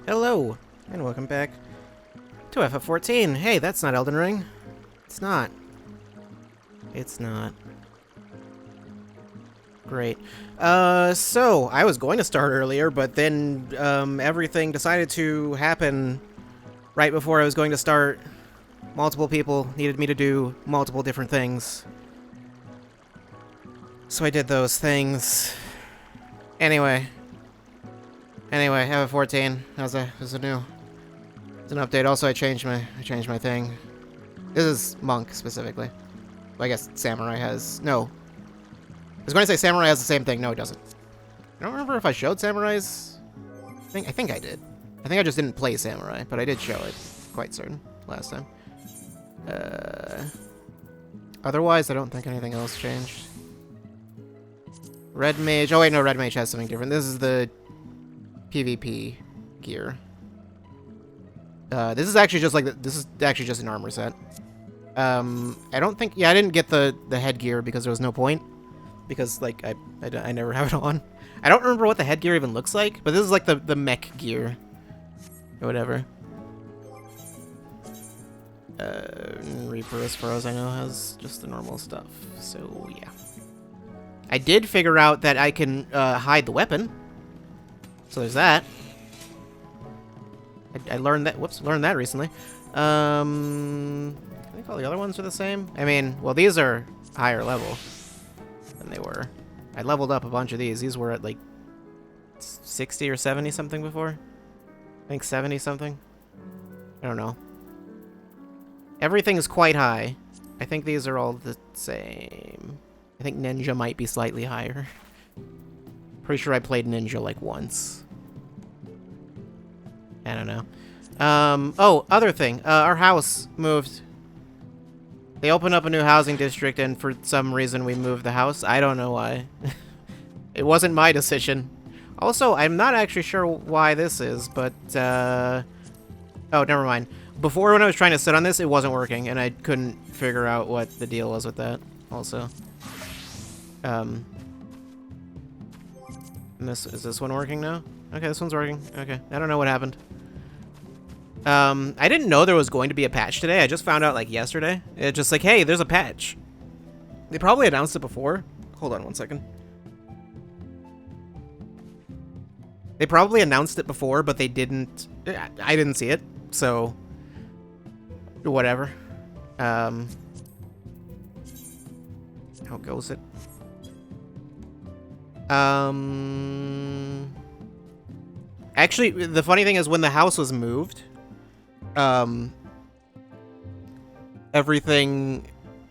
Hello, and welcome back to FF14. Hey, that's not Elden Ring. It's not. It's not. Great. So, I was going to start earlier, but then, everything decided to happen right before I was going to start. Multiple people needed me to do multiple different things. So I did those things. Anyway, FF14. How's a new? It's an update. Also, I changed my thing. This is Monk specifically. Well, I guess Samurai has no. I was going to say Samurai has the same thing. No, it doesn't. I don't remember if I showed Samurai's. I think I did. I think I just didn't play Samurai, but I did show it. Quite certain last time. Otherwise, I don't think anything else changed. Red Mage. Oh wait, no, Red Mage has something different. This is the PvP gear. This is actually just like this is actually just an armor set. I don't think. Yeah, I didn't get the headgear because there was no point. Because like I never have it on. I don't remember what the headgear even looks like, but this is like the mech gear or whatever. Reaper, as far as I know, has just the normal stuff. So yeah, I did figure out that I can hide the weapon. So there's that. I learned that. Whoops, learned that recently. I think all the other ones are the same. I mean, well, these are higher level than they were. I leveled up a bunch of these. These were at like 60 or 70 something before. I think 70 something. I don't know. Everything is quite high. I think these are all the same. I think Ninja might be slightly higher. Pretty sure I played Ninja like once. I don't know. Oh, other thing. Our house moved. They opened up a new housing district, and for some reason we moved the house. I don't know why. It wasn't my decision. Also, I'm not actually sure why this is, but, oh, never mind. Before, when I was trying to sit on this, it wasn't working, and I couldn't figure out what the deal was with that, also. And is this one working now? Okay, this one's working. Okay, I don't know what happened. I didn't know there was going to be a patch today. I just found out, like, yesterday. It's just like, hey, there's a patch. They probably announced it before. Hold on one second. They probably announced it before, but they didn't... I didn't see it, so... Whatever. How goes it? Actually, the funny thing is when the house was moved... everything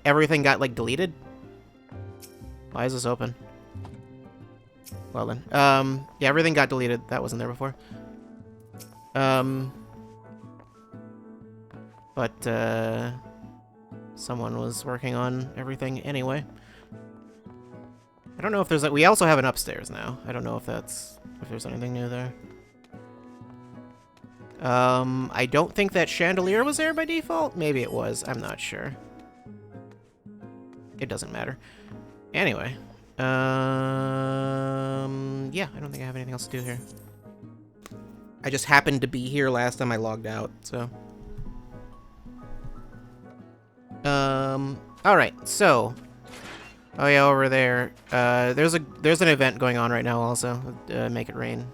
got, like, deleted. Why is this open? Well then. Yeah, everything got deleted. That wasn't there before. But, someone was working on everything anyway. I don't know if there's, like, we also have an upstairs now. I don't know if there's anything new there. I don't think that chandelier was there by default. Maybe it was. I'm not sure. It doesn't matter. Anyway. Yeah, I don't think I have anything else to do here. I just happened to be here last time I logged out, so. Alright, so. Oh yeah, over there. There's an event going on right now also. Make It Rain.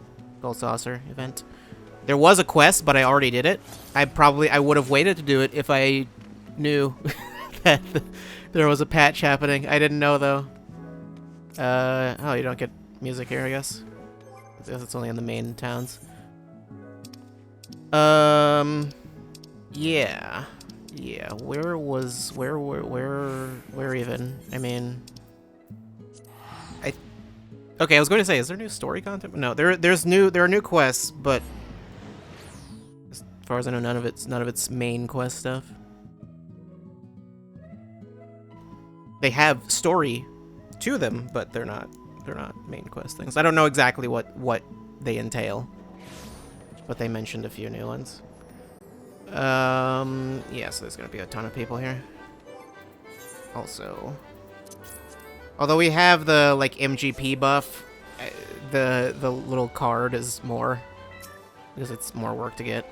Gold Saucer event. There was a quest, but I already did it. I would have waited to do it if I knew that there was a patch happening. I didn't know, though. Oh, you don't get music here, I guess. I guess it's only in the main towns. Yeah. Yeah, where even? I mean... Okay, I was going to say, is there new story content? No, there are new quests, but... As far as I know, none of it's main quest stuff. They have story to them, but they're not main quest things. I don't know exactly what they entail, but they mentioned a few new ones. Yeah, so there's gonna be a ton of people here. Also, although we have the like MGP buff, the little card is more. because it's more work to get.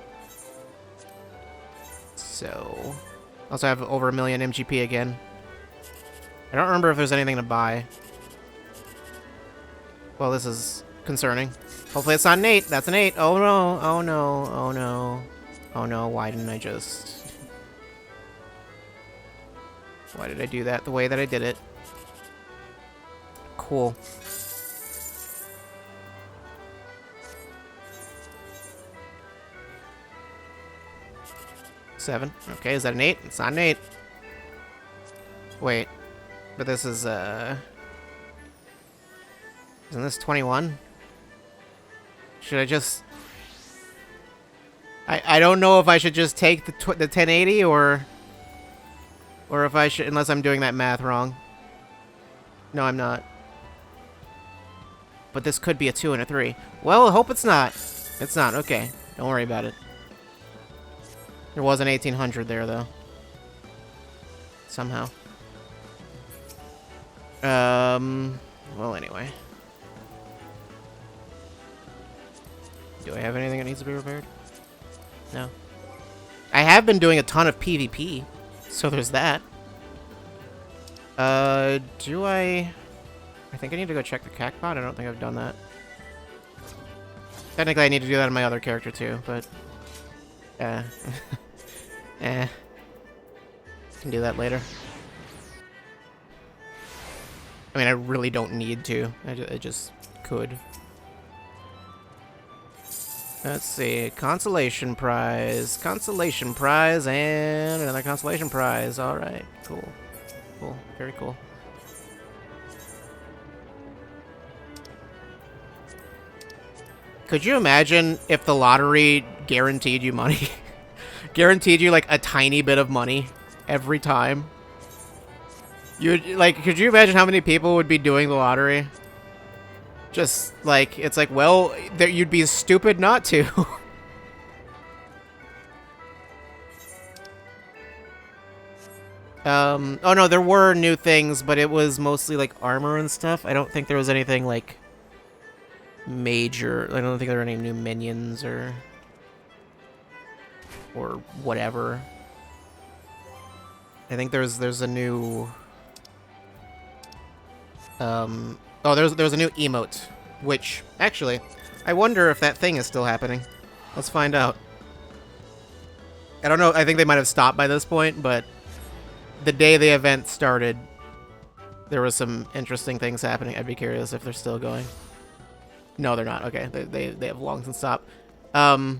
So, also have over 1 million MGP again. I don't remember if there's anything to buy. Well, this is concerning. Hopefully it's not an 8. That's an 8. Oh no, oh no, oh no. Oh no, why didn't I just... Why did I do that the way that I did it? Cool. Seven. Okay, is that an 8? It's not an 8. Wait. But this is, Isn't this 21? Should I just... I don't know if I should just take the 1080 or if I should, unless I'm doing that math wrong. No, I'm not. But this could be a 2 and a 3. Well, I hope it's not. It's not. Okay. Don't worry about it. There was an 1800 there, though. Somehow. Well, anyway. Do I have anything that needs to be repaired? No. I have been doing a ton of PvP, so there's that. Do I... I think I need to go check the CACbot. I don't think I've done that. Technically, I need to do that on my other character, too, but... Eh. Can do that later. I mean, I really don't need to. I just could. Let's see. Consolation prize. Consolation prize and another consolation prize. Alright. Cool. Cool. Very cool. Could you imagine if the lottery guaranteed you money? Guaranteed you, like, a tiny bit of money every time? Could you imagine how many people would be doing the lottery? Just, like, it's like, well, you'd be stupid not to. Oh no, there were new things, but it was mostly, like, armor and stuff. I don't think there was anything, like, major. I don't think there were any new minions or whatever. I think there's a new... Oh, there's a new emote, which, actually, I wonder if that thing is still happening. Let's find out. I don't know, I think they might have stopped by this point, but the day the event started, there was some interesting things happening. I'd be curious if they're still going. No, they're not. Okay, they have long since stopped. The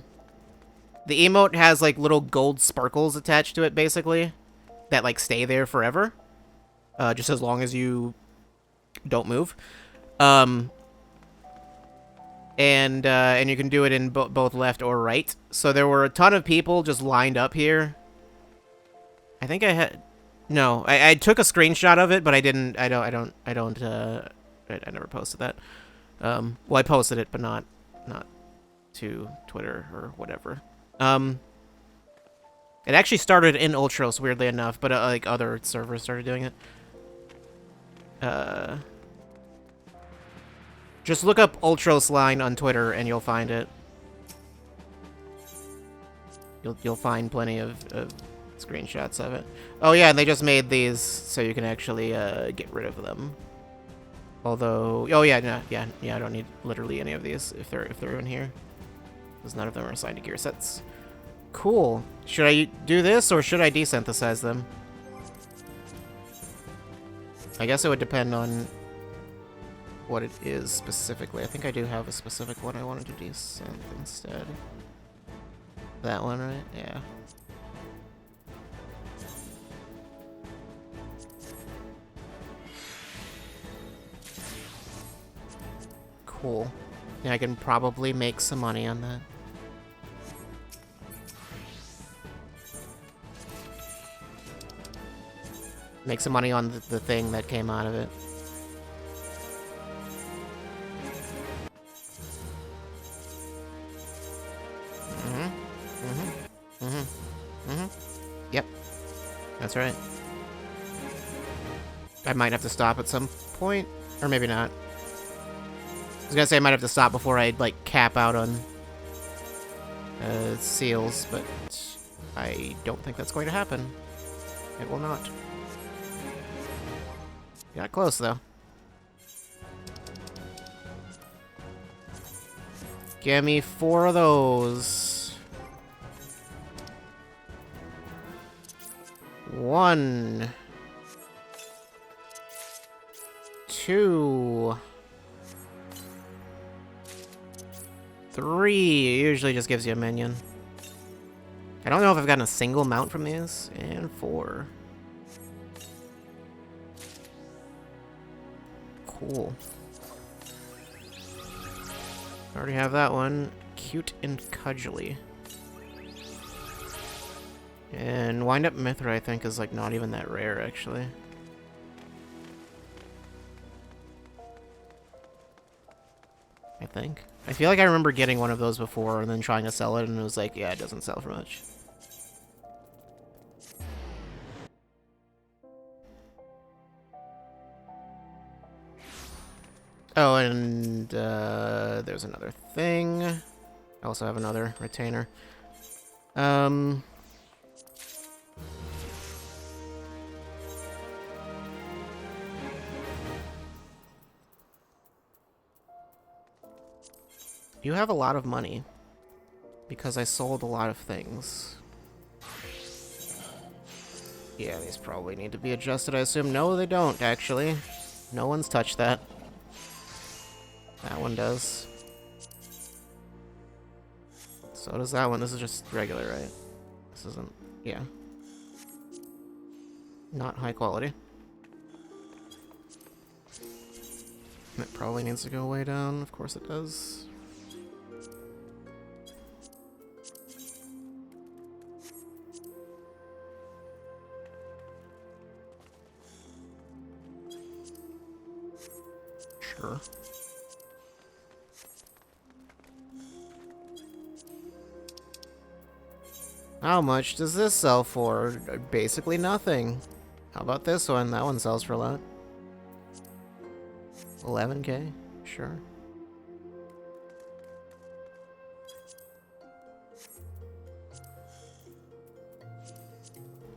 emote has, like, little gold sparkles attached to it, basically, that, like, stay there forever. Just as long as you don't move. And you can do it in both left or right. So there were a ton of people just lined up here. I think I had... No, I took a screenshot of it, but I didn't... I never posted that. Well, I posted it, but not to Twitter or whatever. It actually started in Ultros, weirdly enough, but like other servers started doing it. Just look up Ultros line on Twitter and you'll find it. You'll find plenty of screenshots of it. Oh yeah, and they just made these so you can actually get rid of them. Although, oh yeah, I don't need literally any of these if they're in here, because none of them are assigned to gear sets. Cool. Should I do this or should I desynthesize them? I guess it would depend on what it is specifically. I think I do have a specific one I wanted to desynth instead. That one, right? Yeah. Cool. Yeah, I can probably make some money on that. Make some money on the thing that came out of it. Yep. That's right. I might have to stop at some point. Or maybe not. I was gonna say I might have to stop before I, like, cap out on seals, but I don't think that's going to happen. It will not. Got close, though. Give me 4 of those. 1. 2. 3. It usually just gives you a minion. I don't know if I've gotten a single mount from these. And 4. Cool. Already have that one. Cute and Cudgely. And Wind Up Mithra, I think, is like not even that rare, actually. I think. I feel like I remember getting one of those before and then trying to sell it, and it was like, yeah, it doesn't sell for much. Oh, and there's another thing. I also have another retainer. You have a lot of money because I sold a lot of things. Yeah, these probably need to be adjusted, I assume. No, they don't, actually. No one's touched that. That one does. So does that one. This is just regular, right? This isn't... yeah. Not high quality. It probably needs to go way down. Of course it does. Sure. How much does this sell for? Basically nothing. How about this one? That one sells for a lot. 11k? Sure.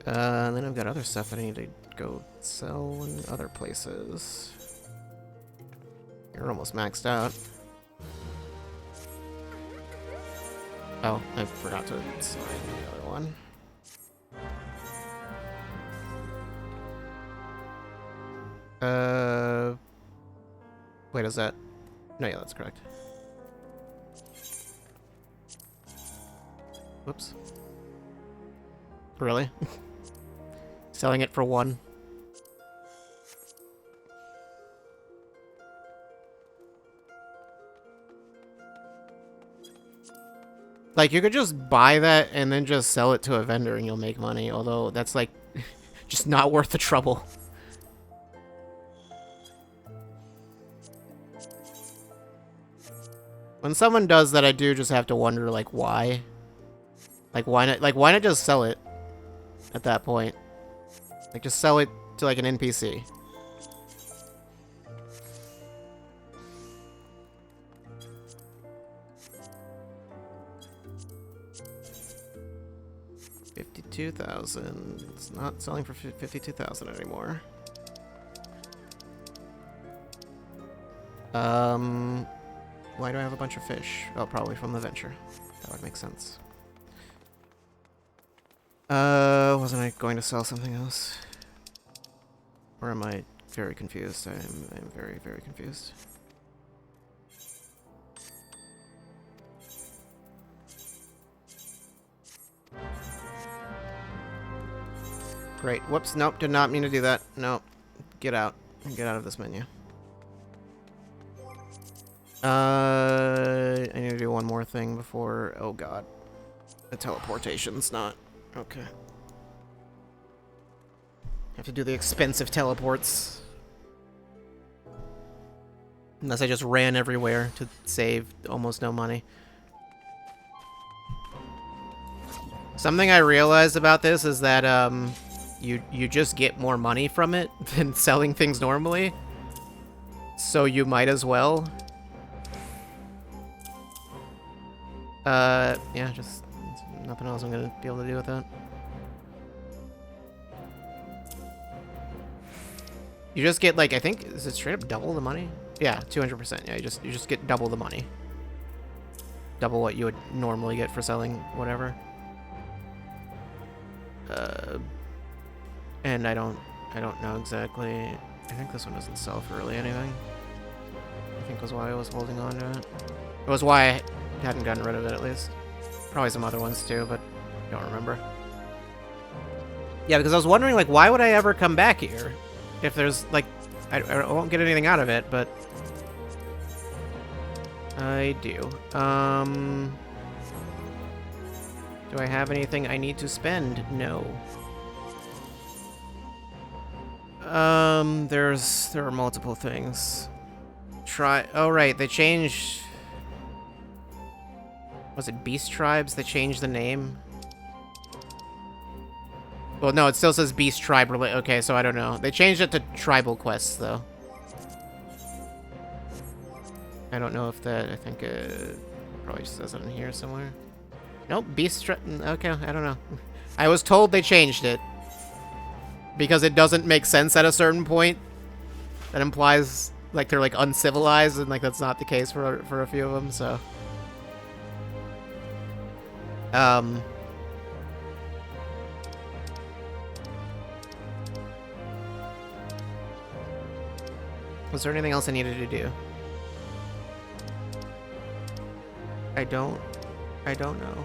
And then I've got other stuff that I need to go sell in other places. You're almost maxed out. Oh, I forgot to sign the other one. Wait, is that... no, yeah, that's correct. Whoops. Really? Selling it for 1. Like, you could just buy that and then just sell it to a vendor and you'll make money, although that's, like, just not worth the trouble. When someone does that, I do just have to wonder, like, why? Like, why not just sell it at that point? Like, just sell it to, like, an NPC. $52,000. It's not selling for $52,000 anymore. Why do I have a bunch of fish? Oh, probably from the venture. That would make sense. Wasn't I going to sell something else? Or am I very confused? I'm very, very confused. Great. Whoops, nope, did not mean to do that. Nope. Get out. Get out of this menu. I need to do one more thing before... oh god. The teleportation's not... okay. Have to do the expensive teleports. Unless I just ran everywhere to save almost no money. Something I realized about this is that, you just get more money from it than selling things normally. So you might as well. Yeah, just nothing else I'm gonna be able to do with that. You just get, like, I think, is it straight up double the money? Yeah, 200%. Yeah, you just get double the money. Double what you would normally get for selling whatever. And I don't know exactly. I think this one doesn't sell for really anything. I think was why I was holding on to it. It was why I hadn't gotten rid of it, at least. Probably some other ones too, but I don't remember. Yeah, because I was wondering, like, why would I ever come back here? If there's, like, I won't get anything out of it, but I do. Do I have anything I need to spend? No. There are multiple things. Oh, right, they changed... Was it Beast Tribes? They changed the name? Well, no, it still says Beast Tribe. Okay, so I don't know. They changed it to Tribal Quests, though. I don't know if that... I think it probably says it in here somewhere. Nope, Beast Tribe... Okay, I don't know. I was told they changed it. Because it doesn't make sense at a certain point. That implies, like, they're, like, uncivilized, and, like, that's not the case for a few of them, so... Was there anything else I needed to do? I don't know.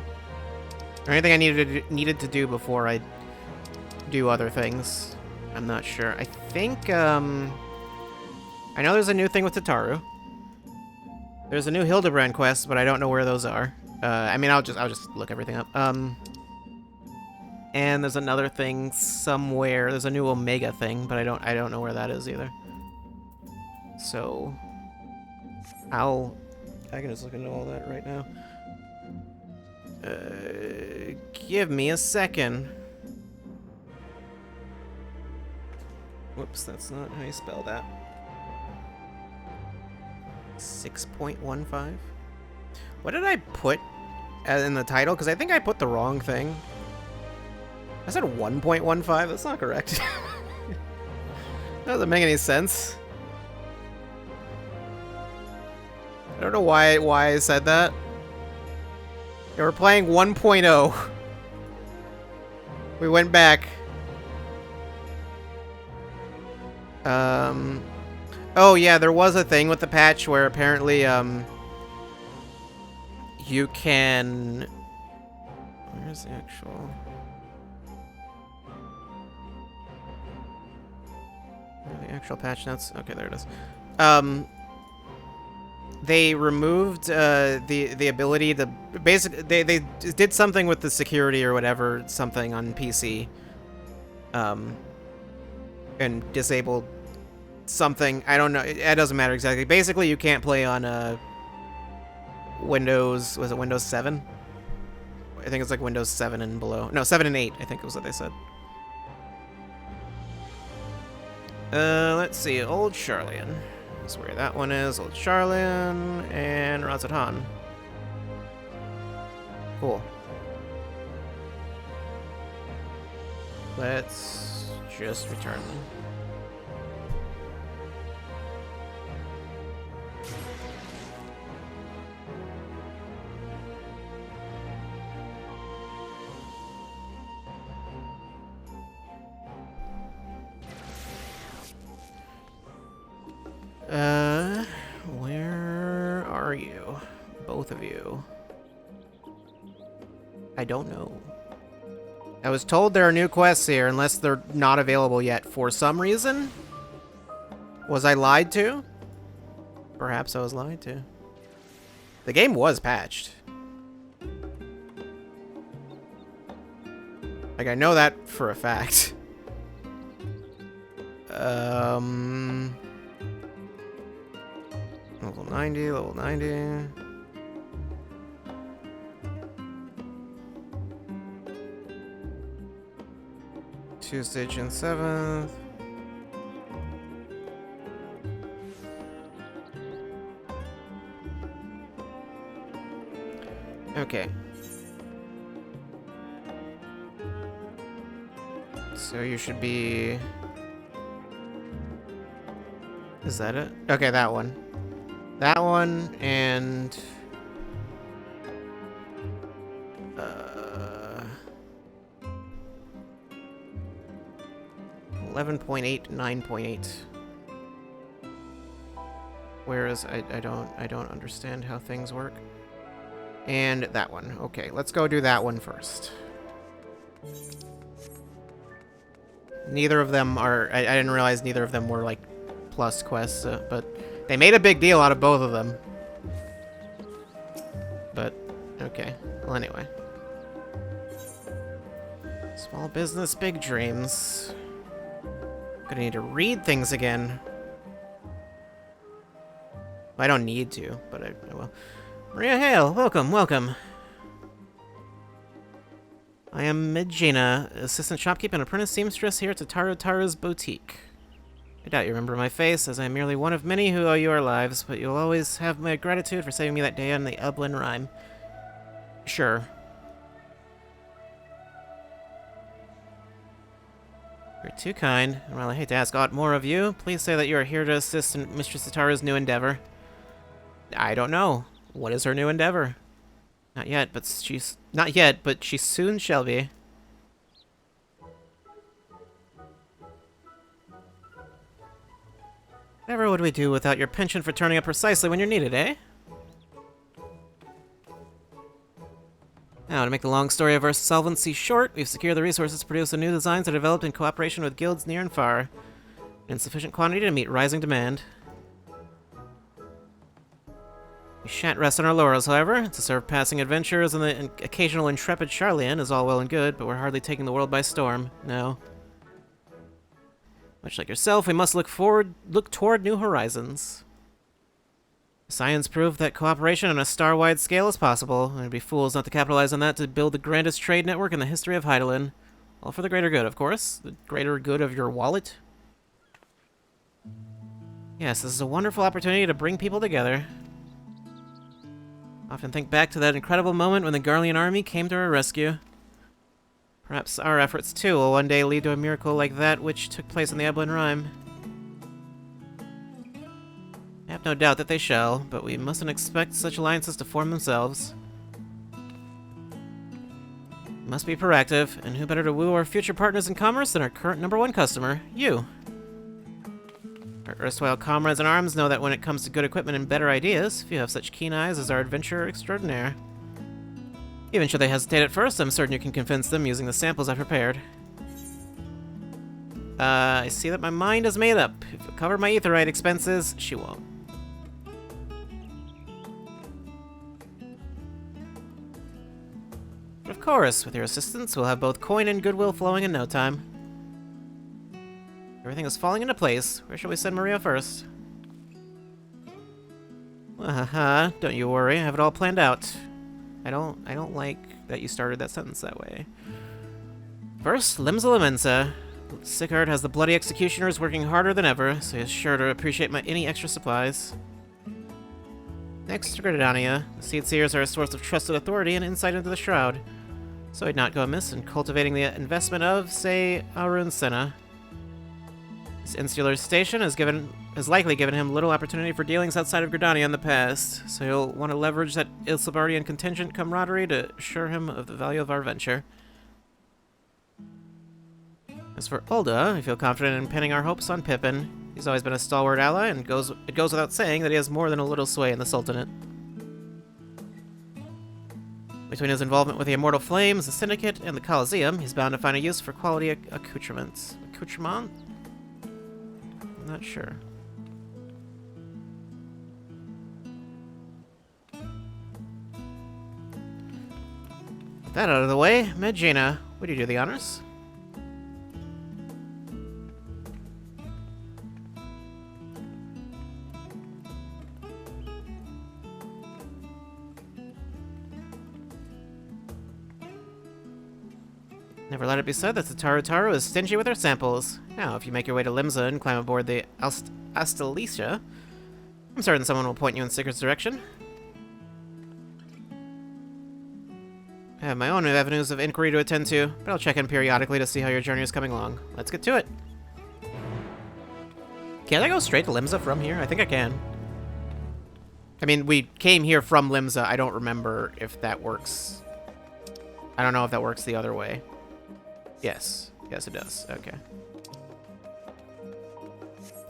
Or anything I needed to do before I do other things? I'm not sure. I think, I know there's a new thing with Tataru. There's a new Hildebrand quest, but I don't know where those are. I mean, I'll just look everything up. And there's another thing somewhere. There's a new Omega thing, but I don't know where that is either. So, I can just look into all that right now. Give me a second. Whoops, that's not how you spell that. 6.15? What did I put in the title? Because I think I put the wrong thing. I said 1.15? That's not correct. That doesn't make any sense. I don't know why I said that. Yeah, we're playing 1.0. We went back. Oh yeah, there was a thing with the patch where apparently, you can... Where's the actual... Where are the actual patch notes? Okay, there it is. They removed the ability to basically they did something with the security or whatever, something on PC, and disabled something. I don't know. It doesn't matter exactly. Basically, you can't play on Windows. Was it Windows 7? I think it's like Windows 7 and below. No, 7 and 8. I think was what they said. Let's see. Old Charlian. That's where that one is. Old Charlian and Razatan. Cool. Let's just return them. Where are you? Both of you. I don't know. I was told there are new quests here, unless they're not available yet for some reason. Was I lied to? Perhaps I was lied to. The game was patched. Like, I know that for a fact. Level 90, level 90. Tuesday, June 7th. Okay. So you should be... Is that it? Okay, that one. That one, and... 11.8, 9.8. Whereas I don't understand how things work. And that one. Okay, let's go do that one first. Neither of them are... I didn't realize neither of them were, like, plus quests, but they made a big deal out of both of them. But, okay. Well, anyway. Small business, big dreams. Gonna need to read things again. I don't need to, but I will. Maria Hale, welcome, welcome. I am Medjina, assistant shopkeeper and apprentice seamstress here at Tara's boutique. I doubt you remember my face, as I am merely one of many who owe you our lives, but you'll always have my gratitude for saving me that day on the Upland Rhyme. Sure. You're too kind, and while I hate to ask aught more of you, please say that you are here to assist in Mistress Tara's new endeavor. I don't know. What is her new endeavor? Not yet, but she soon shall be. Whatever would we do without your penchant for turning up precisely when you're needed, eh? Now, to make the long story of our solvency short, we've secured the resources to produce the new designs that are developed in cooperation with guilds near and far, in sufficient quantity to meet rising demand. We shan't rest on our laurels, however. To serve passing adventurers and the occasional intrepid Charlian is all well and good, but we're hardly taking the world by storm, no. Much like yourself, we must look toward new horizons. Science proved that cooperation on a star-wide scale is possible, and we'd be fools not to capitalize on that to build the grandest trade network in the history of Hydaelyn. All for the greater good, of course. The greater good of your wallet. Yes, this is a wonderful opportunity to bring people together. Often think back to that incredible moment when the Garlean army came to our rescue. Perhaps our efforts, too, will one day lead to a miracle like that which took place in the Upland Rhyme. I have no doubt that they shall, but we mustn't expect such alliances to form themselves. We must be proactive, and who better to woo our future partners in commerce than our current #1 customer, you. Our erstwhile comrades in arms know that when it comes to good equipment and better ideas, few have such keen eyes as our adventurer extraordinaire. Even should they hesitate at first, I'm certain you can convince them using the samples I've prepared. I see that my mind is made up. If you'll cover my aetheryte expenses, she won't. But of course, with your assistance, we'll have both coin and goodwill flowing in no time. Everything is falling into place. Where shall we send Maria first? Don't you worry, I have it all planned out. I don't like that you started that sentence that way. First, Limsa Lamensa. Sickard has the bloody executioners working harder than ever, so he's sure to appreciate any extra supplies. Next, Gridania. The Seed Seers are a source of trusted authority and insight into the Shroud, so he'd not go amiss in cultivating the investment of, say, Arun Senna. His insular station has likely given him little opportunity for dealings outside of Gridania in the past, so he'll want to leverage that Ilsabardian contingent camaraderie to assure him of the value of our venture. As for Ulda, I feel confident in pinning our hopes on Pippin. He's always been a stalwart ally, and it goes without saying that he has more than a little sway in the Sultanate. Between his involvement with the Immortal Flames, the Syndicate, and the Colosseum, he's bound to find a use for quality accoutrements. Accoutrement? I'm not sure. With that out of the way, Medjina, would you do the honors? Never let it be said that the Taru is stingy with her samples. Now, if you make your way to Limsa and climb aboard the Astalicia, I'm certain someone will point you in Sigurd's direction. I have my own avenues of inquiry to attend to, but I'll check in periodically to see how your journey is coming along. Let's get to it. Can I go straight to Limsa from here? I think I can. I mean, we came here from Limsa. I don't remember if that works. I don't know if that works the other way. Yes. Yes, it does. Okay.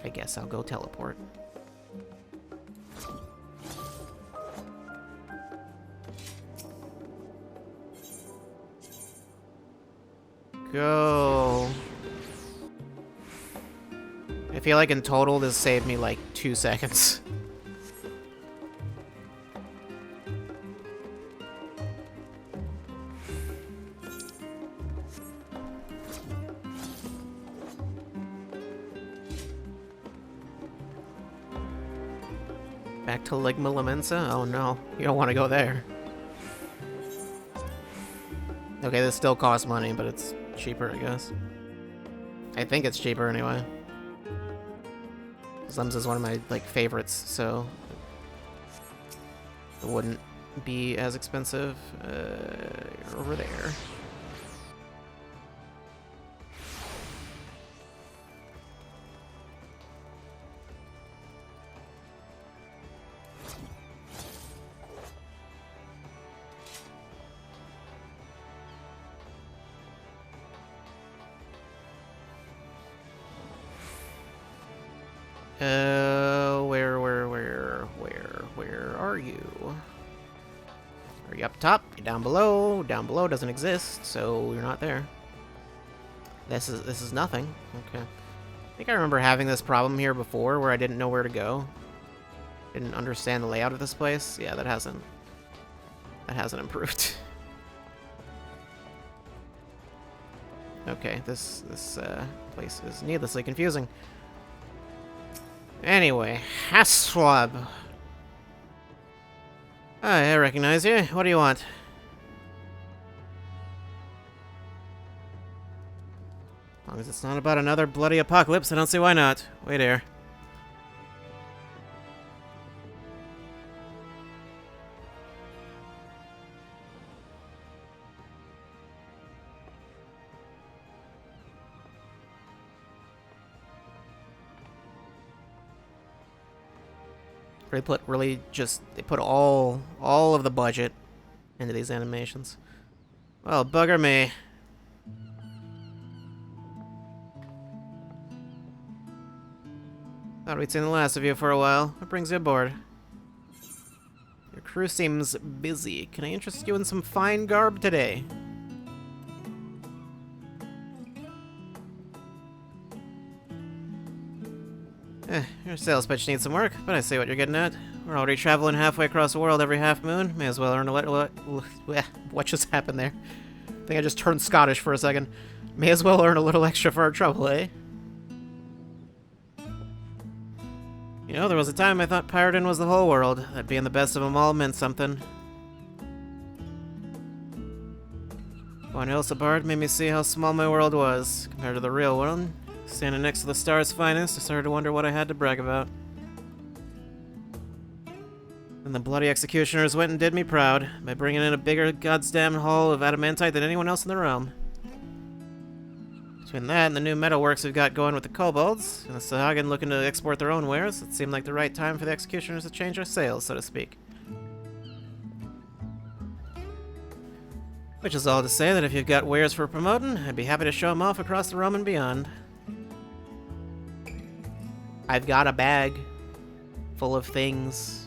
I guess I'll go teleport. Go. I feel like in total this saved me like 2 seconds. Back to Ligma Lamensa? Oh no, you don't want to go there. Okay, this still costs money, but it's cheaper, I guess. I think it's cheaper anyway. Limsa is one of my like favorites, so it wouldn't be as expensive. You're over there. Where are you? Are you up top? You're down below. Down below doesn't exist, so you're not there. This is nothing. Okay. I think I remember having this problem here before where I didn't know where to go. Didn't understand the layout of this place. Yeah, that hasn't improved. Okay, this place is needlessly confusing. Anyway, Haswab. Hi, I recognize you. What do you want? As long as it's not about another bloody apocalypse, I don't see why not. Wait here. They put all of the budget into these animations. Well, bugger me. Thought we'd seen the last of you for a while. What brings you aboard? Your crew seems busy. Can I interest you in some fine garb today? Your sales pitch needs some work, but I see what you're getting at. We're already traveling halfway across the world every half moon. May as well earn a little... What just happened there? I think I just turned Scottish for a second. May as well earn a little extra for our trouble, eh? You know, there was a time I thought pirating was the whole world. That being the best of them all meant something. Going Elsabard made me see how small my world was, compared to the real world. Standing next to the star's finest, I started to wonder what I had to brag about. And the bloody executioners went and did me proud, by bringing in a bigger goddamn haul of adamantite than anyone else in the realm. Between that and the new metalworks we've got going with the kobolds, and the Sahagin looking to export their own wares, it seemed like the right time for the executioners to change their sails, so to speak. Which is all to say that if you've got wares for promoting, I'd be happy to show them off across the realm and beyond. I've got a bag full of things.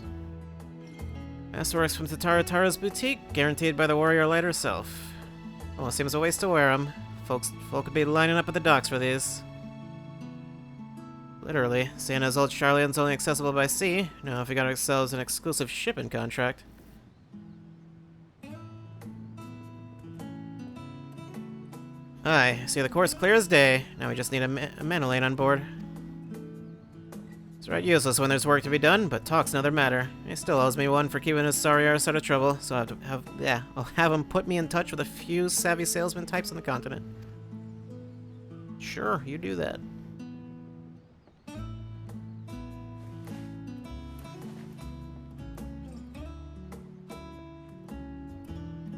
Masterworks from Tara's boutique, guaranteed by the warrior light herself. Almost seems a waste to wear them. Folk could be lining up at the docks for these. Literally, seeing as old Charlian's only accessible by sea, now if we got ourselves an exclusive shipping contract. Aye, see the course clear as day. Now we just need a Manolane on board. It's right useless when there's work to be done, but talk's another matter. He still owes me one for keeping his sorry arse out of trouble, so I'll have him put me in touch with a few savvy salesman types on the continent. Sure, you do that.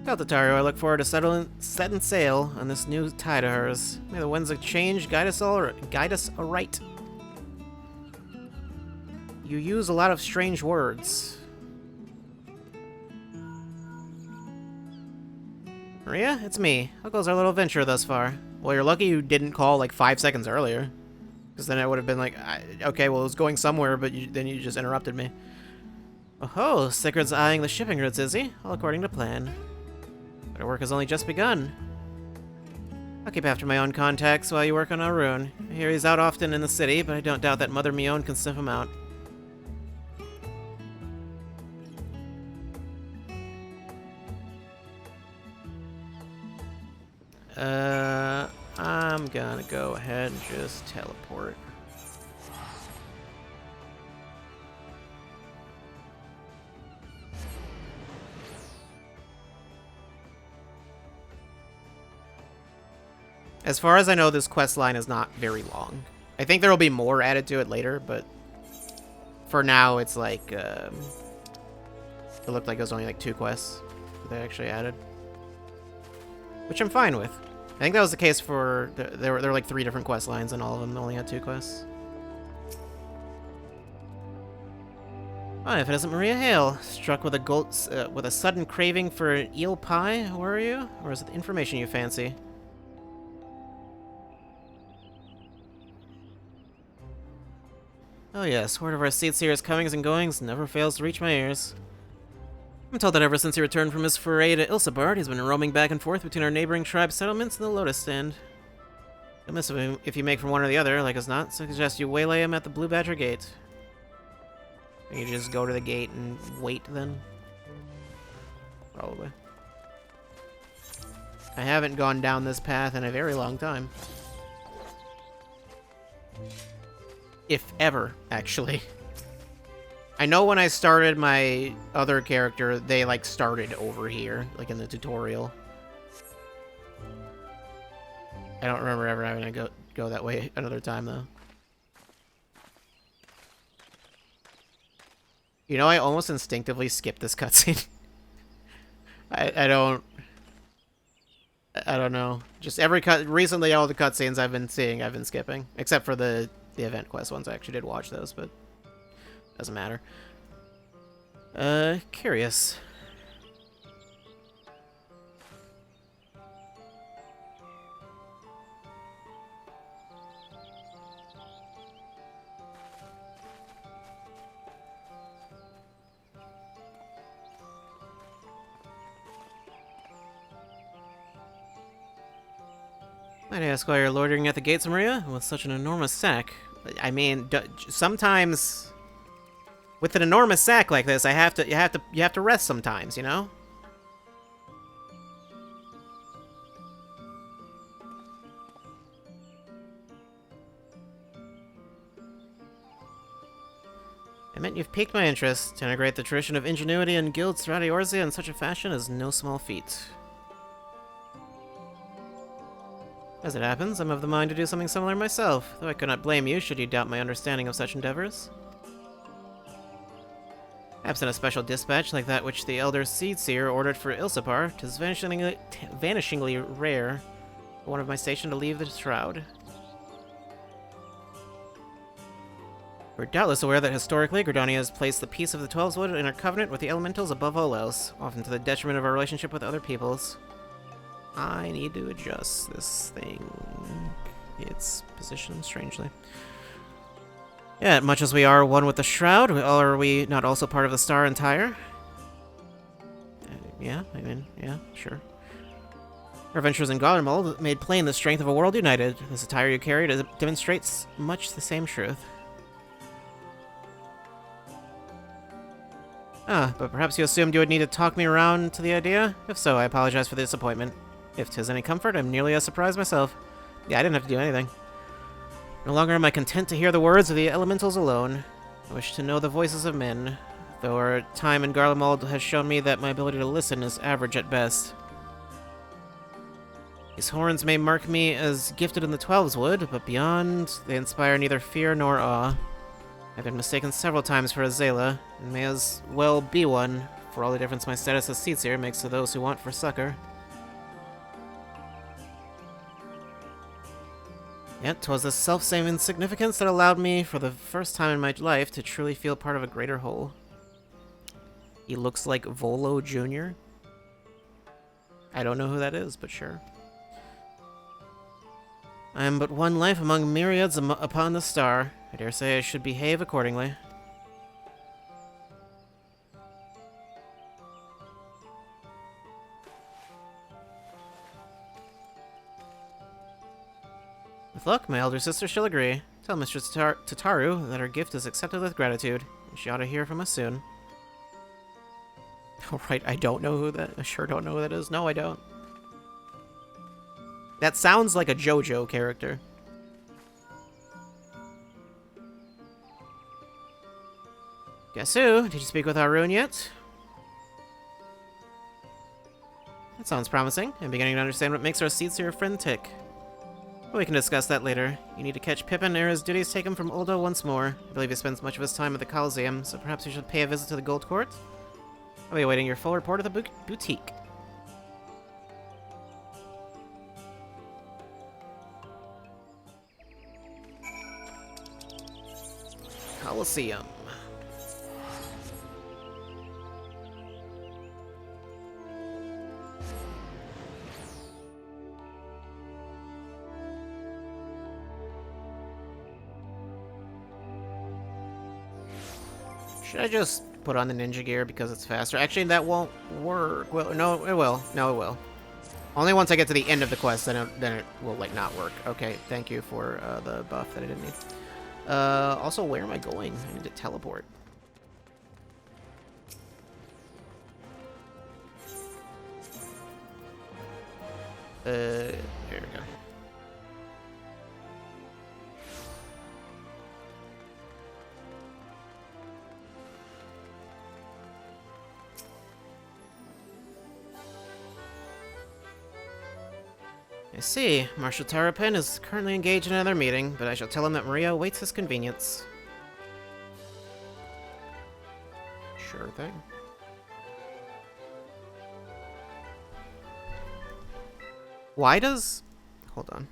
Kaltataru, I look forward to setting sail on this new tide of hers. May the winds of change guide us aright. You use a lot of strange words. Maria, it's me. How goes our little venture thus far? Well, you're lucky you didn't call like 5 seconds earlier. Because then I would have been like, okay, well, it was going somewhere, but then you just interrupted me. Oh-ho, Sigurd's eyeing the shipping routes, is he? All according to plan. But our work has only just begun. I'll keep after my own contacts while you work on Arun. I hear he's out often in the city, but I don't doubt that Mother Mion can sniff him out. I'm gonna go ahead and just teleport. As far as I know, this quest line is not very long. I think there will be more added to it later, but for now, it's like, it looked like it was only like 2 quests that they actually added. Which I'm fine with. I think that was the case for, there were like 3 different quest lines and all of them only had 2 quests. Oh, if it isn't Maria Hale, struck with a sudden craving for an eel pie, were you? Or is it the information you fancy? Oh yes, word of our Seedseer's comings and goings never fails to reach my ears. I'm told that ever since he returned from his foray to Ilsabard, he's been roaming back and forth between our neighboring tribe settlements and the Lotus Stand. You'll miss him if you make from one or the other, like as not, so I suggest you waylay him at the Blue Badger Gate. You just go to the gate and wait then? Probably. I haven't gone down this path in a very long time. If ever, actually. I know when I started my other character, they, like, started over here, like in the tutorial. I don't remember ever having to go that way another time, though. You know, I almost instinctively skipped this cutscene. I don't know. Just recently all the cutscenes I've been seeing, I've been skipping. Except for the event quest ones. I actually did watch those, but doesn't matter. Curious. Might I ask why you're loitering at the gates, Maria, with such an enormous sack? I mean, sometimes with an enormous sack like this, you have to rest sometimes, you know? I meant you've piqued my interest. To integrate the tradition of ingenuity and guilds throughout Eorzea in such a fashion is no small feat. As it happens, I'm of the mind to do something similar myself, though I could not blame you should you doubt my understanding of such endeavors. Absent a special dispatch like that which the Elder Seedseer ordered for Ilsapar, 'tis vanishingly rare for one of my station to leave the Shroud. We're doubtless aware that historically, Gridania has placed the peace of the Twelveswood in our covenant with the elementals above all else, often to the detriment of our relationship with other peoples. I need to adjust this thing. Its position, strangely. Yeah, much as we are one with the Shroud, are we not also part of the Star Entire? Yeah, I mean, yeah, sure. Our adventures in Garlemald made plain the strength of a world united. This attire you carry demonstrates much the same truth. Ah, but perhaps you assumed you would need to talk me around to the idea? If so, I apologize for the disappointment. If 'tis any comfort, I'm nearly as surprised myself. Yeah, I didn't have to do anything. No longer am I content to hear the words of the elementals alone. I wish to know the voices of men, though our time in Garlemald has shown me that my ability to listen is average at best. These horns may mark me as gifted in the Twelveswood, but beyond, they inspire neither fear nor awe. I've been mistaken several times for a Zela, and may as well be one, For all the difference my status as seats here makes to those who want for succor. Yet, 'twas this self-same insignificance that allowed me, for the first time in my life, to truly feel part of a greater whole. He looks like Volo Jr. I don't know who that is, but sure. I am but one life among myriads upon the star. I dare say I should behave accordingly. With luck, my elder sister shall agree. Tell Mistress Tataru that her gift is accepted with gratitude, and she ought to hear from us soon. Alright, I don't know who that... I sure don't know who that is. No, I don't. That sounds like a JoJo character. Guess who? Did you speak with Arun yet? That sounds promising. I'm beginning to understand what makes our seats here friend tick. But we can discuss that later. You need to catch Pippin ere his duties take him from Uldo once more. I believe he spends much of his time at the Coliseum, so perhaps you should pay a visit to the Gold Court? I'll be awaiting your full report of the boutique. Coliseum. Should I just put on the ninja gear because it's faster? Actually, that won't work. Well, no, it will. No, it will. Only once I get to the end of the quest, then it will, like, not work. Okay, thank you for the buff that I didn't need. Also, where am I going? I need to teleport. There we go. I see. Marshal Terrapin is currently engaged in another meeting, but I shall tell him that Maria awaits his convenience. Sure thing. Why does... Hold on.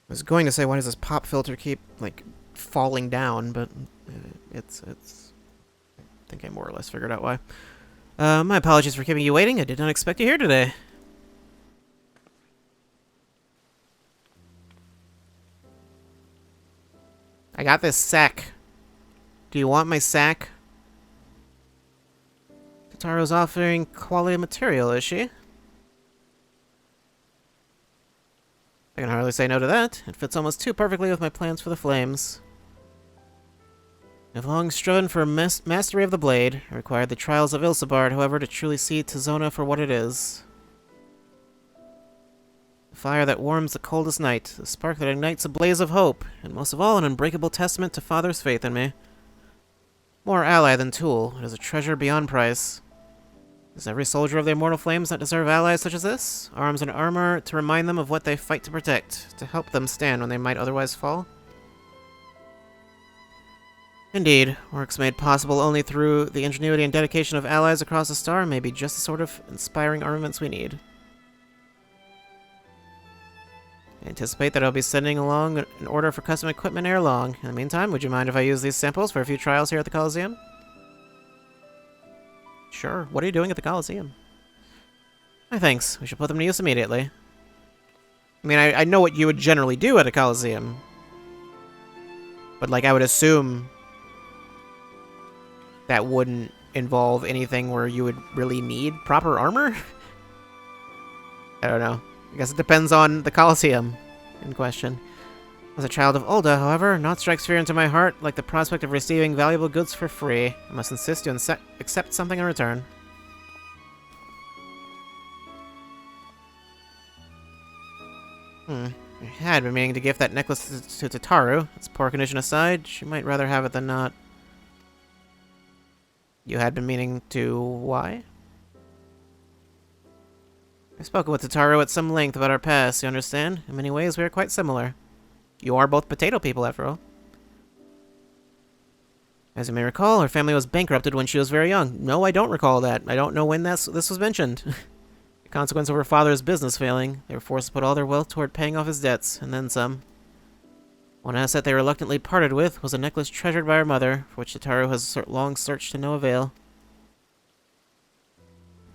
I was going to say, why does this pop filter keep, like, falling down, but it's I think I more or less figured out why. My apologies for keeping you waiting. I did not expect you here today. I got this sack. Do you want my sack? Tataru's offering quality material, is she? I can hardly say no to that. It fits almost too perfectly with my plans for the flames. I've long striven for mastery of the blade. I required the trials of Ilsabard, however, to truly see Tizona for what it is. The fire that warms the coldest night, the spark that ignites a blaze of hope, and most of all, an unbreakable testament to Father's faith in me. More ally than tool, it is a treasure beyond price. Does every soldier of the Immortal Flames not deserve allies such as this? Arms and armor to remind them of what they fight to protect, to help them stand when they might otherwise fall? Indeed, works made possible only through the ingenuity and dedication of allies across the star may be just the sort of inspiring armaments we need. I anticipate that I'll be sending along an order for custom equipment ere long. In the meantime, would you mind if I use these samples for a few trials here at the Coliseum? Sure. What are you doing at the Coliseum? My thanks. We should put them to use immediately. I mean, I know what you would generally do at a Coliseum. But, like, I would assume that wouldn't involve anything where you would really need proper armor? I don't know. I guess it depends on the Coliseum in question. As a child of Ulda, however, naught strikes fear into my heart like the prospect of receiving valuable goods for free. I must insist you accept something in return. I had been meaning to gift that necklace to Tataru. Its poor condition aside, she might rather have it than not. You had been meaning to... why? I've spoken with Tataru at some length about our past, you understand? In many ways, we are quite similar. You are both potato people, after all. As you may recall, her family was bankrupted when she was very young. No, I don't recall that. I don't know when this was mentioned. The consequence of her father's business failing, they were forced to put all their wealth toward paying off his debts, and then some. One asset they reluctantly parted with was a necklace treasured by her mother, for which Tataru has long searched to no avail.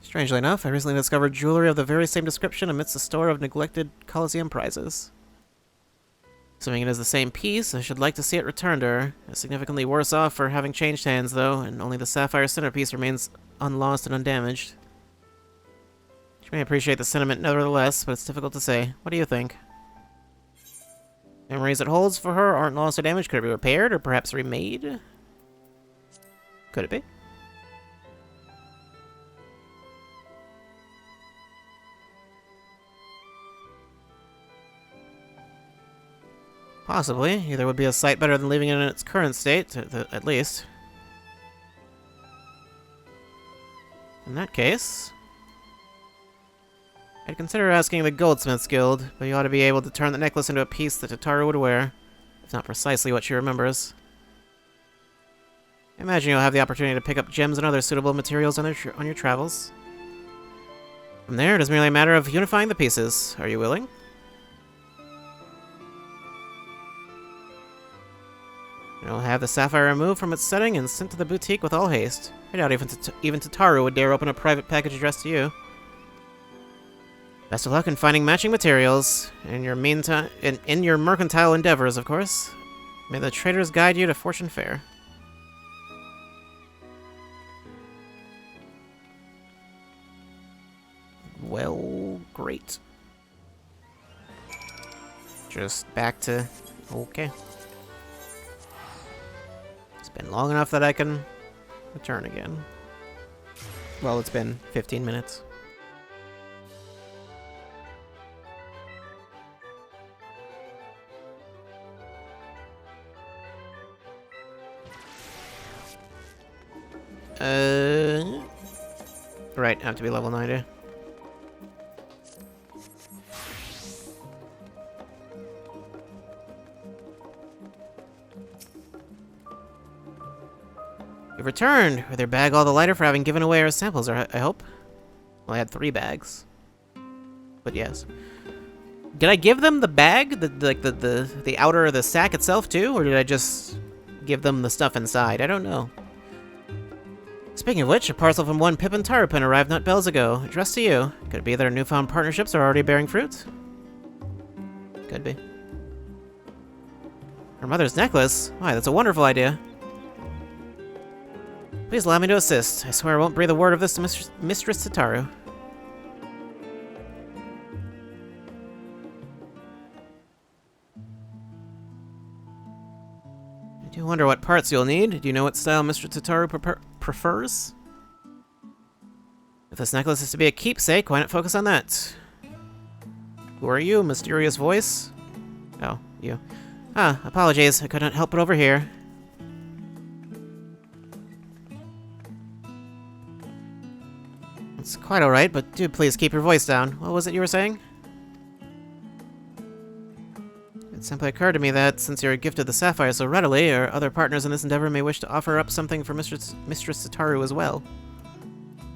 Strangely enough, I recently discovered jewelry of the very same description amidst a store of neglected Colosseum prizes. Assuming it is the same piece, I should like to see it returned to her. It's significantly worse off for having changed hands, though, and only the sapphire centerpiece remains unlost and undamaged. She may appreciate the sentiment nevertheless, but it's difficult to say. What do you think? Memories it holds for her aren't lost or damaged. Could it be repaired, or perhaps remade? Could it be? Possibly. Either would be a sight better than leaving it in its current state, at least. In that case, I'd consider asking the Goldsmiths Guild, but you ought to be able to turn the necklace into a piece that Tataru would wear, if not precisely what she remembers. I imagine you'll have the opportunity to pick up gems and other suitable materials on your travels. From there, it is merely a matter of unifying the pieces. Are you willing? I'll have the sapphire removed from its setting and sent to the boutique with all haste. I doubt even Tataru would dare open a private package addressed to you. Best of luck in finding matching materials, in your mercantile endeavors, of course. May the traders guide you to fortune fair. Well, great. Just back to... okay. It's been long enough that I can return again. Well, it's been 15 minutes. Right, I have to be level 90. You've returned, with your bag all the lighter for having given away our samples, I hope. Well, I had 3 bags. But yes. Did I give them the bag? The outer of the sack itself, too? Or did I just give them the stuff inside? I don't know. Speaking of which, a parcel from one Pippin Tarapin arrived not bells ago, addressed to you. Could it be that our newfound partnerships are already bearing fruit? Could be. Her mother's necklace? Why, that's a wonderful idea. Please allow me to assist. I swear I won't breathe a word of this to Mistress Tataru. I do wonder what parts you'll need. Do you know what style Mistress Tataru prefers? If this necklace is to be a keepsake, why not focus on that? Who are you, mysterious voice? Oh, you. Ah, apologies. I couldn't help but overhear. It's quite alright, but do please keep your voice down. What was it you were saying? It simply occurred to me that, since you're gifted the sapphire so readily, our other partners in this endeavor may wish to offer up something for Mistress Tataru as well.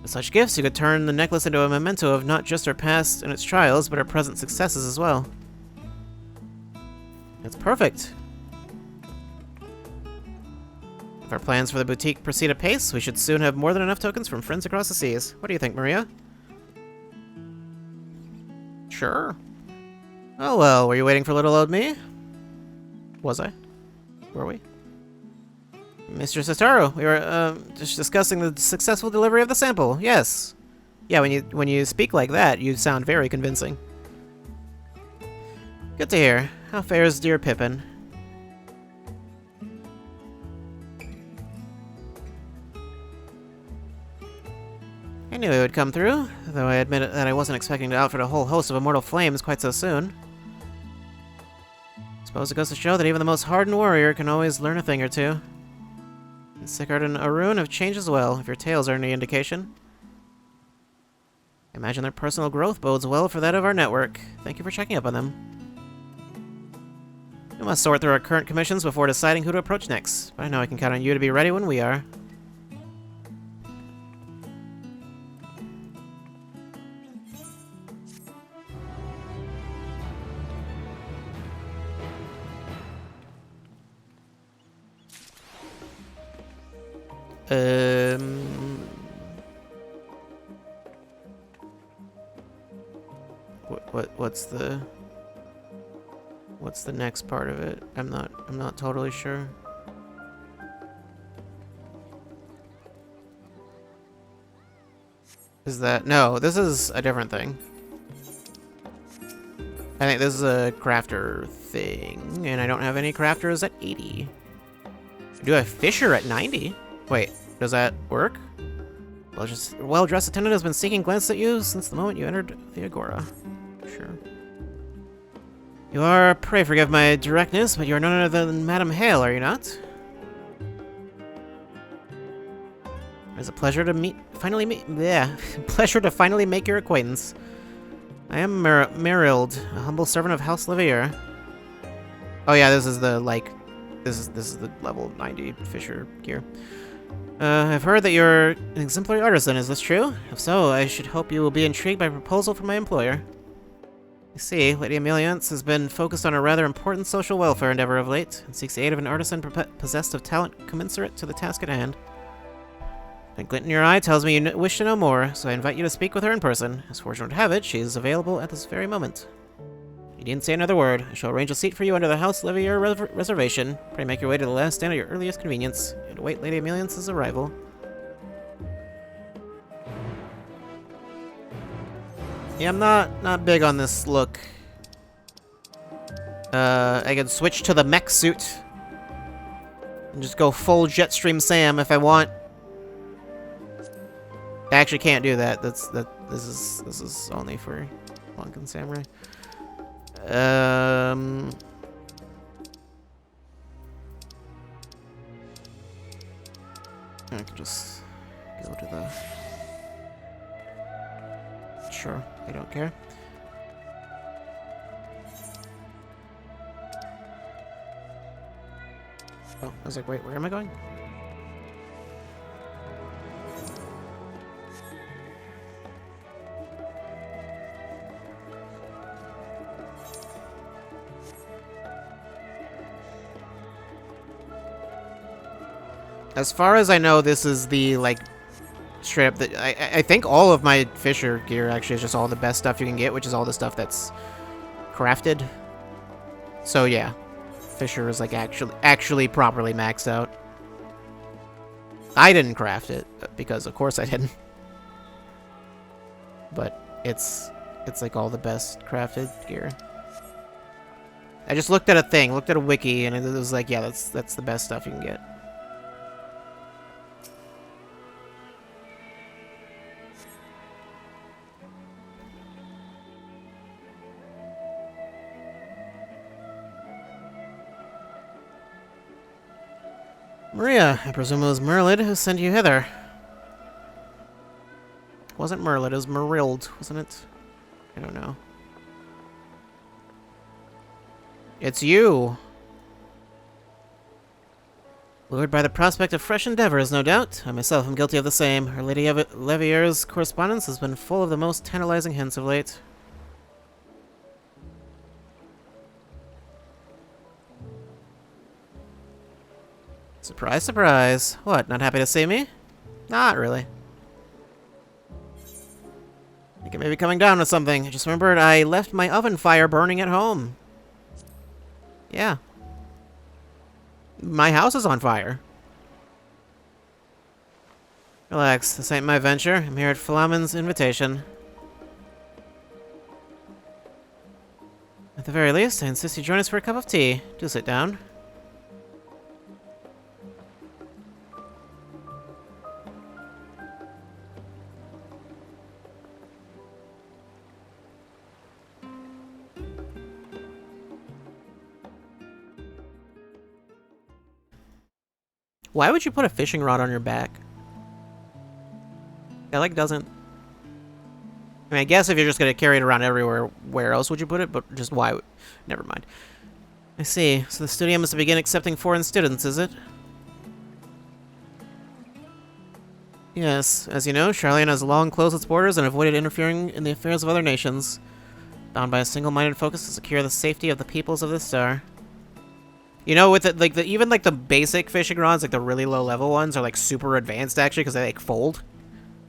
With such gifts, you could turn the necklace into a memento of not just our past and its trials, but our present successes as well. That's perfect. If our plans for the boutique proceed apace, we should soon have more than enough tokens from friends across the seas. What do you think, Maria? Sure. Oh well, were you waiting for little old me? Was I? Were we? Mr. Tataru, we were just discussing the successful delivery of the sample. Yes. Yeah, when you speak like that, you sound very convincing. Good to hear. How fares dear Pippin? I knew he would come through, though I admit that I wasn't expecting to outfit a whole host of immortal flames quite so soon. Suppose it goes to show that even the most hardened warrior can always learn a thing or two. And Sigurd and Arun have changed as well, if your tales are any indication. I imagine their personal growth bodes well for that of our network. Thank you for checking up on them. We must sort through our current commissions before deciding who to approach next, but I know I can count on you to be ready when we are. What's the next part of it? I'm not totally sure. Is that no, this is a different thing. I think this is a crafter thing, and I don't have any crafters at 80. I do have Fisher at 90. Wait, does that work? Well-dressed attendant has been seeking glances at you since the moment you entered the Agora. Sure. You are, pray forgive my directness, but you are none other than Madam Hale, are you not? It's a pleasure to pleasure to finally make your acquaintance. I am Marild, a humble servant of House Levier. Oh yeah, this is the, this is the level 90 Fisher gear. I've heard that you're an exemplary artisan, is this true? If so, I should hope you will be intrigued by a proposal from my employer. You see, Lady Ameliance has been focused on a rather important social welfare endeavor of late, and seeks the aid of an artisan possessed of talent commensurate to the task at hand. A glint in your eye tells me you wish to know more, so I invite you to speak with her in person. As fortune would have it, she is available at this very moment. You needn't say another word. I shall arrange a seat for you under the House Levier reservation. Pray make your way to the last stand at your earliest convenience, and await Lady Ameliance's arrival. Yeah, I'm not big on this look. I can switch to the mech suit and just go full Jetstream Sam if I want. I actually can't do that. This is only for Monk and Samurai. I can just go to the... Sure, I don't care. Oh, I was like, wait, where am I going? As far as I know, this is the, like, straight up... I think all of my Fisher gear actually is just all the best stuff you can get, which is all the stuff that's crafted. So, yeah. Fisher is, like, actually properly maxed out. I didn't craft it, because of course I didn't. But it's like, all the best crafted gear. I just looked at a thing, looked at a wiki, and it was like, yeah, that's the best stuff you can get. Maria, I presume it was Merlid who sent you hither. It wasn't Merlid, it was Merild, wasn't it? I don't know. It's you! Lured by the prospect of fresh endeavors, no doubt. I myself am guilty of the same. Our Lady Levier's correspondence has been full of the most tantalizing hints of late. Surprise, surprise. What, not happy to see me? Not really. I think I may be coming down with something. I just remembered I left my oven fire burning at home. Yeah. My house is on fire. Relax, this ain't my venture. I'm here at Flamin's invitation. At the very least, I insist you join us for a cup of tea. Do sit down. Why would you put a fishing rod on your back? It, like, doesn't... I mean, I guess if you're just going to carry it around everywhere, where else would you put it? But just why? Never mind. I see. So the studium is to begin accepting foreign students, is it? Yes. As you know, Charlene has long closed its borders and avoided interfering in the affairs of other nations, bound by a single-minded focus to secure the safety of the peoples of this star. You know, with even the basic fishing rods, like the really low-level ones, are like super advanced actually because they like fold.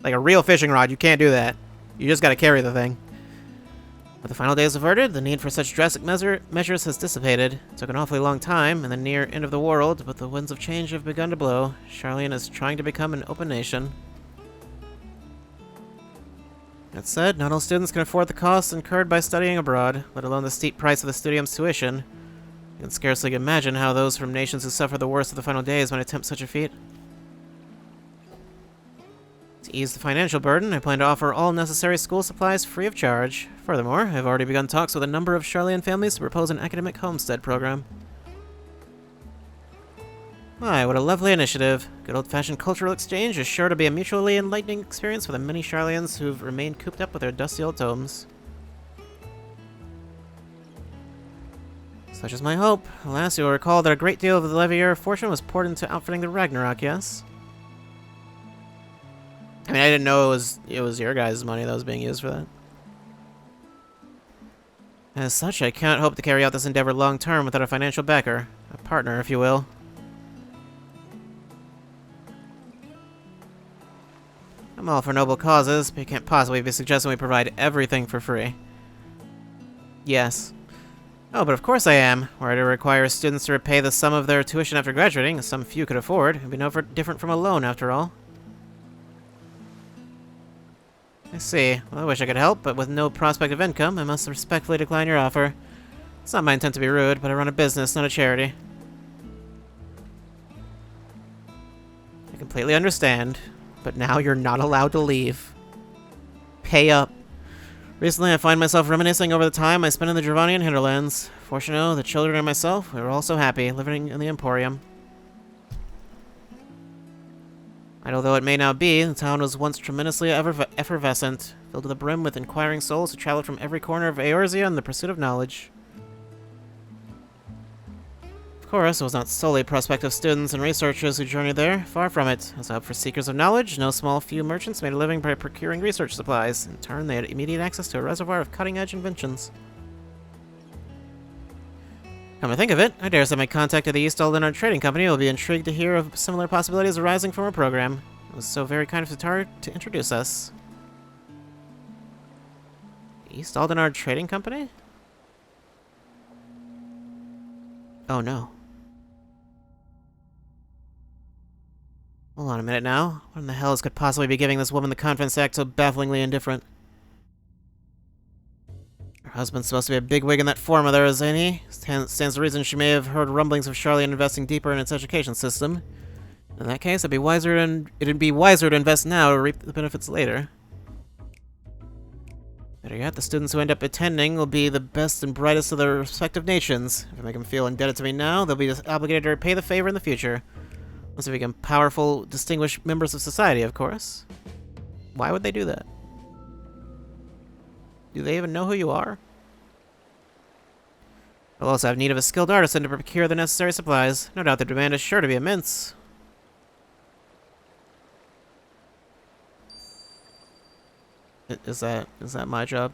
Like a real fishing rod, you can't do that. You just gotta carry the thing. With the final days averted, the need for such drastic measures has dissipated. It took an awfully long time, and the near end of the world, but the winds of change have begun to blow. Charlene is trying to become an open nation. That said, not all students can afford the costs incurred by studying abroad, let alone the steep price of the studium's tuition. You can scarcely imagine how those from nations who suffer the worst of the final days might attempt such a feat. To ease the financial burden, I plan to offer all necessary school supplies free of charge. Furthermore, I've already begun talks with a number of Charlian families to propose an academic homestead program. My, what a lovely initiative. Good old-fashioned cultural exchange is sure to be a mutually enlightening experience for the many Charlians who've remained cooped up with their dusty old tomes. Such is my hope. Alas, you'll recall that a great deal of the Levier fortune was poured into outfitting the Ragnarok, yes? I mean, I didn't know it was your guys' money that was being used for that. As such, I cannot hope to carry out this endeavor long-term without a financial backer. A partner, if you will. I'm all for noble causes, but you can't possibly be suggesting we provide everything for free. Yes. Oh, but of course I am. Were I to require students to repay the sum of their tuition after graduating, a sum few could afford, it would be no different from a loan, after all. I see. Well, I wish I could help, but with no prospect of income, I must respectfully decline your offer. It's not my intent to be rude, but I run a business, not a charity. I completely understand, but now you're not allowed to leave. Pay up. Recently, I find myself reminiscing over the time I spent in the Dravanian hinterlands. Fortunately, the children and myself, we were all so happy, living in the Emporium. Idle though it may now be, the town was once tremendously effervescent, filled to the brim with inquiring souls who traveled from every corner of Eorzea in the pursuit of knowledge. Of course, it was not solely prospective students and researchers who journeyed there, far from it. As a hub for seekers of knowledge, no small few merchants made a living by procuring research supplies. In turn, they had immediate access to a reservoir of cutting-edge inventions. Come to think of it, I dare say my contact at the East Aldenard Trading Company will be intrigued to hear of similar possibilities arising from our program. It was so very kind of Tatar to introduce us. East Aldenard Trading Company? Oh no. Hold on a minute now. What in the hell could possibly be giving this woman the confidence to act so bafflingly indifferent? Her husband's supposed to be a bigwig in that form of theirs, ain't he? Stands to reason she may have heard rumblings of Charlie investing deeper in its education system. In that case, it'd be wiser to invest now to reap the benefits later. Better yet, the students who end up attending will be the best and brightest of their respective nations. If I make them feel indebted to me now, they'll be obligated to repay the favor in the future. Once they become powerful, distinguished members of society, of course. Why would they do that? Do they even know who you are? We'll also have need of a skilled artisan to procure the necessary supplies. No doubt the demand is sure to be immense. Is that my job?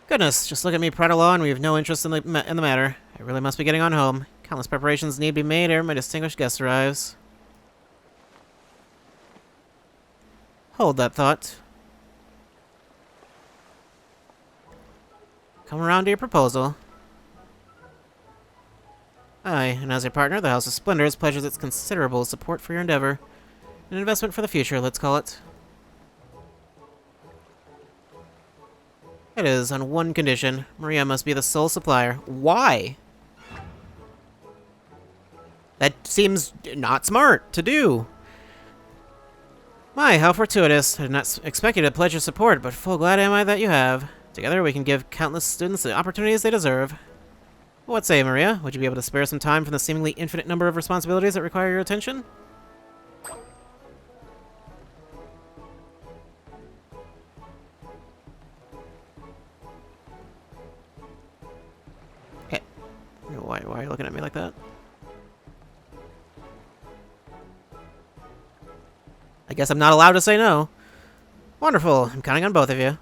Goodness, just look at me prattle on. We have no interest in the matter. I really must be getting on home. Countless preparations need be made ere my distinguished guest arrives. Hold that thought. Come around to your proposal. Aye, and as your partner, the House of Splendors pledges its considerable support for your endeavor. An investment for the future, let's call it. It is, on one condition. Maria must be the sole supplier. Why? That seems not smart to do. My, how fortuitous. I did not expect you to pledge your support, but full glad am I that you have. Together we can give countless students the opportunities they deserve. What say, Maria? Would you be able to spare some time from the seemingly infinite number of responsibilities that require your attention? Why are you looking at me like that? I guess I'm not allowed to say no. Wonderful. I'm counting on both of you.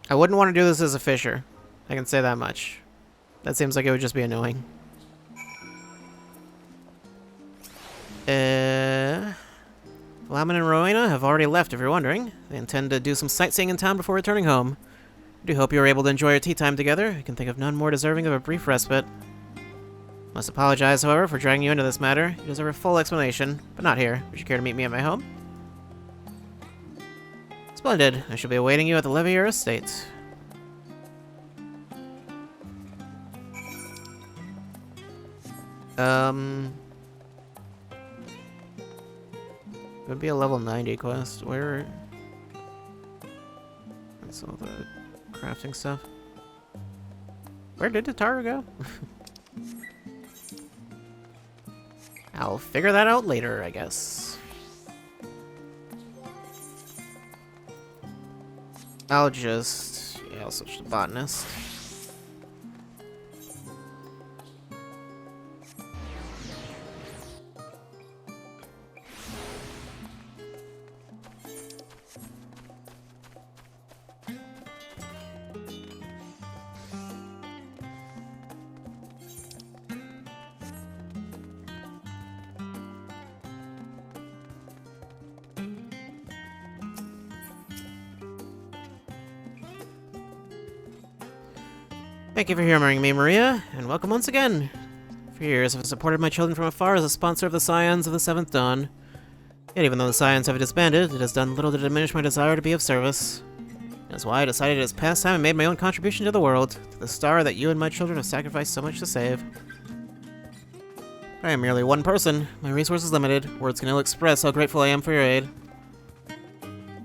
I wouldn't want to do this as a fisher. I can say that much. That seems like it would just be annoying. Flamin and Rowena have already left, if you're wondering. They intend to do some sightseeing in town before returning home. I do hope you were able to enjoy your tea time together. I can think of none more deserving of a brief respite. Must apologize, however, for dragging you into this matter. You deserve a full explanation, but not here. Would you care to meet me at my home? Splendid. I shall be awaiting you at the Levier estate. It would be a level 90 quest. Where? That's all the crafting stuff. Where did Tataru go? I'll figure that out later, I guess. I'll switch to botanist. Thank you for humoring me, Maria, and welcome once again. For years, I've supported my children from afar as a sponsor of the Scions of the Seventh Dawn. Yet even though the Scions have disbanded, it has done little to diminish my desire to be of service. That's why I decided it is past time I made my own contribution to the world, to the star that you and my children have sacrificed so much to save. I am merely one person. My resources limited. Words can ill express how grateful I am for your aid.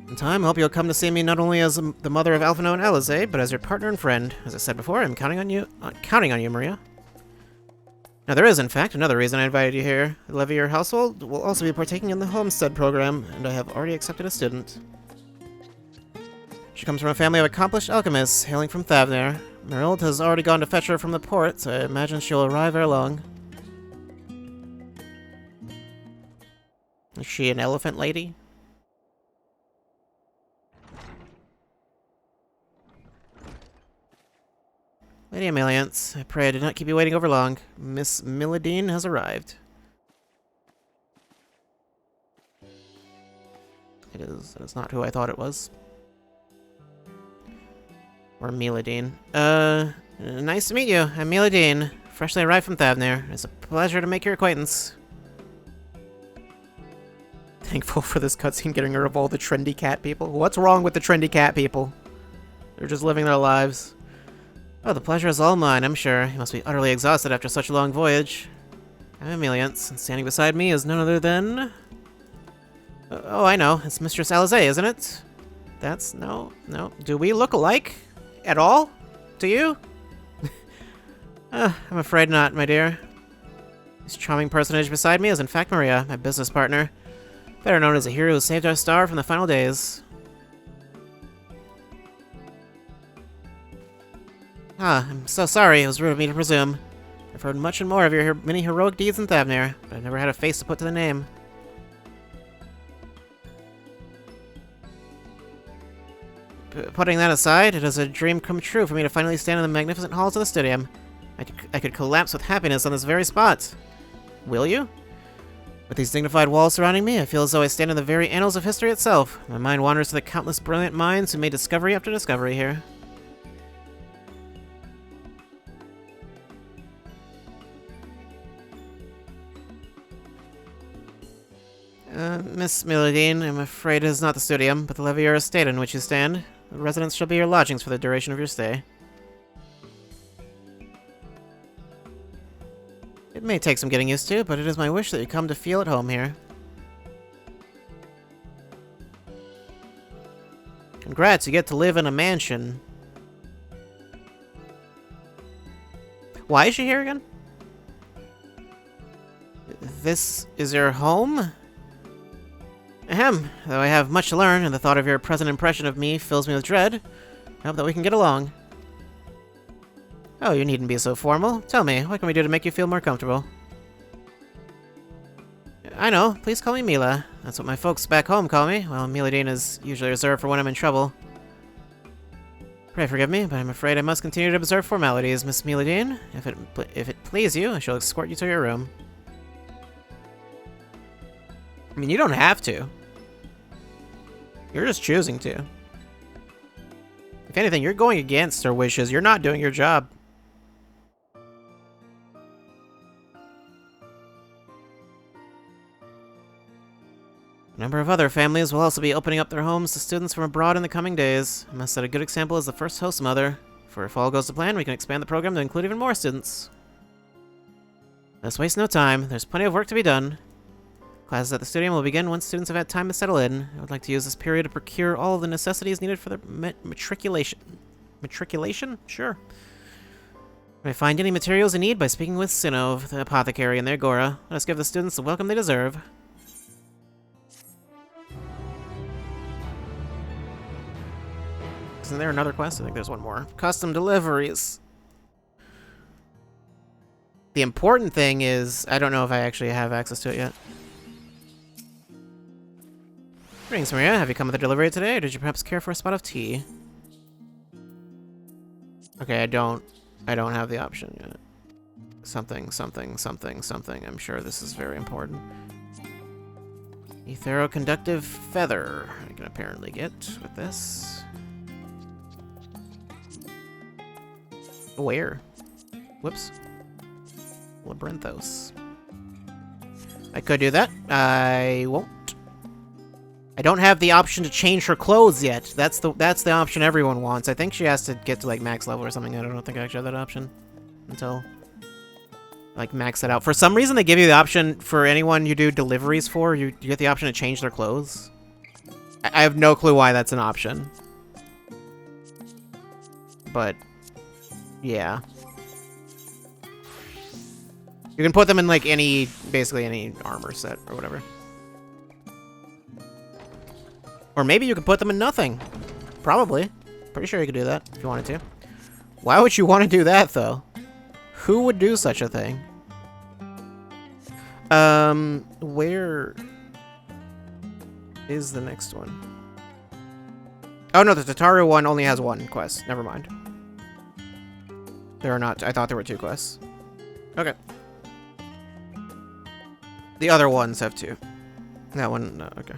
In time, I hope you'll come to see me not only as the mother of Alphino and Alize, but as your partner and friend. As I said before, I'm counting on you, Maria. Now, there is, in fact, another reason I invited you here. The Levier household will also be partaking in the homestead program, and I have already accepted a student. She comes from a family of accomplished alchemists, hailing from Thavner. Marild has already gone to fetch her from the port, so I imagine she'll arrive ere long. Is she an elephant lady? Lady Ameliance, I pray I did not keep you waiting over long. Miss Milladine has arrived. It is not who I thought it was. Or Milladine. Nice to meet you. I'm Milladine, freshly arrived from Thavner. It's a pleasure to make your acquaintance. Thankful for this cutscene getting rid of all the trendy cat people. What's wrong with the trendy cat people? They're just living their lives. Oh, the pleasure is all mine, I'm sure. You must be utterly exhausted after such a long voyage. I'm Ameliance, and standing beside me is none other than... oh, I know. It's Mistress Alize, isn't it? That's... no. Do we look alike? At all? To you? I'm afraid not, my dear. This charming personage beside me is in fact Maria, my business partner. Better known as a hero who saved our star from the final days. I'm so sorry. It was rude of me to presume. I've heard much and more of your many heroic deeds in Thavner, but I've never had a face to put to the name. Putting that aside, it is a dream come true for me to finally stand in the magnificent halls of the stadium. I could collapse with happiness on this very spot. Will you? With these dignified walls surrounding me, I feel as though I stand in the very annals of history itself. My mind wanders to the countless brilliant minds who made discovery after discovery here. Miss Milladine, I'm afraid it is not the studium, but the Levier estate in which you stand. The residence shall be your lodgings for the duration of your stay. It may take some getting used to, but it is my wish that you come to feel at home here. Congrats, you get to live in a mansion. Why is she here again? This is your home? Ahem. Though I have much to learn, and the thought of your present impression of me fills me with dread, I hope that we can get along. Oh, you needn't be so formal. Tell me, what can we do to make you feel more comfortable? I know. Please call me Mila. That's what my folks back home call me. Well, Miladine is usually reserved for when I'm in trouble. Pray forgive me, but I'm afraid I must continue to observe formalities, Miss Miladine. If it please you, I shall escort you to your room. I mean, you don't have to. You're just choosing to. If anything, you're going against her wishes. You're not doing your job. A number of other families will also be opening up their homes to students from abroad in the coming days. I must set a good example as the first host mother, for if all goes to plan, we can expand the program to include even more students. Let's waste no time. There's plenty of work to be done. Classes at the studio will begin once students have had time to settle in. I would like to use this period to procure all of the necessities needed for their matriculation. Matriculation? Sure. I find any materials in need by speaking with Sinov, the apothecary, and the Agora. Let us give the students the welcome they deserve. Isn't there another quest? I think there's one more. Custom deliveries. The important thing is, I don't know if I actually have access to it yet. Greetings, Maria. Have you come with a delivery today, or did you perhaps care for a spot of tea? Okay, I don't have the option yet. Something, something, something, something. I'm sure this is very important. Etheroconductive feather. I can apparently get with this. Where? Whoops. Labyrinthos. I could do that. I won't. I don't have the option to change her clothes yet. That's the option everyone wants. I think she has to get to like max level or something. I don't think I actually have that option until like max it out. For some reason, they give you the option for anyone you do deliveries for. You get the option to change their clothes. I have no clue why that's an option. But yeah. You can put them in like basically any armor set or whatever. Or maybe you could put them in nothing. Probably. Pretty sure you could do that if you wanted to. Why would you want to do that though? Who would do such a thing? Where is the next one? Oh no, the Tataru one only has one quest. Never mind. There are not. I thought there were 2 quests. Okay. The other ones have 2. That one, no, okay.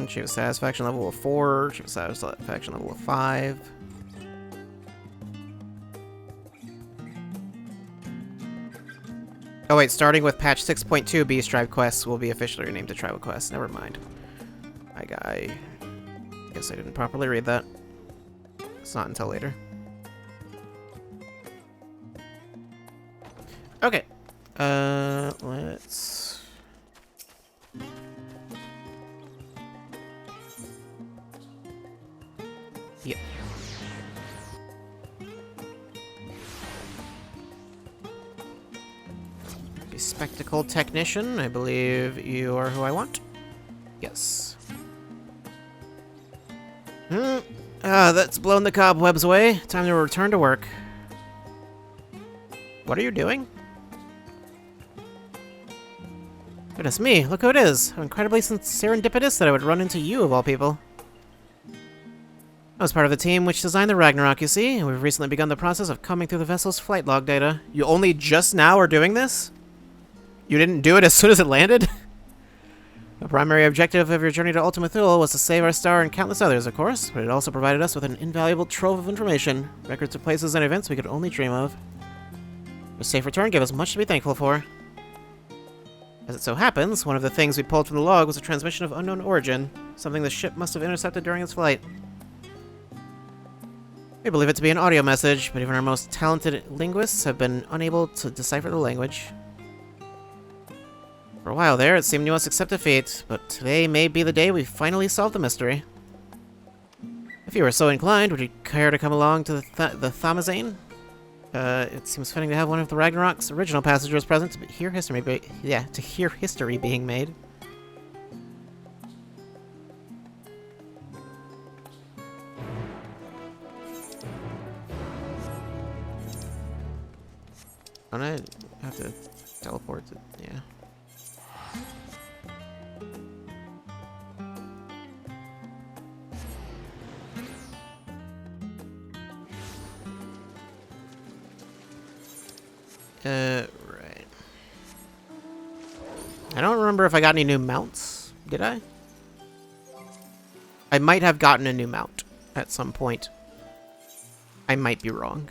She has satisfaction level of 4. She has satisfaction level of 5. Oh wait, starting with patch 6.2, Beast Tribe quests will be officially renamed to Tribal quests. Never mind. I guess I didn't properly read that. It's not until later. Okay. Let's... Yep. Spectacle Technician, I believe you are who I want. Yes. That's blown the cobwebs away. Time to return to work. What are you doing? Goodness me, look who it is. How incredibly serendipitous that I would run into you, of all people. I was part of the team which designed the Ragnarok, you see, and we've recently begun the process of combing through the vessel's flight log data. You only just now are doing this? You didn't do it as soon as it landed? The primary objective of your journey to Ultima Thule was to save our star and countless others, of course, but it also provided us with an invaluable trove of information, records of places and events we could only dream of. Your safe return gave us much to be thankful for. As it so happens, one of the things we pulled from the log was a transmission of unknown origin, something the ship must have intercepted during its flight. We believe it to be an audio message, but even our most talented linguists have been unable to decipher the language. For a while there, it seemed we must accept defeat, but today may be the day we finally solve the mystery. If you were so inclined, would you care to come along to the Thamazane? It seems fitting to have one of the Ragnarok's original passengers present to hear history to hear history being made. I'm gonna have to teleport to, yeah. Right. I don't remember if I got any new mounts. Did I? I might have gotten a new mount at some point. I might be wrong.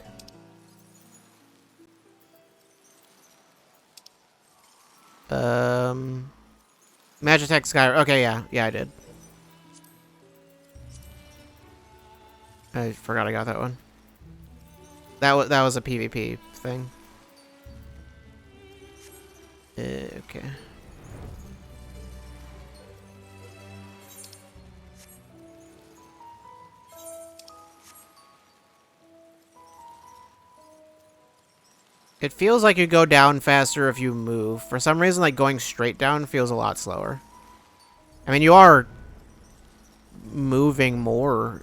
Magitech Sky. Okay, yeah. Yeah, I did. I forgot I got that one. That was a PvP thing. Okay. It feels like you go down faster if you move. For some reason, like, going straight down feels a lot slower. I mean, you are moving more,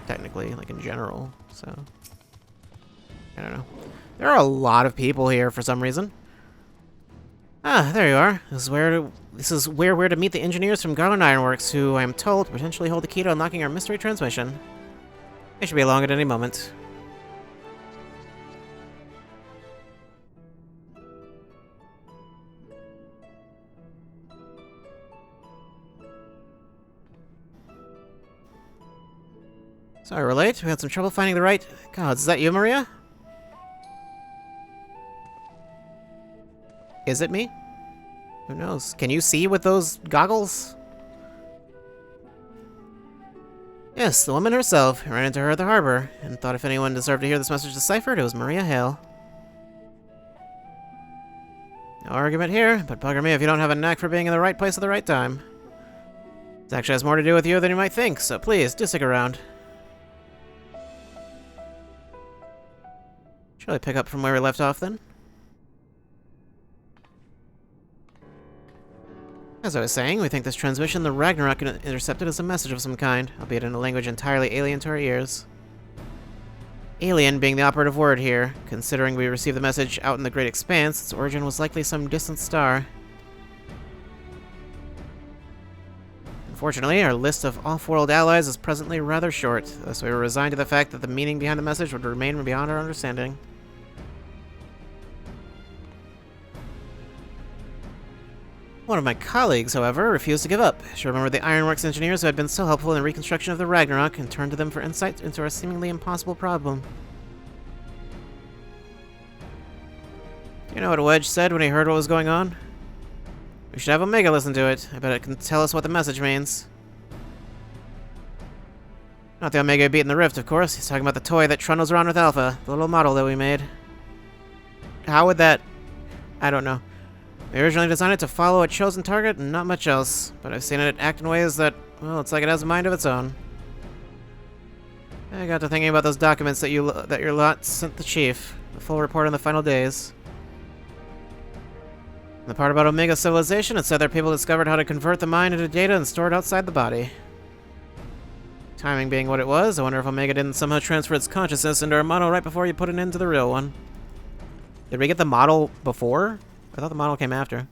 technically, like, in general, so... I don't know. There are a lot of people here for some reason. Ah, there you are. This is where we're to meet the engineers from Garland Ironworks, who I am told potentially hold the key to unlocking our mystery transmission. They should be along at any moment. Sorry we're late. We had some trouble finding the right... Gods, is that you, Maria? Is it me? Who knows? Can you see with those goggles? Yes, the woman herself. I ran into her at the harbor, and thought if anyone deserved to hear this message deciphered, it was Maria Hale. No argument here, but bugger me if you don't have a knack for being in the right place at the right time. This actually has more to do with you than you might think, so please, do stick around. Shall I pick up from where we left off, then? As I was saying, we think this transmission the Ragnarok intercepted is a message of some kind, albeit in a language entirely alien to our ears. Alien being the operative word here. Considering we received the message out in the great expanse, its origin was likely some distant star. Unfortunately, our list of off-world allies is presently rather short, thus we were resigned to the fact that the meaning behind the message would remain beyond our understanding. One of my colleagues, however, refused to give up. She remembered the Ironworks engineers who had been so helpful in the reconstruction of the Ragnarok and turned to them for insight into our seemingly impossible problem. Do you know what Wedge said when he heard what was going on? We should have Omega listen to it. I bet it can tell us what the message means. Not the Omega beating the Rift, of course. He's talking about the toy that trundles around with Alpha, the little model that we made. How would that... I don't know. We originally designed it to follow a chosen target and not much else, but I've seen it act in ways that, well, it's like it has a mind of its own. I got to thinking about those documents that your lot sent the chief, the full report on the final days. The part about Omega civilization, it said their people discovered how to convert the mind into data and store it outside the body. Timing being what it was, I wonder if Omega didn't somehow transfer its consciousness into our model right before you put it into the real one. Did we get the model before? I thought the model came after.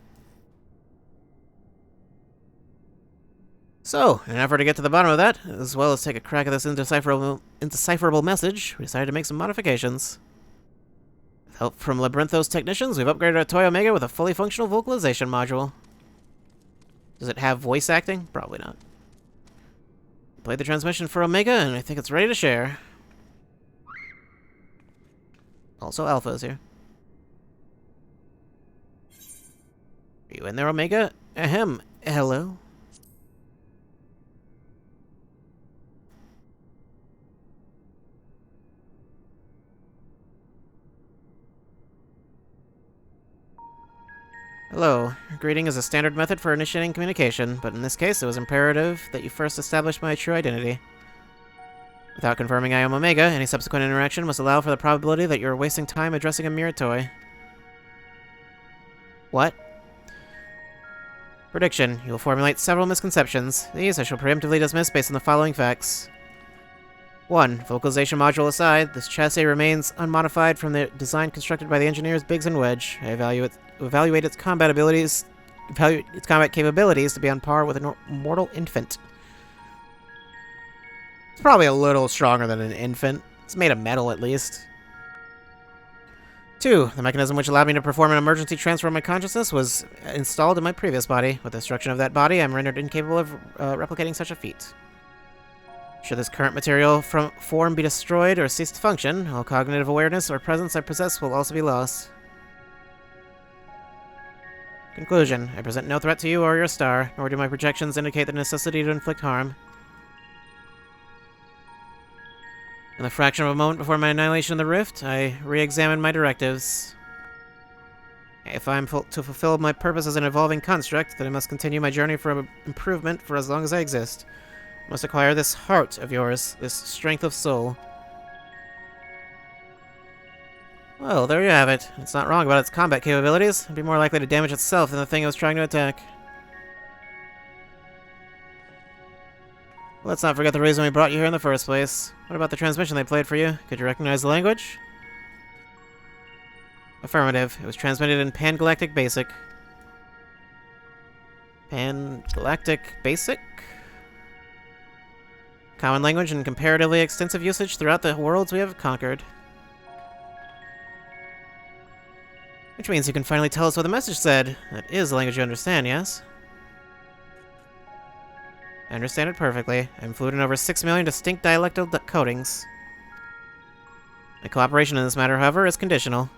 So, in an effort to get to the bottom of that, as well as take a crack at this indecipherable message, we decided to make some modifications. With help from Labyrinthos technicians, we've upgraded our toy Omega with a fully functional vocalization module. Does it have voice acting? Probably not. Played the transmission for Omega, and I think it's ready to share. Also, Alpha is here. Are you in there, Omega? Ahem. Hello? Hello. Greeting is a standard method for initiating communication, but in this case, it was imperative that you first establish my true identity. Without confirming I am Omega, any subsequent interaction must allow for the probability that you're wasting time addressing a mere toy. What? Prediction. You will formulate several misconceptions. These I shall preemptively dismiss based on the following facts. 1. Vocalization module aside, this chassis remains unmodified from the design constructed by the engineers Biggs and Wedge. I evaluate its combat abilities, its combat capabilities to be on par with a mortal infant. It's probably a little stronger than an infant. It's made of metal, at least. 2. The mechanism which allowed me to perform an emergency transfer of my consciousness was installed in my previous body. With the destruction of that body, I'm rendered incapable of replicating such a feat. Should this current material form be destroyed or cease to function, all cognitive awareness or presence I possess will also be lost. Conclusion. I present no threat to you or your star, nor do my projections indicate the necessity to inflict harm. In the fraction of a moment before my annihilation of the rift, I re-examined my directives. If I am to fulfill my purpose as an evolving construct, then I must continue my journey for improvement for as long as I exist. I must acquire this heart of yours, this strength of soul. Well, there you have it. It's not wrong about its combat capabilities. It'd be more likely to damage itself than the thing it was trying to attack. Let's not forget the reason we brought you here in the first place. What about the transmission they played for you? Could you recognize the language? Affirmative. It was transmitted in Pan-Galactic Basic. Pan-Galactic Basic? Common language and comparatively extensive usage throughout the worlds we have conquered. Which means you can finally tell us what the message said. That is the language you understand, yes? I understand it perfectly. I'm fluent in over 6 million distinct dialectal codings. My cooperation in this matter, however, is conditional.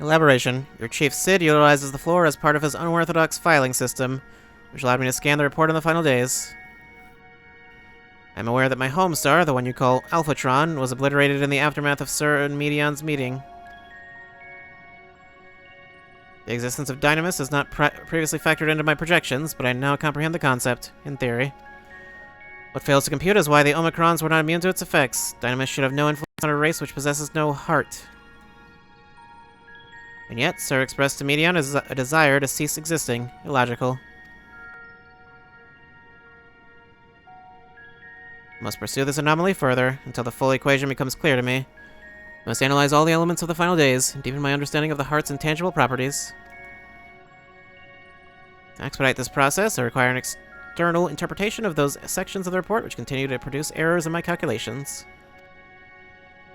Elaboration. Your chief Sid utilizes the floor as part of his unorthodox filing system, which allowed me to scan the report in the final days. I'm aware that my home star, the one you call Alphatron, was obliterated in the aftermath of Sir and Medion's meeting. The existence of Dynamis is not previously factored into my projections, but I now comprehend the concept, in theory. What fails to compute is why the Omicrons were not immune to its effects. Dynamis should have no influence on a race which possesses no heart. And yet, Sir expressed to Medion a desire to cease existing. Illogical. I must pursue this anomaly further, until the full equation becomes clear to me. I must analyze all the elements of the final days, and deepen my understanding of the heart's intangible properties. To expedite this process, I require an external interpretation of those sections of the report which continue to produce errors in my calculations.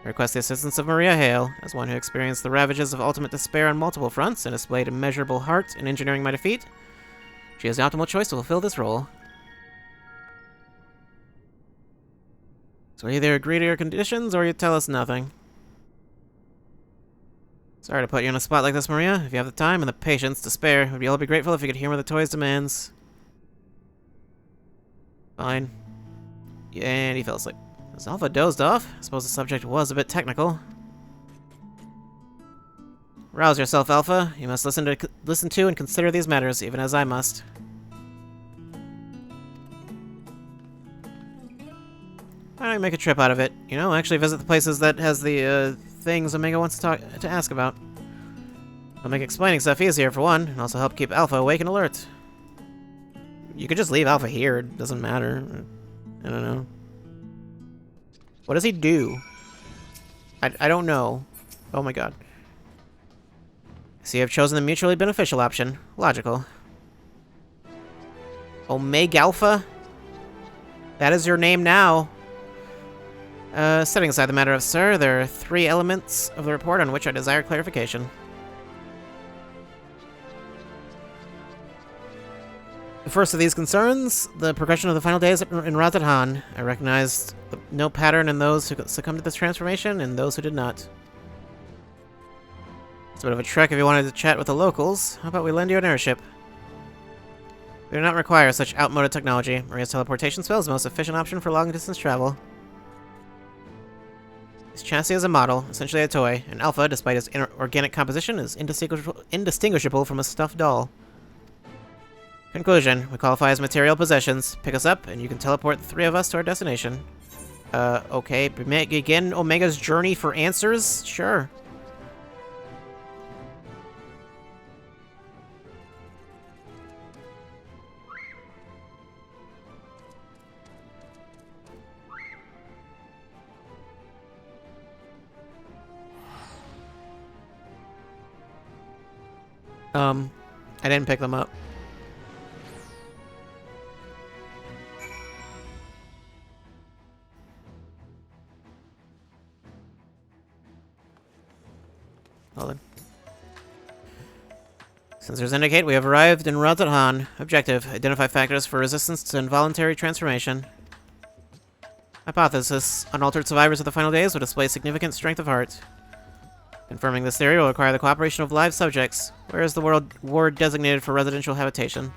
I request the assistance of Maria Hale, as one who experienced the ravages of ultimate despair on multiple fronts and displayed immeasurable heart in engineering my defeat. She is the optimal choice to fulfill this role. So either agree to your conditions, or you tell us nothing. Sorry to put you on a spot like this, Maria. If you have the time and the patience to spare, we'd all be grateful if you could humor the toy's demands. Fine. And he fell asleep. As Alpha dozed off, I suppose the subject was a bit technical. Rouse yourself, Alpha. You must listen to and consider these matters, even as I must. Why don't I make a trip out of it? You know, actually visit the places that has the things Omega wants to ask about. It'll make explaining stuff easier for one, and also help keep Alpha awake and alert. You could just leave Alpha here, it doesn't matter. I don't know. What does he do? I don't know. Oh my god. So you have chosen the mutually beneficial option. Logical. Omega Alpha? That is your name now. Setting aside the matter of Sir, there are 3 elements of the report on which I desire clarification. The first of these concerns the progression of the final days in Razathan. I recognized no pattern in those who succumbed to this transformation and those who did not. It's a bit of a trek if you wanted to chat with the locals. How about we lend you an airship? We do not require such outmoded technology. Maria's teleportation spell is the most efficient option for long-distance travel. This chassis is a model, essentially a toy, and Alpha, despite its organic composition, is indistinguishable from a stuffed doll. Conclusion. We qualify as material possessions. Pick us up, and you can teleport the 3 of us to our destination. Okay. Begin Omega's journey for answers? Sure. I didn't pick them up. Hold on. Sensors indicate we have arrived in Radhan. Objective: identify factors for resistance to involuntary transformation. Hypothesis: unaltered survivors of the final days will display significant strength of heart. Confirming this theory will require the cooperation of live subjects. Where is the ward designated for residential habitation?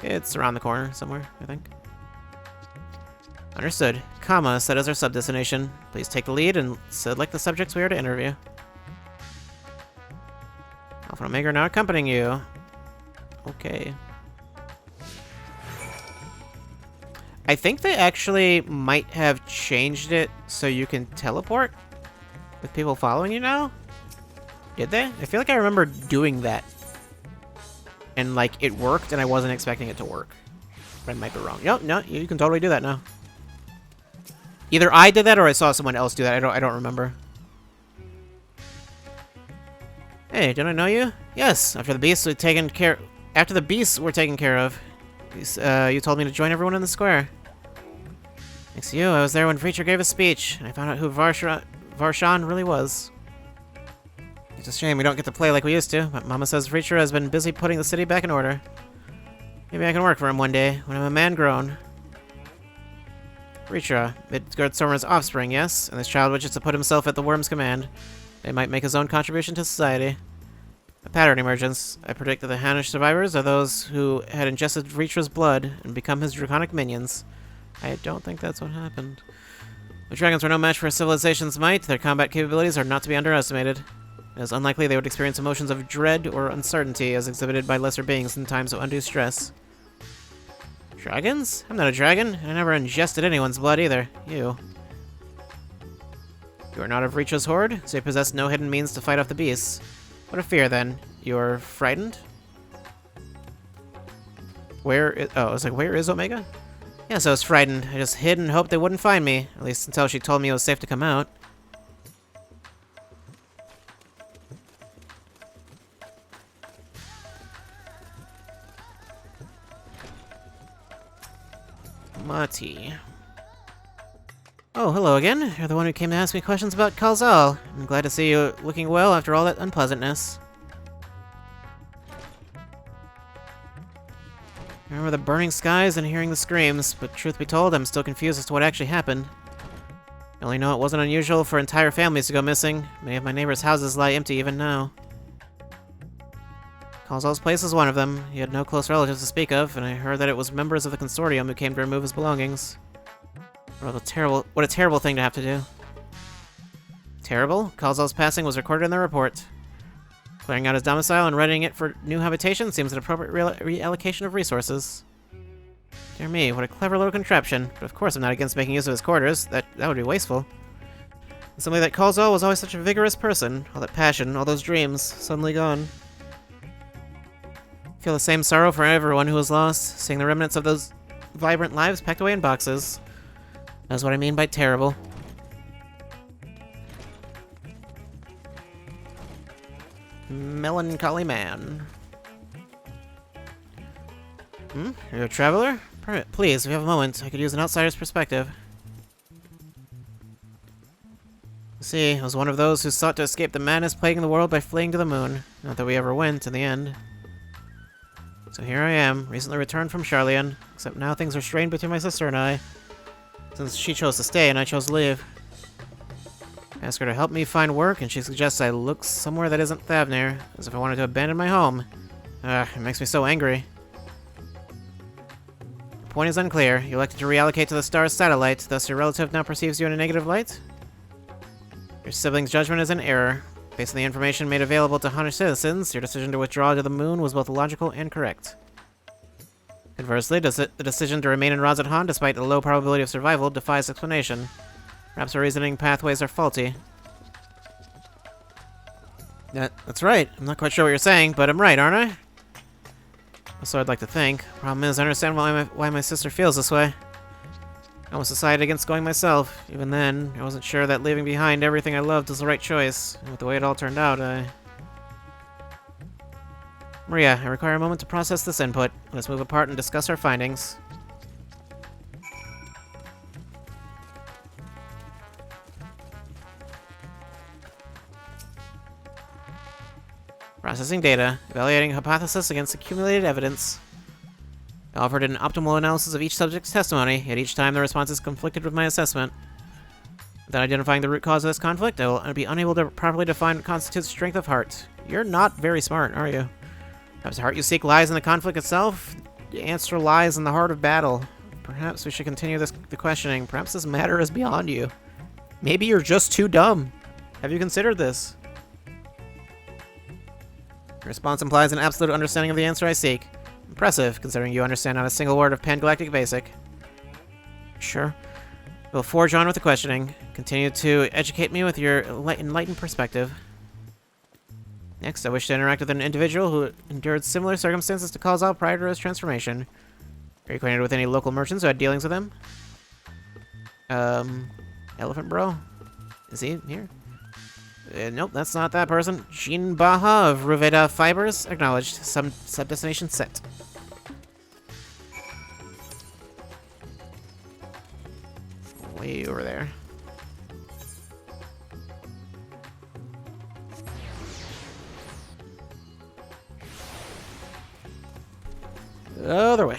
It's around the corner somewhere, I think. Understood. Comma set as our sub-destination. Please take the lead and select the subjects we are to interview. Alpha and Omega are now accompanying you. Okay. I think they actually might have changed it so you can teleport with people following you now? Did they? I feel like I remember doing that. And, like, it worked, and I wasn't expecting it to work. But I might be wrong. No, you can totally do that now. Either I did that or I saw someone else do that. I don't remember. Hey, didn't I know you? Yes, after the beasts were taken care of. You told me to join everyone in the square. Thanks to you, I was there when Preacher gave a speech, and I found out who Varshan really was. It's a shame we don't get to play like we used to, but Mama says Preacher has been busy putting the city back in order. Maybe I can work for him one day, when I'm a man grown. Preacher, Midgardstormer's offspring, yes? And this child wishes to put himself at the worm's command. They might make his own contribution to society. A pattern emergence. I predict that the Hanish survivors are those who had ingested Reacher's blood and become his draconic minions. I don't think that's what happened. The dragons were no match for a civilization's might. Their combat capabilities are not to be underestimated. It is unlikely they would experience emotions of dread or uncertainty as exhibited by lesser beings in times of undue stress. Dragons? I'm not a dragon. I never ingested anyone's blood either. You. You are not of Reacher's horde, so you possess no hidden means to fight off the beasts. What a fear, then. You're frightened? Where is Omega? Yes, I was frightened. I just hid and hoped they wouldn't find me. At least until she told me it was safe to come out. Mati. Oh, hello again. You're the one who came to ask me questions about Kalzal. I'm glad to see you looking well after all that unpleasantness. I remember the burning skies and hearing the screams, but truth be told, I'm still confused as to what actually happened. I only know it wasn't unusual for entire families to go missing. Many of my neighbors' houses lie empty even now. Kalzal's place is one of them. He had no close relatives to speak of, and I heard that it was members of the consortium who came to remove his belongings. What a terrible thing to have to do. Terrible? Kalzal's passing was recorded in the report. Clearing out his domicile and readying it for new habitation seems an appropriate reallocation of resources. Dear me, what a clever little contraption. But of course I'm not against making use of his quarters. That would be wasteful. And simply that Kalzal was always such a vigorous person. All that passion, all those dreams, suddenly gone. I feel the same sorrow for everyone who was lost, seeing the remnants of those vibrant lives packed away in boxes. That's what I mean by terrible. Melancholy man. You're a traveler? Please, if you have a moment, I could use an outsider's perspective. See, I was one of those who sought to escape the madness plaguing the world by fleeing to the moon. Not that we ever went, in the end. So here I am, recently returned from Charlian, except now things are strained between my sister and I, since she chose to stay and I chose to leave. I ask her to help me find work, and she suggests I look somewhere that isn't Thavnir, as if I wanted to abandon my home. It makes me so angry. The point is unclear. You elected to reallocate to the star's satellite, thus your relative now perceives you in a negative light? Your sibling's judgment is in error. Based on the information made available to Hanish citizens, your decision to withdraw to the moon was both logical and correct. Conversely, the decision to remain in Razathan, despite a low probability of survival, defies explanation. Perhaps our reasoning pathways are faulty. That's right. I'm not quite sure what you're saying, but I'm right, aren't I? So I'd like to think. Problem is, I understand why my sister feels this way. I almost decided against going myself. Even then, I wasn't sure that leaving behind everything I loved was the right choice. And with the way it all turned out, Maria, I require a moment to process this input. Let's move apart and discuss our findings. Processing data. Evaluating hypothesis against accumulated evidence. I offered an optimal analysis of each subject's testimony, yet each time the responses conflicted with my assessment. Without identifying the root cause of this conflict, I will be unable to properly define what constitutes strength of heart. You're not very smart, are you? Perhaps the heart you seek lies in the conflict itself? The answer lies in the heart of battle. Perhaps we should continue the questioning. Perhaps this matter is beyond you. Maybe you're just too dumb. Have you considered this? Your response implies an absolute understanding of the answer I seek. Impressive, considering you understand not a single word of Pangalactic Basic. Sure. We'll forge on with the questioning. Continue to educate me with your enlightened perspective. Next, I wish to interact with an individual who endured similar circumstances to Kalzal prior to his transformation. Are you acquainted with any local merchants who had dealings with him? Elephant Bro? Is he here? Nope, that's not that person. Jean Baha of Ruveda Fibers. Acknowledged. Sub-destination set. Way over there. Other way.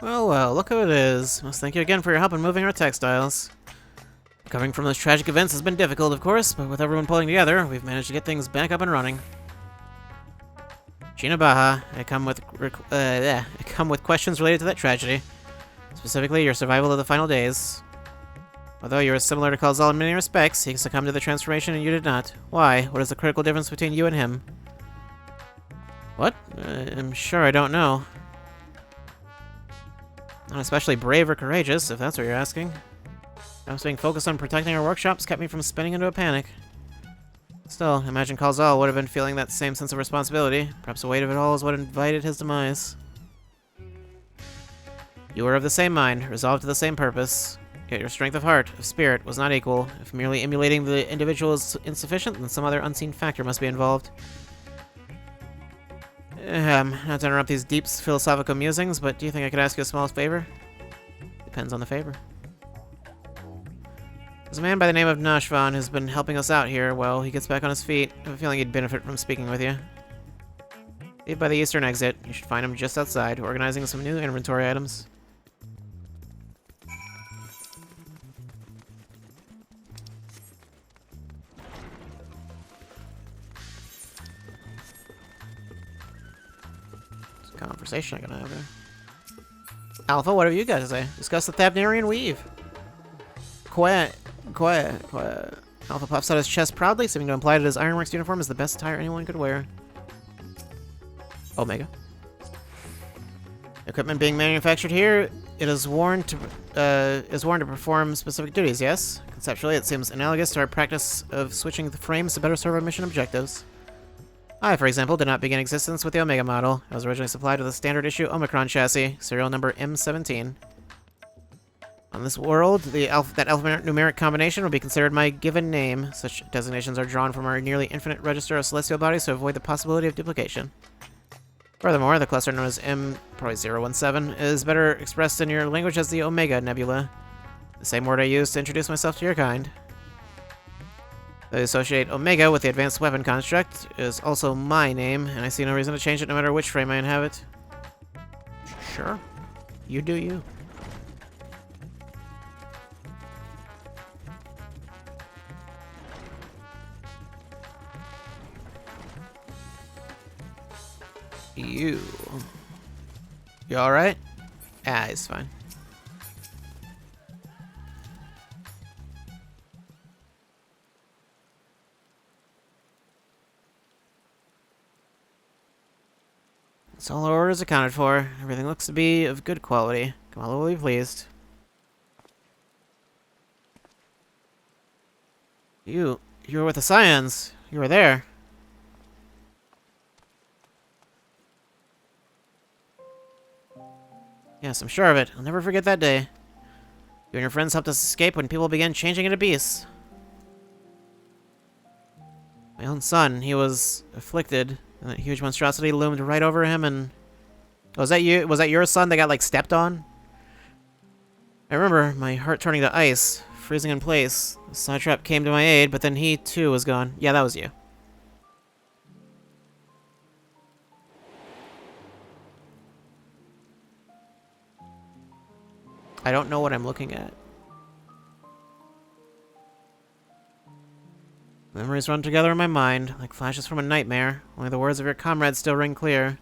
Well, look who it is. Must thank you again for your help in moving our textiles. Recovering from those tragic events has been difficult, of course, but with everyone pulling together, we've managed to get things back up and running. Gina Baha, I come with questions related to that tragedy. Specifically, your survival of the final days. Although you are similar to Kalzal in many respects, he succumbed to the transformation and you did not. Why? What is the critical difference between you and him? What? I'm sure I don't know. Not especially brave or courageous, if that's what you're asking. Perhaps being focused on protecting our workshops kept me from spinning into a panic. Still, I imagine Kalzal would have been feeling that same sense of responsibility. Perhaps the weight of it all is what invited his demise. You were of the same mind, resolved to the same purpose. Yet your strength of heart, of spirit, was not equal. If merely emulating the individual is insufficient, then some other unseen factor must be involved. Not to interrupt these deep philosophical musings, but do you think I could ask you a small favor? Depends on the favor. There's a man by the name of Nashvan who's been helping us out here. Well, he gets back on his feet. I have a feeling he'd benefit from speaking with you. Leave by the eastern exit. You should find him just outside, organizing some new inventory items. Conversation I'm gonna have there. Alpha, what have you got to say? Discuss the Thabnarian weave. Quiet. Alpha pops out his chest proudly, seeming to imply that his Ironworks uniform is the best attire anyone could wear. Omega. Equipment being manufactured here, it is worn to perform specific duties, yes? Conceptually, it seems analogous to our practice of switching the frames to better serve our mission objectives. I, for example, did not begin existence with the Omega model. I was originally supplied with a standard issue Omicron chassis, serial number M17. On this world, that alphanumeric combination will be considered my given name. Such designations are drawn from our nearly infinite register of celestial bodies to avoid the possibility of duplication. Furthermore, the cluster known as M-017 is better expressed in your language as the Omega Nebula, the same word I use to introduce myself to your kind. I associate Omega with the advanced weapon construct is also my name, and I see no reason to change it no matter which frame I inhabit. Sure. You do you. You. You alright? Ah, he's fine. So all our orders accounted for. Everything looks to be of good quality. Kamala will be pleased. You were with the Scions. You were there. Yes, I'm sure of it. I'll never forget that day. You and your friends helped us escape when people began changing into beasts. My own son, he was afflicted, and that huge monstrosity loomed right over him, and... Oh, was that you? Was that your son that got, like, stepped on? I remember my heart turning to ice, freezing in place. The Satrap came to my aid, but then he, too, was gone. Yeah, that was you. I don't know what I'm looking at. Memories run together in my mind, like flashes from a nightmare. Only the words of your comrades still ring clear.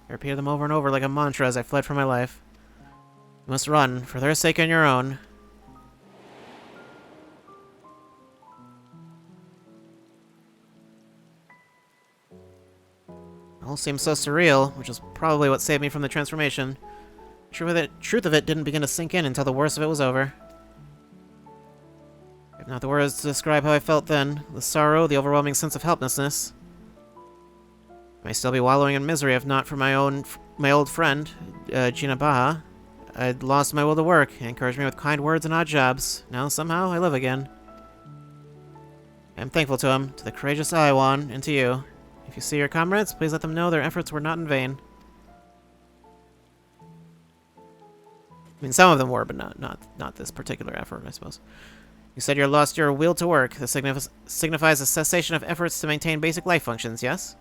I repeated them over and over like a mantra as I fled for my life. You must run, for their sake and your own. It all seems so surreal, which is probably what saved me from the transformation. The truth of it didn't begin to sink in until the worst of it was over. I have not the words to describe how I felt then. The sorrow, the overwhelming sense of helplessness. I may still be wallowing in misery if not for my old friend, Gina Baha. I'd lost my will to work. He encouraged me with kind words and odd jobs. Now, somehow, I live again. I'm thankful to him, to the courageous Iwan, and to you. If you see your comrades, please let them know their efforts were not in vain. I mean, some of them were, but not this particular effort, I suppose. You said you lost your will to work. This signifies a cessation of efforts to maintain basic life functions, yes?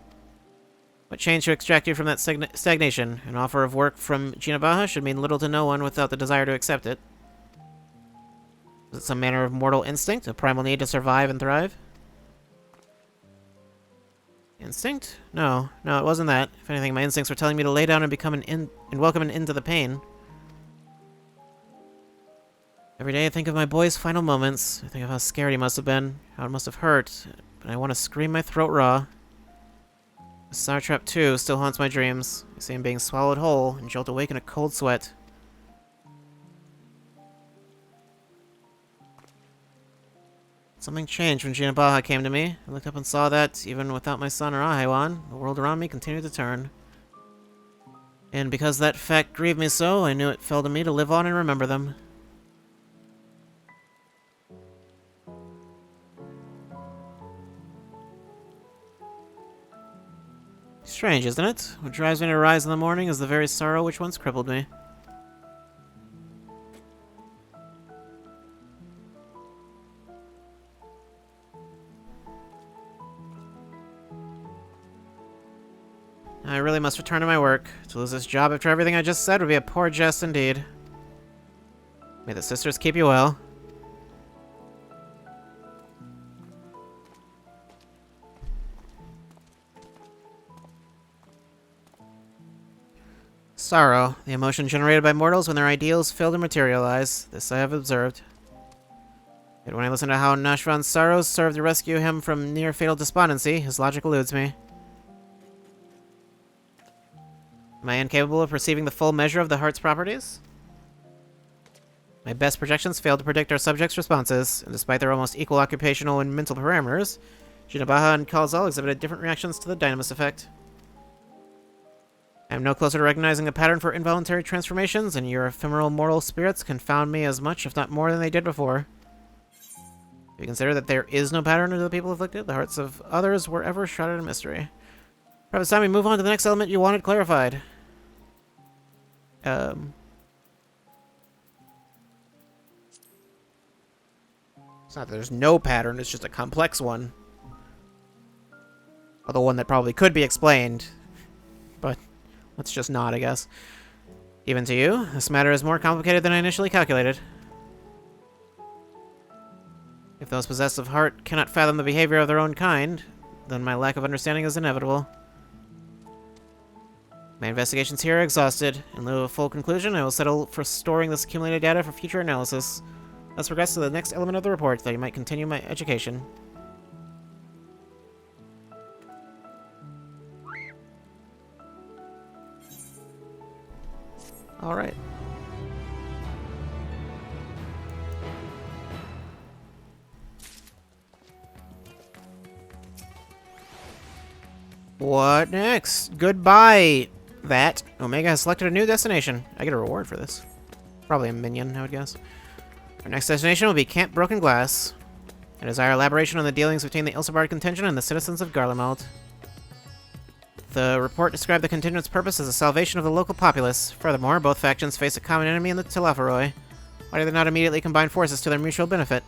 What change to extract you from that stagnation? An offer of work from Gina Baha should mean little to no one without the desire to accept it. Is it some manner of mortal instinct, a primal need to survive and thrive? Instinct? No, it wasn't that. If anything, my instincts were telling me to lay down and become and welcome an end to the pain. Every day I think of my boy's final moments. I think of how scared he must have been, how it must have hurt, but I want to scream my throat raw. The Satrap, too, still haunts my dreams. I see him being swallowed whole and jolt awake in a cold sweat. Something changed when Gina Baha came to me. I looked up and saw that, even without my son or Ahaiwan, the world around me continued to turn. And because that fact grieved me so, I knew it fell to me to live on and remember them. Strange, isn't it? What drives me to rise in the morning is the very sorrow which once crippled me. I really must return to my work. To lose this job after everything I just said would be a poor jest indeed. May the sisters keep you well. Sorrow, the emotion generated by mortals when their ideals fail to materialize. This I have observed. Yet when I listen to how Nashvan's sorrows serve to rescue him from near-fatal despondency, his logic eludes me. Am I incapable of perceiving the full measure of the heart's properties? My best projections fail to predict our subjects' responses, and despite their almost equal occupational and mental parameters, Jinabaha and Kalzal exhibited different reactions to the dynamis effect. I am no closer to recognizing a pattern for involuntary transformations, and your ephemeral mortal spirits confound me as much, if not more, than they did before. If you consider that there is no pattern to the people afflicted, the hearts of others were ever shrouded in mystery. Perhaps it's time we move on to the next element you wanted clarified. It's not that there's no pattern, it's just a complex one. Although one that probably could be explained. But let's just not, I guess. Even to you, this matter is more complicated than I initially calculated. If those possessed of heart cannot fathom the behavior of their own kind, then my lack of understanding is inevitable. My investigations here are exhausted. In lieu of a full conclusion, I will settle for storing this accumulated data for future analysis. Let's progress to the next element of the report, that you might continue my education. Alright. What next? Goodbye, that. Omega has selected a new destination. I get a reward for this. Probably a minion, I would guess. Our next destination will be Camp Broken Glass. I desire elaboration on the dealings between the Ilsabard contingent and the citizens of Garlemald. The report described the contingent's purpose as the salvation of the local populace. Furthermore, both factions face a common enemy in the Telephoroi. Why do they not immediately combine forces to their mutual benefit?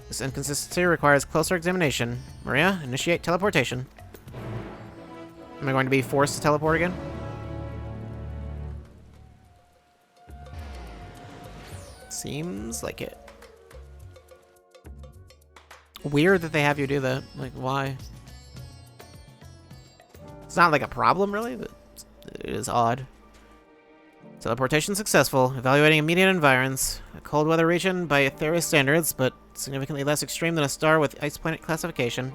This inconsistency requires closer examination. Maria, initiate teleportation. Am I going to be forced to teleport again? Seems like it. Weird that they have you do that. Like, why? It's not like a problem, really, but it is odd. Teleportation successful. Evaluating immediate environs. A cold weather region by Ethereal standards, but significantly less extreme than a star with ice planet classification.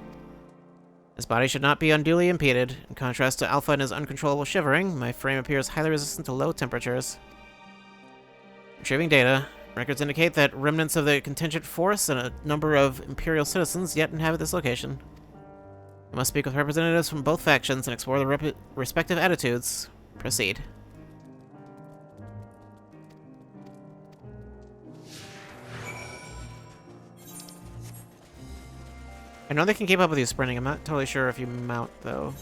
This body should not be unduly impeded. In contrast to Alpha and his uncontrollable shivering, my frame appears highly resistant to low temperatures. Retrieving data. Records indicate that remnants of the contingent force and a number of Imperial citizens yet inhabit this location. I must speak with representatives from both factions and explore the respective attitudes. Proceed. I know they can keep up with you sprinting. I'm not totally sure if you mount, though.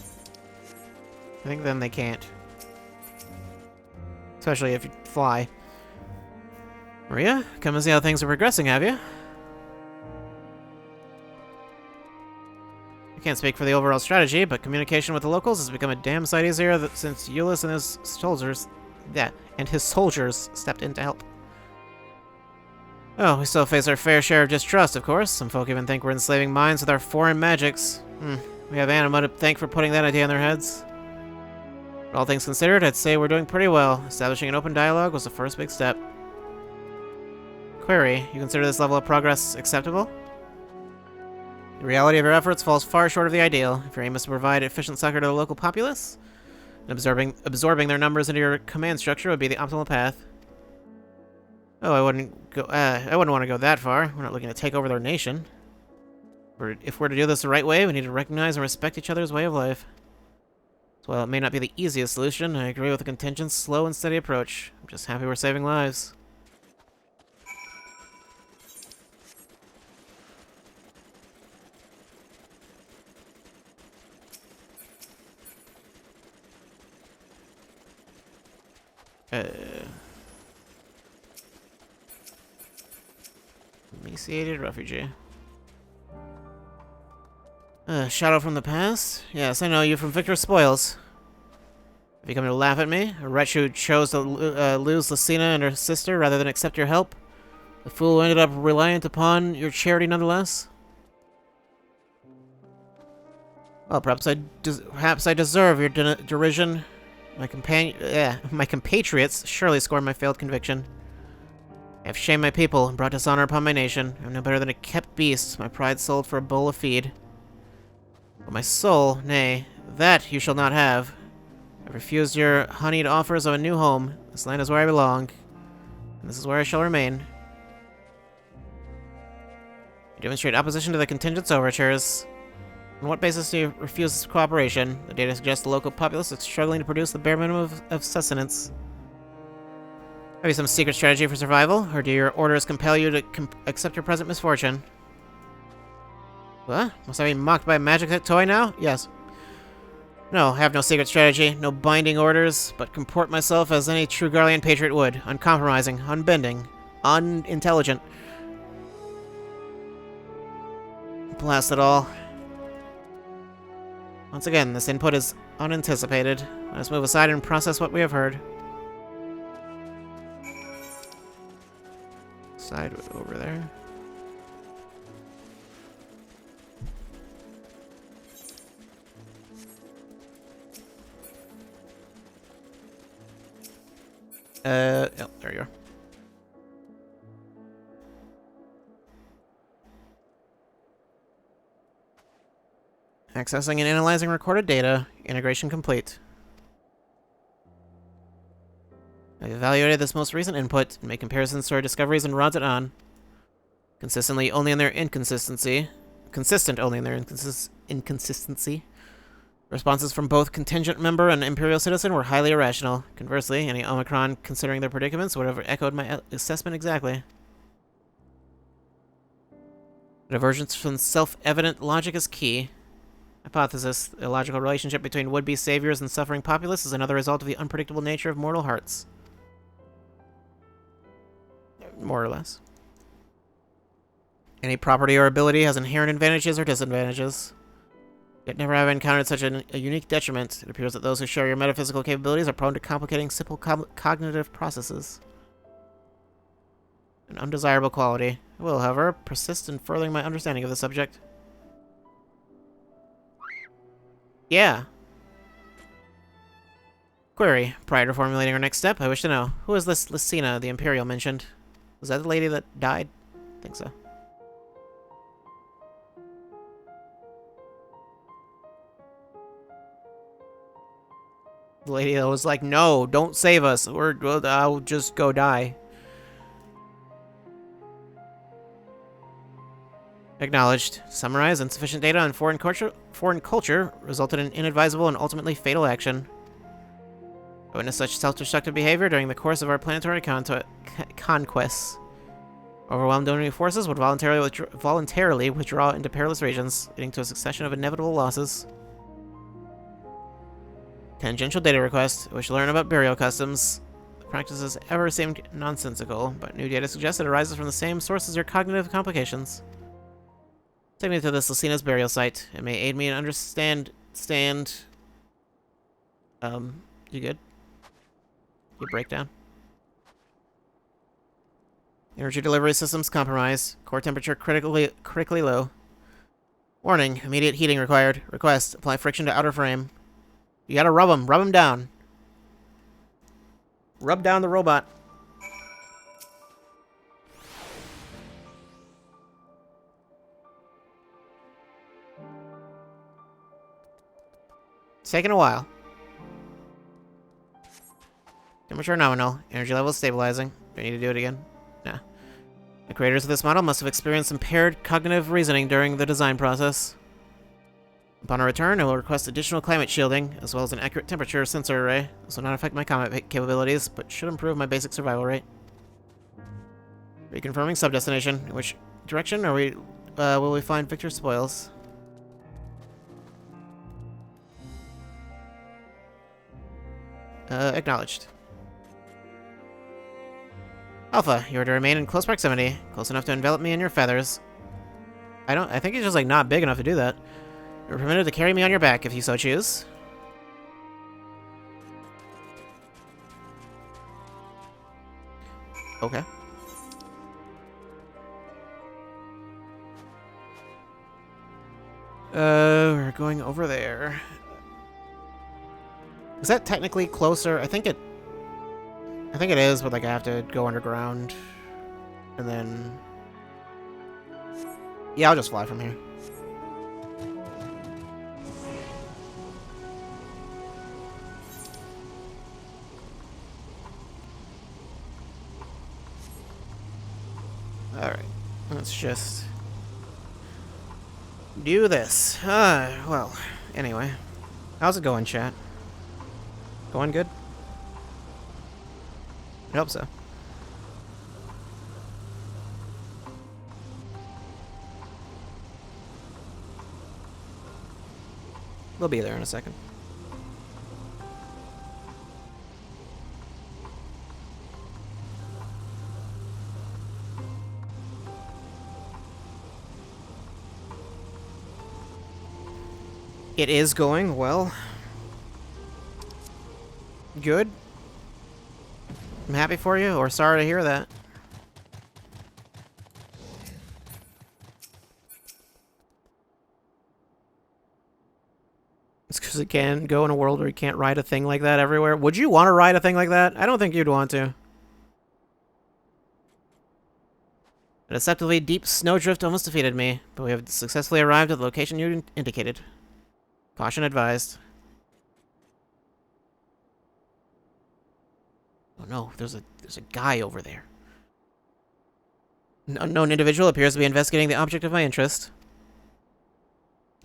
I think then they can't. Especially if you fly. Maria, come and see how things are progressing, have you? I can't speak for the overall strategy, but communication with the locals has become a damn sight easier since Euless and his soldiers stepped in to help. Oh, we still face our fair share of distrust, of course. Some folk even think we're enslaving minds with our foreign magics. We have Anima to thank for putting that idea in their heads. But all things considered, I'd say we're doing pretty well. Establishing an open dialogue was the first big step. Query, you consider this level of progress acceptable? The reality of your efforts falls far short of the ideal. If your aim is to provide efficient succor to the local populace, and absorbing their numbers into your command structure would be the optimal path. Oh, I wouldn't want to go that far. We're not looking to take over their nation. If we're to do this the right way, we need to recognize and respect each other's way of life. So while it may not be the easiest solution, I agree with the contingent's slow and steady approach. I'm just happy we're saving lives. Emaciated refugee. Shadow from the past? Yes, I know you from Victor's Spoils. Have you come to laugh at me? A wretch who chose to lose Lucina and her sister rather than accept your help? A fool who ended up reliant upon your charity nonetheless? Well, perhaps I deserve your derision. My compatriots surely scorn my failed conviction. I have shamed my people and brought dishonor upon my nation. I'm no better than a kept beast, my pride sold for a bowl of feed. But my soul, nay, that you shall not have. I refused your honeyed offers of a new home. This land is where I belong, and this is where I shall remain. You demonstrate opposition to the contingent's overtures. On what basis do you refuse this cooperation? The data suggests the local populace is struggling to produce the bare minimum of sustenance. Have you some secret strategy for survival, or do your orders compel you to accept your present misfortune? What? Must I be mocked by a magic toy now? Yes. No, I have no secret strategy, no binding orders, but comport myself as any true Garlean patriot would. Uncompromising, unbending, unintelligent. Blast it all. Once again, this input is unanticipated. Let us move aside and process what we have heard. Side over there. Oh, there you are. Accessing and analyzing recorded data. Integration complete. I've evaluated this most recent input and made comparisons to our discoveries and rods it on. Consistent only in their inconsistency. Responses from both contingent member and Imperial citizen were highly irrational. Conversely, any Omicron considering their predicaments would have echoed my assessment exactly. Divergence from self-evident logic is key. Hypothesis: the illogical relationship between would-be saviors and suffering populace is another result of the unpredictable nature of mortal hearts. More or less. Any property or ability has inherent advantages or disadvantages. Yet never have I encountered such a unique detriment. It appears that those who share your metaphysical capabilities are prone to complicating simple cognitive processes. An undesirable quality. I will, however, persist in furthering my understanding of the subject. Yeah. Query. Prior to formulating our next step, I wish to know, who is this Lucina the Imperial mentioned? Was that the lady that died? I think so. The lady that was like, no, don't save us, or I'll just go die. Acknowledged. Summarize, insufficient data on foreign culture resulted in inadvisable and ultimately fatal action. I witnessed such self-destructive behavior during the course of our planetary conquests. Overwhelmed enemy forces would voluntarily withdraw into perilous regions, leading to a succession of inevitable losses. Tangential data request. I wish to learn about burial customs. The practices ever seemed nonsensical, but new data suggests it arises from the same source as your cognitive complications. Take me to this Lucina's burial site. It may aid me in understand. You good? You break down? Energy delivery systems compromised. Core temperature critically low. Warning, immediate heating required. Request, apply friction to outer frame. You gotta rub him down. Rub down the robot. It's taking a while. Temperature nominal. Energy level stabilizing. Do I need to do it again? Nah. The creators of this model must have experienced impaired cognitive reasoning during the design process. Upon our return, I will request additional climate shielding, as well as an accurate temperature sensor array. This will not affect my combat capabilities, but should improve my basic survival rate. Reconfirming sub-destination. In which direction are we, will we find Victor's spoils? Acknowledged. Alpha, you are to remain in close proximity, close enough to envelop me in your feathers. I think he's just, like, not big enough to do that. You're permitted to carry me on your back if you so choose. Okay. We're going over there. Is that technically closer? I think it is, but like I have to go underground. And then yeah, I'll just fly from here. Alright. Let's just do this. Well, anyway. How's it going, chat? Going good? I hope so. They'll be there in a second. It is going well. Good. I'm happy for you, or sorry to hear that. It's because as it can go in a world where you can't ride a thing like that everywhere. Would you want to ride a thing like that? I don't think you'd want to. A deceptively deep snowdrift almost defeated me, but we have successfully arrived at the location you indicated. Caution advised. Oh no, there's a guy over there. An unknown individual appears to be investigating the object of my interest.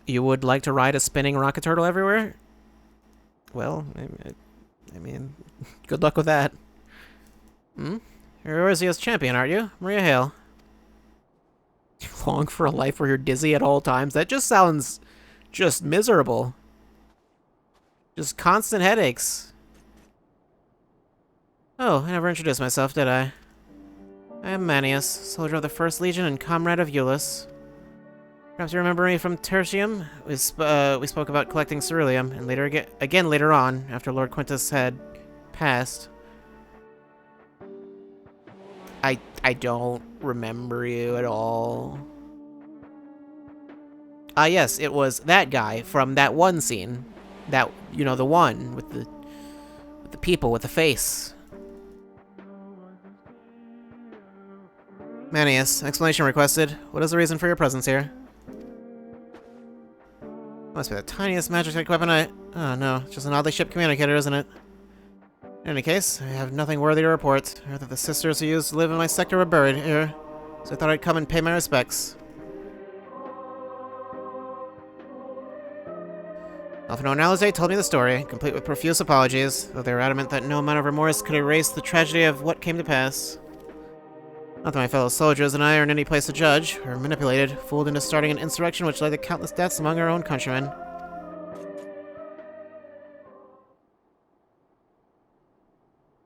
You would like to ride a spinning rocket turtle everywhere? Well, I mean, good luck with that. Hmm? You're Orzia's champion, aren't you? Maria Hale. You long for a life where you're dizzy at all times? That just sounds just miserable. Just constant headaches. Oh, I never introduced myself, did I? I am Manius, soldier of the 1st Legion and comrade of Eulus. Perhaps you remember me from Tertium? We spoke about collecting ceruleum, and again later on, after Lord Quintus had passed. I don't remember you at all. Ah, yes, it was that guy from that one scene. That, you know, the one with the people with the face. Manius, explanation requested. What is the reason for your presence here? Must be the tiniest magic weapon Oh no, just an oddly shaped communicator, isn't it? In any case, I have nothing worthy to report. I heard that the sisters who used to live in my sector were buried here, so I thought I'd come and pay my respects. Alphino and Alize told me the story, complete with profuse apologies, though they were adamant that no amount of remorse could erase the tragedy of what came to pass. Not that my fellow soldiers and I are in any place to judge. We were manipulated, fooled into starting an insurrection which led to countless deaths among our own countrymen.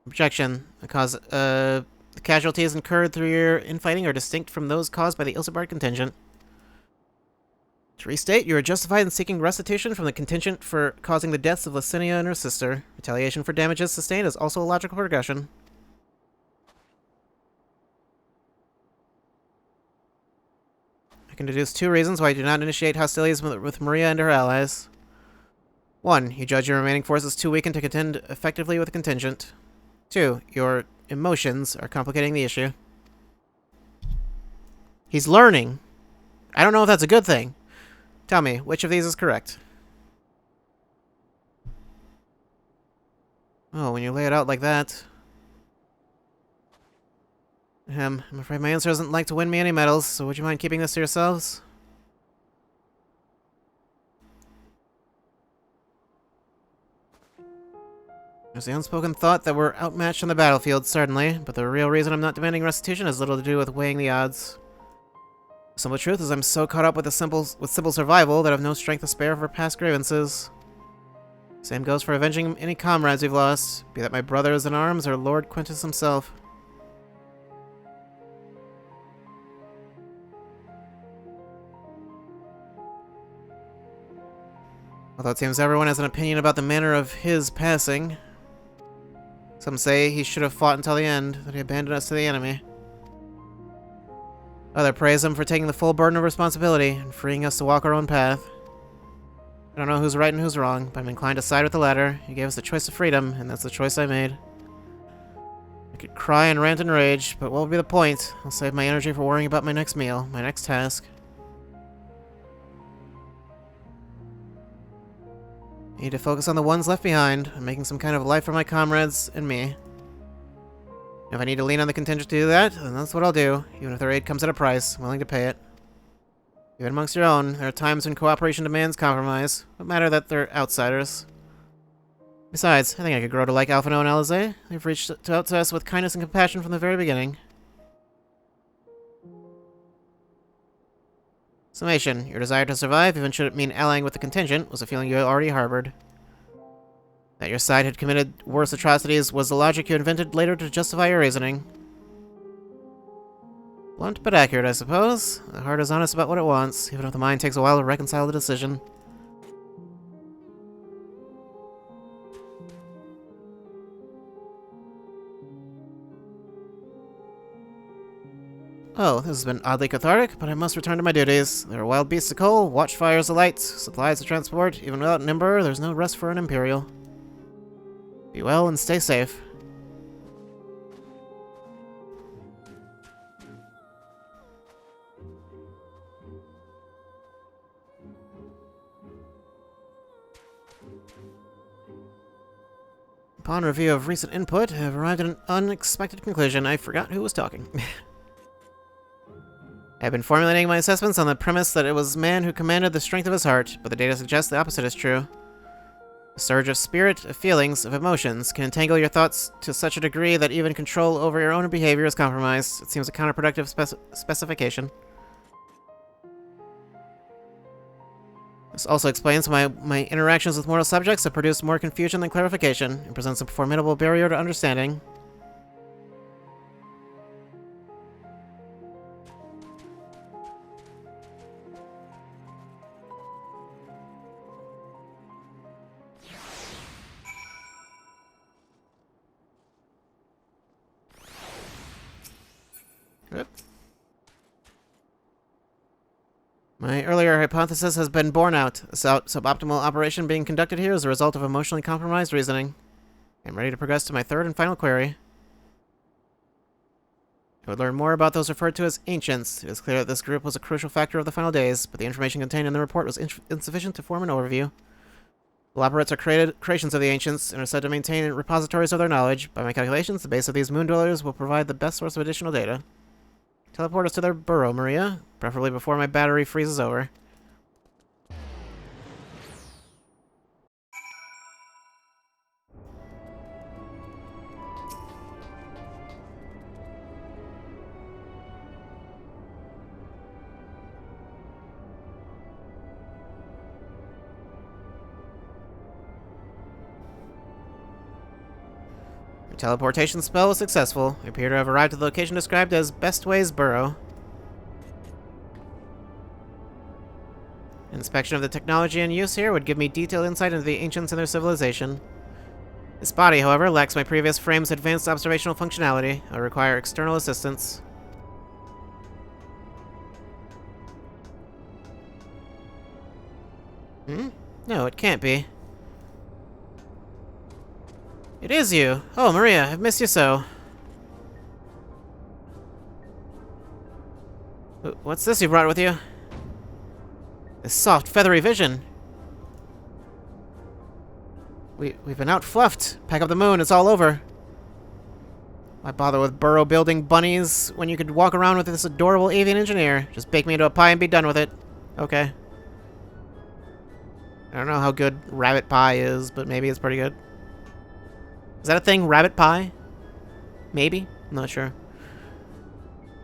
Objection. The casualties incurred through your infighting are distinct from those caused by the Ilsebard contingent. To restate, you are justified in seeking restitution from the contingent for causing the deaths of Licinia and her sister. Retaliation for damages sustained is also a logical progression. I can deduce 2 reasons why you do not initiate hostilities with Maria and her allies. 1. You judge your remaining forces too weakened to contend effectively with the contingent. 2. Your emotions are complicating the issue. He's learning. I don't know if that's a good thing. Tell me, which of these is correct? Oh, when you lay it out like that... I'm afraid my answer isn't like to win me any medals, so would you mind keeping this to yourselves? There's the unspoken thought that we're outmatched on the battlefield, certainly, but the real reason I'm not demanding restitution has little to do with weighing the odds. The simple truth is I'm so caught up with simple survival that I've no strength to spare for past grievances. Same goes for avenging any comrades we've lost, be that my brothers in arms or Lord Quintus himself. Although it seems everyone has an opinion about the manner of his passing. Some say he should have fought until the end, that he abandoned us to the enemy. Others praise him for taking the full burden of responsibility and freeing us to walk our own path. I don't know who's right and who's wrong, but I'm inclined to side with the latter. He gave us the choice of freedom, and that's the choice I made. I could cry and rant and rage, but what will be the point? I'll save my energy for worrying about my next meal, my next task. I need to focus on the ones left behind, and making some kind of life for my comrades and me. If I need to lean on the contingent to do that, then that's what I'll do, even if their aid comes at a price. I'm willing to pay it. Even amongst your own, there are times when cooperation demands compromise. What matter that they're outsiders? Besides, I think I could grow to like Alphino and Alize. They've reached out to us with kindness and compassion from the very beginning. Summation. Your desire to survive, even should it mean allying with the contingent, was a feeling you already harbored. That your side had committed worse atrocities was the logic you invented later to justify your reasoning. Blunt but accurate, I suppose. The heart is honest about what it wants, even if the mind takes a while to reconcile the decision. Oh, this has been oddly cathartic, but I must return to my duties. There are wild beasts to cull, watchfires to light, supplies to transport. Even without an emperor, there's no rest for an imperial. Be well and stay safe. Upon review of recent input, I have arrived at an unexpected conclusion. I forgot who was talking. I've been formulating my assessments on the premise that it was man who commanded the strength of his heart, but the data suggests the opposite is true. A surge of spirit, of feelings, of emotions can entangle your thoughts to such a degree that even control over your own behavior is compromised. It seems a counterproductive specification. This also explains why my interactions with mortal subjects have produced more confusion than clarification, and presents a formidable barrier to understanding. Yep. My earlier hypothesis has been borne out. A suboptimal operation being conducted here is a result of emotionally compromised reasoning. I'm ready to progress to my third and final query. I would learn more about those referred to as ancients. It is clear that this group was a crucial factor of the final days, but the information contained in the report was insufficient to form an overview. The Laborates are creations of the ancients and are said to maintain repositories of their knowledge. By my calculations, the base of these moon dwellers will provide the best source of additional data. Teleport us to their burrow, Maria. Preferably before my battery freezes over. Your teleportation spell was successful. I appear to have arrived at the location described as Bestway's Burrow. Inspection of the technology in use here would give me detailed insight into the ancients and their civilization. This body, however, lacks my previous frame's advanced observational functionality. I require external assistance. No, it can't be. It is you! Oh, Maria, I've missed you so. What's this you brought with you? This soft, feathery vision. We've been outfluffed. Pack up the moon, it's all over. Why bother with burrow-building bunnies when you could walk around with this adorable avian engineer? Just bake me into a pie and be done with it. Okay. I don't know how good rabbit pie is, but maybe it's pretty good. Is that a thing? Rabbit pie? Maybe? I'm not sure.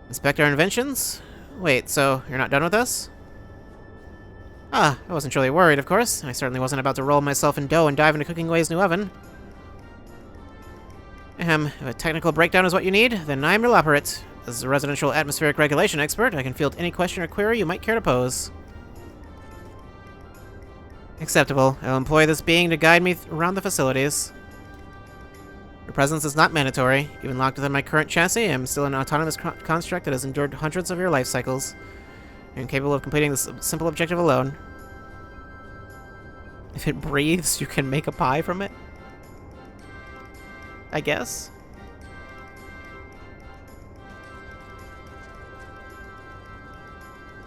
Inspect our inventions? Wait, so you're not done with us? Ah, I wasn't truly worried, of course. I certainly wasn't about to roll myself in dough and dive into Cooking Way's new oven. If a technical breakdown is what you need, then I'm your Laparate. As a residential atmospheric regulation expert, I can field any question or query you might care to pose. Acceptable. I'll employ this being to guide me around the facilities. Your presence is not mandatory. Even locked within my current chassis, I am still an autonomous construct that has endured hundreds of your life cycles. I am capable of completing this simple objective alone. If it breathes, you can make a pie from it? I guess?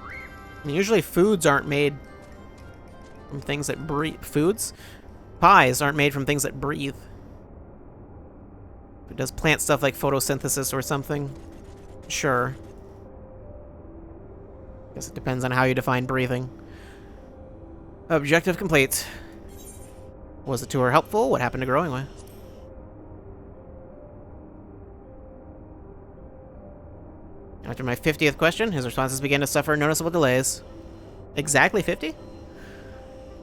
I mean, usually foods aren't made from things that breathe. Foods? Pies aren't made from things that breathe. If it does plant stuff like photosynthesis or something, sure. Guess it depends on how you define breathing. Objective complete. Was the tour helpful? What happened to Growing Way? After my 50th question, his responses began to suffer noticeable delays. Exactly 50?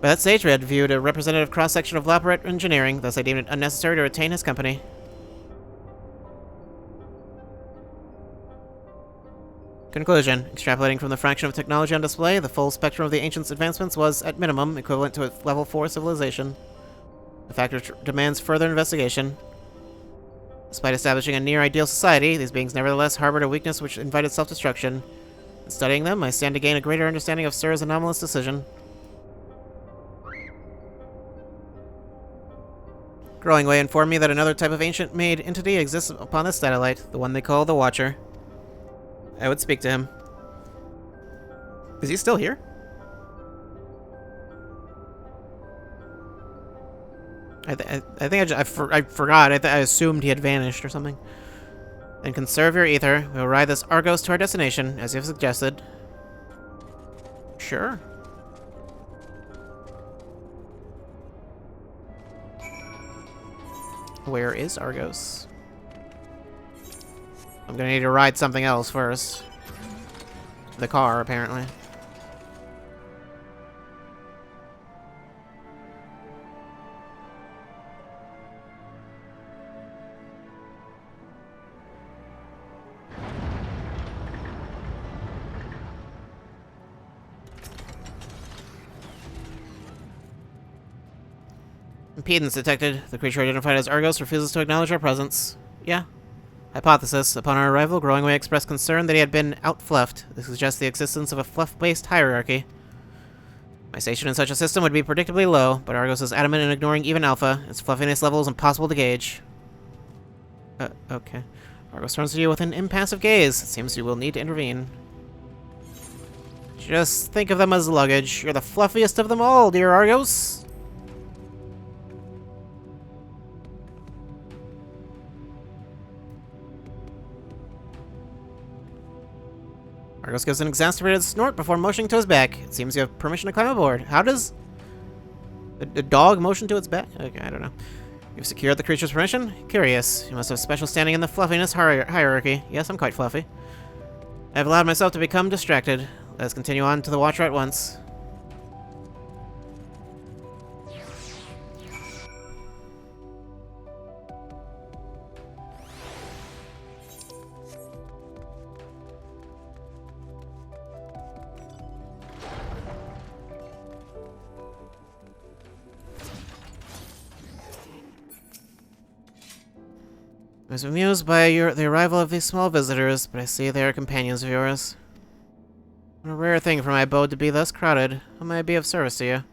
By that stage, we had viewed a representative cross-section of Laparate engineering, thus I deemed it unnecessary to retain his company. Conclusion. Extrapolating from the fraction of technology on display, the full spectrum of the Ancients' advancements was, at minimum, equivalent to a level 4 civilization. The factor demands further investigation. Despite establishing a near-ideal society, these beings nevertheless harbored a weakness which invited self-destruction. In studying them, I stand to gain a greater understanding of Sir's anomalous decision. Growing Way informed me that another type of ancient-made entity exists upon this satellite, the one they call the Watcher. I would speak to him. Is he still here? I forgot. I assumed he had vanished or something. Then conserve your ether. We'll ride this Argos to our destination, as you've suggested. Sure. Where is Argos? I'm gonna need to ride something else first. The car, apparently. Impedance detected. The creature identified as Argos refuses to acknowledge our presence. Yeah. Hypothesis. Upon our arrival, Growing Way expressed concern that he had been outfluffed. This suggests the existence of a fluff-based hierarchy. My station in such a system would be predictably low, but Argos is adamant in ignoring even Alpha. Its fluffiness level is impossible to gauge. Okay. Argos turns to you with an impassive gaze. It seems you will need to intervene. Just think of them as luggage. You're the fluffiest of them all, dear Argos. Argos gives an exasperated snort before motioning to his back. It seems you have permission to climb aboard. How does a dog motion to its back? Okay, I don't know. You've secured the creature's permission? Curious. You must have special standing in the fluffiness hierarchy. Yes, I'm quite fluffy. I have allowed myself to become distracted. Let's continue on to the Watcher at once. I was amused by the arrival of these small visitors, but I see they are companions of yours. What a rare thing for my abode to be thus crowded. How may I be of service to you?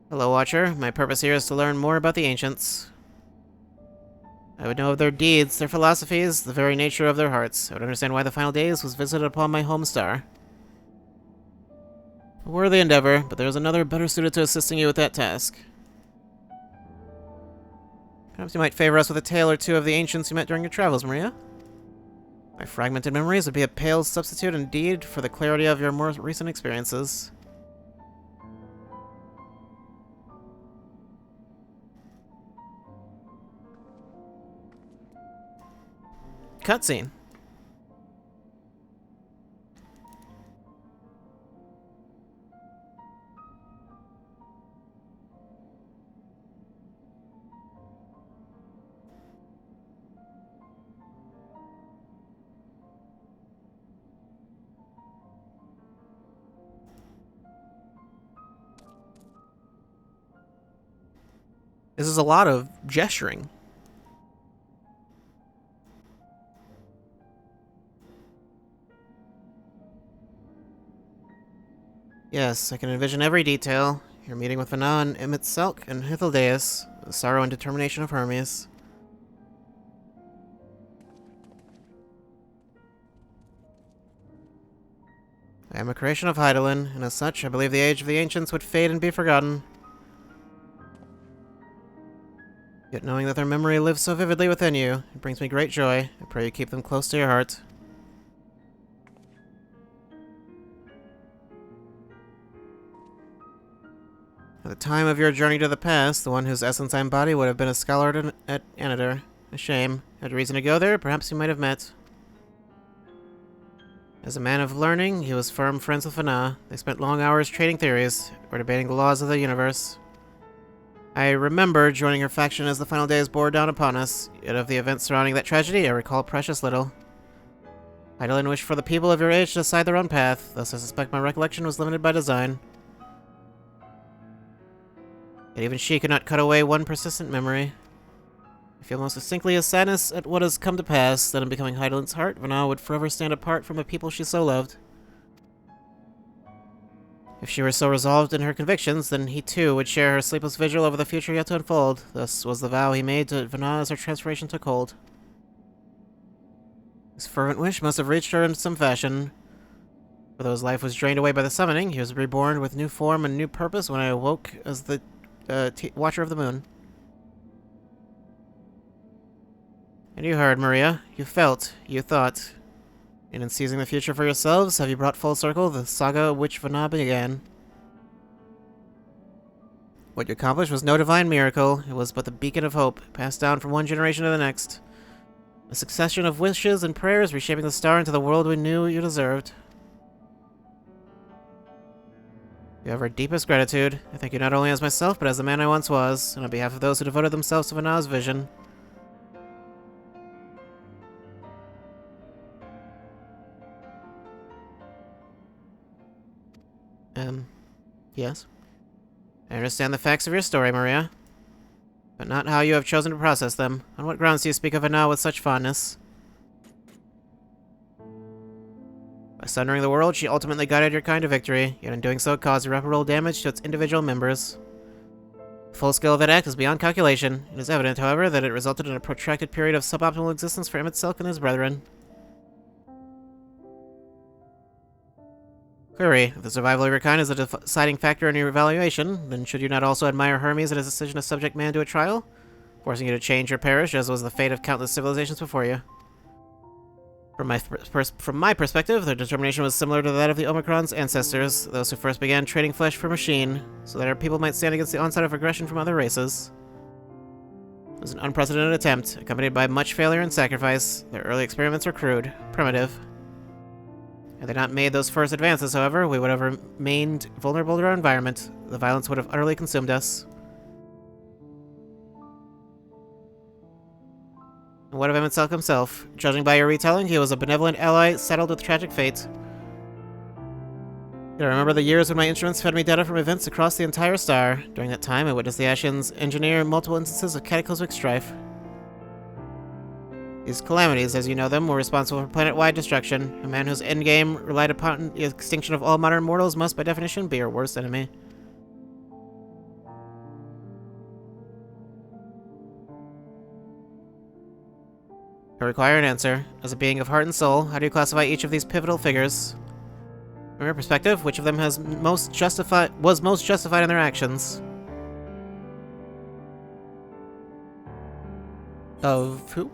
Hello, Watcher. My purpose here is to learn more about the Ancients. I would know of their deeds, their philosophies, the very nature of their hearts. I would understand why the final days was visited upon my home star. A worthy endeavor, but there is another better suited to assisting you with that task. Perhaps you might favor us with a tale or two of the ancients you met during your travels, Maria? My fragmented memories would be a pale substitute indeed for the clarity of your more recent experiences. Cutscene. This is a lot of gesturing. Yes, I can envision every detail. Your meeting with Vana and Imitselk and Hythildeus, the sorrow and determination of Hermes. I am a creation of Hydaelyn, and as such, I believe the age of the ancients would fade and be forgotten. Yet knowing that their memory lives so vividly within you, it brings me great joy. I pray you keep them close to your heart. At the time of your journey to the past, the one whose essence I embody would have been a scholar at Anadar. A shame. Had reason to go there, perhaps you might have met. As a man of learning, he was firm friends with Vana. They spent long hours trading theories, or debating the laws of the universe. I remember joining her faction as the final days bore down upon us, yet of the events surrounding that tragedy I recall precious little. Hydaelyn wished for the people of your age to decide their own path, thus I suspect my recollection was limited by design. Yet even she could not cut away one persistent memory. I I feel most distinctly a sadness at what has come to pass, that in becoming Heidelind's heart, Vana would forever stand apart from a people she so loved. If she were so resolved in her convictions, then he too would share her sleepless vigil over the future yet to unfold. Thus was the vow he made to Vana as her transformation took hold. His fervent wish must have reached her in some fashion. For though his life was drained away by the summoning, he was reborn with new form and new purpose when I awoke as the Watcher of the Moon. And you heard, Maria. You felt. You thought. And in seizing the future for yourselves, have you brought full circle the saga which Vana began. What you accomplished was no divine miracle. It was but the beacon of hope, passed down from one generation to the next. A succession of wishes and prayers reshaping the star into the world we knew you deserved. You have our deepest gratitude. I thank you not only as myself, but as the man I once was, and on behalf of those who devoted themselves to Vana's vision. Yes. I understand the facts of your story, Maria. But not how you have chosen to process them. On what grounds do you speak of Vana with such fondness? By sundering the world, she ultimately guided your kind to victory, yet in doing so caused irreparable damage to its individual members. The full scale of that act is beyond calculation. It is evident, however, that it resulted in a protracted period of suboptimal existence for Emmett Silk and his brethren. Query. If the survival of your kind is a deciding factor in your evaluation, then should you not also admire Hermes and his decision to subject man to a trial, forcing you to change or perish, as was the fate of countless civilizations before you? From my perspective, their determination was similar to that of the Omicron's ancestors, those who first began trading flesh for machine, so that our people might stand against the onslaught of aggression from other races. It was an unprecedented attempt, accompanied by much failure and sacrifice. Their early experiments were crude, primitive. Had they not made those first advances, however, we would have remained vulnerable to our environment. The violence would have utterly consumed us. And what of Emmett Silk himself? Judging by your retelling, he was a benevolent ally saddled with tragic fate. I remember the years when my instruments fed me data from events across the entire star. During that time, I witnessed the Ashians engineer multiple instances of cataclysmic strife. These calamities, as you know them, were responsible for planet-wide destruction. A man whose endgame relied upon the extinction of all modern mortals must, by definition, be your worst enemy. I require an answer. As a being of heart and soul, how do you classify each of these pivotal figures? From your perspective, which of them was most justified in their actions? Of who?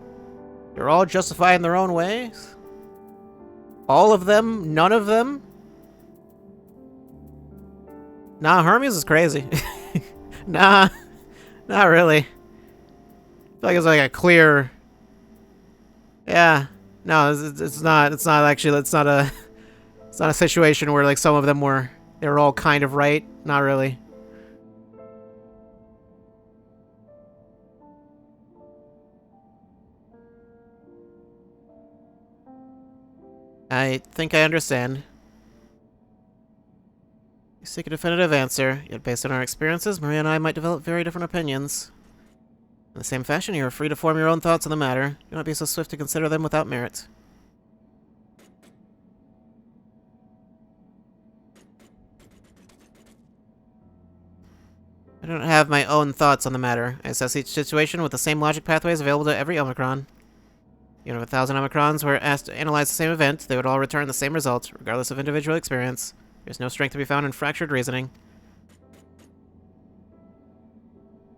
They're all justified in their own ways? All of them? None of them? Nah, Hermes is crazy. Nah, not really. I feel like it's like a clear... Yeah. No, it's not actually, it's not a situation where like some of them they were all kind of right. Not really. I think I understand. You seek a definitive answer, yet based on our experiences, Maria and I might develop very different opinions. In the same fashion, you are free to form your own thoughts on the matter. Do not be so swift to consider them without merit. I don't have my own thoughts on the matter. I assess each situation with the same logic pathways available to every Omicron. Even if 1,000 Omicrons were asked to analyze the same event, they would all return the same result, regardless of individual experience. There's no strength to be found in fractured reasoning.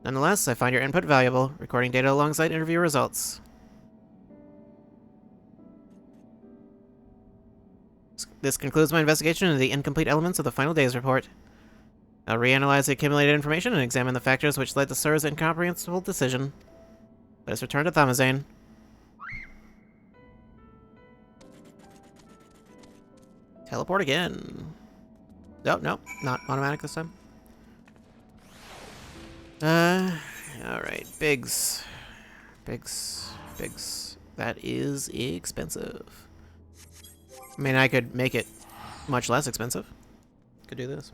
Nonetheless, I find your input valuable, recording data alongside interview results. This concludes my investigation into the incomplete elements of the final day's report. I'll reanalyze the accumulated information and examine the factors which led to Sir's incomprehensible decision. Let us return to Thamazane. Teleport again. Oh, no, not automatic this time. Alright, Biggs. That is expensive. I mean, I could make it much less expensive. Could do this.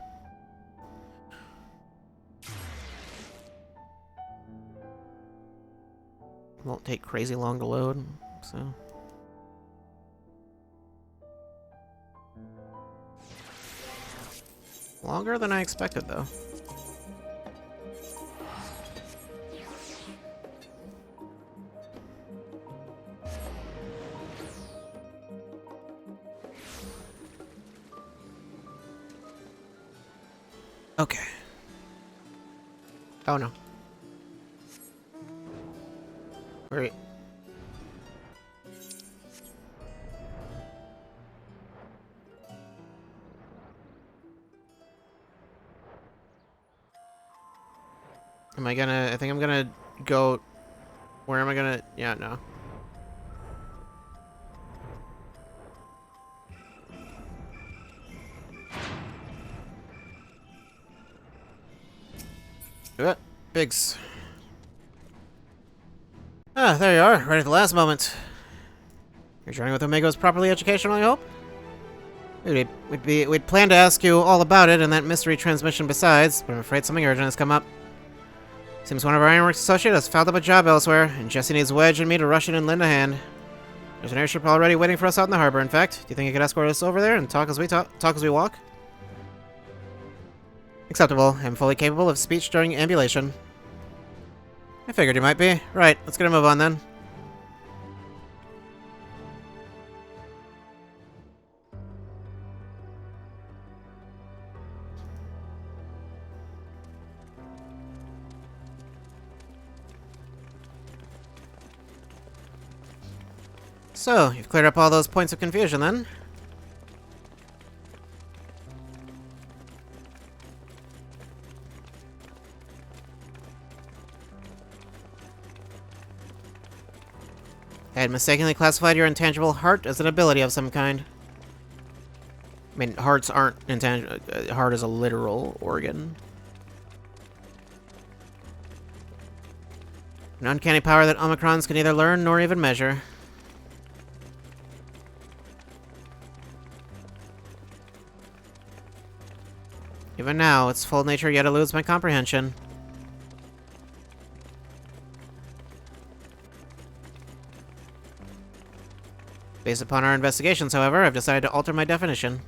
Won't take crazy long to load, so... Longer than I expected, though. Okay. Oh no. Great. Am I gonna... I think I'm gonna go... Where am I gonna... Yeah, no. Biggs. Ah, there you are, right at the last moment. Your journey with Omega was properly educational, I hope? We'd planned to ask you all about it and that mystery transmission besides, but I'm afraid something urgent has come up. Seems one of our Ironworks associates has found up a job elsewhere, and Jesse needs Wedge and me to rush in and lend a hand. There's an airship already waiting for us out in the harbor, in fact. Do you think you could escort us over there and talk as we walk? Acceptable. I'm fully capable of speech during ambulation. I figured you might be. Right, let's get a move on then. So, you've cleared up all those points of confusion then? I had mistakenly classified your intangible heart as an ability of some kind. I mean, hearts aren't intangible. Heart is a literal organ. An uncanny power that Omicrons can neither learn nor even measure. Even now, its full nature yet eludes my comprehension. Based upon our investigations, however, I've decided to alter my definition.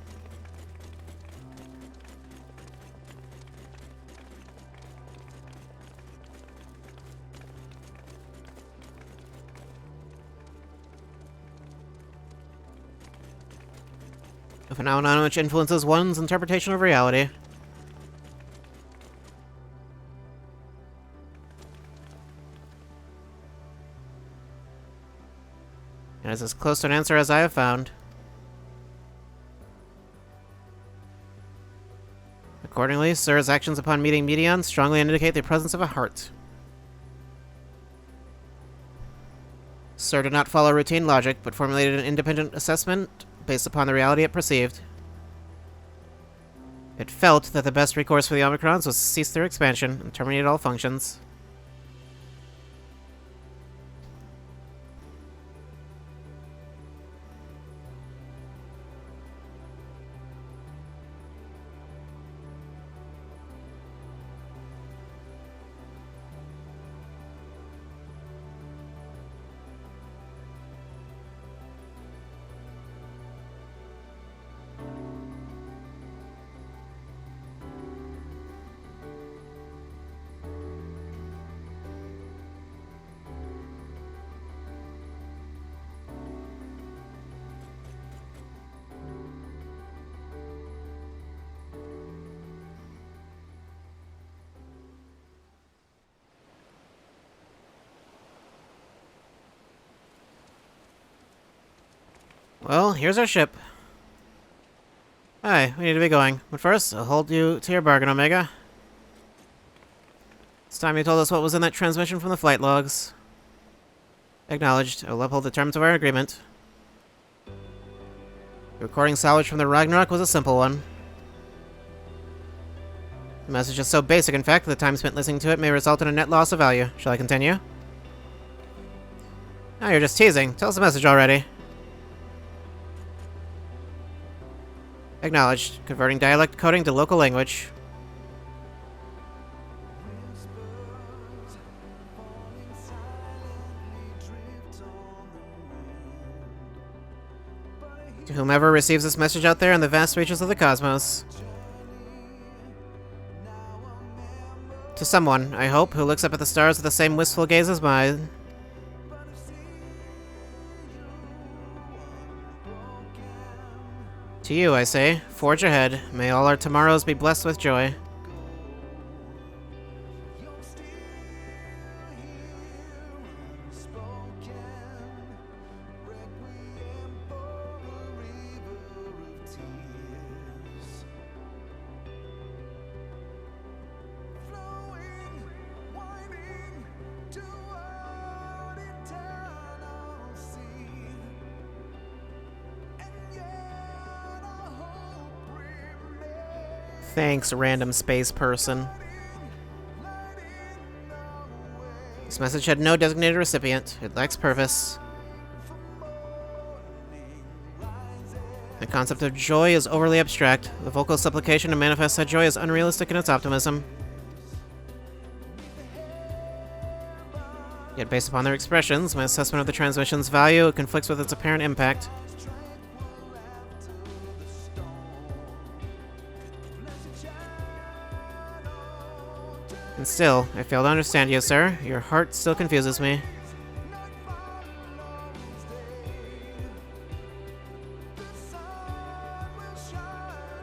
A phenomenon which influences one's interpretation of reality. And it's as close to an answer as I have found. Accordingly, Sir's actions upon meeting Medion strongly indicate the presence of a heart. Sir did not follow routine logic, but formulated an independent assessment based upon the reality it perceived. It felt that the best recourse for the Omicrons was to cease their expansion and terminate all functions. Well, here's our ship. Hi, we need to be going. But first, I'll hold you to your bargain, Omega. It's time you told us what was in that transmission from the flight logs. Acknowledged. I will uphold the terms of our agreement. The recording salvage from the Ragnarok was a simple one. The message is so basic, in fact, that the time spent listening to it may result in a net loss of value. Shall I continue? Oh, you're just teasing. Tell us the message already. Acknowledged. Converting dialect coding to local language. To whomever receives this message out there in the vast reaches of the cosmos. To someone, I hope, who looks up at the stars with the same wistful gaze as mine. To you, I say, forge ahead. May all our tomorrows be blessed with joy. Thanks, random space person. This message had no designated recipient. It lacks purpose. The concept of joy is overly abstract. The vocal supplication to manifest that joy is unrealistic in its optimism. Yet based upon their expressions, my assessment of the transmission's value conflicts with its apparent impact. And still, I fail to understand you, sir. Your heart still confuses me.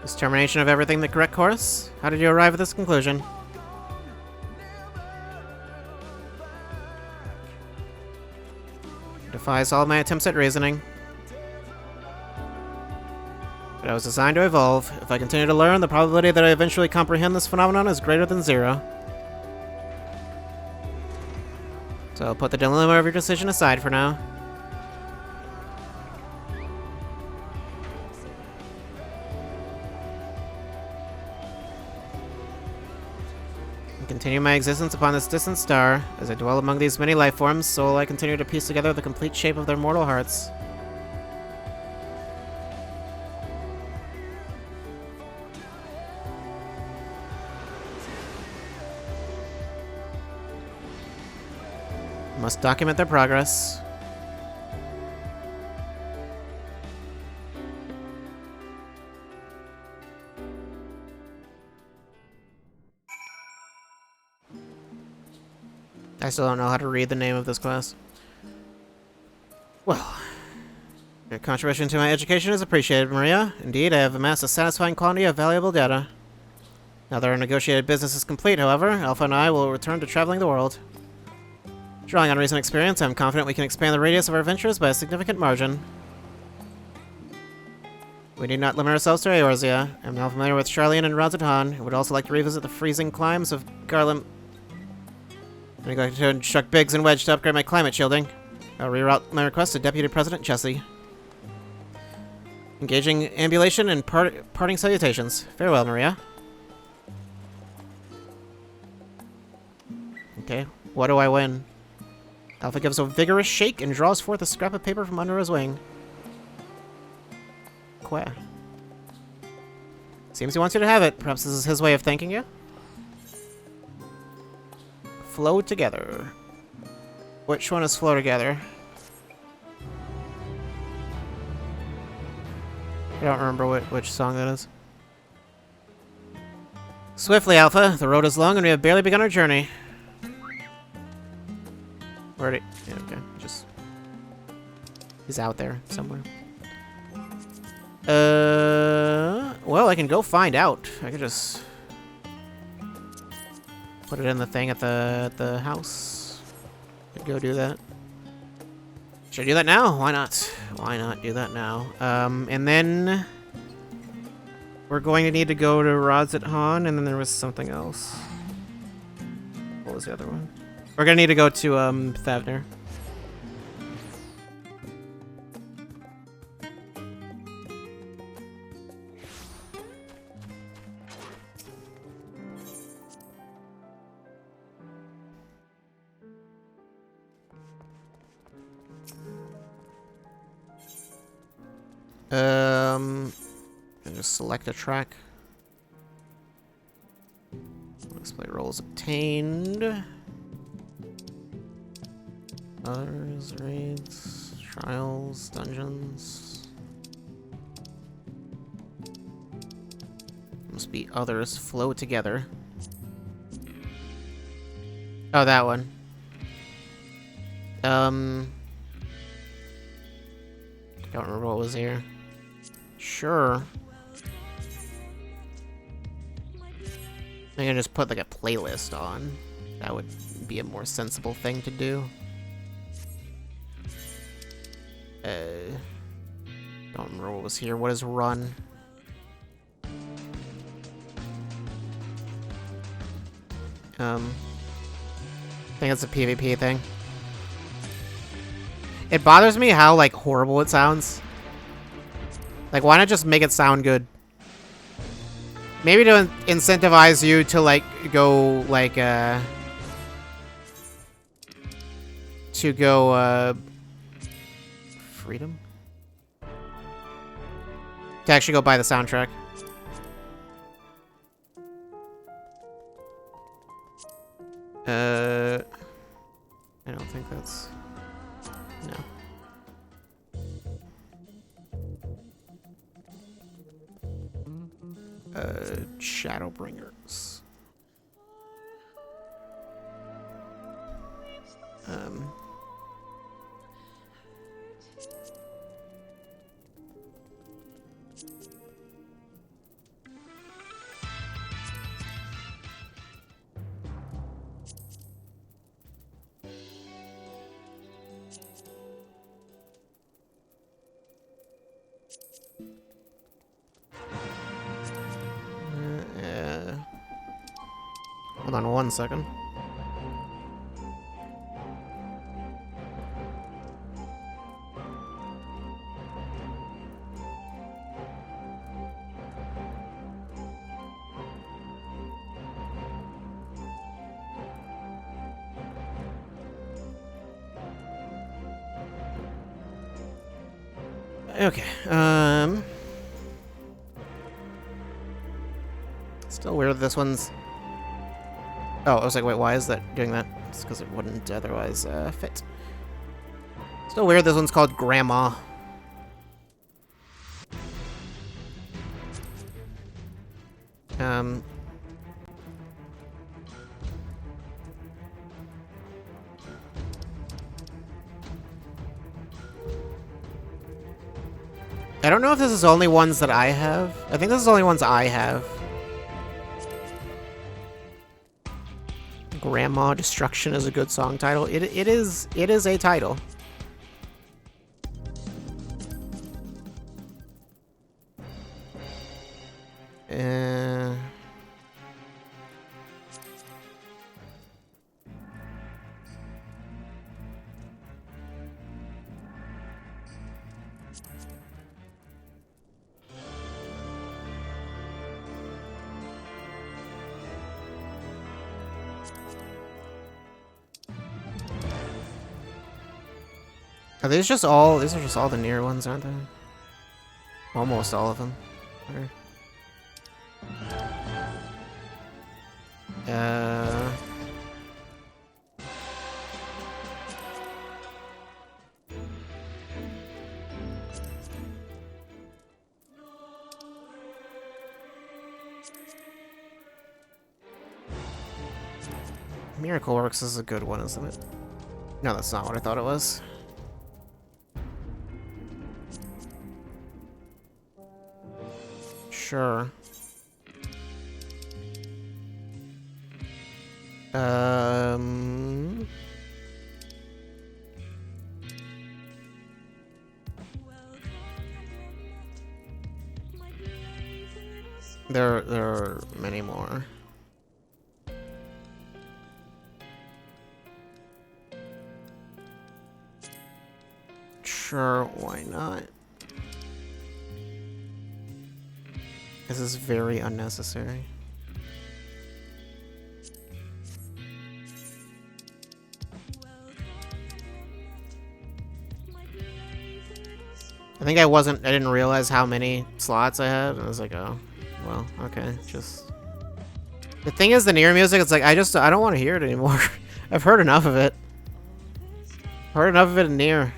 Is termination of everything the correct course? How did you arrive at this conclusion? It defies all my attempts at reasoning. But I was designed to evolve. If I continue to learn, the probability that I eventually comprehend this phenomenon is greater than 0. So I'll put the dilemma of your decision aside for now. And continue my existence upon this distant star. As I dwell among these many life forms, so will I continue to piece together the complete shape of their mortal hearts. Must document their progress. I still don't know how to read the name of this class. Well, your contribution to my education is appreciated, Maria. Indeed, I have amassed a satisfying quantity of valuable data. Now that our negotiated business is complete, however, Alpha and I will return to traveling the world. Drawing on recent experience, I'm confident we can expand the radius of our ventures by a significant margin. We need not limit ourselves to Eorzea. I'm now familiar with Charlian and Razadhan, and would also like to revisit the freezing climes of Garlem. I'm going to instruct Biggs and Wedge to upgrade my climate shielding. I'll reroute my request to Deputy President Chessie. Engaging ambulation and parting salutations. Farewell, Maria. Okay, what do I win? Alpha gives a vigorous shake and draws forth a scrap of paper from under his wing. Quah. Seems he wants you to have it. Perhaps this is his way of thanking you? Flow together. Which one is flow together? I don't remember which song that is. Swiftly, Alpha. The road is long and we have barely begun our journey. Yeah, okay. Just... He's out there somewhere. Well, I can go find out. I could just... put it in the thing at the house. Could go do that. Should I do that now? Why not? Why not do that now? And then... we're going to need to go to Razadhan, and then there was something else. What was the other one? We're gonna need to go to, Thavner. And just select a track. Display roles obtained. Others, raids, trials, dungeons. Must be others flow together. Oh, that one. Don't remember what was here. Sure. I can just put like a playlist on. That would be a more sensible thing to do. Don't remember what was here. What is run? I think it's a PvP thing. It bothers me how, like, horrible it sounds. Like, why not just make it sound good? Maybe to incentivize you to, like, go, like, freedom? To actually go buy the soundtrack. I don't think that's... No. Shadowbringers. Hold on 1 second. Okay, still weird this one's... Oh, I was like, wait, why is that doing that? It's because it wouldn't otherwise, fit. Still weird this one's called Grandma. I don't know if this is only ones that I have. I think this is only ones I have. Grandma Destruction is a good song title. It is a title. Are these just all? These are just all the near ones, aren't they? Almost all of them. Miracle Works is a good one, isn't it? No, that's not what I thought it was. Sure. There are many more. Sure, why not? This is very unnecessary. I think I didn't realize how many slots I had. I was like, oh, well, okay, just... The thing is, the Nier music, it's like, I don't want to hear it anymore. I've heard enough of it. Heard enough of it in Nier.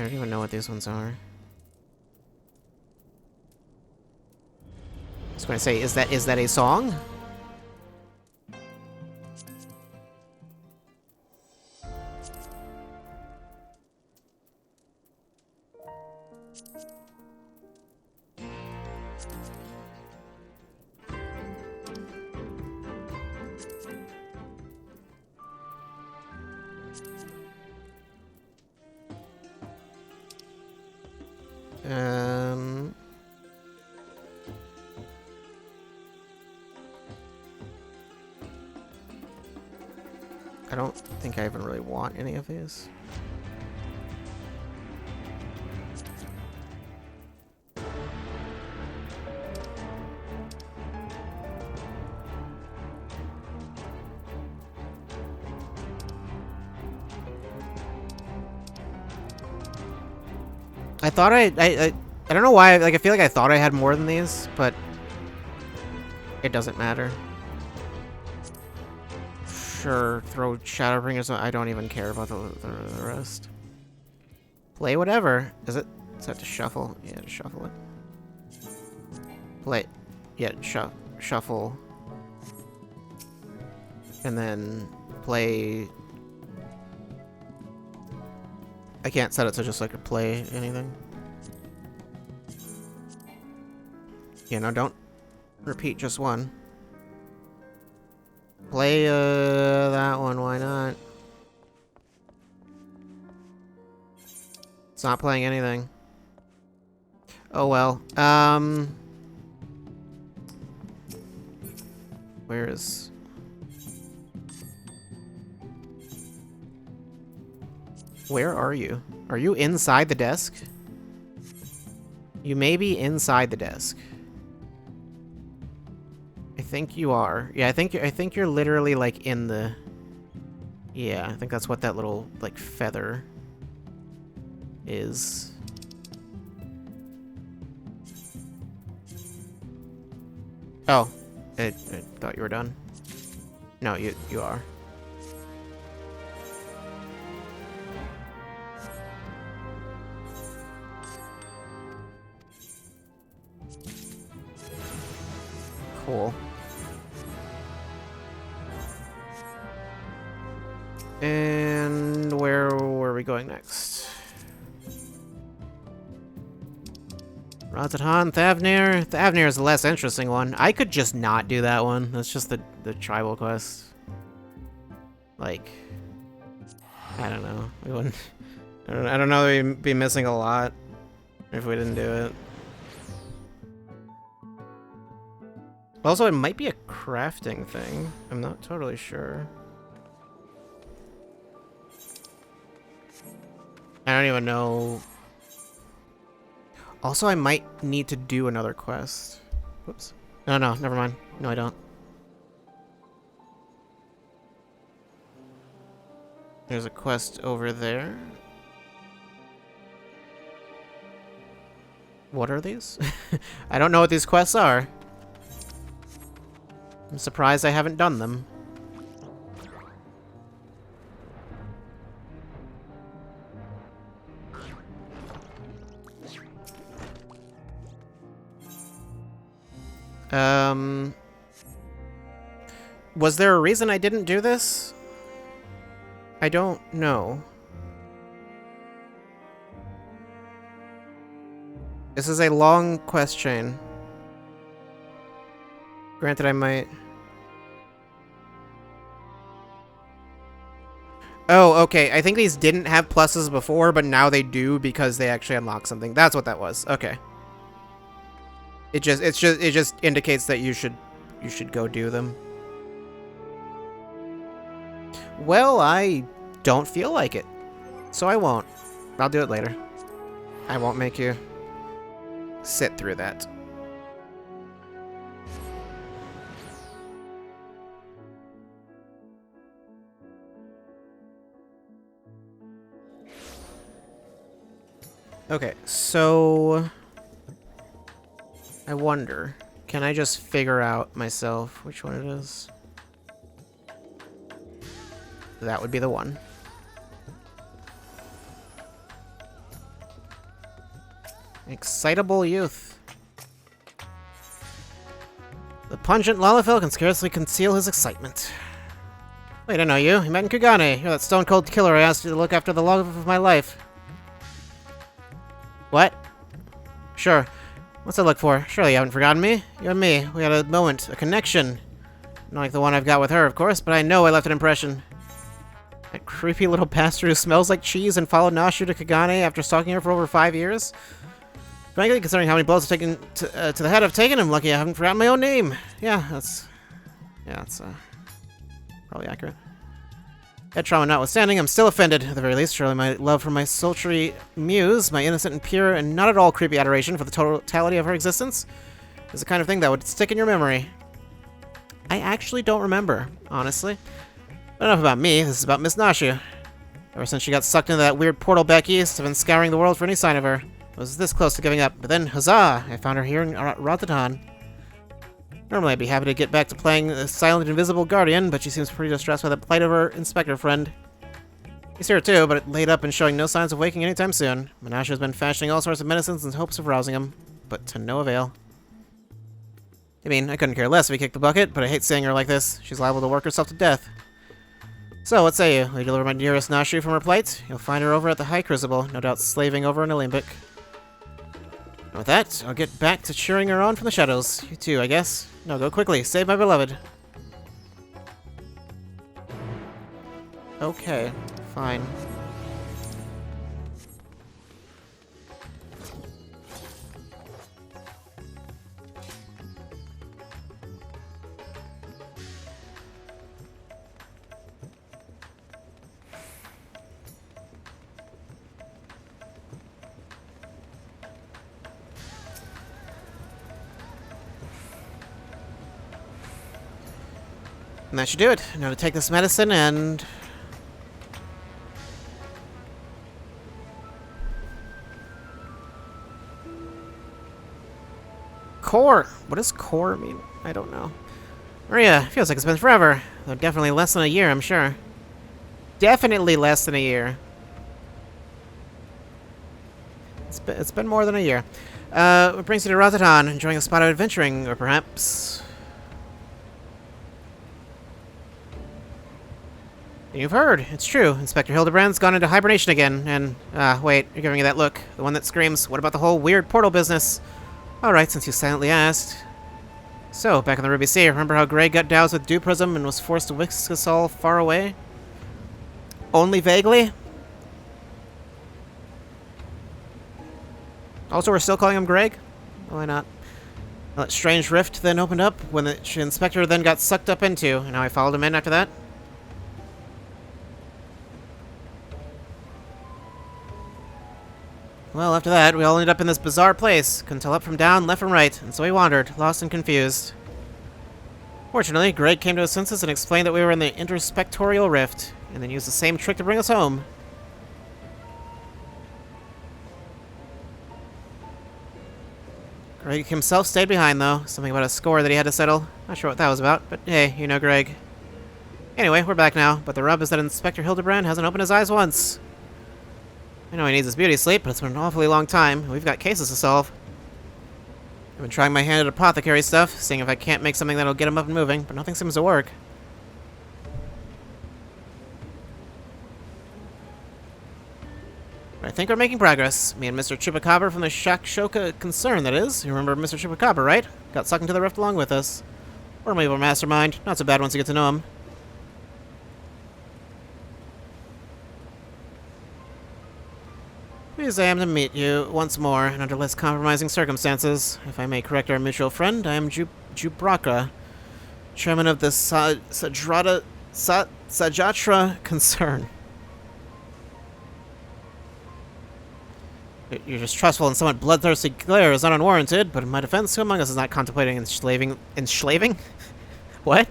I don't even know what these ones are. I was going to say, is that a song? I don't think I even really want any of these. I thought I don't know why, like, I feel like I thought I had more than these, but it doesn't matter. Sure, throw Shadowbringers. I don't even care about the rest. Play whatever. Is that to shuffle? Yeah, to shuffle it. Play. Yeah, shuffle. And then play. I can't set it to just like a play anything. You know, don't repeat just one. Play that one, why not? It's not playing anything. Oh well. Where is... Where are you? Are you inside the desk? You may be inside the desk. I think you are. Yeah, I think you're literally like in the... Yeah, I think that's what that little like feather is. Oh, I thought you were done. No, you are. Cool. And where are we going next? Razatan, Thavnir. Thavnir is the less interesting one. I could just not do that one. That's just the tribal quest. Like, I don't know. We wouldn't. I don't know. We'd be missing a lot if we didn't do it. Also, it might be a crafting thing. I'm not totally sure. I don't even know. Also, I might need to do another quest. Whoops. No, never mind. No, I don't. There's a quest over there. What are these? I don't know what these quests are. I'm surprised I haven't done them. Was there a reason I didn't do this? I don't know. This is a long quest chain. Granted, I might... Oh, okay. I think these didn't have pluses before, but now they do because they actually unlock something. That's what that was. Okay. It just indicates that you should go do them. Well, I don't feel like it, so I won't. I'll do it later. I won't make you sit through that. Okay, so I wonder, can I just figure out myself which one it is? That would be the one. Excitable youth. The pungent Lalafell can scarcely conceal his excitement. Wait, I know you. You met in Kugane. You're that stone-cold killer I asked you to look after the love of my life. What? Sure. What's I look for? Surely you haven't forgotten me? You and me. We had a moment. A connection. Not like the one I've got with her, of course, but I know I left an impression. That creepy little bastard who smells like cheese and followed Nashu to Kagane after stalking her for over 5 years? Frankly, considering how many blows I've taken to the head I've taken, I'm lucky I haven't forgotten my own name. Yeah, that's probably accurate. Head trauma notwithstanding, I'm still offended, at the very least. Surely my love for my sultry muse, my innocent and pure and not at all creepy adoration for the totality of her existence, is the kind of thing that would stick in your memory. I actually don't remember, honestly. But enough about me, this is about Miss Nashu. Ever since she got sucked into that weird portal back east, I've been scouring the world for any sign of her. I was this close to giving up, but then, huzzah! I found her here in Ratatan. Normally I'd be happy to get back to playing the silent invisible guardian, but she seems pretty distressed by the plight of her inspector friend. He's here too, but laid up and showing no signs of waking anytime soon. Nashu has been fashioning all sorts of medicines in hopes of rousing him, but to no avail. I mean, I couldn't care less if he kicked the bucket, but I hate seeing her like this. She's liable to work herself to death. So, what say you? Will you deliver my dearest Nashu from her plight? You'll find her over at the High Crucible, no doubt slaving over in Alembic. And with that, I'll get back to cheering her on from the shadows. You too, I guess. No, go quickly. Save my beloved. Okay, fine. And that should do it. Now to take this medicine and... Core! What does core mean? I don't know. Maria, feels like it's been forever. Though definitely less than a year, I'm sure. Definitely less than a year. It's been more than a year. What brings you to Ratatan? Enjoying a spot of adventuring, or perhaps... You've heard. It's true. Inspector Hildebrand's gone into hibernation again, and... wait, you're giving me that look. The one that screams, what about the whole weird portal business? Alright, since you silently asked. So, back in the Ruby Sea, remember how Grey got doused with dew prism and was forced to whisk us all far away? Only vaguely? Also, we're still calling him Greg? Why not? Well, that strange rift then opened up when the inspector then got sucked up into, and how I followed him in after that? Well, after that, we all ended up in this bizarre place. Couldn't tell up from down, left from right, and so we wandered, lost and confused. Fortunately, Greg came to his senses and explained that we were in the interspectorial rift, and then used the same trick to bring us home. Greg himself stayed behind, though. Something about a score that he had to settle. Not sure what that was about, but hey, you know Greg. Anyway, we're back now, but the rub is that Inspector Hildebrand hasn't opened his eyes once. I know he needs his beauty sleep, but it's been an awfully long time. We've got cases to solve. I've been trying my hand at apothecary stuff, seeing if I can't make something that'll get him up and moving, but nothing seems to work. But I think we're making progress. Me and Mr. Chupacabra from the Shakshoka concern, that is. You remember Mr. Chupacabra, right? Got sucked into the rift along with us. Formidable mastermind. Not so bad once you get to know him. Pleased I am to meet you once more, and under less compromising circumstances. If I may correct our mutual friend, I am Jubraka, chairman of the Sajatra concern. Your distrustful and somewhat bloodthirsty glare is not unwarranted, but in my defense, who among us is not contemplating enslaving? What?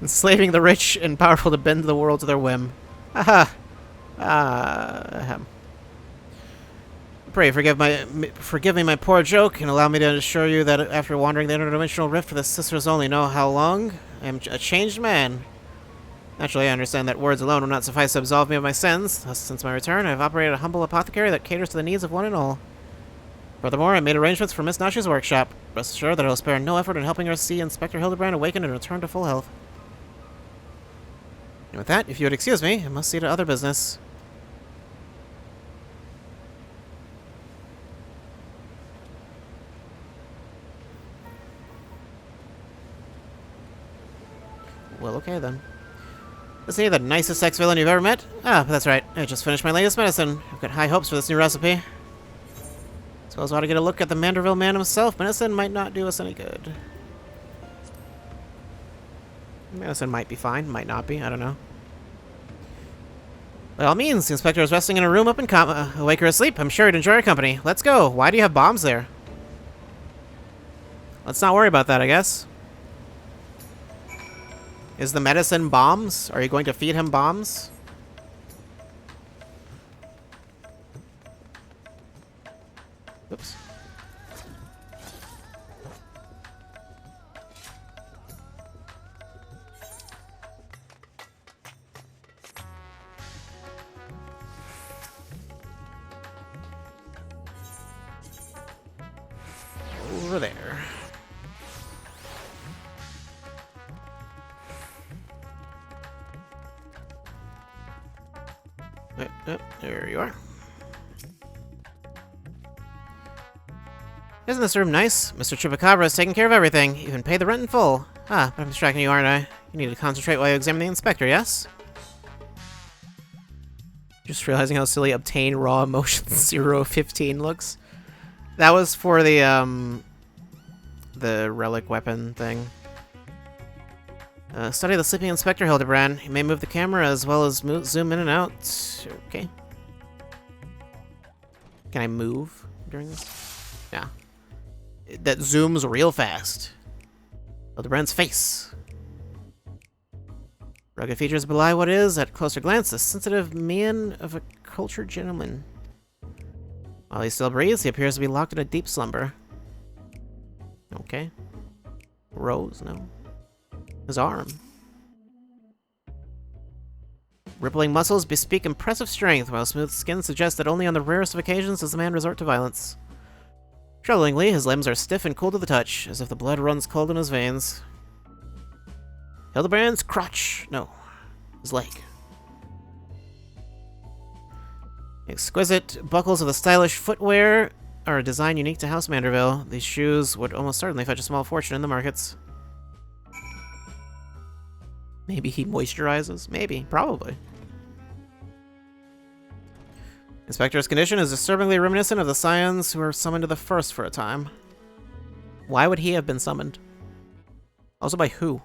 Enslaving the rich and powerful to bend the world to their whim. Aha! Pray forgive me my poor joke, and allow me to assure you that after wandering the interdimensional rift, the sisters only know how long, I am a changed man. Naturally, I understand that words alone will not suffice to absolve me of my sins. Thus, since my return, I have operated a humble apothecary that caters to the needs of one and all. Furthermore, I made arrangements for Miss Nashi's workshop. Rest assured that I will spare no effort in helping her see Inspector Hildebrand awaken and return to full health. And with that, if you would excuse me, I must see to other business. Well, okay then. Is he the nicest sex villain you've ever met? Ah, but that's right. I just finished my latest medicine. I've got high hopes for this new recipe. Suppose I ought to get a look at the Manderville man himself. Medicine might not do us any good. Medicine might be fine, might not be, I don't know. By all means, the inspector is resting in a room up in coma. Awake or asleep, I'm sure he'd enjoy our company. Let's go. Why do you have bombs there? Let's not worry about that, I guess. Is the medicine bombs? Are you going to feed him bombs? Oops. Over there. There you are. Isn't this room nice? Mr. Chupacabra is taking care of everything, even paid the rent in full. Ah, but I'm distracting you, aren't I? You need to concentrate while you examine the inspector, yes? Just realizing how silly obtain raw emotions 015 looks. That was for the relic weapon thing. Study the sleeping Inspector Hildebrand. You may move the camera as well as zoom in and out. Okay. Can I move during this? Yeah. That zooms real fast. Hildebrand's face. Rugged features belie what is, at closer glance, the sensitive mien of a cultured gentleman. While he still breathes, he appears to be locked in a deep slumber. Okay. Rose, no. His arm. Rippling muscles bespeak impressive strength, while smooth skin suggests that only on the rarest of occasions does the man resort to violence. Troublingly, his limbs are stiff and cool to the touch, as if the blood runs cold in his veins. Hildebrand's crotch. No. His leg. Exquisite buckles of the stylish footwear are a design unique to House Manderville. These shoes would almost certainly fetch a small fortune in the markets. Maybe he moisturizes? Maybe. Probably. Inspector's condition is disturbingly reminiscent of the scions who were summoned to the First for a time. Why would he have been summoned? Also by who?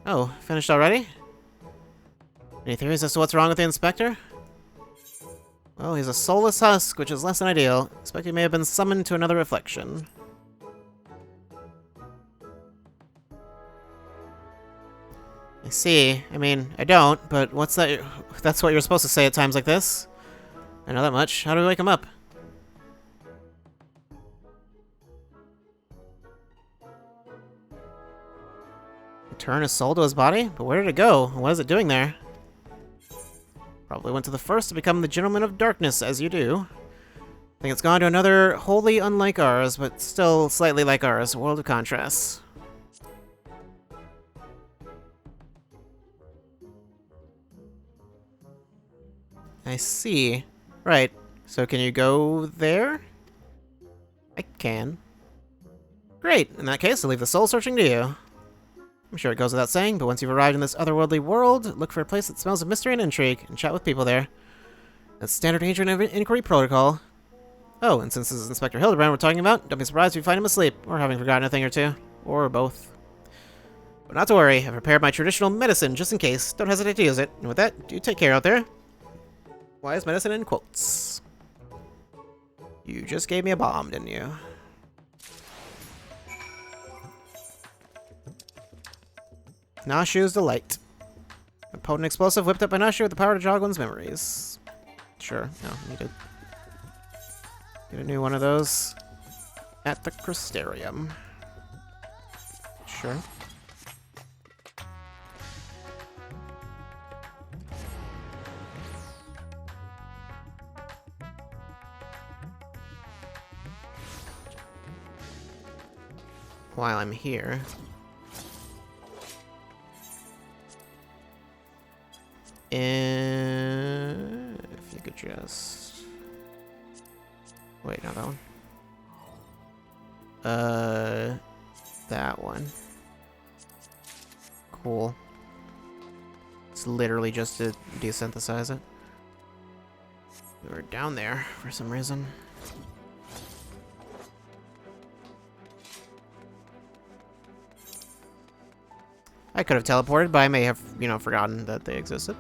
Oh, finished already? Any theories as to what's wrong with the Inspector? Well, he's a soulless husk, which is less than ideal. Inspector may have been summoned to another reflection. I see. I mean, I don't, but what's that? That's what you're supposed to say at times like this. I know that much. How do we wake him up? Return his soul to his body? But where did it go? What is it doing there? Probably went to the First to become the Gentleman of Darkness, as you do. I think it's gone to another wholly unlike ours, but still slightly like ours. A world of contrasts. I see. Right. So can you go there? I can. Great. In that case, I'll leave the soul searching to you. I'm sure it goes without saying, but once you've arrived in this otherworldly world, look for a place that smells of mystery and intrigue, and chat with people there. That's standard agent inquiry protocol. Oh, and since this is Inspector Hildebrand we're talking about, don't be surprised if you find him asleep, or having forgotten a thing or two. Or both. But not to worry, I've prepared my traditional medicine just in case. Don't hesitate to use it. And with that, do take care out there. Wise medicine in quotes. You just gave me a bomb, didn't you? Nashu's Delight. A potent explosive whipped up by Nashu with the power to jog one's memories. Sure, no, need to get a new one of those at the Crystarium. Sure. while I'm here. And if you could just... Wait, not that one. That one. Cool. It's literally just to desynthesize it. We were down there for some reason. I could have teleported, but I may have, you know, forgotten that they existed.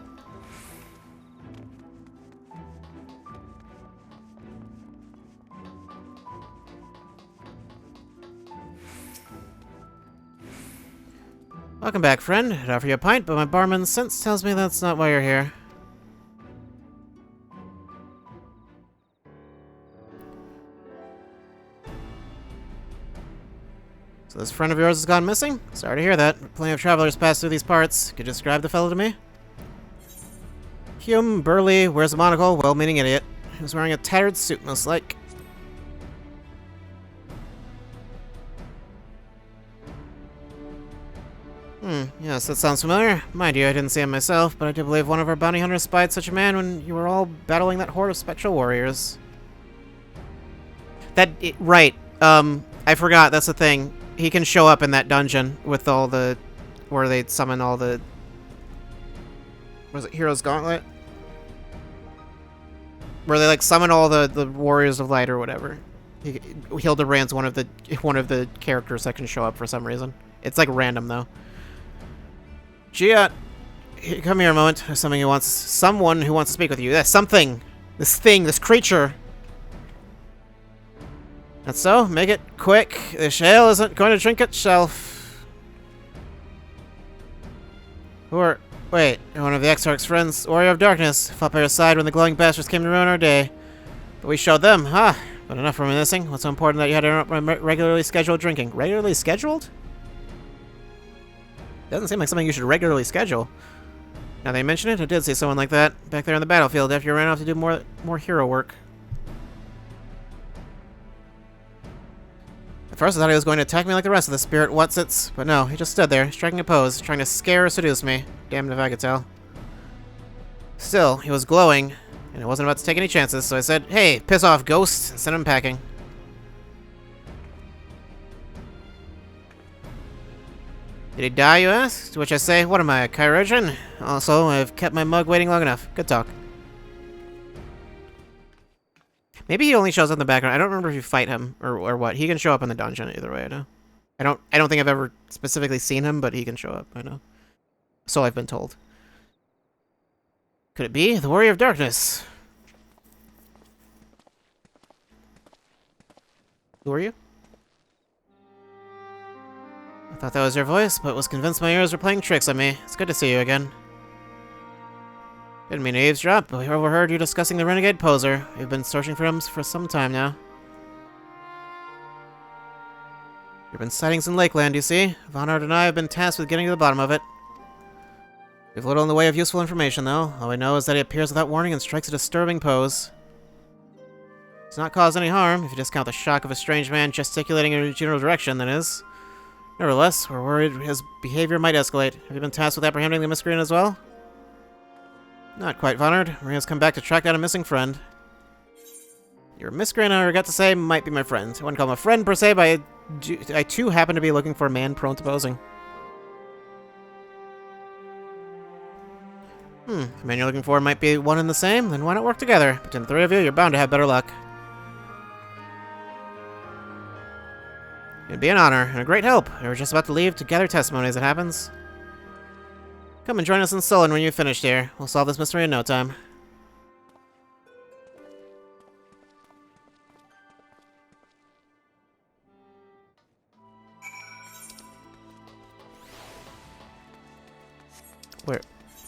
Welcome back, friend. I'd offer you a pint, but my barman's sense tells me that's not why you're here. So this friend of yours has gone missing? Sorry to hear that. Plenty of travelers pass through these parts. Could you describe the fellow to me? Hume, burly, wears a monocle, well-meaning idiot. He was wearing a tattered suit, most like. Yes, that sounds familiar. Mind you, I didn't see him myself, but I do believe one of our bounty hunters spied such a man when you were all battling that horde of spectral warriors. Right. I forgot, that's the thing. He can show up in that dungeon with all the... where they summon all the... Was it Hero's Gauntlet? Where they, like, summon all the Warriors of Light or whatever. Hildebrand's one of the characters that can show up for some reason. It's, like, random, though. Gia, come here a moment. There's someone who wants to speak with you. That's something. This thing, this creature. That's so. Make it quick. This ale isn't going to drink itself. Wait, you're one of the Exarch's friends, Warrior of Darkness. Fought by your side when the glowing bastards came to ruin our day. But we showed them, huh? But enough reminiscing. What's so important that you had to interrupt my regularly scheduled drinking? Regularly scheduled? Doesn't seem like something you should regularly schedule. Now that you mention it, I did see someone like that back there on the battlefield after you ran off to do more hero work. At first I thought he was going to attack me like the rest of the spirit whatsits, but no, he just stood there, striking a pose, trying to scare or seduce me. Damned if I could tell. Still, he was glowing, and I wasn't about to take any chances, so I said, "Hey, piss off, ghost," and sent him packing. Did he die, you ask? To which I say, what am I, a chirurgeon? Also, I've kept my mug waiting long enough. Good talk. Maybe he only shows up in the background. I don't remember if you fight him or what. He can show up in the dungeon either way, I know. I don't think I've ever specifically seen him, but he can show up, I know. So I've been told. Could it be the Warrior of Darkness? Who are you? I thought that was your voice, but was convinced my ears were playing tricks on me. It's good to see you again. Didn't mean to eavesdrop, but we overheard you discussing the renegade poser. We've been searching for him for some time now. There have been sightings in Lakeland, you see. Vonard and I have been tasked with getting to the bottom of it. We have little in the way of useful information, though. All I know is that he appears without warning and strikes a disturbing pose. He's not caused any harm, if you discount the shock of a strange man gesticulating in a general direction, that is. Nevertheless, we're worried his behavior might escalate. Have you been tasked with apprehending the miscreant as well? Not quite, Vonard. Maria's come back to track down a missing friend. Your miscreant, I regret to say, might be my friend. I wouldn't call him a friend per se, but I too happen to be looking for a man prone to posing. If the man you're looking for might be one and the same, then why not work together? Between the three of you, you're bound to have better luck. It'd be an honor and a great help. We were just about to leave to gather testimony as it happens. Come and join us in Sullen when you've finished here. We'll solve this mystery in no time.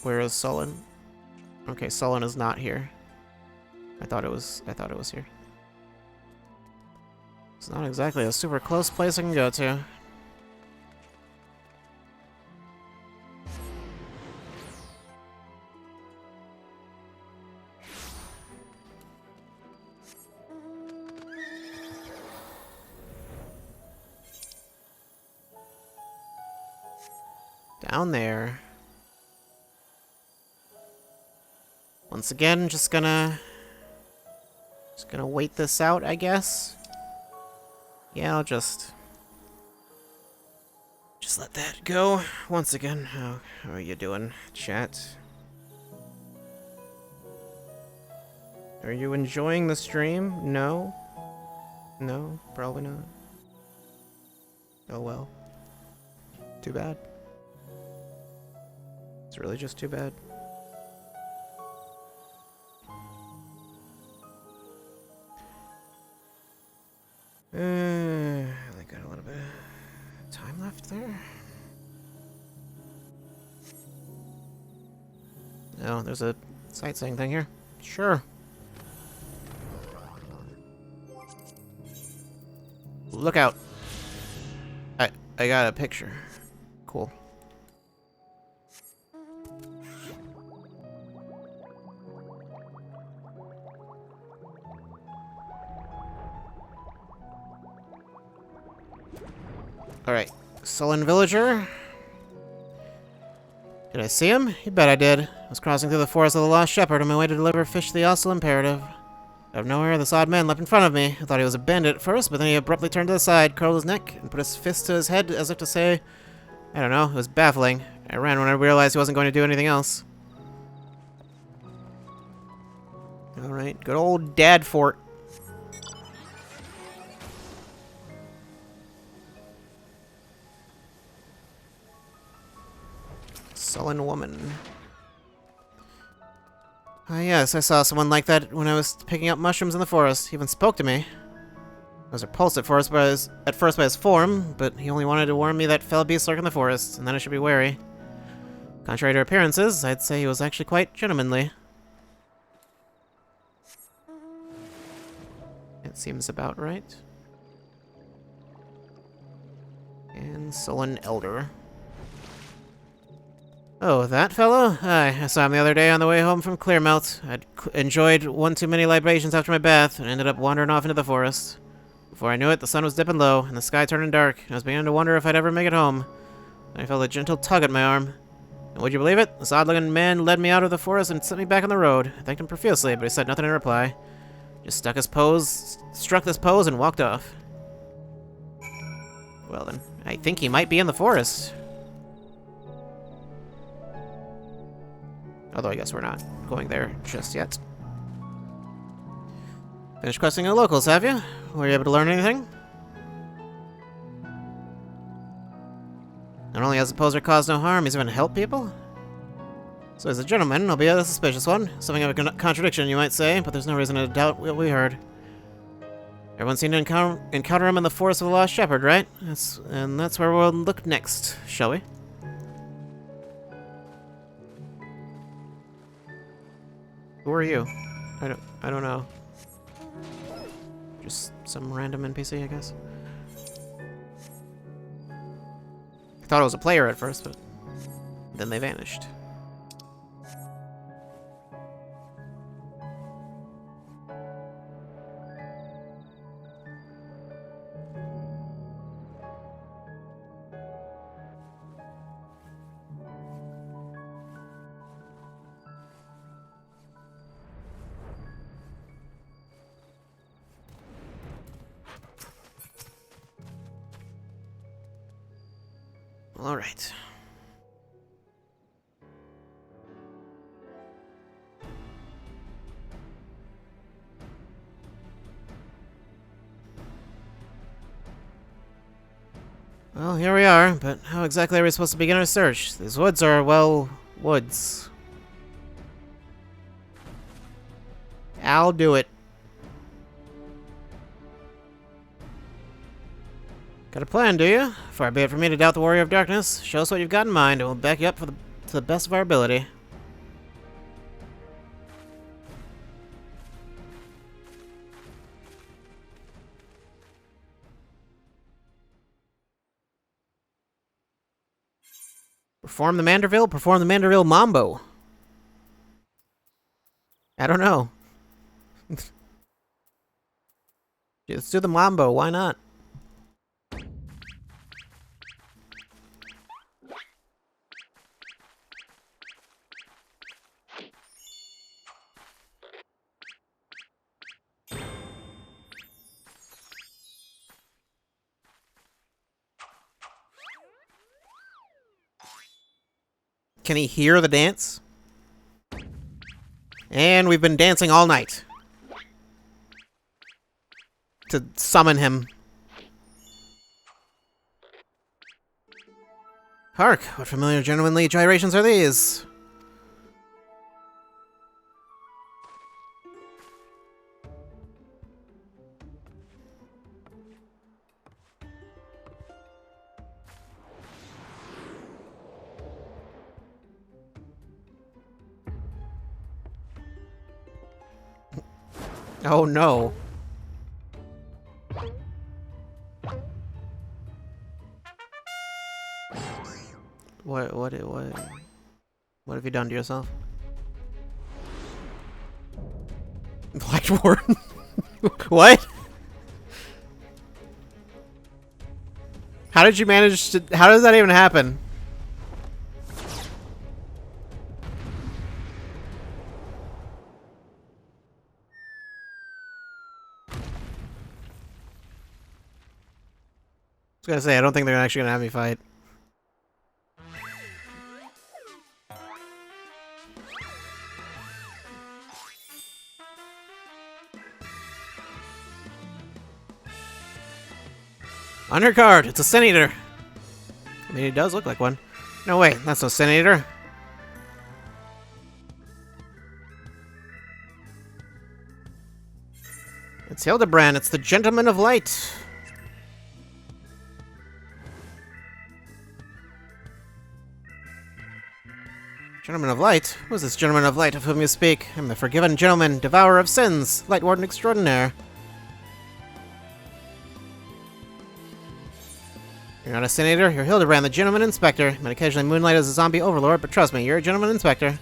Where is Sullen? Okay, Sullen is not here. I thought it was here. It's not exactly a super close place I can go to. Down there. Once again, just gonna wait this out, I guess. Yeah, I'll just let that go. Once again, how are you doing, chat? Are you enjoying the stream? No? No? Probably not. Oh well. Too bad. It's really just too bad. I got a little bit of time left there. Oh, there's a sightseeing thing here. Sure. Look out. I got a picture. Cool. Alright. Sullen villager. Did I see him? You bet I did. I was crossing through the forest of the Lost Shepherd on my way to deliver fish to the Osel Imperative. Out of nowhere, this odd man leapt in front of me. I thought he was a bandit at first, but then he abruptly turned to the side, curled his neck, and put his fist to his head as if to say, I don't know, it was baffling. I ran when I realized he wasn't going to do anything else. Alright, good old Dad Fort. Sullen woman. Ah, yes, I saw someone like that when I was picking up mushrooms in the forest. He even spoke to me. I was repulsed at first by his form, but he only wanted to warn me that fell beasts lurk in the forest, and then I should be wary. Contrary to appearances, I'd say he was actually quite gentlemanly. It seems about right. And sullen elder. Oh, that fellow? Aye, I saw him the other day on the way home from Clearmelt. I'd enjoyed one too many libations after my bath, and ended up wandering off into the forest. Before I knew it, the sun was dipping low, and the sky turning dark, and I was beginning to wonder if I'd ever make it home. I felt a gentle tug at my arm. And would you believe it? This odd-looking man led me out of the forest and set me back on the road. I thanked him profusely, but he said nothing in reply. Just struck this pose, and walked off. Well then, I think he might be in the forest. Although I guess we're not going there just yet. Finished questing the locals, have you? Were you able to learn anything? Not only has the poser caused no harm, he's even helped people? So he's a gentleman, albeit a suspicious one. Something of a contradiction, you might say, but there's no reason to doubt what we heard. Everyone seemed to encounter him in the forest of the Lost Shepherd, right? And that's where we'll look next, shall we? Who are you? I don't know. Just some random NPC, I guess. I thought it was a player at first, but then they vanished. All right. Well, here we are, but how exactly are we supposed to begin our search? These woods are, well, woods. I'll do it. Got a plan, do you? Far be it from me to doubt the Warrior of Darkness. Show us what you've got in mind, and we'll back you up to the best of our ability. Perform the Manderville Mambo. I don't know. Let's do the Mambo, why not? Can he hear the dance? And we've been dancing all night. To summon him. Hark, what familiar gentlemanly gyrations are these? Oh no. What have you done to yourself? Blackboard? What? How did you manage to... How does that even happen? I was gonna say, I don't think they're actually gonna have me fight. On your card, it's a Sin Eater. I mean, it does look like one. No, wait, that's no Sin Eater. It's Hildebrand, it's the Gentleman of Light. Gentleman of Light? Who is this Gentleman of Light of whom you speak? I'm the Forgiven Gentleman, Devourer of Sins, Light Warden Extraordinaire. You're not a Sin Eater, you're Hildebrand, the Gentleman Inspector. You might occasionally moonlight as a zombie overlord, but trust me, you're a Gentleman Inspector.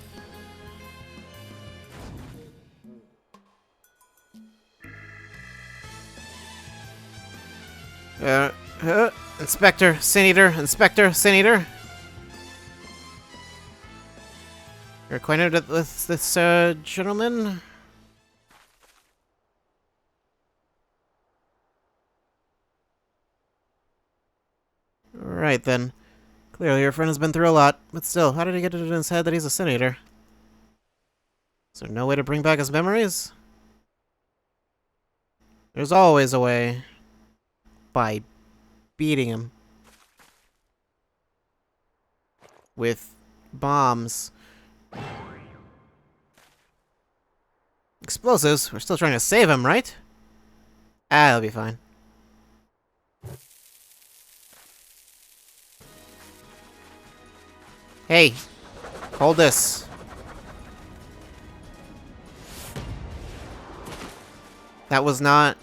Inspector, Sin Eater, Inspector, Sin Eater. You're acquainted with this, gentleman? Right then. Clearly your friend has been through a lot, but still, how did he get it in his head that he's a Sin Eater? Is there no way to bring back his memories? There's always a way. By beating him. With bombs. Explosives? We're still trying to save him, right? Ah, that'll be fine. Hey, hold this. That was not...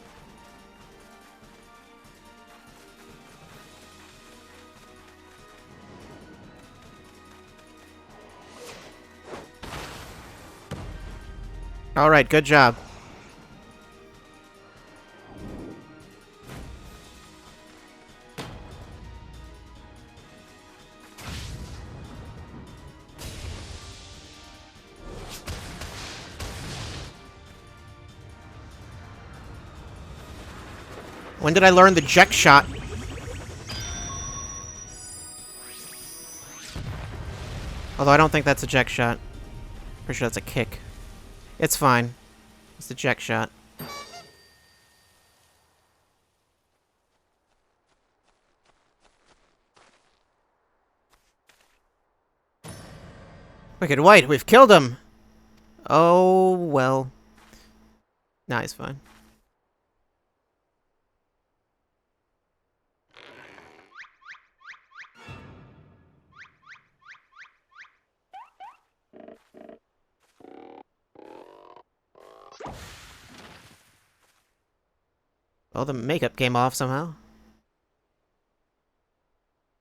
Alright, good job. When did I learn the Jack shot? Although I don't think that's a Jack shot. Pretty sure that's a kick. It's fine. It's the Jack shot. Wicked White, we've killed him! Oh, well. Nah, he's fine. Well, the makeup came off somehow.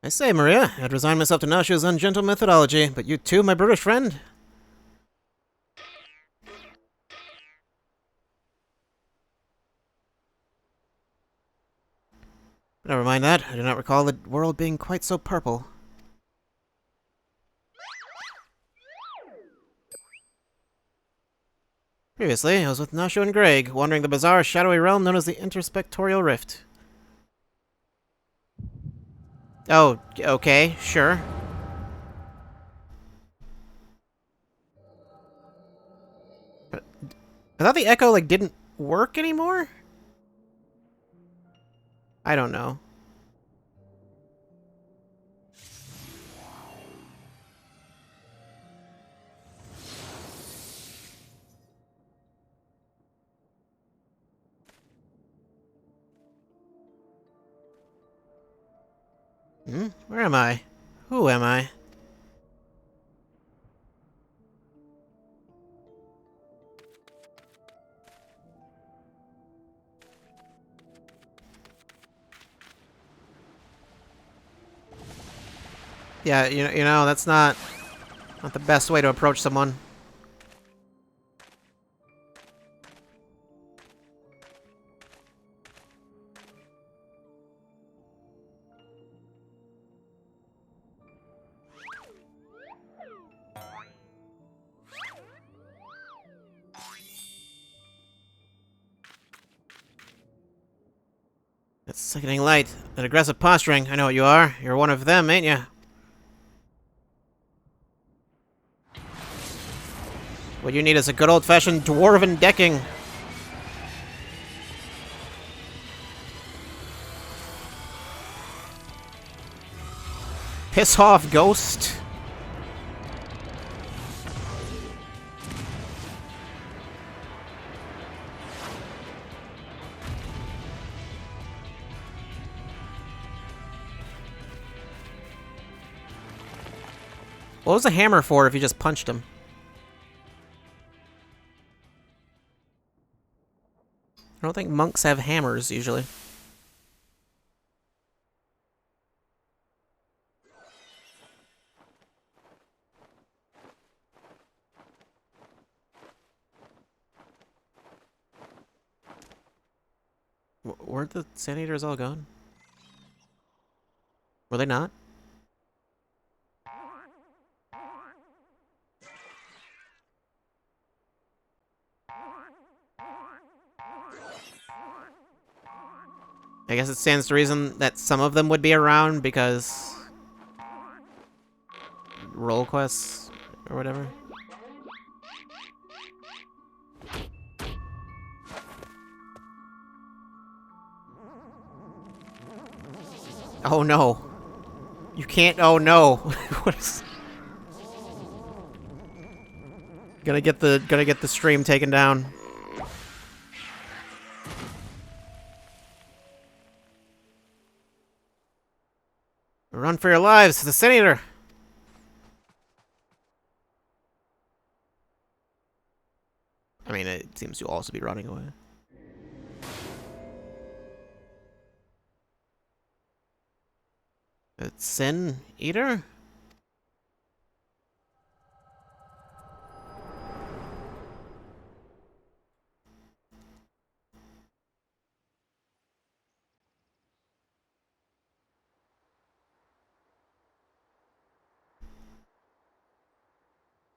I say, Maria, I'd resigned myself to Nashu's ungentle methodology, but you too, my brutish friend? Never mind that. I do not recall the world being quite so purple. Previously, I was with Nashu and Greg, wandering the bizarre, shadowy realm known as the Interspectorial Rift. Oh, okay, sure. thought the echo, like, didn't work anymore? I don't know. Where am I? Who am I? Yeah, you know, that's not the best way to approach someone. That's sickening light. That aggressive posturing. I know what you are. You're one of them, ain't ya? What you need is a good old-fashioned dwarven decking. Piss off, ghost. What was the hammer for if you just punched him? I don't think monks have hammers, usually. Weren't the Sand Eaters all gone? Were they not? I guess it stands to reason that some of them would be around because... roll quests or whatever. Oh no. You can't, oh no. What is... Gonna get the stream taken down. Run for your lives, the Sand Eater. I mean, it seems to also be running away. It's Sand Eater?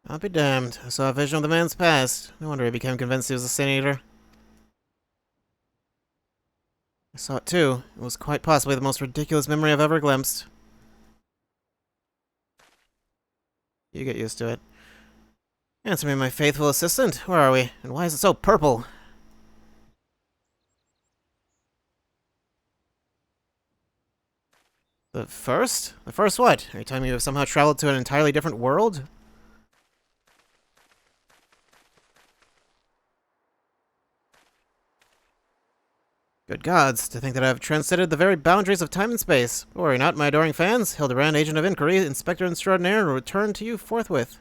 I'll be damned. I saw a vision of the man's past. No wonder he became convinced he was a Sand Eater. I saw it too. It was quite possibly the most ridiculous memory I've ever glimpsed. You get used to it. Answer me, my faithful assistant. Where are we? And why is it so purple? The first? The first what? Are you telling me you have somehow traveled to an entirely different world? Good gods, to think that I have transcended the very boundaries of time and space. But worry not, my adoring fans. Hildebrand, Agent of Inquiry, Inspector Extraordinaire, will return to you forthwith.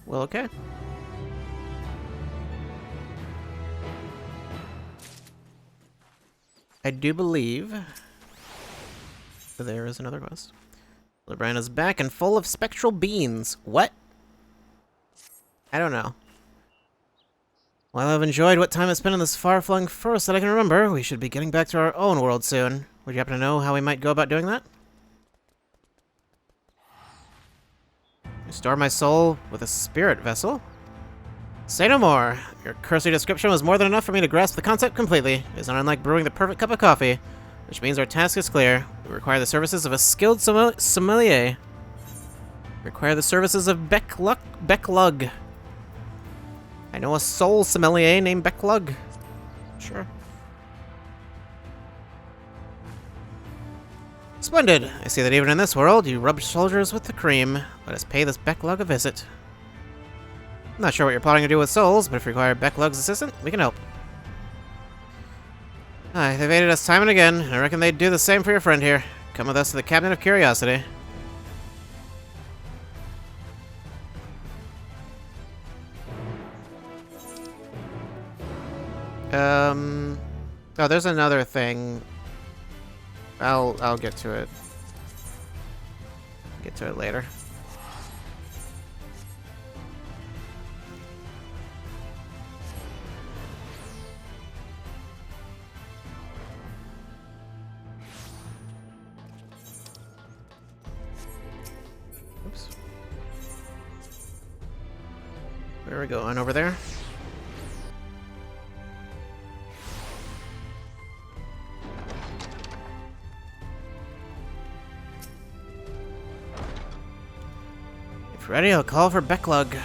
Well, okay. I do believe there is another quest. Hildebrand is back and full of spectral beings. What? I don't know. While I've enjoyed what time I spent in this far-flung forest that I can remember, we should be getting back to our own world soon. Would you happen to know how we might go about doing that? Restore my soul with a spirit vessel? Say no more. Your cursory description was more than enough for me to grasp the concept completely. It is not unlike brewing the perfect cup of coffee, which means our task is clear. We require the services of a skilled sommelier. Require the services of Becklug. I know a soul sommelier named Becklug. Sure. Splendid. I see that even in this world, you rub soldiers with the cream. Let us pay this Becklug a visit. I'm not sure what you're plotting to do with souls, but if you require Becklug's assistance, we can help. They've aided us time and again, and I reckon they'd do the same for your friend here. Come with us to the Cabinet of Curiosity. Oh, there's another thing. I'll get to it. Get to it later. Oops. Where are we going? Over there? If ready, I'll call for Becklug.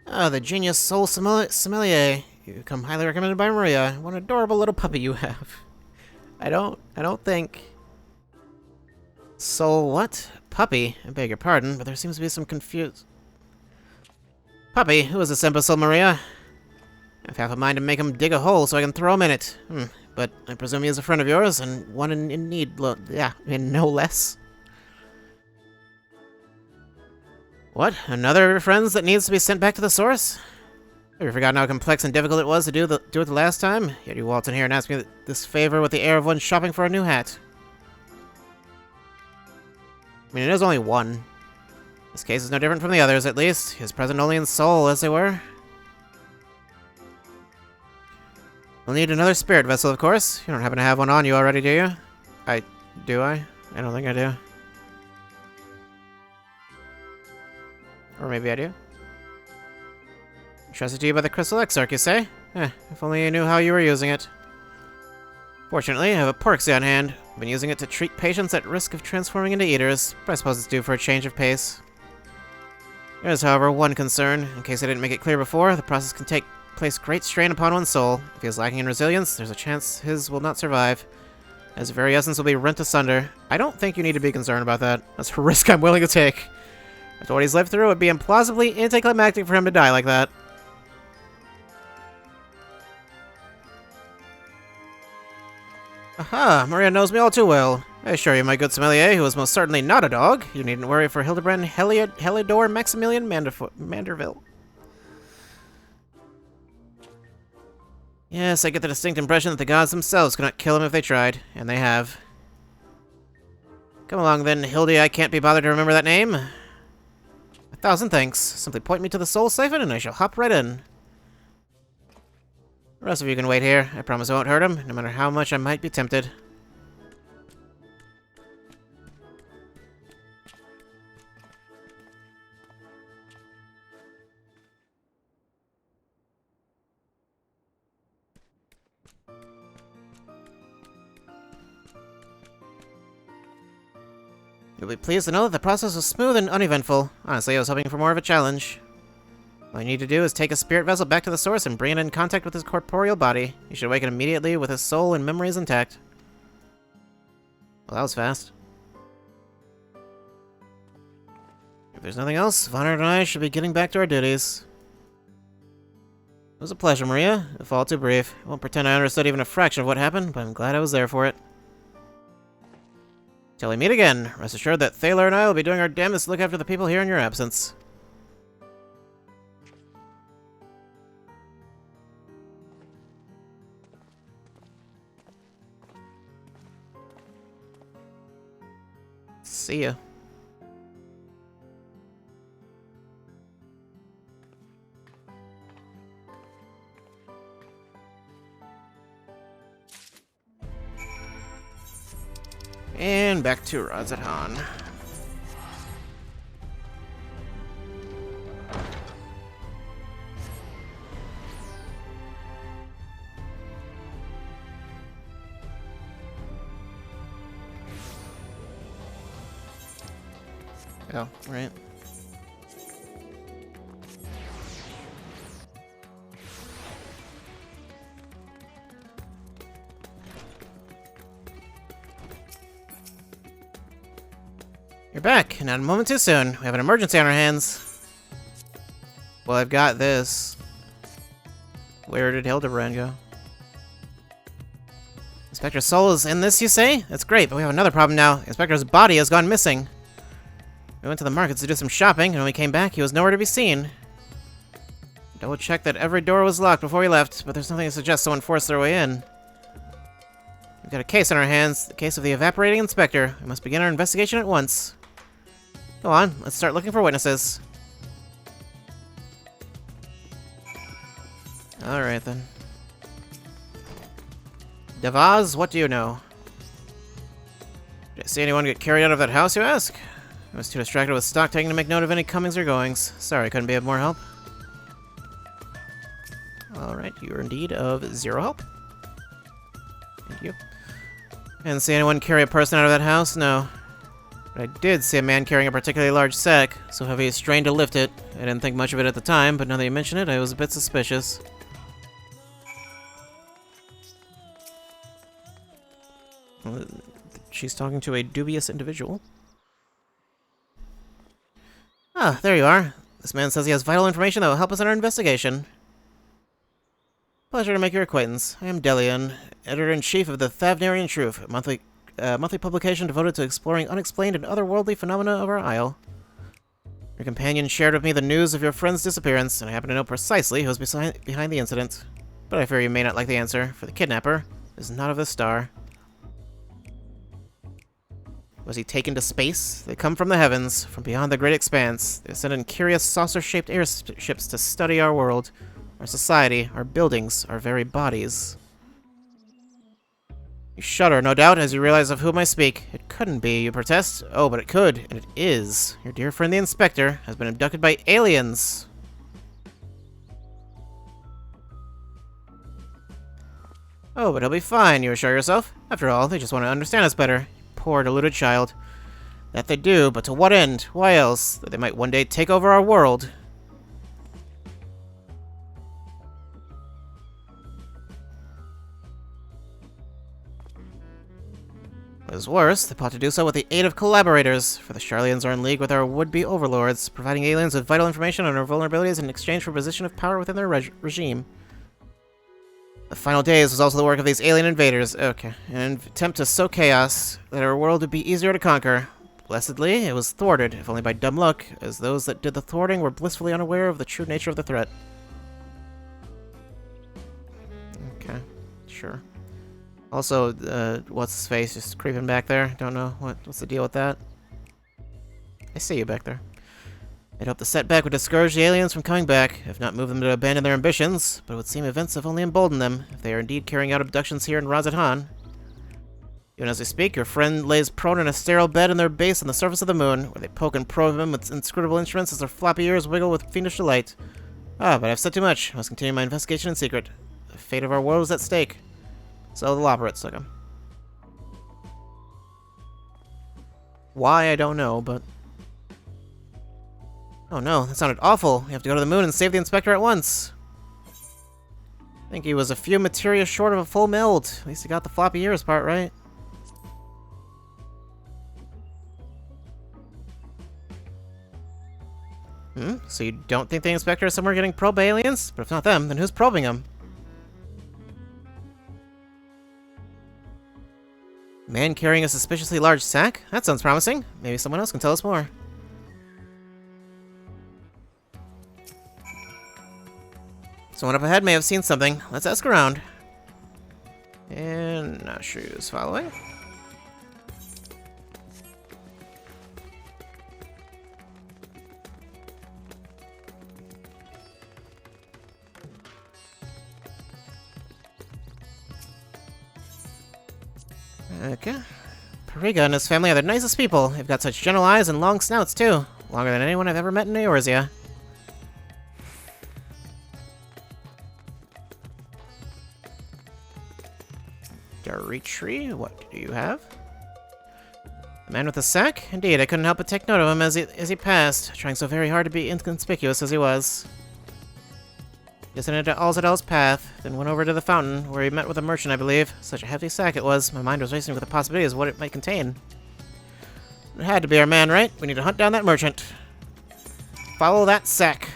Ah, the genius soul sommelier. You come highly recommended by Maria. What an adorable little puppy you have. I don't think... Soul what? Puppy? I beg your pardon, but there seems to be some Puppy? Who is this imbecile, Maria? I have half a mind to make him dig a hole so I can throw him in it. But I presume he is a friend of yours, and one in need, and no less. What? Another of your friends that needs to be sent back to the source? Have you forgotten how complex and difficult it was to do it the last time? Yet you waltz in here and ask me this favor with the air of one shopping for a new hat. I mean, it is only one. This case is no different from the others, at least. He is present only in soul, as they were. We'll need another spirit vessel, of course. You don't happen to have one on you already, do you? Do I? I don't think I do. Or maybe I do. Trusted to you by the Crystal Exarch, you say? If only you knew how you were using it. Fortunately, I have a porksy on hand. I've been using it to treat patients at risk of transforming into eaters, but I suppose it's due for a change of pace. There is, however, one concern. In case I didn't make it clear before, the process can place great strain upon one's soul. If he is lacking in resilience, there's a chance his will not survive, as the very essence will be rent asunder. I don't think you need to be concerned about that. That's a risk I'm willing to take. After what he's lived through, it would be implausibly anticlimactic for him to die like that. Aha, Maria knows me all too well. I assure you, my good sommelier, who is most certainly not a dog, you needn't worry for Hildebrand Helidor Maximilian Manderville. Yes, I get the distinct impression that the gods themselves could not kill him if they tried, and they have. Come along then, Hildy, I can't be bothered to remember that name. 1,000 thanks. Simply point me to the soul siphon and I shall hop right in. The rest of you can wait here. I promise I won't hurt him, no matter how much I might be tempted. You'll be pleased to know that the process was smooth and uneventful. Honestly, I was hoping for more of a challenge. All you need to do is take a spirit vessel back to the source and bring it in contact with his corporeal body. You should awaken immediately with his soul and memories intact. Well, that was fast. If there's nothing else, Vonner and I should be getting back to our duties. It was a pleasure, Maria, if all too brief. I won't pretend I understood even a fraction of what happened, but I'm glad I was there for it. Till we meet again, rest assured that Thaler and I will be doing our damnedest to look after the people here in your absence. See ya. And back to Razatan. Oh, right. You're back, not a moment too soon. We have an emergency on our hands. Well, I've got this. Where did Hildebrand go? Inspector Soul is in this, you say? That's great, but we have another problem now. Inspector's body has gone missing. We went to the markets to do some shopping, and when we came back, he was nowhere to be seen. Double-checked that every door was locked before we left, but there's nothing to suggest someone forced their way in. We've got a case on our hands, the case of the evaporating inspector. We must begin our investigation at once. Go on, let's start looking for witnesses. Alright then. Devaz, what do you know? Did I see anyone get carried out of that house, you ask? I was too distracted with stock taking to make note of any comings or goings. Sorry, couldn't be of more help. Alright, you're indeed of 0 help. Thank you. I didn't see anyone carry a person out of that house, no. But I did see a man carrying a particularly large sack, so heavy he strained to lift it. I didn't think much of it at the time, but now that you mention it, I was a bit suspicious. Well, she's talking to a dubious individual. Ah, there you are. This man says he has vital information that will help us in our investigation. Pleasure to make your acquaintance. I am Delian, editor-in-chief of the Thavnarian Truth, a monthly publication devoted to exploring unexplained and otherworldly phenomena of our isle. Your companion shared with me the news of your friend's disappearance, and I happen to know precisely who was behind the incident. But I fear you may not like the answer, for the kidnapper is not of this star. Was he taken to space? They come from the heavens, from beyond the great expanse. They sent in curious saucer-shaped airships to study our world, our society, our buildings, our very bodies. You shudder, no doubt, as you realize of whom I speak. It couldn't be, you protest. Oh, but it could, and it is. Your dear friend the Inspector has been abducted by aliens. Oh, but he'll be fine, you assure yourself. After all, they just want to understand us better. Poor deluded child. That they do, but to what end? Why else? That they might one day take over our world. What is worse, they plot to do so with the aid of collaborators, for the Charlians are in league with our would-be overlords, providing aliens with vital information on our vulnerabilities in exchange for a position of power within their regime. The final days was also the work of these alien invaders, okay, in an attempt to sow chaos, that our world would be easier to conquer. Blessedly, it was thwarted, if only by dumb luck, as those that did the thwarting were blissfully unaware of the true nature of the threat. Okay, sure. Also, what's his face just creeping back there? Don't know what's the deal with that. I see you back there. I'd hope the setback would discourage the aliens from coming back, if not move them to abandon their ambitions, but it would seem events have only emboldened them, if they are indeed carrying out abductions here in Razatan. Even as we speak, your friend lays prone in a sterile bed in their base on the surface of the moon, where they poke and probe him with inscrutable instruments as their floppy ears wiggle with fiendish delight. Ah, but I've said too much. I must continue my investigation in secret. The fate of our world is at stake. So the Loporits took him. Why, I don't know, but... Oh no, that sounded awful. We have to go to the moon and save the Inspector at once. I think he was a few materia short of a full meld. At least he got the floppy ears part right. So you don't think the Inspector is somewhere getting probed by aliens? But if not them, then who's probing him? Man carrying a suspiciously large sack? That sounds promising. Maybe someone else can tell us more. Someone up ahead may have seen something. Let's ask around. And not sure who's following. Okay. Riga and his family are the nicest people. They've got such gentle eyes and long snouts, too. Longer than anyone I've ever met in Eorzea. Dimitri, what do you have? The man with the sack? Indeed, I couldn't help but take note of him as he passed, trying so very hard to be inconspicuous as he was. He descended to Alzadal's path, then went over to the fountain, where he met with a merchant, I believe. Such a hefty sack it was. My mind was racing with the possibilities of what it might contain. It had to be our man, right? We need to hunt down that merchant. Follow that sack.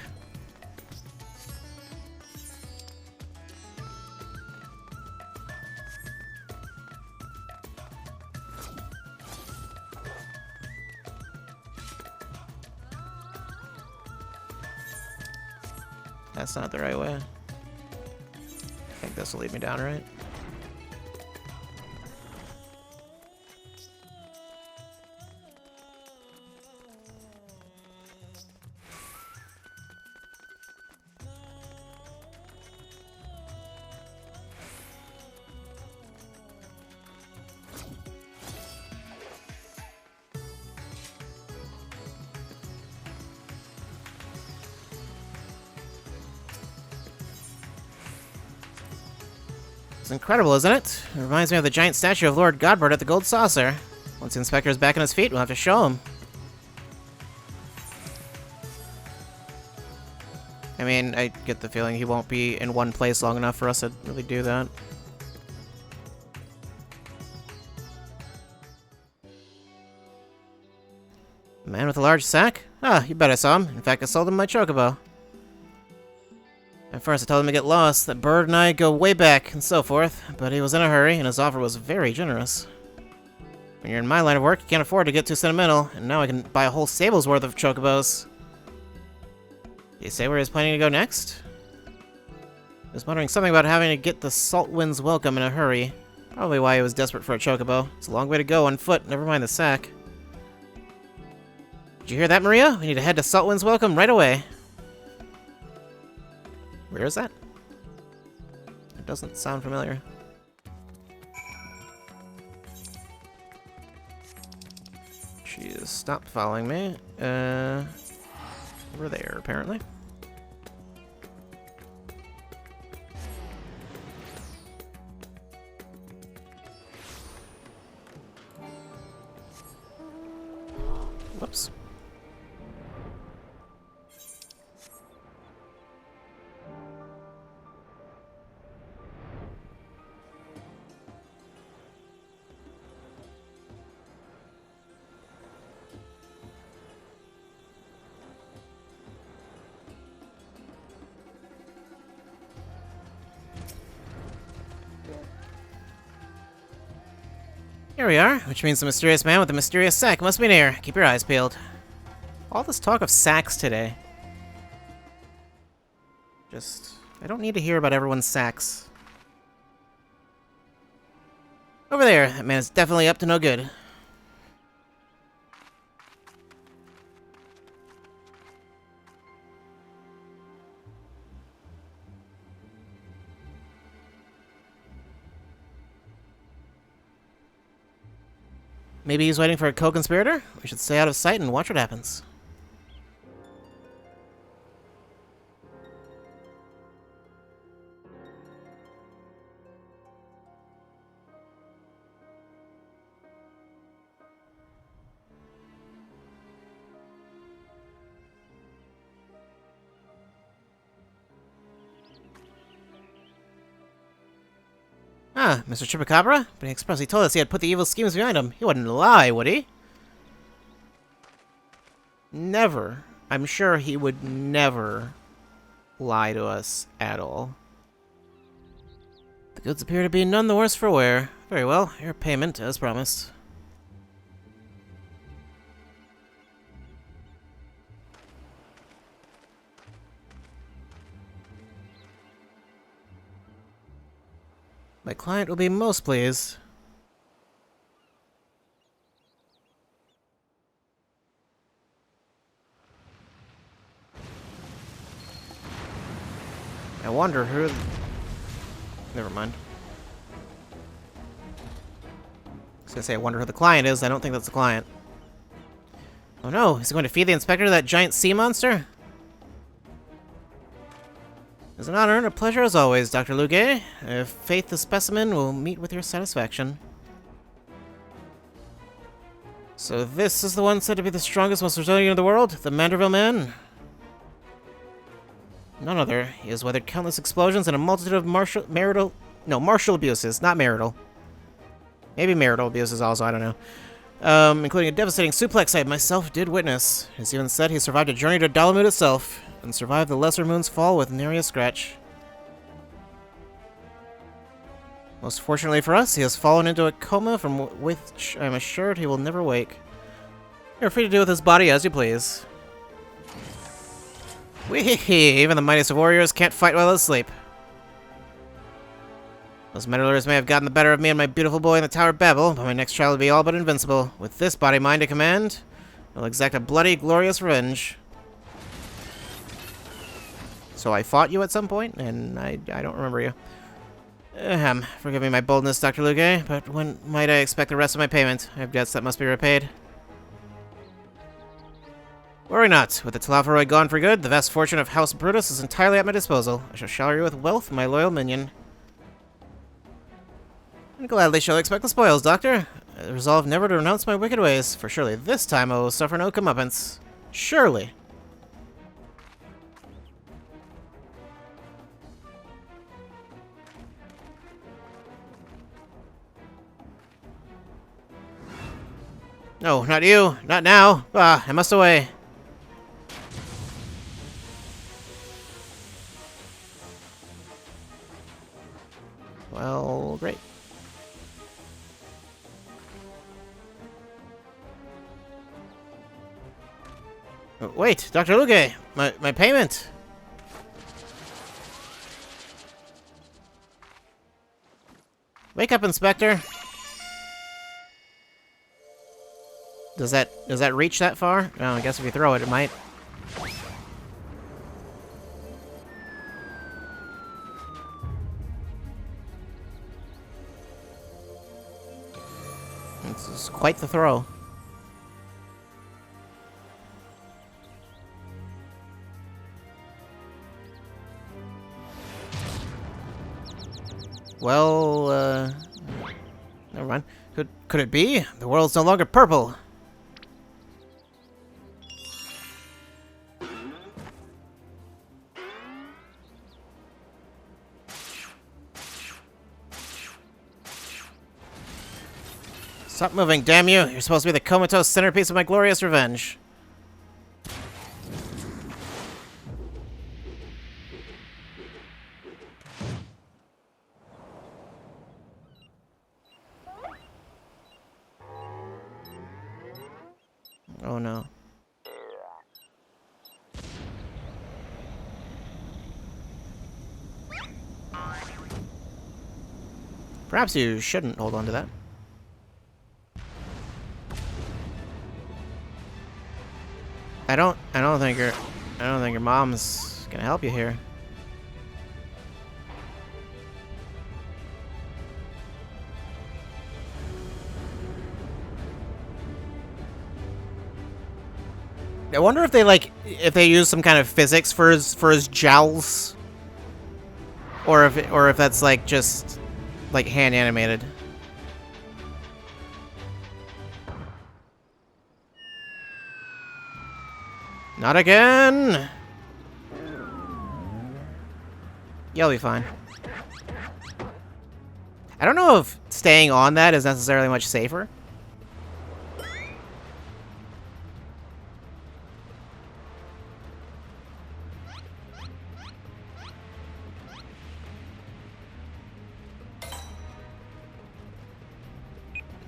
That's not the right way. I think this will lead me down, right? It's incredible, isn't it? It reminds me of the giant statue of Lord Godbert at the Gold Saucer. Once the inspector is back on his feet, we'll have to show him. I mean, I get the feeling he won't be in one place long enough for us to really do that. The man with a large sack? Ah, you bet I saw him. In fact, I sold him my chocobo. At first I told him to get lost, that Bird and I go way back, and so forth, but he was in a hurry, and his offer was very generous. When you're in my line of work, you can't afford to get too sentimental, and now I can buy a whole stable's worth of chocobos. Did he say where he's planning to go next? He was muttering something about having to get the Salt Wind's welcome in a hurry. Probably why he was desperate for a chocobo. It's a long way to go on foot, never mind the sack. Did you hear that, Maria? We need to head to Salt Wind's welcome right away. Where is that? It doesn't sound familiar. She has stopped following me. Over there, apparently. Whoops. Here we are, which means the mysterious man with the mysterious sack must be near. Keep your eyes peeled. All this talk of sacks today. I don't need to hear about everyone's sacks. Over there, that man is definitely up to no good. Maybe he's waiting for a co-conspirator? We should stay out of sight and watch what happens. Ah, Mr. Chupacabra? But he expressly told us he had put the evil schemes behind him. He wouldn't lie, would he? Never. I'm sure he would never lie to us at all. The goods appear to be none the worse for wear. Very well, your payment, as promised. My client will be most pleased. I wonder who... Never mind. was gonna say, I wonder who the client is. I don't think that's the client. Oh no, is he going to feed the inspector to that giant sea monster? It's an honor and a pleasure as always, Dr. Luge. Faith the specimen will meet with your satisfaction. So this is the one said to be the strongest, most resilient in the world? The Manderville Man? None other. He has weathered countless explosions and a multitude of martial abuses, not marital. Maybe marital abuses also, I don't know. Including a devastating suplex I myself did witness. As even said, he survived a journey to Dalamud itself, and survived the Lesser Moon's fall with nary a scratch. Most fortunately for us, he has fallen into a coma from which I am assured he will never wake. You're free to do with his body as you please. Whee! Even the mightiest of warriors can't fight while asleep. Those meddlers may have gotten the better of me and my beautiful boy in the Tower of Babel, but my next trial will be all but invincible. With this body-mind to command, I'll exact a bloody, glorious revenge. So I fought you at some point, and I don't remember you. Forgive me my boldness, Dr. Luge, but when might I expect the rest of my payment? I have debts that must be repaid. Worry not. With the Talaferoy gone for good, the vast fortune of House Brutus is entirely at my disposal. I shall shower you with wealth, my loyal minion. I gladly shall expect the spoils, Doctor. I resolve never to renounce my wicked ways, for surely this time I will suffer no comeuppance. Surely. No, not you. Not now. Ah, I must away. Well, great. Oh, wait, Dr. Luge, my payment. Wake up, Inspector. Does that reach that far? No, I guess if you throw it, it might. This is quite the throw. Well, never mind. Could it be? The world's no longer purple. Stop moving, damn you! You're supposed to be the comatose centerpiece of my glorious revenge. Oh no. Perhaps you shouldn't hold on to that. I don't think your mom's gonna help you here. I wonder if they use some kind of physics for his jowls, or if that's like just like hand animated. Not again! You'll be fine. I don't know if staying on that is necessarily much safer.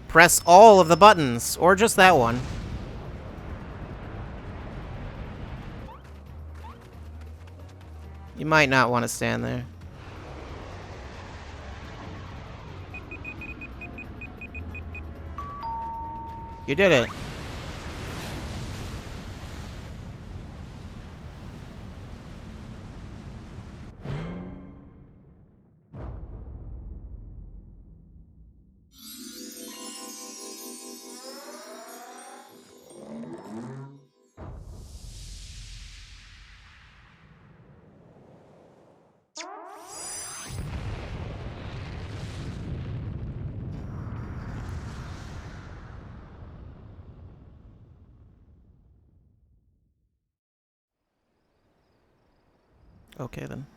Press all of the buttons, or just that one. You might not want to stand there. You did it. Okay, then.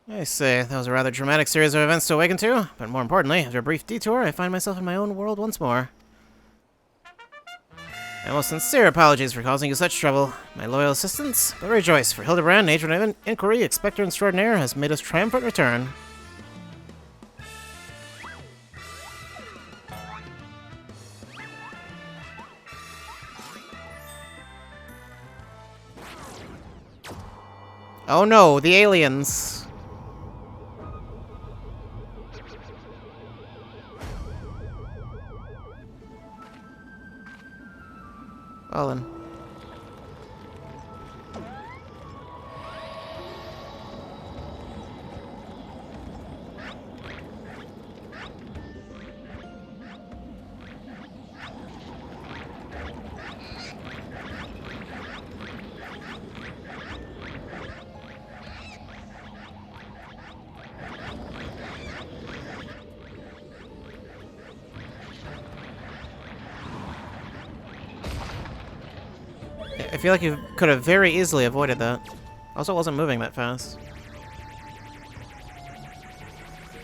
I say, that was a rather dramatic series of events to awaken to, but more importantly, after a brief detour, I find myself in my own world once more. My most sincere apologies for causing you such trouble, my loyal assistants, but rejoice, for Hildebrand, Agent of Inquiry, Inspector Extraordinaire, has made his triumphant return. Oh no, the aliens! Well then. I feel like you could have very easily avoided that. Also, it wasn't moving that fast.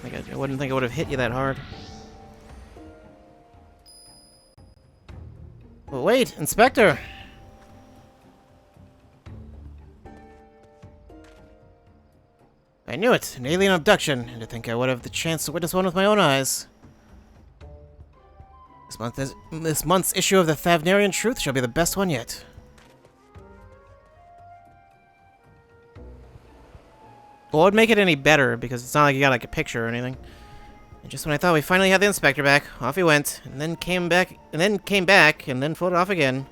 Like, I wouldn't think it would have hit you that hard. But wait, Inspector! I knew it! An alien abduction, and to think I would have the chance to witness one with my own eyes. This month's issue of the Thavnarian Truth shall be the best one yet. Well, it would make it any better, because it's not like you got, like, a picture or anything. And just when I thought we finally had the Inspector back, off he went, and then came back, and then floated off again.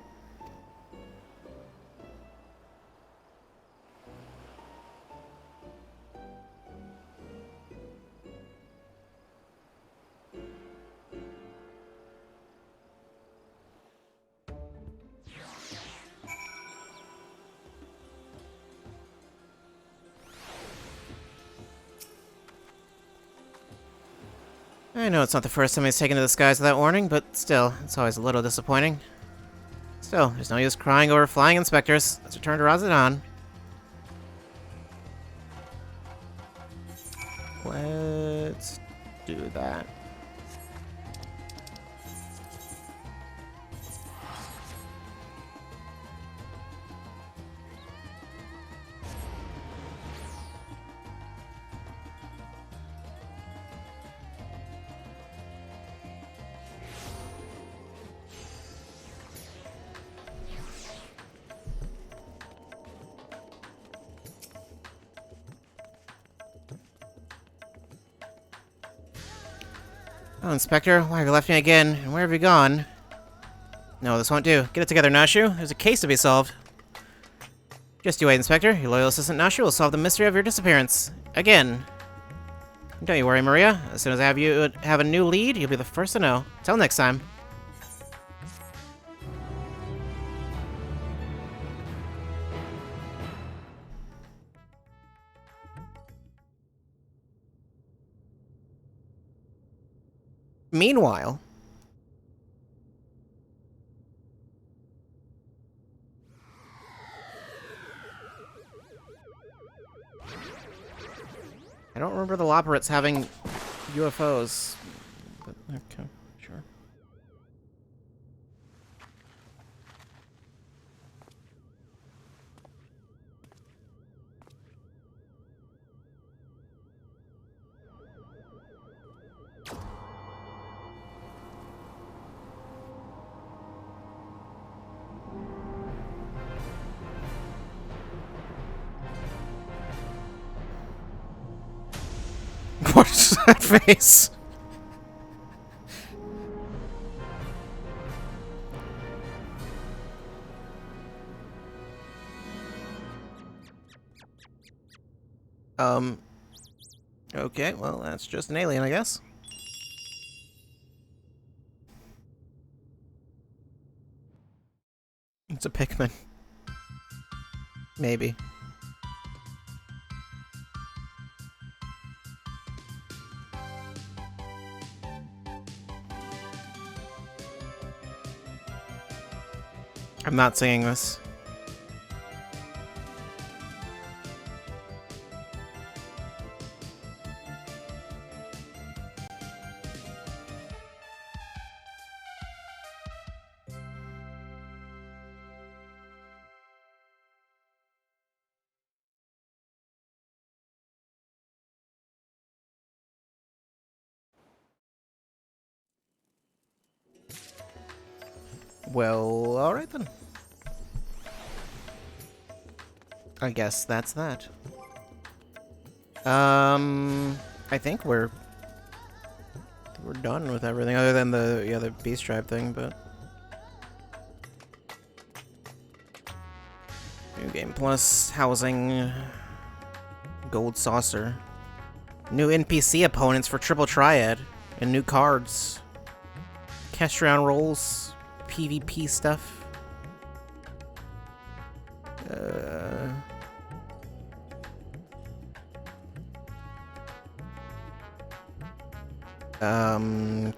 I know it's not the first time he's taken to the skies without warning, but still, it's always a little disappointing. Still, there's no use crying over flying inspectors. Let's return to Razadon. Let's do that. Oh, Inspector, why have you left me again? And where have you gone? No, this won't do. Get it together, Nashu. There's a case to be solved. Just you wait, Inspector. Your loyal assistant Nashu will solve the mystery of your disappearance. Again. Don't you worry, Maria. As soon as I have a new lead, you'll be the first to know. Till next time. Meanwhile... I don't remember the Loporrits having UFOs. But, okay, sure. What is that face? Okay, well, that's just an alien, I guess. It's a Pikmin. Maybe. I'm not singing this. Well, alright then. I guess that's that. I think we're done with everything other than the Beast Tribe thing, but New Game Plus, housing, Gold Saucer, new NPC opponents for Triple Triad, and new cards, cash round rolls, PvP stuff.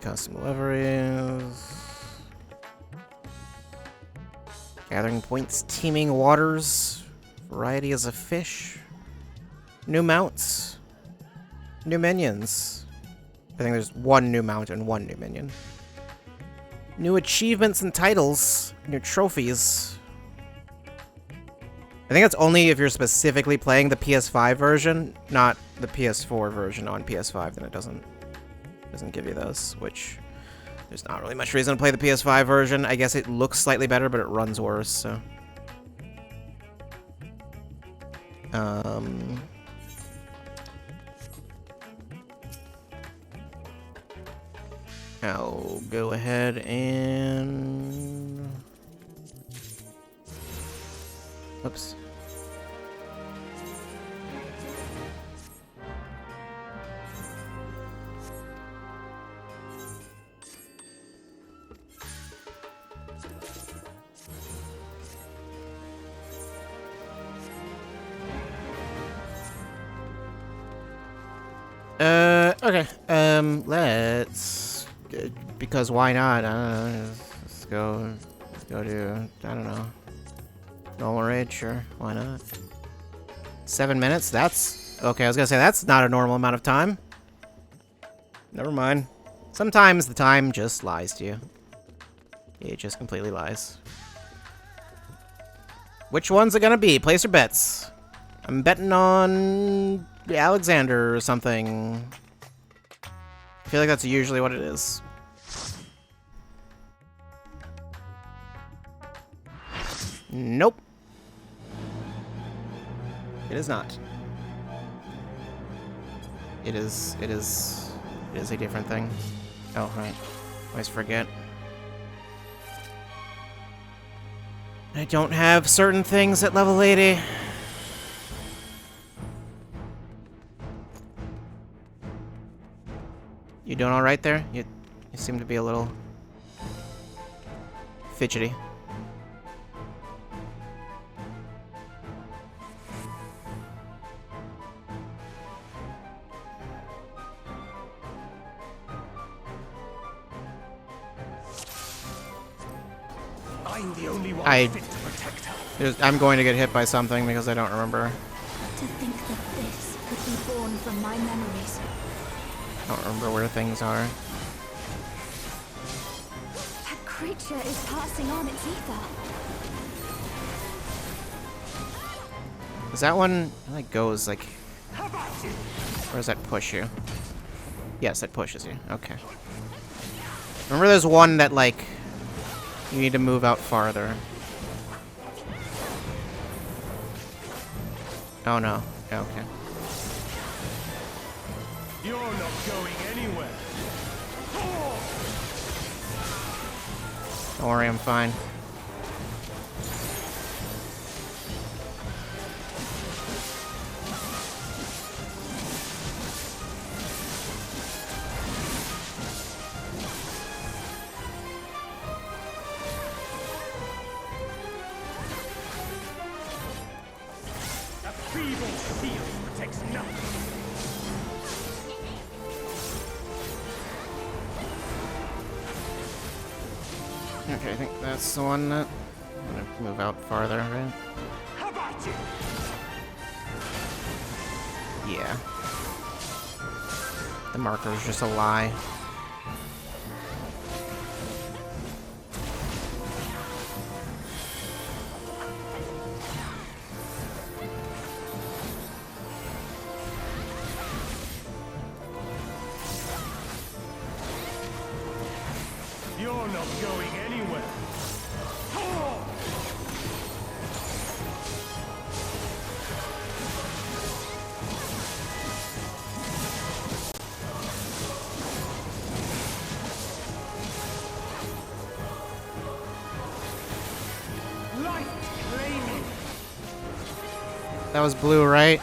Custom liveries. Gathering points, teeming waters, varieties of fish, new mounts, new minions. I think there's one new mount and one new minion. New achievements and titles, new trophies. I think it's only if you're specifically playing the PS5 version, not the PS4 version on PS5, then it doesn't give you those, which there's not really much reason to play the PS5 version. I guess it looks slightly better, but it runs worse, so. I'll go ahead and... Oops. Okay, let's, because why not, let's go to, I don't know, normal raid, sure, why not? 7 minutes, that's, okay, I was gonna say, that's not a normal amount of time. Never mind. Sometimes the time just lies to you. It just completely lies. Which one's it gonna be? Place your bets. I'm betting on Alexander or something. I feel like that's usually what it is. Nope. It is not. It is a different thing. Oh, right. Always forget. I don't have certain things at level 80. You doing all right there? You seem to be a little fidgety. I'm the only one fit to protect her. I'm going to get hit by something because I don't remember. To think that this could be born from my memories. I don't remember where things are. That creature is passing on its ether. Is that one, it like goes like, How about you? or does that push you? Yes, that pushes you. Okay. Remember there's one that like, you need to move out farther. Oh no. Okay. You're not going anywhere. Don't worry, I'm fine. feeble shield protects nothing. Okay, I think that's the one that... I'm gonna move out farther, right? How about you? Yeah. The marker's just a lie. You're not going anywhere. Oh! Light flaming. That was blue, right?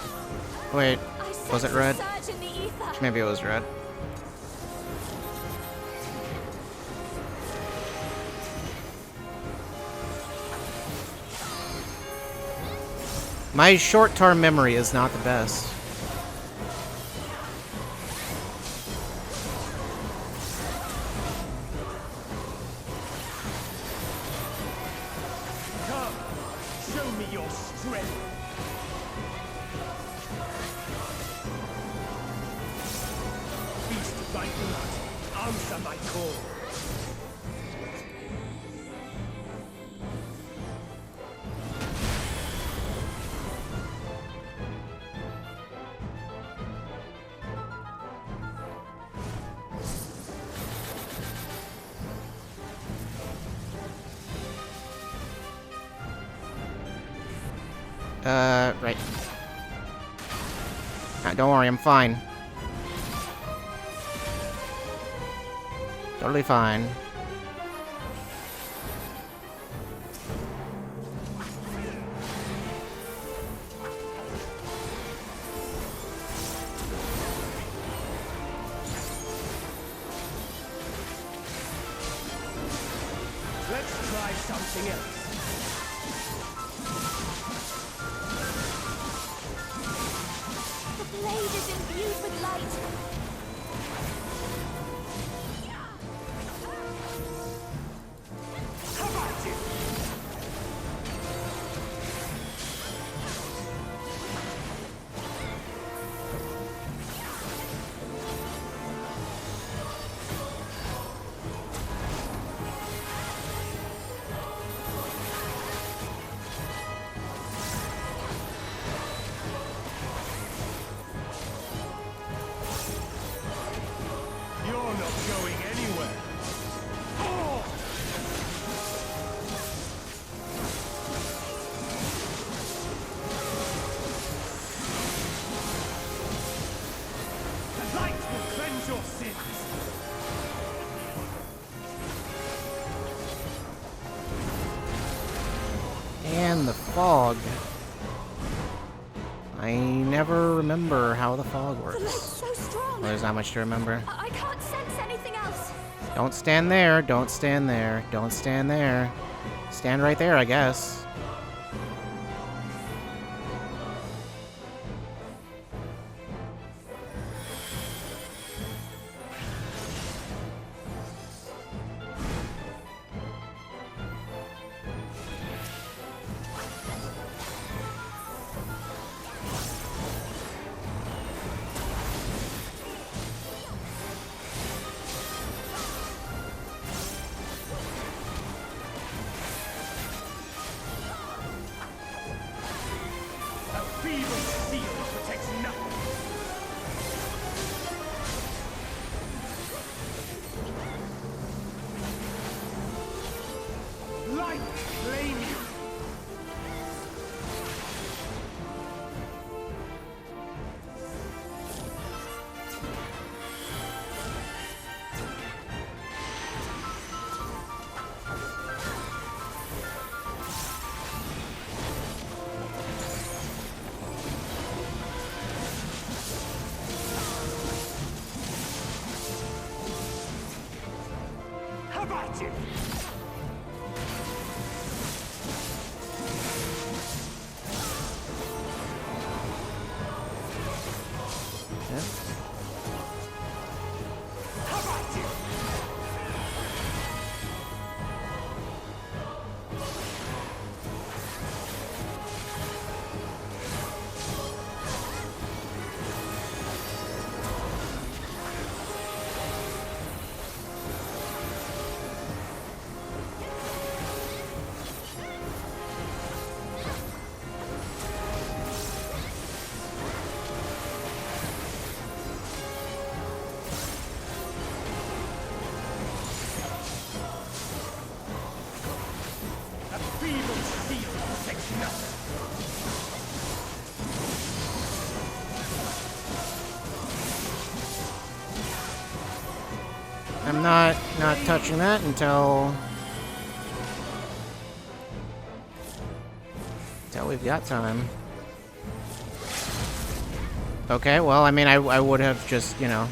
Wait, I sense was it a red? surge in the ether. Maybe it was red. My short-term memory is not the best. Come, show me your strength. Feast thy blood. Answer my call. Right. Don't worry, I'm fine. Totally fine. Let's try something else. The blade is imbued with light. How about you? You're not going anywhere. Oh! The light will cleanse your sins. And the fog. I never remember how the fog The works. light's so strong. Well, there's not much to remember. I can't sense anything else. Don't stand there. Don't stand there. Don't stand there. Stand right there, I guess. A feeble shield protects nothing. Light flaming. How about you? Yeah. I'm not touching that until we've got time. Okay, well, I mean, I would have just, you know,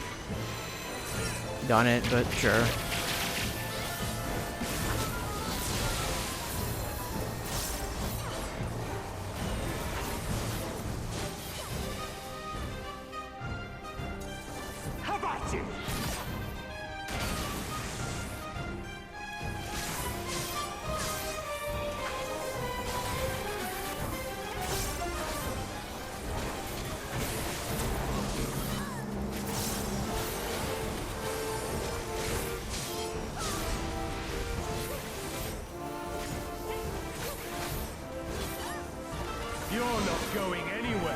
done it, but sure. How about you? You're not going anywhere.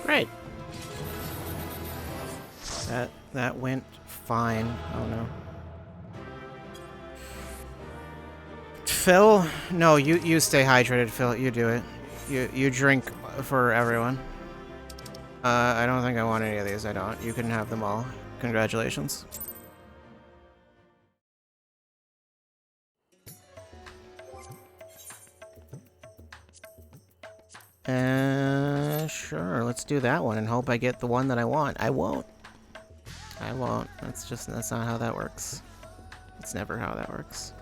Great. That went fine. Oh no. Phil? No, you stay hydrated, Phil. You do it. You drink for everyone. I don't think I want any of these. I don't. You can have them all. Congratulations. Sure. Let's do that one and hope I get the one that I want. I won't. I won't. That's not how that works. It's never how that works.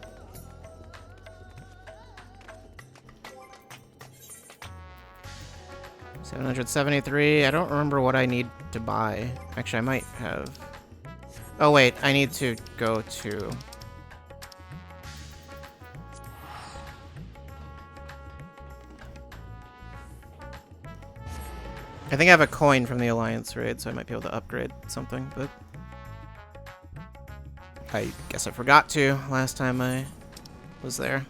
$773. I don't remember what I need to buy. Actually, I might have. Oh wait, I need to go to. I think I have a coin from the Alliance raid, so I might be able to upgrade something, but I guess I forgot to last time I was there.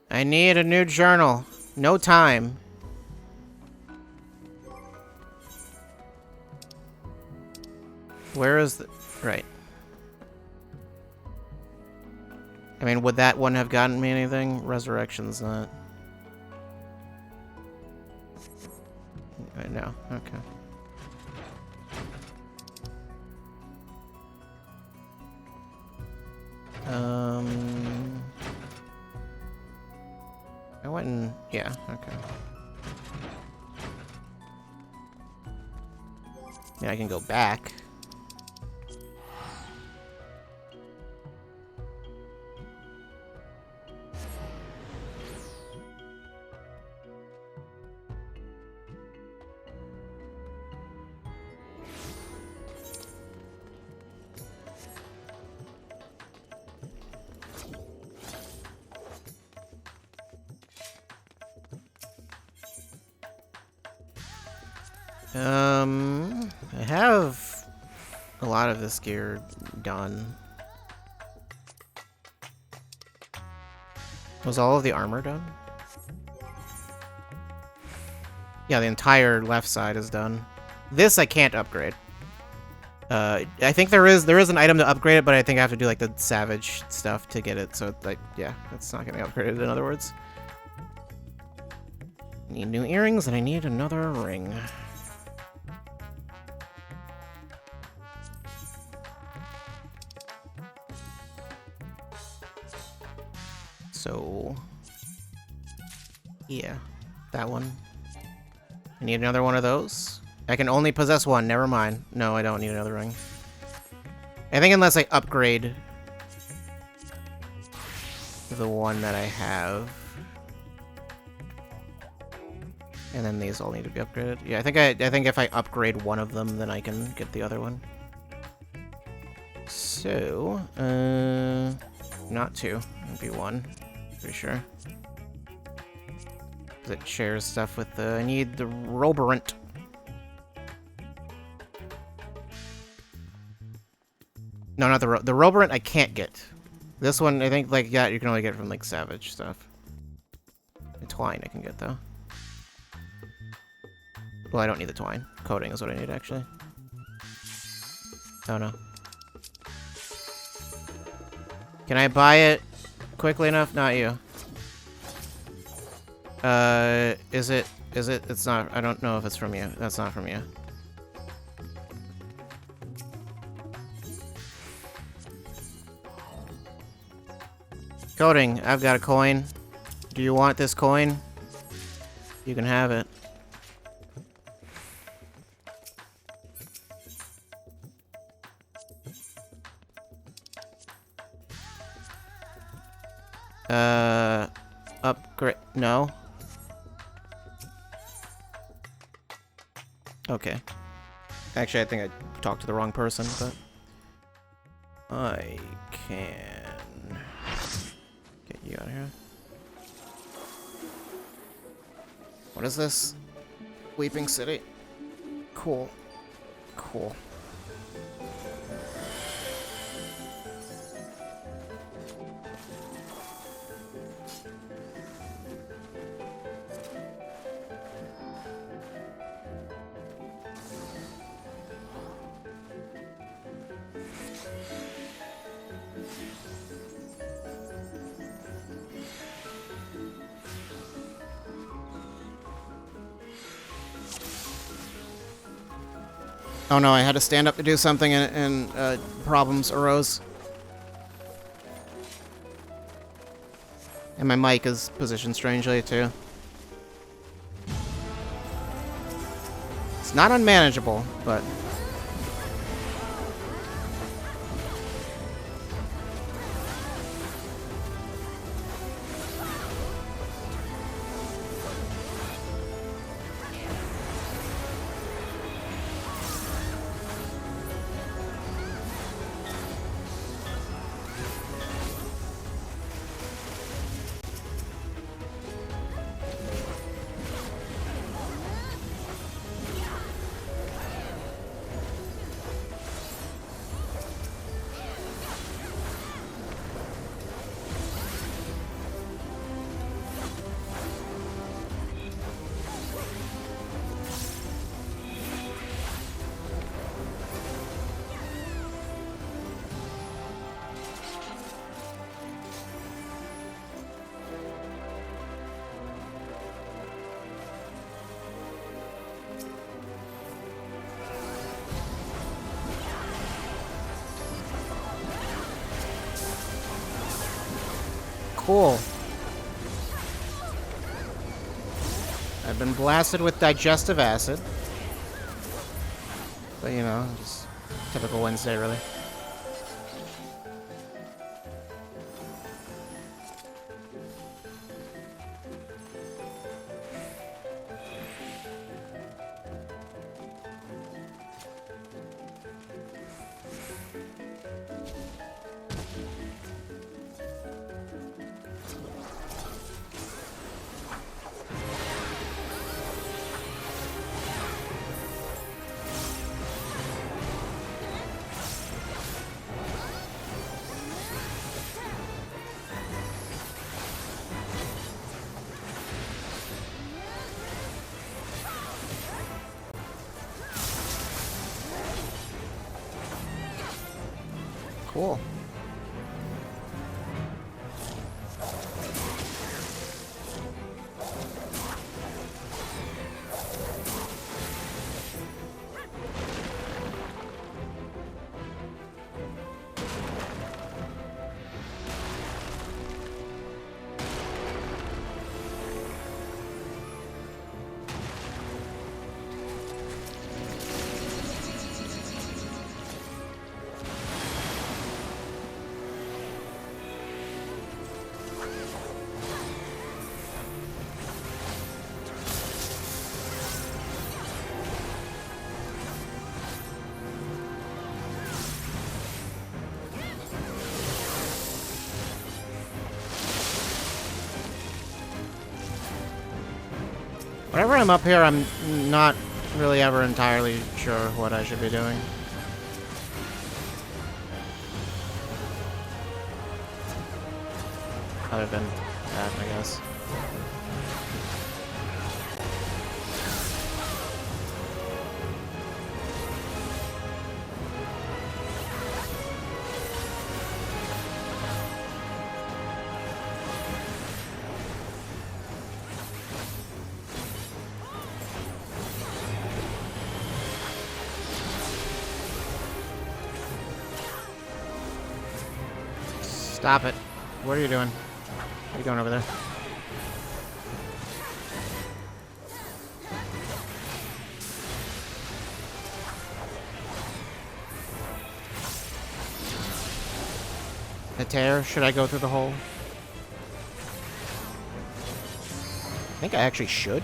I need a new journal. No time. Where is the... Right. I mean, would that one have gotten me anything? Resurrection's not. No. Okay. I went and... Yeah, okay. Yeah, I can go back. I have a lot of this gear done. Was all of the armor done? Yeah, the entire left side is done. This I can't upgrade. I think there is an item to upgrade it, but I think I have to do like the savage stuff to get it. So like, yeah, it's not getting upgraded. In other words, I need new earrings and I need another ring. So, yeah, that one. I need another one of those. I can only possess one, never mind. No, I don't need another ring. I think unless I upgrade the one that I have. And then these all need to be upgraded. Yeah, I think if I upgrade one of them, then I can get the other one. So, not two. It'd be one. Pretty sure. Because it shares stuff with the... I need the Roborant. No, not the Roborant I can't get. This one, I think, like, yeah, you can only get from, like, Savage stuff. The Twine I can get, though. Well, I don't need the Twine. Coating is what I need, actually. Oh, no. Can I buy it quickly enough? Not you. Is it? It's not. I don't know if it's from you. That's not from you. Coding, I've got a coin. Do you want this coin? You can have it. Upgrade. No. Okay. Actually, I think I talked to the wrong person, but I can get you out of here. What is this? Weeping City. Cool. Cool. Oh no, I had to stand up to do something and problems arose. And my mic is positioned strangely too. It's not unmanageable, but... Cool. I've been blasted with digestive acid. But, you know, just typical Wednesday, really. Cool. Whenever I'm up here, I'm not really ever entirely sure what I should be doing. Other than that, I guess. Stop it. What are you doing? What are you doing over there? The tear? Should I go through the hole? I think I actually should.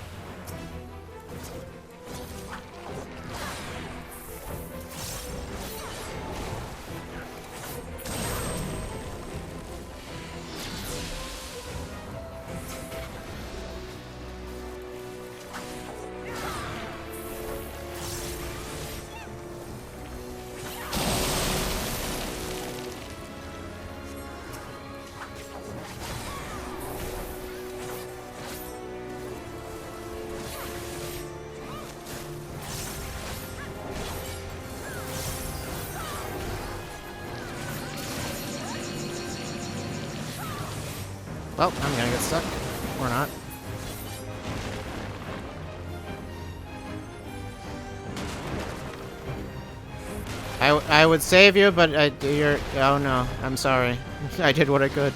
Well, I'm gonna get stuck. Or not. I would save you, but you're... Oh no, I'm sorry. I did what I could.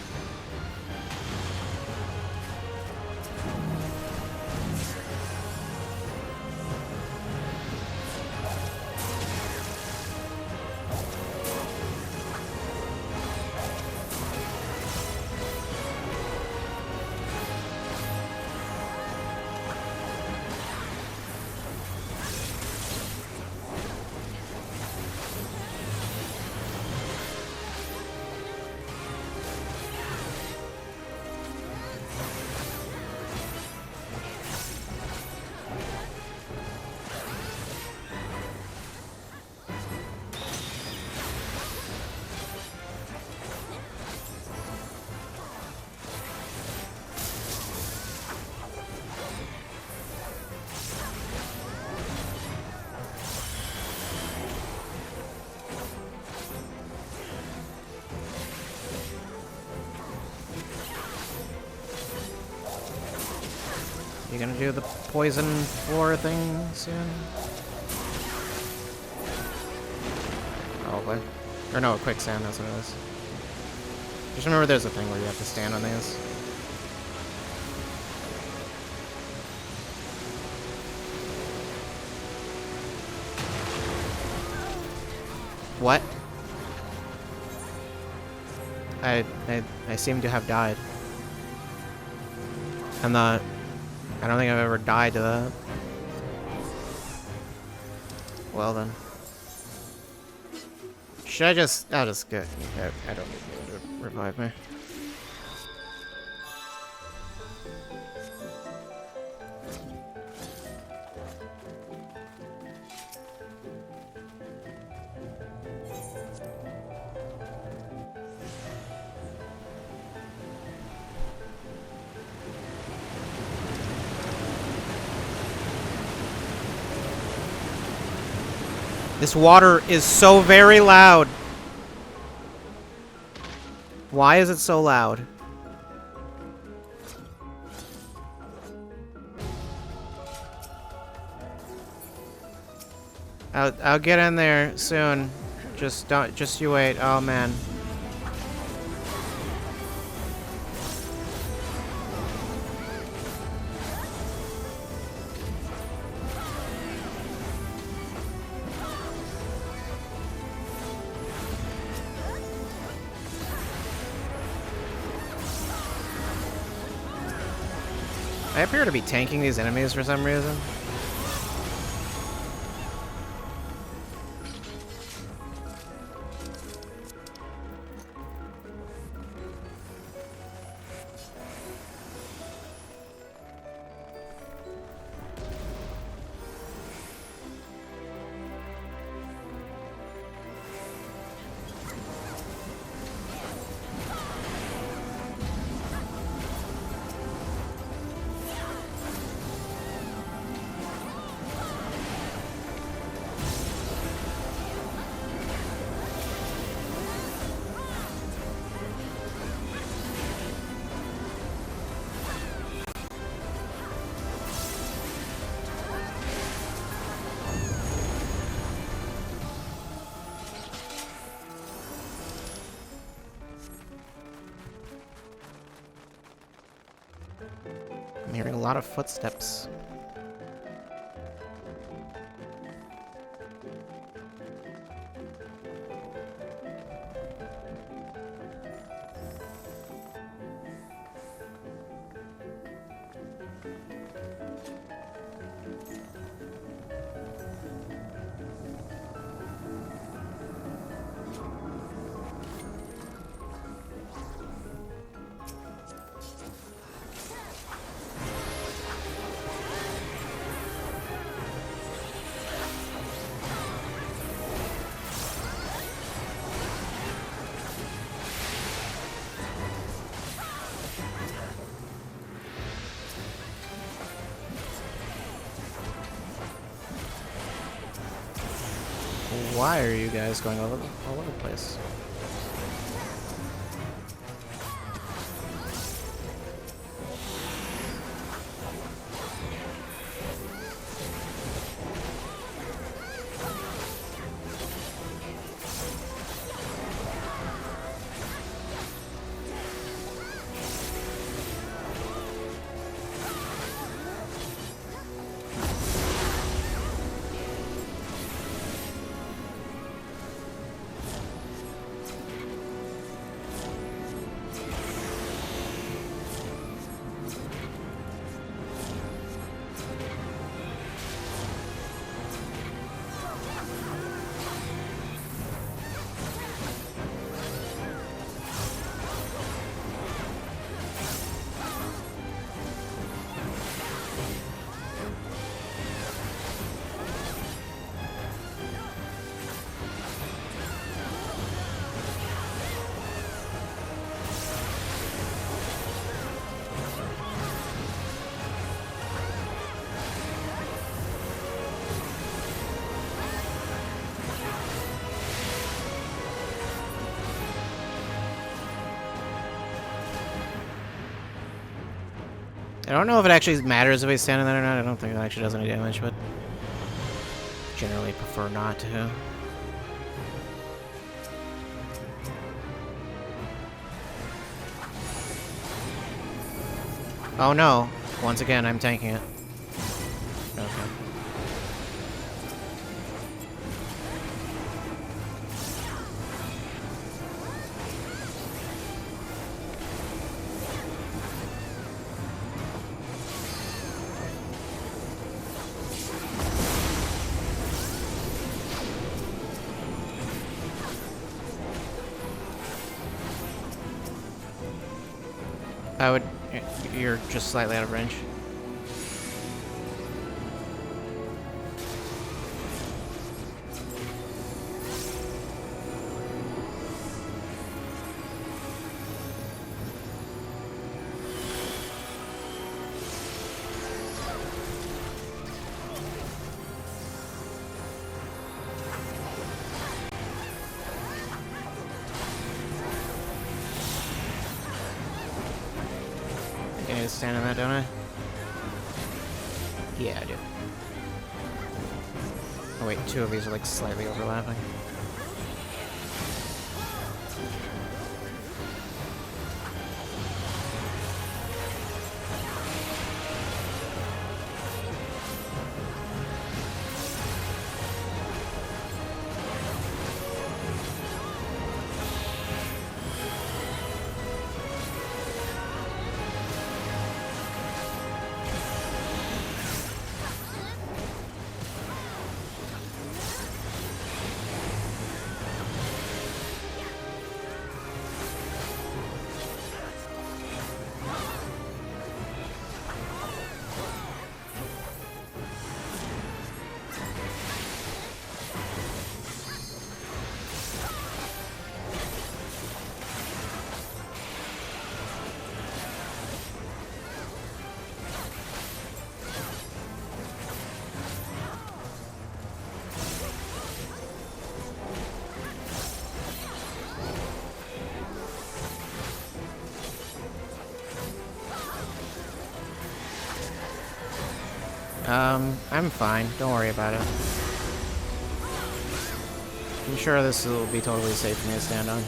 You gonna do the poison floor thing soon? Probably. Or no, quicksand, that's what it is. Just remember there's a thing where you have to stand on these. What? I seem to have died. I don't think I've ever died to that. Well then. Should I just... I'll just get... I don't need you to revive me. This water is so very loud. Why is it so loud? I'll get in there soon. Just you wait. Oh man. I appear to be tanking these enemies for some reason. hearing a lot of footsteps. Why are you guys going all over the place? I don't know if it actually matters if I stand in that or not. I don't think it actually does any damage, but generally prefer not to. Oh no. Once again, I'm tanking it. Okay. You're just slightly out of range. I need to stand in that, don't I? Yeah, I do. Oh wait, two of these are like slightly overlapping. I'm fine. Don't worry about it. I'm sure this will be totally safe for me to stand on.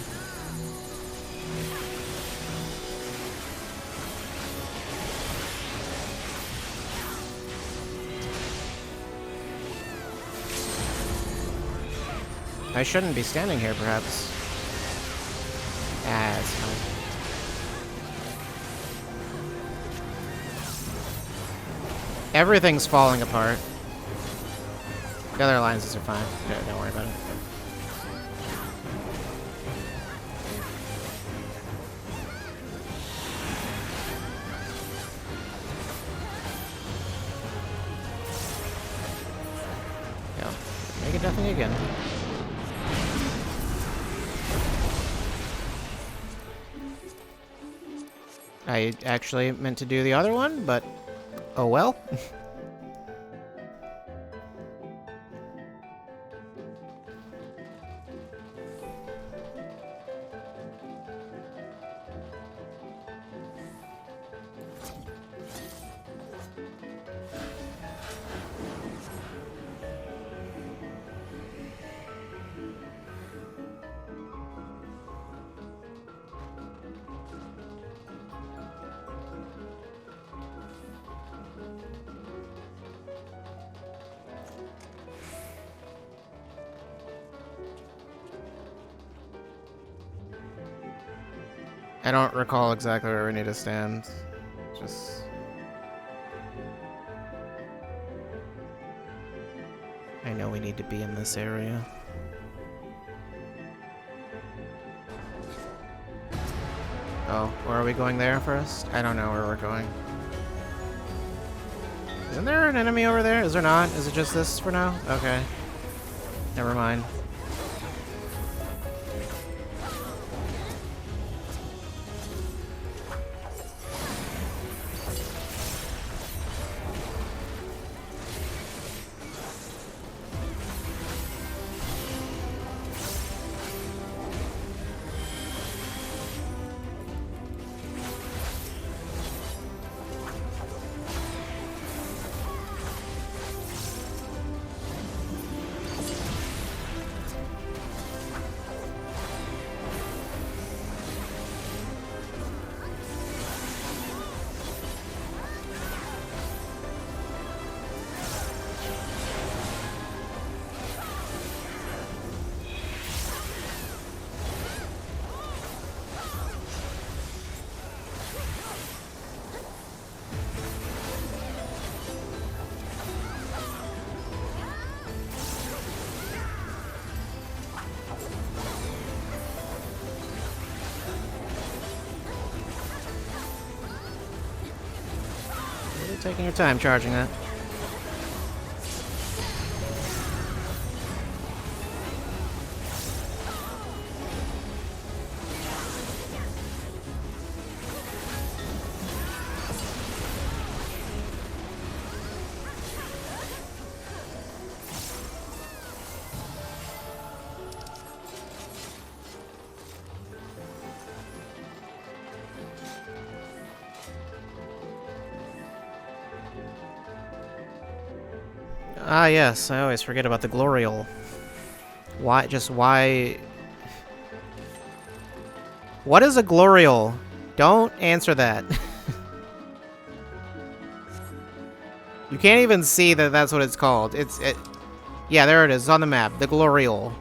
I shouldn't be standing here, perhaps. Ah, it's fine. Everything's falling apart. The other alliances are fine. Don't worry about it. Yeah. Make it nothing again. I actually meant to do the other one, but oh well. I don't recall exactly where we need to stand. Just... I know we need to be in this area. Oh, where are we going there first? I don't know where we're going. Isn't there an enemy over there? Is there not? Is it just this for now? Okay. Never mind. Taking your time charging that. Ah, yes, I always forget about the Gloriole. Why, just why... What is a Gloriole? Don't answer that. You can't even see that that's what it's called. Yeah, there it is, it's on the map. The Gloriole.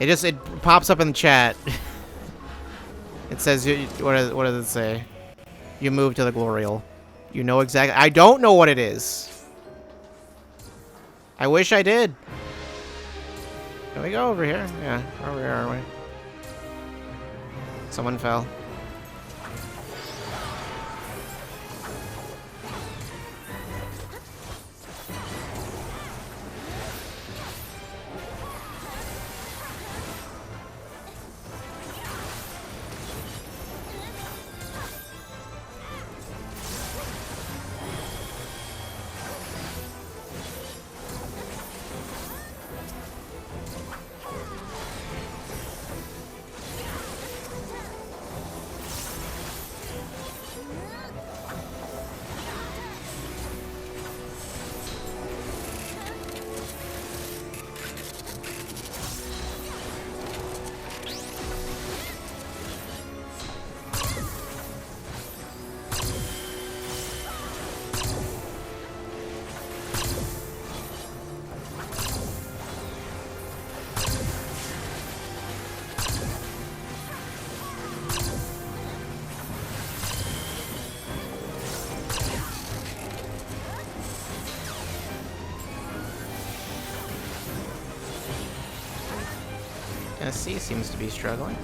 It pops up in the chat. It says, what does it say? You move to the Gloriole. You know exactly... I don't know what it is. I wish I did. Can we go over here? Yeah, over here, aren't we? Someone fell. SC seems to be struggling.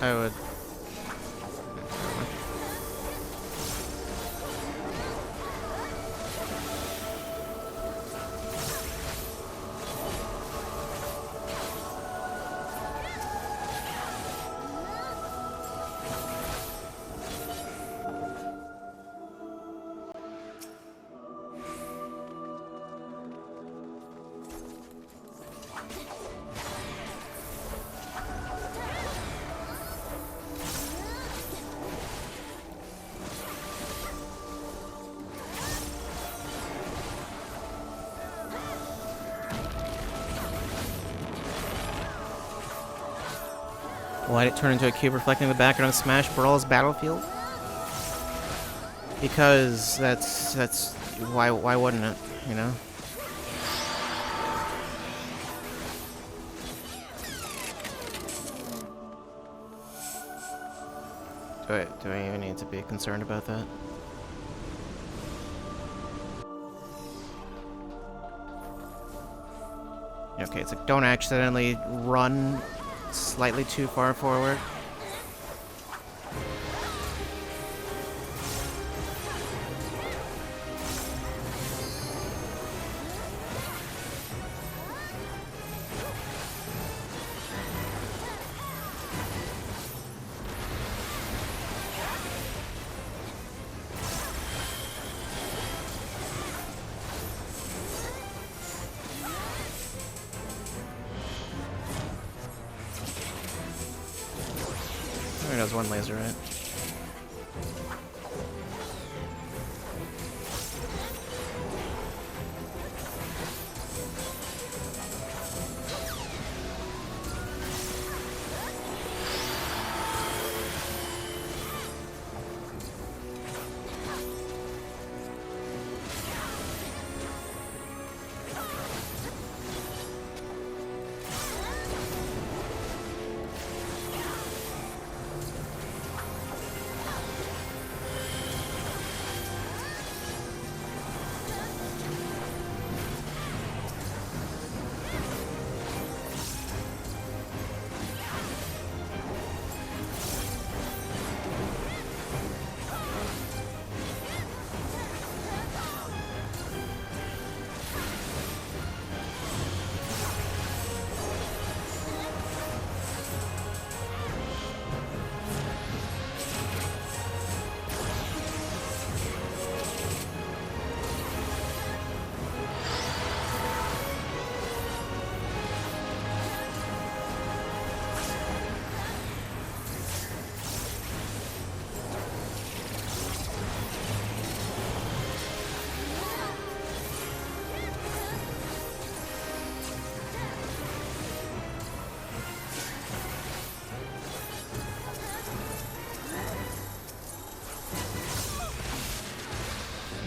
I would... Why'd it turn into a cube reflecting the background of Smash Bros. Battlefield? Because that's why wouldn't it, you know? Do I even need to be concerned about that? Okay, it's like don't accidentally run slightly too far forward. There goes one laser, right?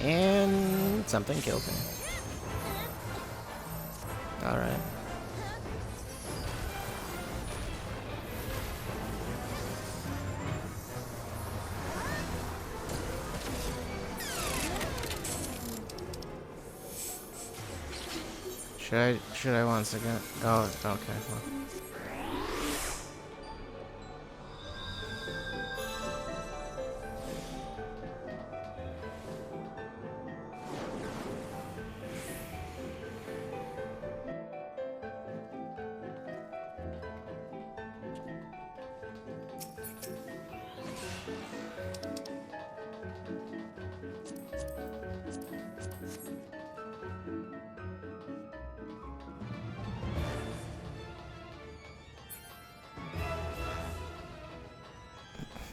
And something killed me. Alright. Should I once again? Oh, okay. Well.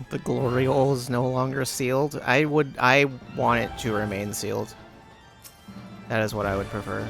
The glory hole is no longer sealed. I want it to remain sealed. That is what I would prefer.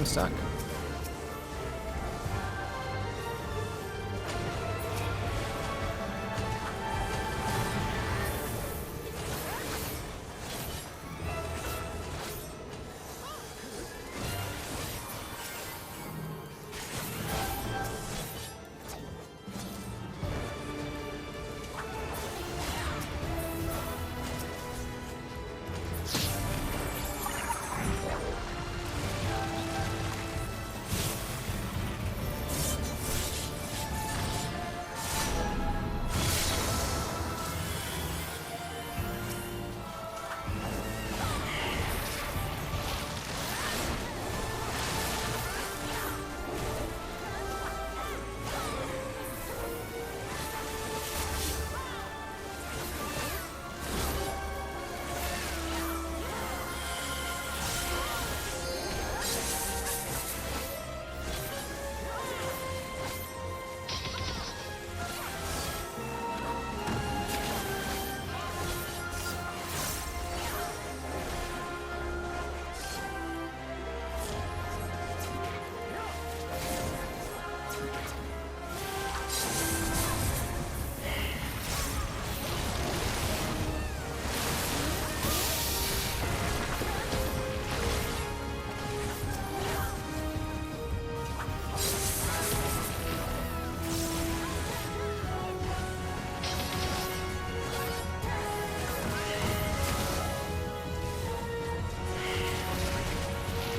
I'm stuck.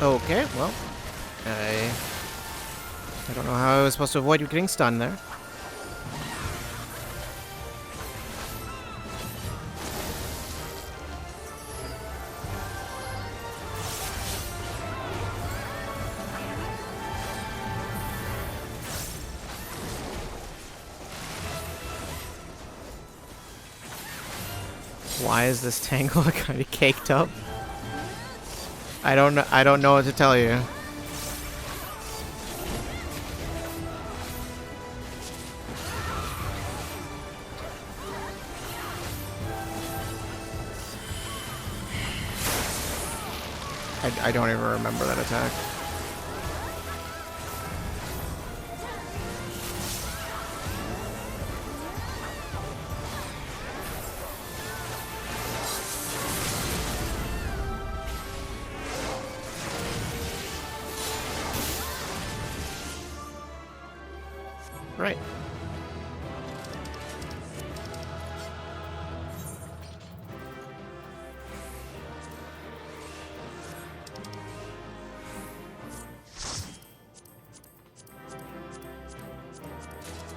Okay, well, I don't know how I was supposed to avoid you getting stunned there. Why is this tangle kind of caked up? I don't know what to tell you. I don't even remember that attack. Right.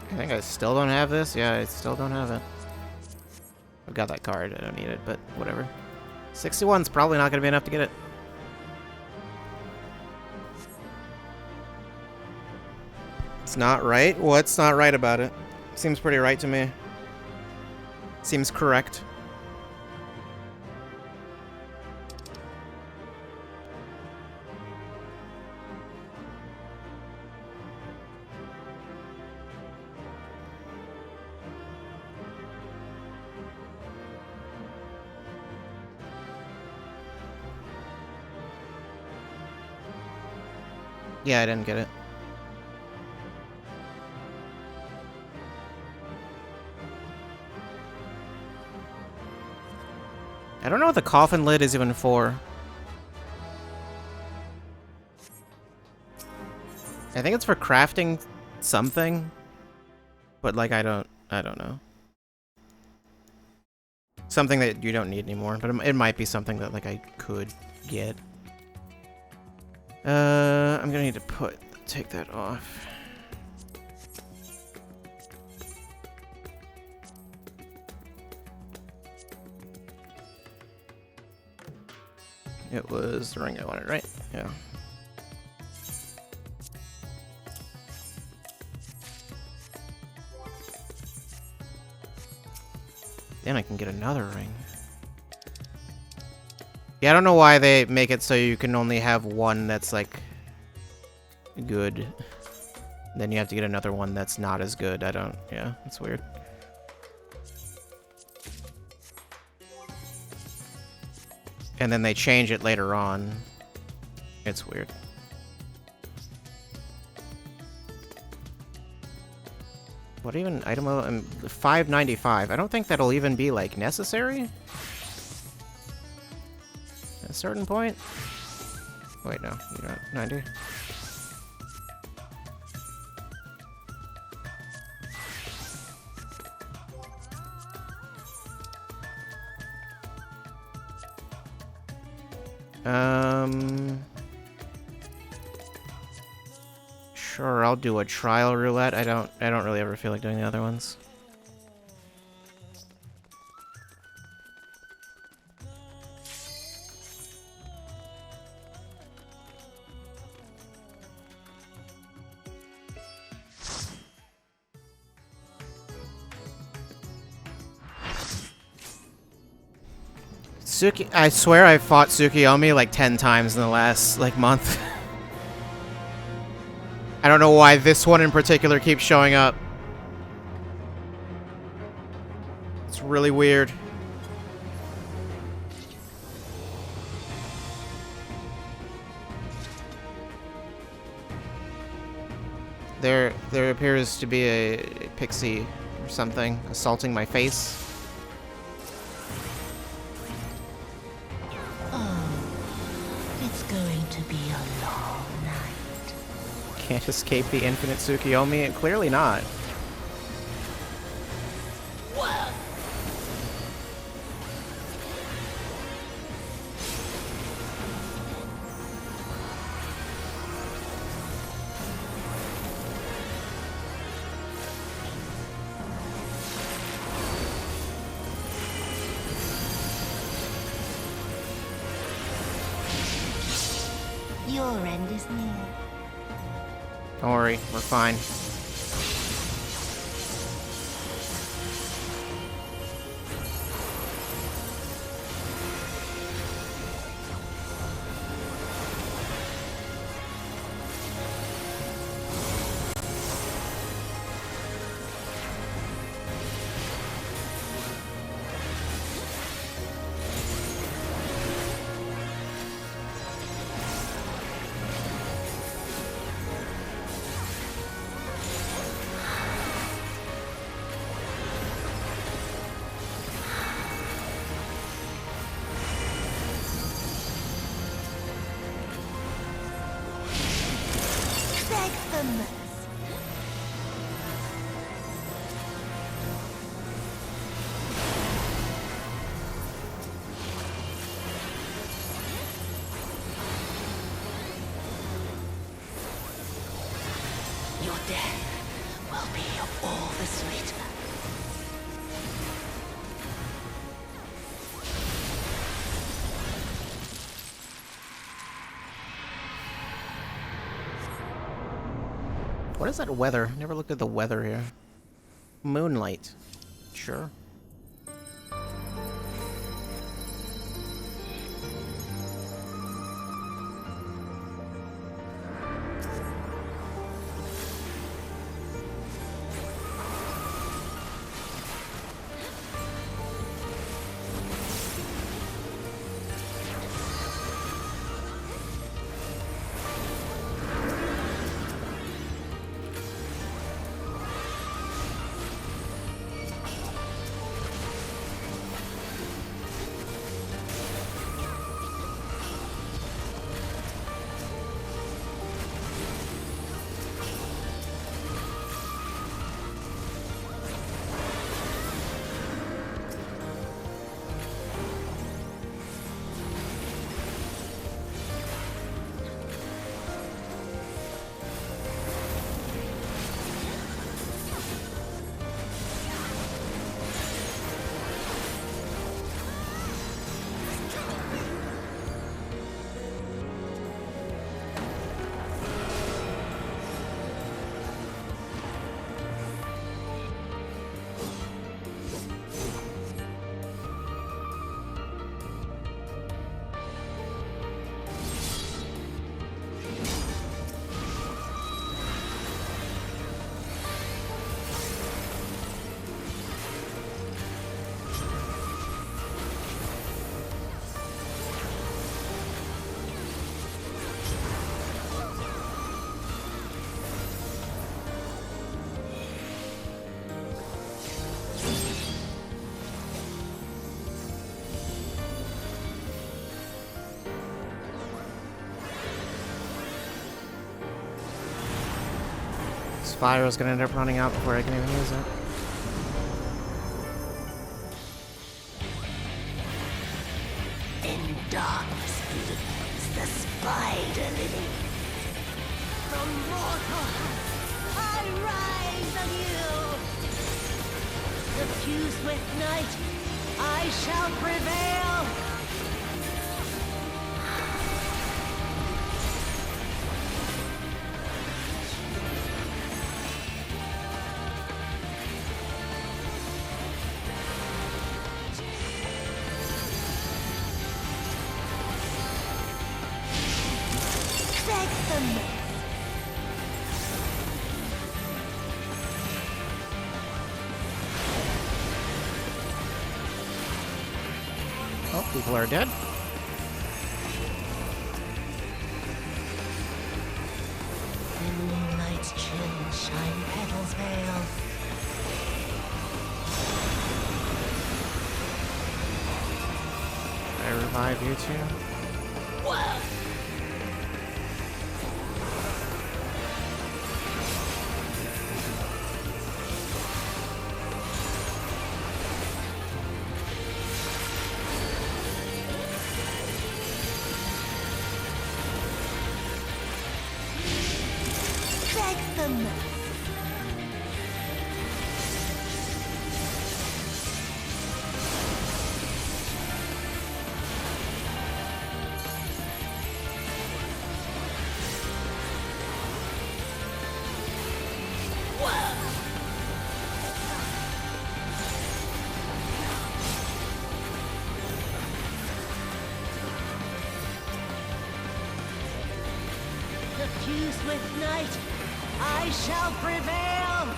I think I still don't have this. Yeah, I still don't have it. I've got that card. I don't need it, but whatever. 61's probably not going to be enough to get it. It's not right? What's not right about it? Seems pretty right to me. Seems correct. Yeah, I didn't get it. I don't know what the coffin lid is even for. I think it's for crafting something, but like I don't know. Something that you don't need anymore, but it might be something that like I could get. I'm gonna need to take that off. It was the ring I wanted, right? Yeah. Then I can get another ring. Yeah, I don't know why they make it so you can only have one that's, like, good. Then you have to get another one that's not as good. Yeah, it's weird. And then they change it later on. It's weird. What even item level? 595. I don't think that'll even be, like, necessary? At a certain point? Wait, no. You're not 90. Sure, I'll do a trial roulette. I don't really ever feel like doing the other ones. I swear I fought Tsukiyomi like 10 times in the last, like, month. I don't know why this one in particular keeps showing up. It's really weird. There appears to be a pixie or something assaulting my face. It's going to be a long night. Can't escape the infinite Tsukiyomi? Clearly not. Your end is near. Don't worry, we're fine. Your death will be all the sweeter. What is that weather? Never looked at the weather here. Moonlight. Sure. fire is gonna end up running out before I can even use it. In darkness blooms the spider lily. From mortal heights I rise anew. Suffused with night, I shall prevail. Oh, people are dead. In moonlight's chill shine petals veil. I revive you too. Whoa! Suffused with night, I shall prevail!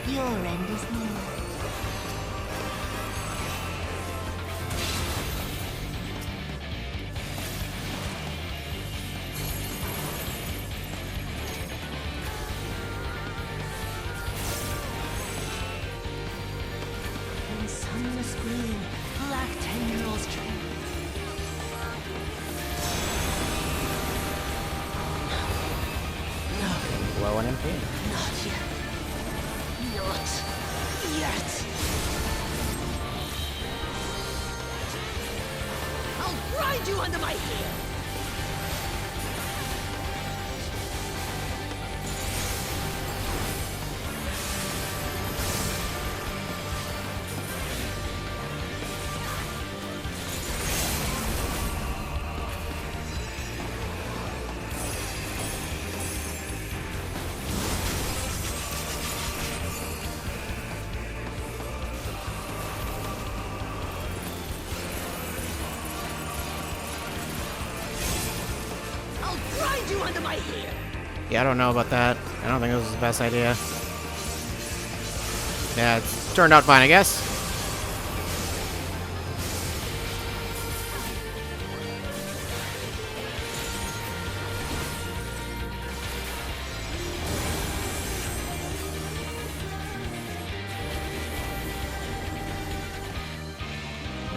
Your end is near. In sunless gloom, black tendrils trail. No, Low on MP. not yet. Not yet. I'll grind you under my heel. I'll grind you under my heel. Yeah, I don't know about that. I don't think this was the best idea. Yeah, it's turned out fine, I guess.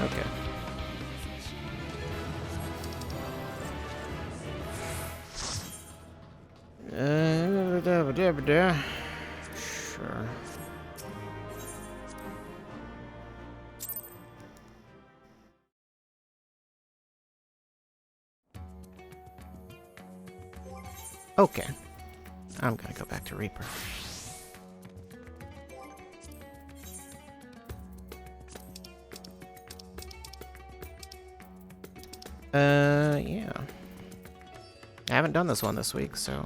Okay. Sure. Okay. I'm gonna go back to Reaper. Yeah. I haven't done this one this week, so...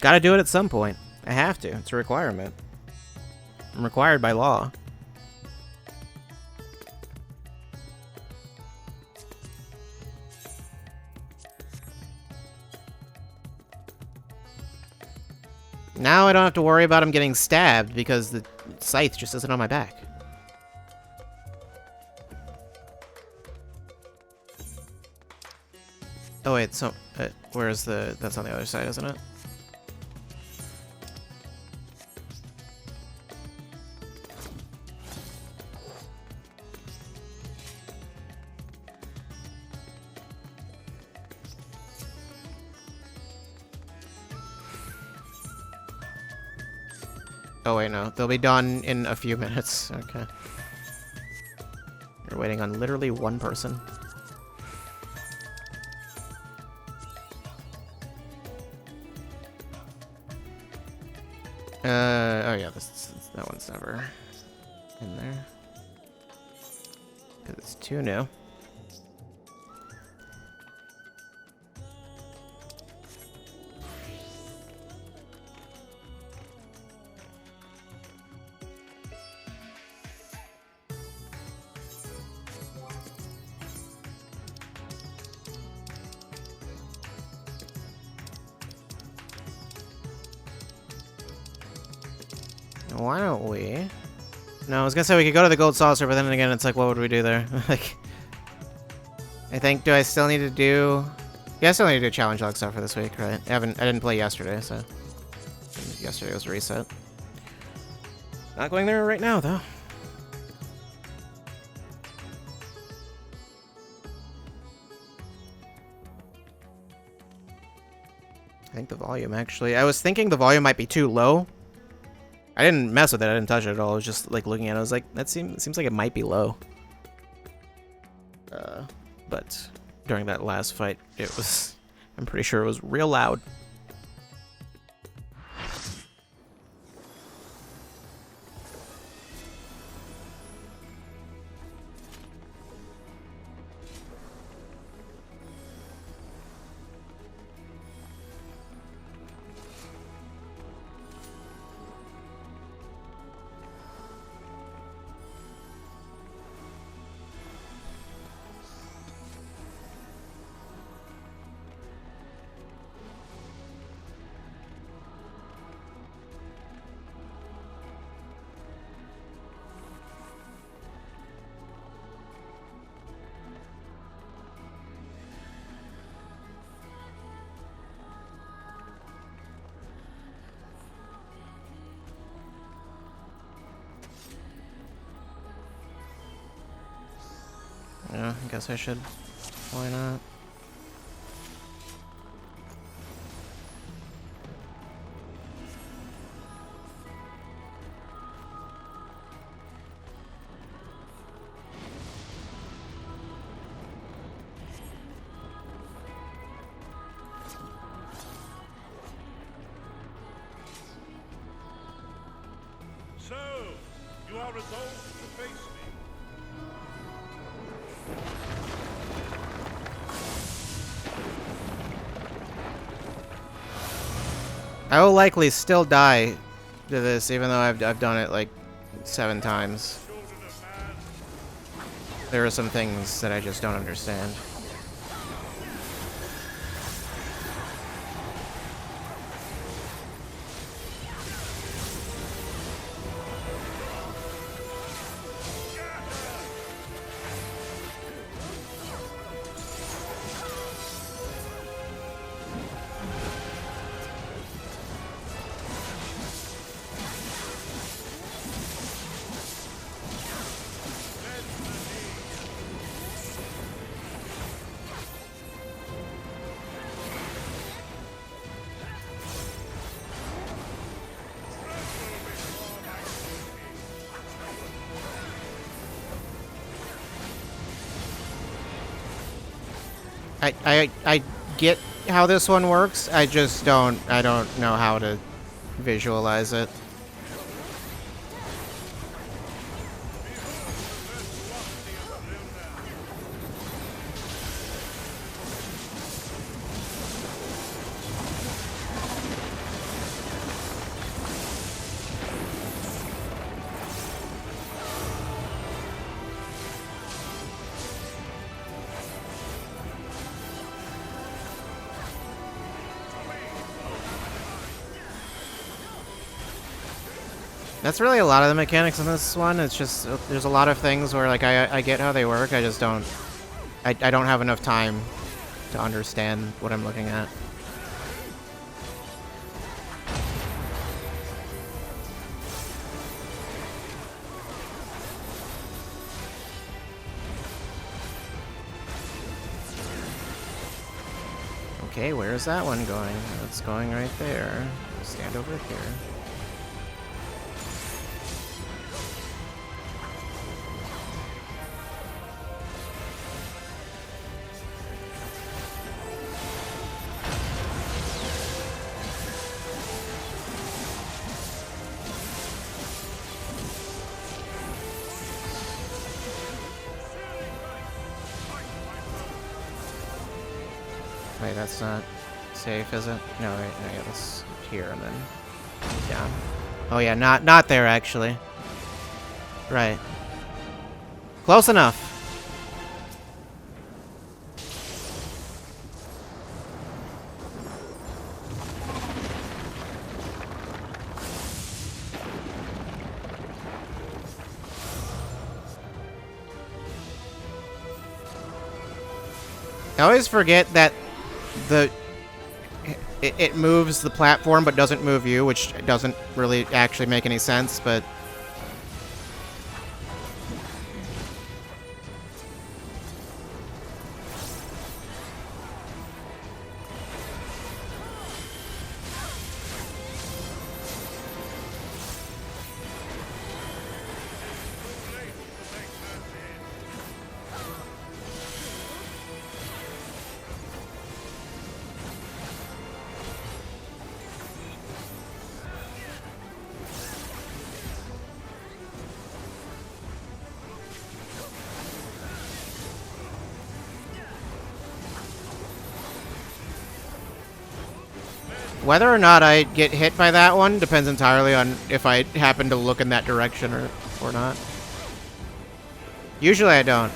Gotta do it at some point. I have to. It's a requirement. I'm required by law. Now I don't have to worry about him getting stabbed because the scythe just isn't on my back. Oh wait, so where's the? That's on the other side, isn't it? Oh wait, no. They'll be done in a few minutes. Okay. We're waiting on literally one person. Oh yeah, that one's never in there. Because it's too new. Why don't we? No, I was gonna say we could go to the gold saucer, but then again, it's like, what would we do there? Like, I think, do I still need to do? Yeah, I still need to do challenge log stuff for this week, right? I didn't play yesterday, so yesterday was a reset. Not going there right now, though. I think the volume actually. I was thinking the volume might be too low. I didn't mess with it. I didn't touch it at all. I was just like looking at it. I was like, that seems like it might be low. But during that last fight, it was. I'm pretty sure it was real loud. Yeah, I guess I should. Why not? So, you are resolved to face me. I will likely still die to this, even though I've done it like 7 times. There are some things that I just don't understand. I get how this one works. I just don't know how to visualize it. That's really a lot of the mechanics in this one. It's just, there's a lot of things where, like, I get how they work, I just don't, I don't have enough time to understand what I'm looking at. Okay, where is that one going? It's going right there. We'll stand over here. Wait, that's not safe, is it? No, wait, no, yeah, that's here and then down. Oh yeah, not there actually. Right. Close enough. I always forget that it moves the platform but doesn't move you, which doesn't really actually make any sense, but whether or not I get hit by that one depends entirely on if I happen to look in that direction or not. Usually I don't.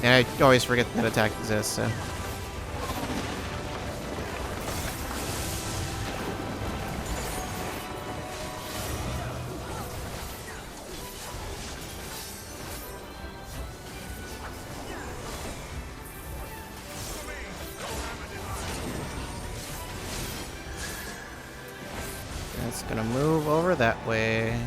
And I always forget that attack exists, so. It's gonna move over that way.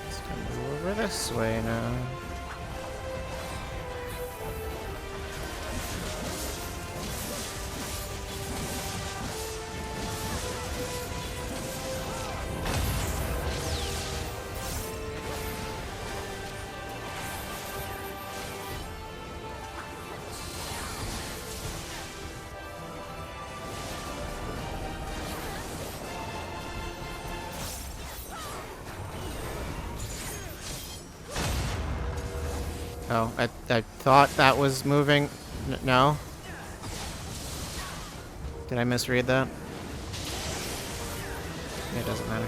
It's gonna move over this way now. Oh, I thought that was moving. No? Did I misread that? It doesn't matter.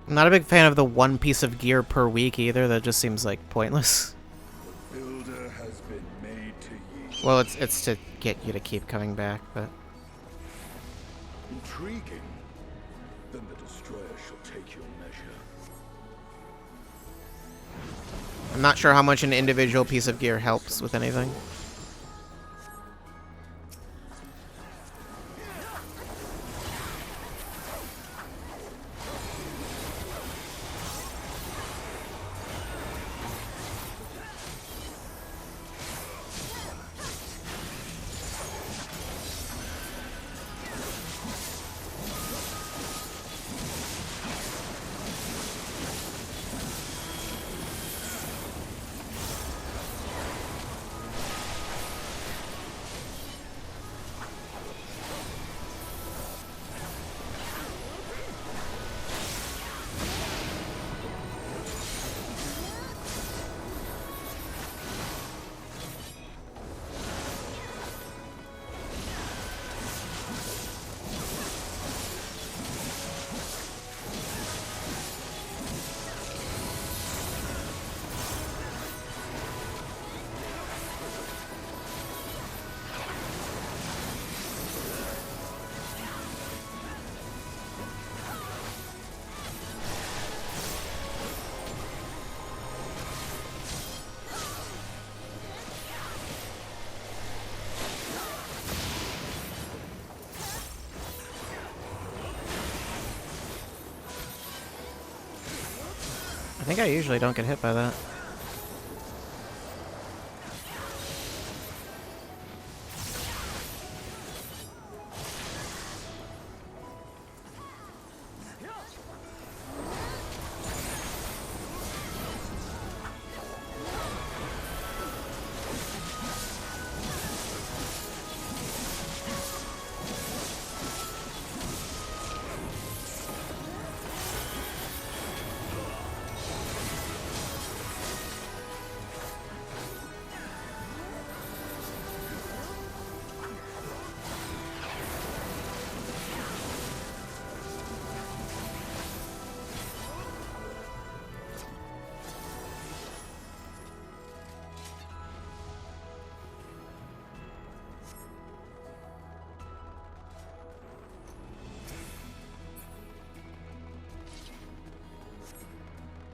I'm not a big fan of the one piece of gear per week either. That just seems like pointless. Builder has been made to yield. Well, it's to get you to keep coming back, but Intriguing. Then the destroyer shall take your measure. I'm not sure how much an individual piece of gear helps with anything. I think I usually don't get hit by that.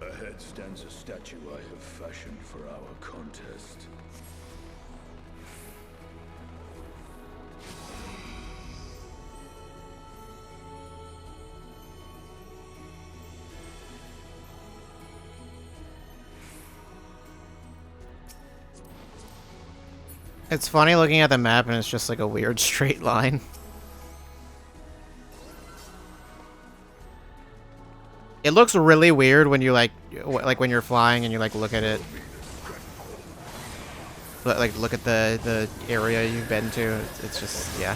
Ahead stands a statue I have fashioned for our contest. It's funny looking at the map and it's just like a weird straight line. It looks really weird when you like when you're flying and you like look at it. But like look at the area you've been to. It's just yeah.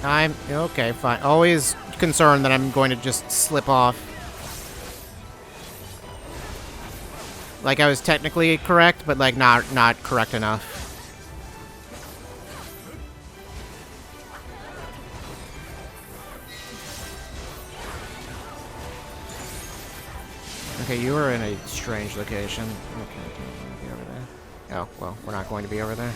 I'm okay, fine. Always concerned that I'm going to just slip off. Like I was technically correct, but like not correct enough. Okay, you are in a strange location. Okay, be over there. Oh, well, we're not going to be over there.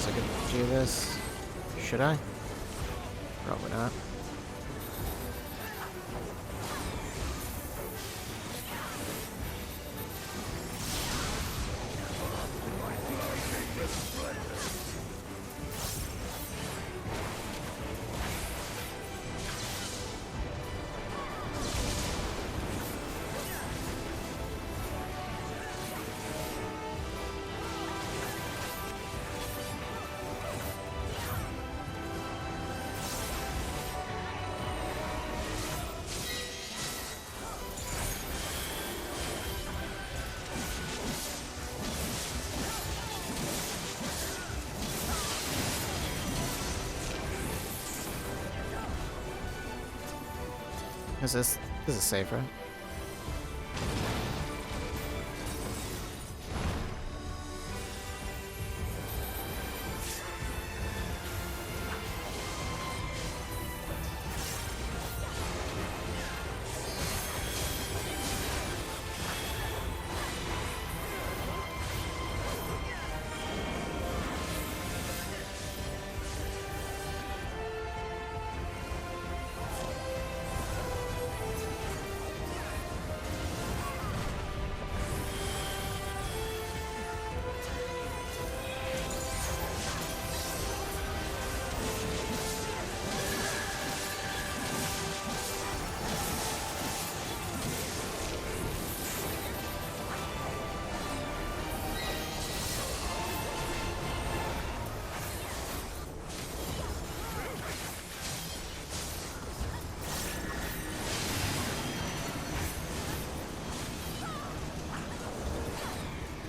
I could do this. Should I? Probably not. This is safe, right?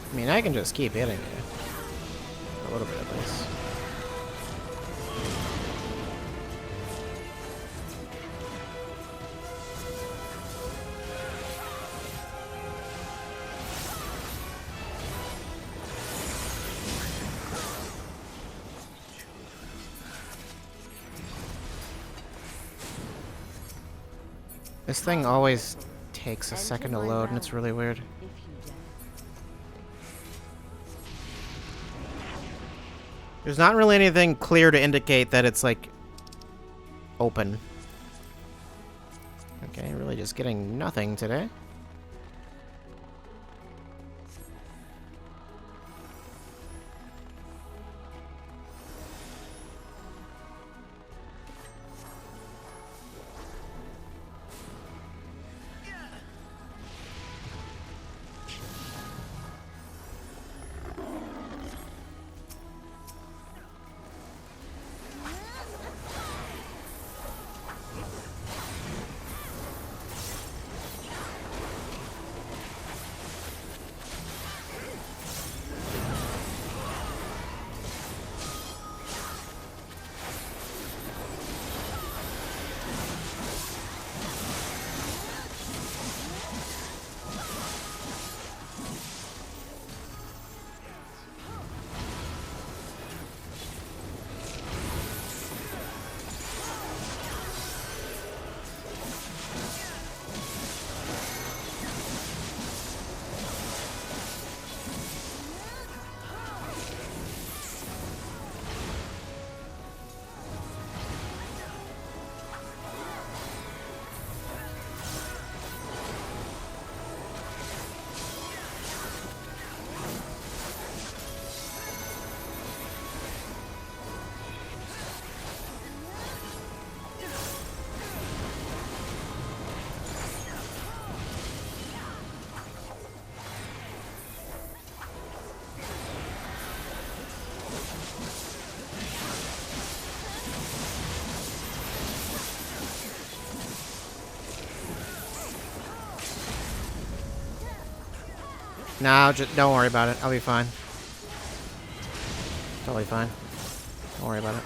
I mean, I can just keep hitting you. A little bit at least. This thing always takes a second to load, and it's really weird. There's not really anything clear to indicate that it's, like, open. Okay, really just getting nothing today. No, just don't worry about it. I'll be fine. Totally fine. Don't worry about it.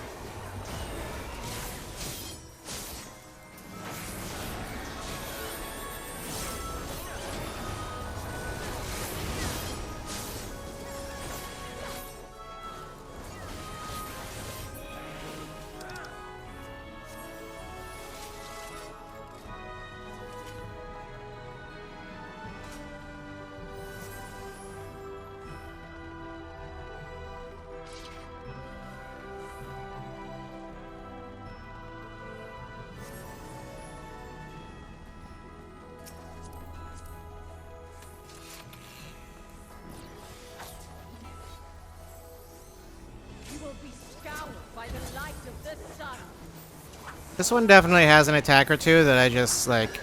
This one definitely has an attack or two that I just, like,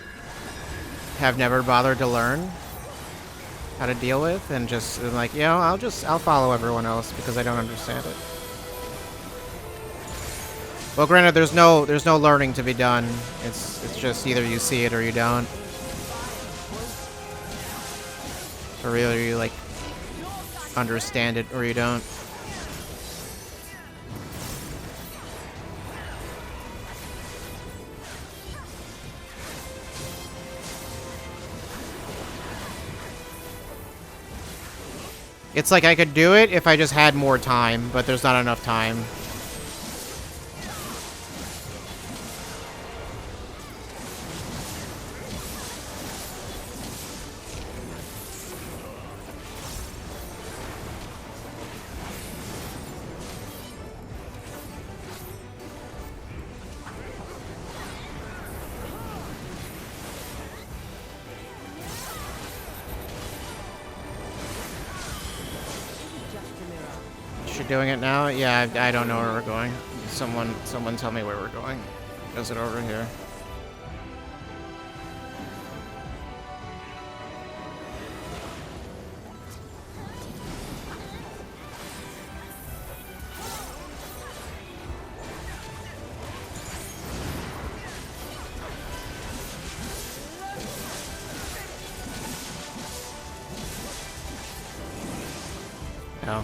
have never bothered to learn how to deal with, and just, like, you know, I'll follow everyone else because I don't understand it. Well, granted, there's no learning to be done. It's just either you see it or you don't. Or either you, like, understand it or you don't. It's like I could do it if I just had more time, but there's not enough time. Is she doing it now? Yeah, I don't know where we're going. Someone tell me where we're going. Is it over here? No.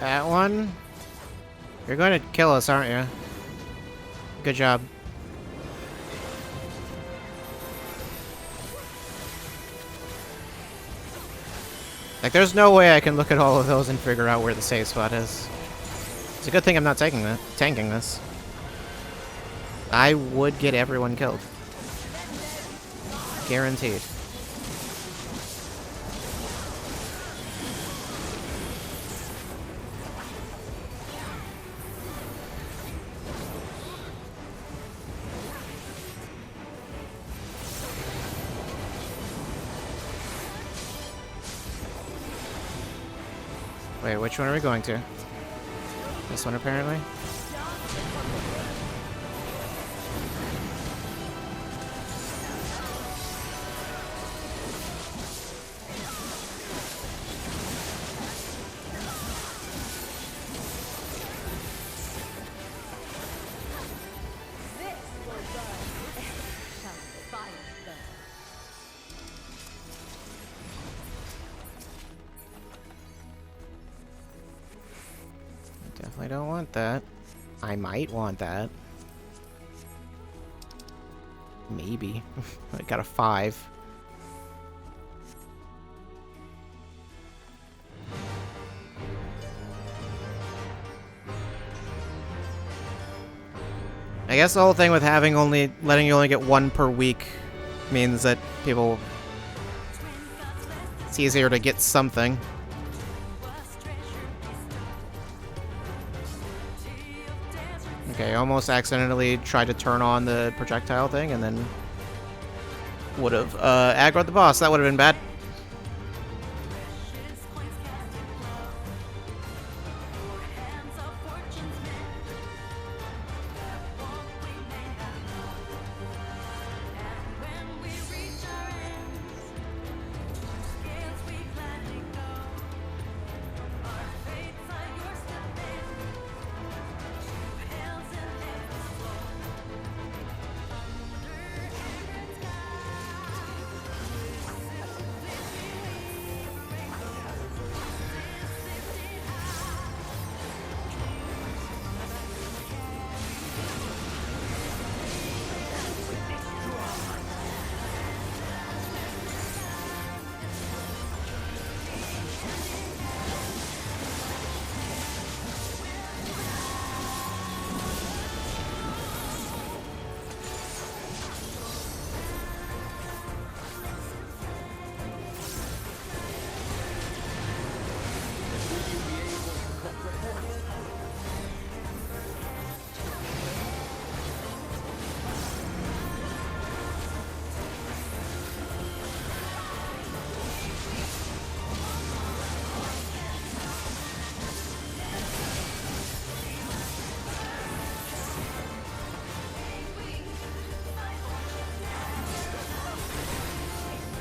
That one? You're going to kill us, aren't you? Good job. Like, there's no way I can look at all of those and figure out where the safe spot is. It's a good thing I'm not tanking this. I would get everyone killed. Guaranteed. Wait, which one are we going to? This one, apparently? Definitely don't want that. I might want that. Maybe. I got a 5. I guess the whole thing with letting you only get 1 per week means that it's easier to get something. Okay, almost accidentally tried to turn on the projectile thing and then would have aggroed the boss. That would have been bad.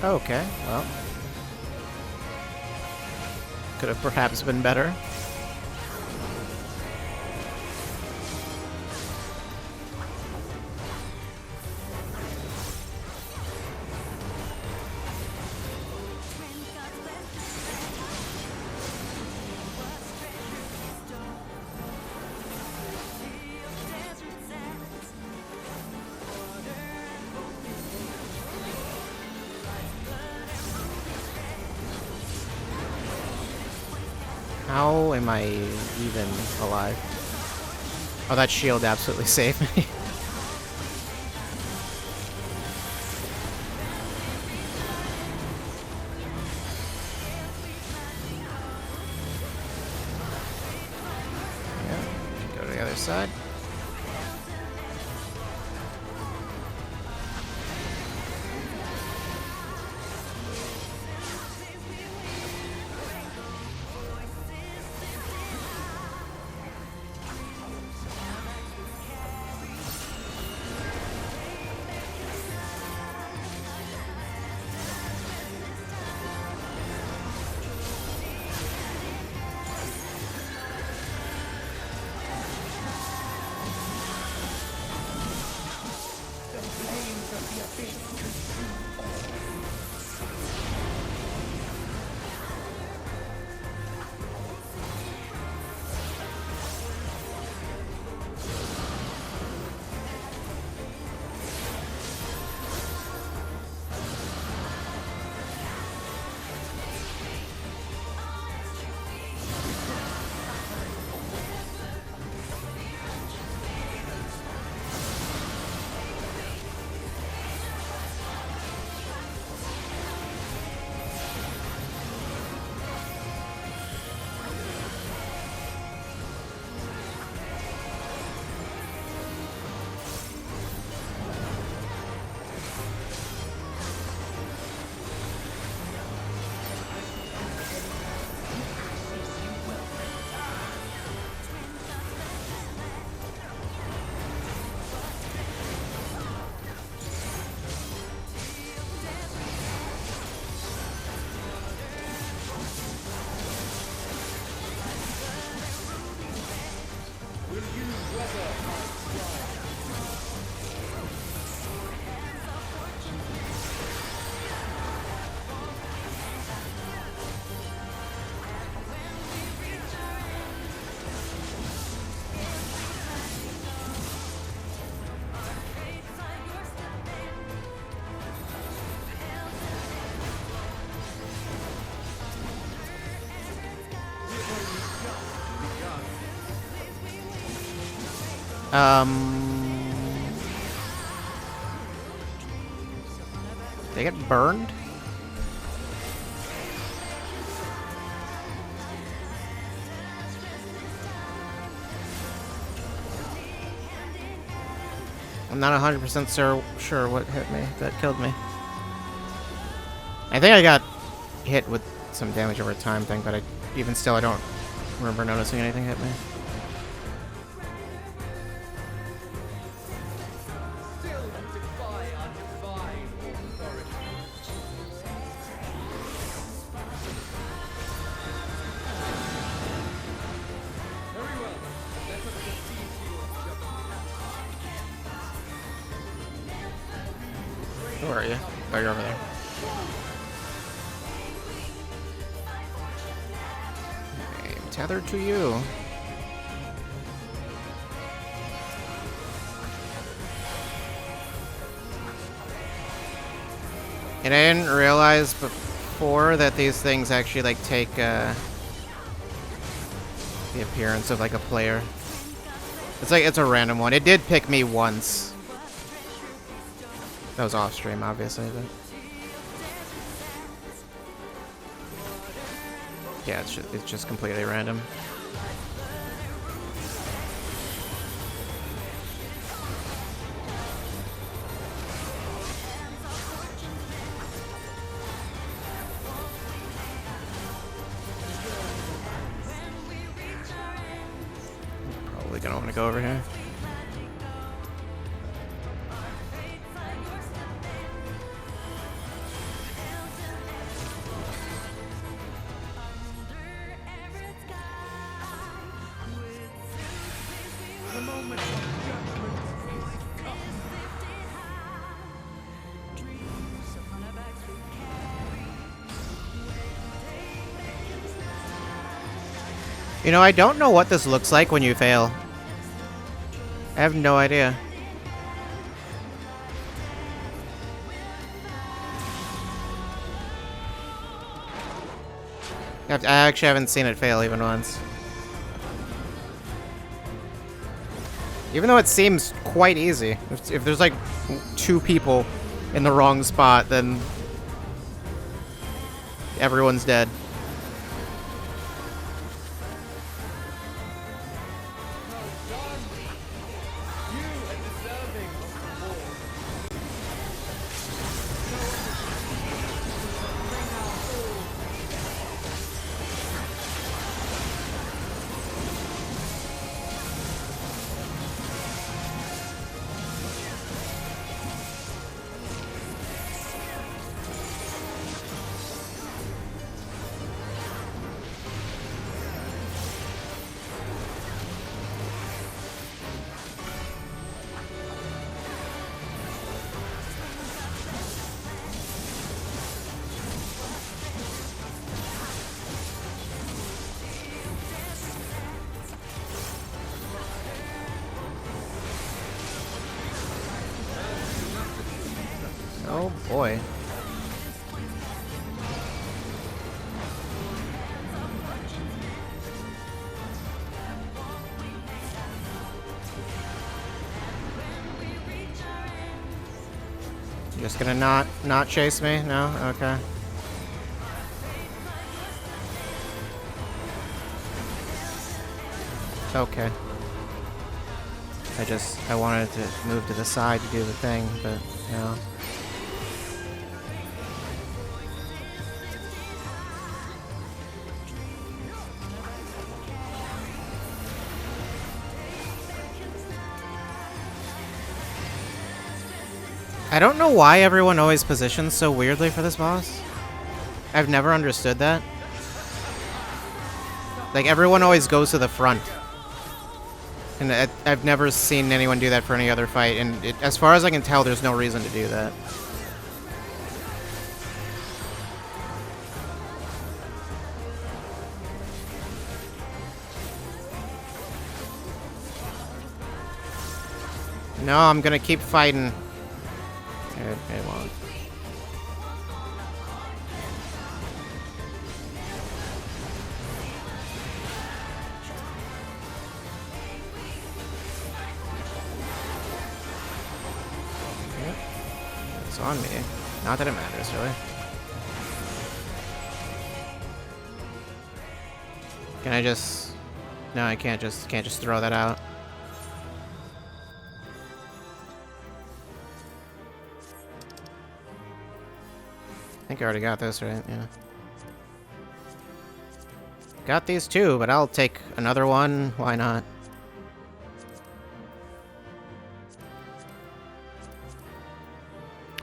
Okay, well. Could have perhaps been better. How am I even alive? Oh, that shield absolutely saved me. Yeah, go to the other side. They get burned? I'm not 100% sure what hit me, that killed me. I think I got hit with some damage over time thing, but even still, I don't remember noticing anything hit me. Where are you? Oh, you're over there. I'm tethered to you. And I didn't realize before that these things actually like take the appearance of like a player. It's like it's a random one. It did pick me once. That was off stream, obviously, but yeah, it's just completely random. Probably gonna want to go over here. You know, I don't know what this looks like when you fail. I have no idea. I actually haven't seen it fail even once. Even though it seems quite easy. If there's like 2 people in the wrong spot, then everyone's dead. Oh boy. Just gonna not chase me? No? Okay. Okay. I wanted to move to the side to do the thing, but, you know. I don't know why everyone always positions so weirdly for this boss. I've never understood that. Like, everyone always goes to the front. And I've never seen anyone do that for any other fight, and as far as I can tell, there's no reason to do that. No, I'm gonna keep fighting. It won't. on me. Not that it matters, really. Can I just... No, I can't just throw that out. I think I already got this, right? Yeah. Got these two, but I'll take another one. Why not?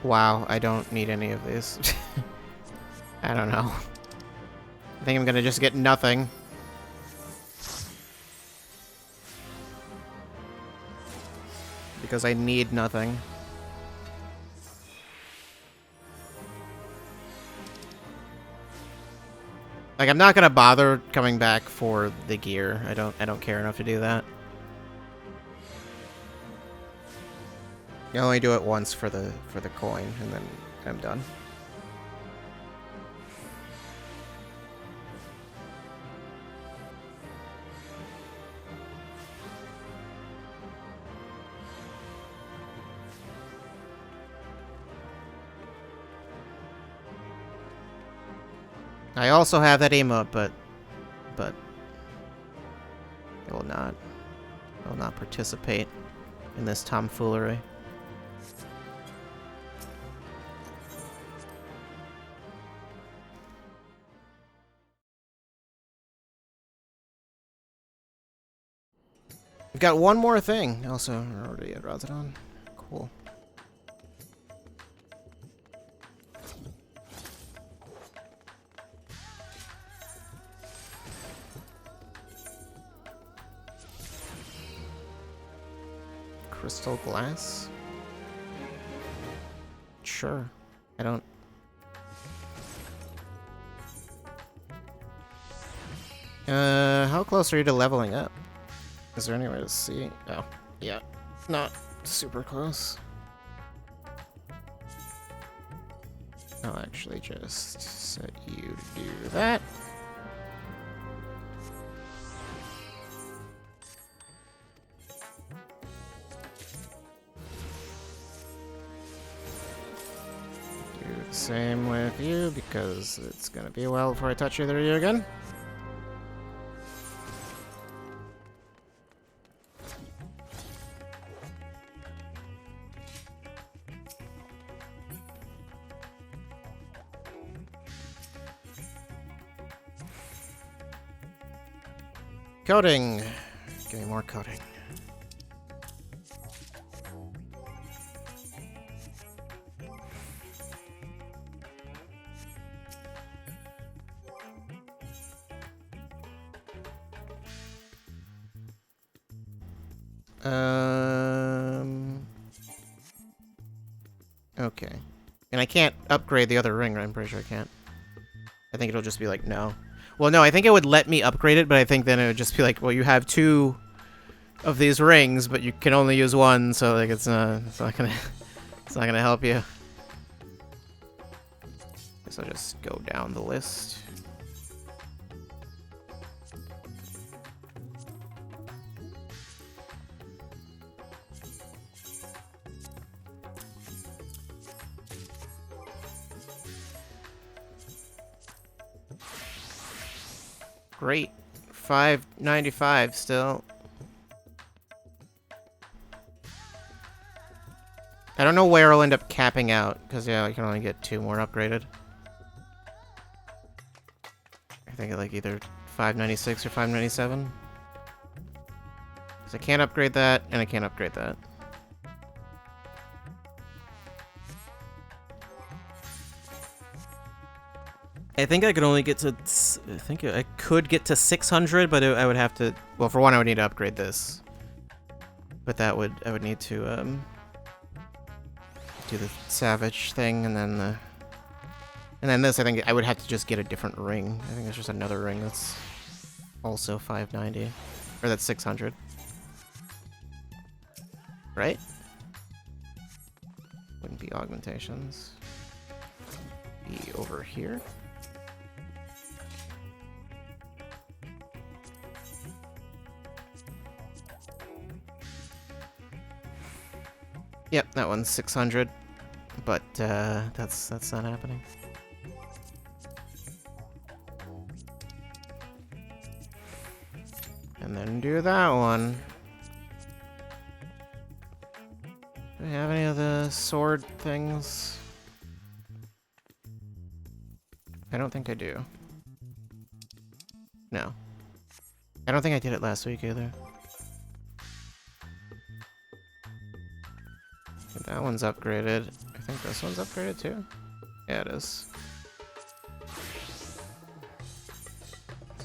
Wow, I don't need any of these. I don't know. I think I'm gonna just get nothing. Because I need nothing. Like, I'm not gonna bother coming back for the gear. I don't care enough to do that. You only do it once for the coin, and then I'm done. I also have that emote, but it will not participate in this tomfoolery. We've got one more thing. Also, already at Razadon. Cool. Crystal glass? Sure. I don't... how close are you to leveling up? Is there any way to see? Oh, yeah. Not super close. I'll actually just set you to do that. Do the same with you, because it's gonna be a while before I touch either of you again. Coding! Give me more coding. Okay. And I can't upgrade the other ring, right? I'm pretty sure I can't. I think it'll just be like, no. Well, no, I think it would let me upgrade it, but I think then it would just be like, well, you have 2 of these rings, but you can only use 1, so like it's not gonna help you. Guess I'll just go down the list. Great. 595 still. I don't know where I'll end up capping out, because yeah, I can only get 2 more upgraded. I think like either 596 or 597. Because I can't upgrade that, and I can't upgrade that. I think I could only get to... I think I could get to 600, but I would have to... Well, for one, I would need to upgrade this. But that would... I would need to, do the Savage thing, and then the... And then this, I think I would have to just get a different ring. I think there's just another ring that's also 590. Or that's 600. Right? Wouldn't be augmentations. Be over here. Yep, that one's 600. but that's not happening. And then do that one. Do we have any of the sword things? I don't think I do. No. I don't think I did it last week either. That one's upgraded. I think this one's upgraded too? Yeah, it is.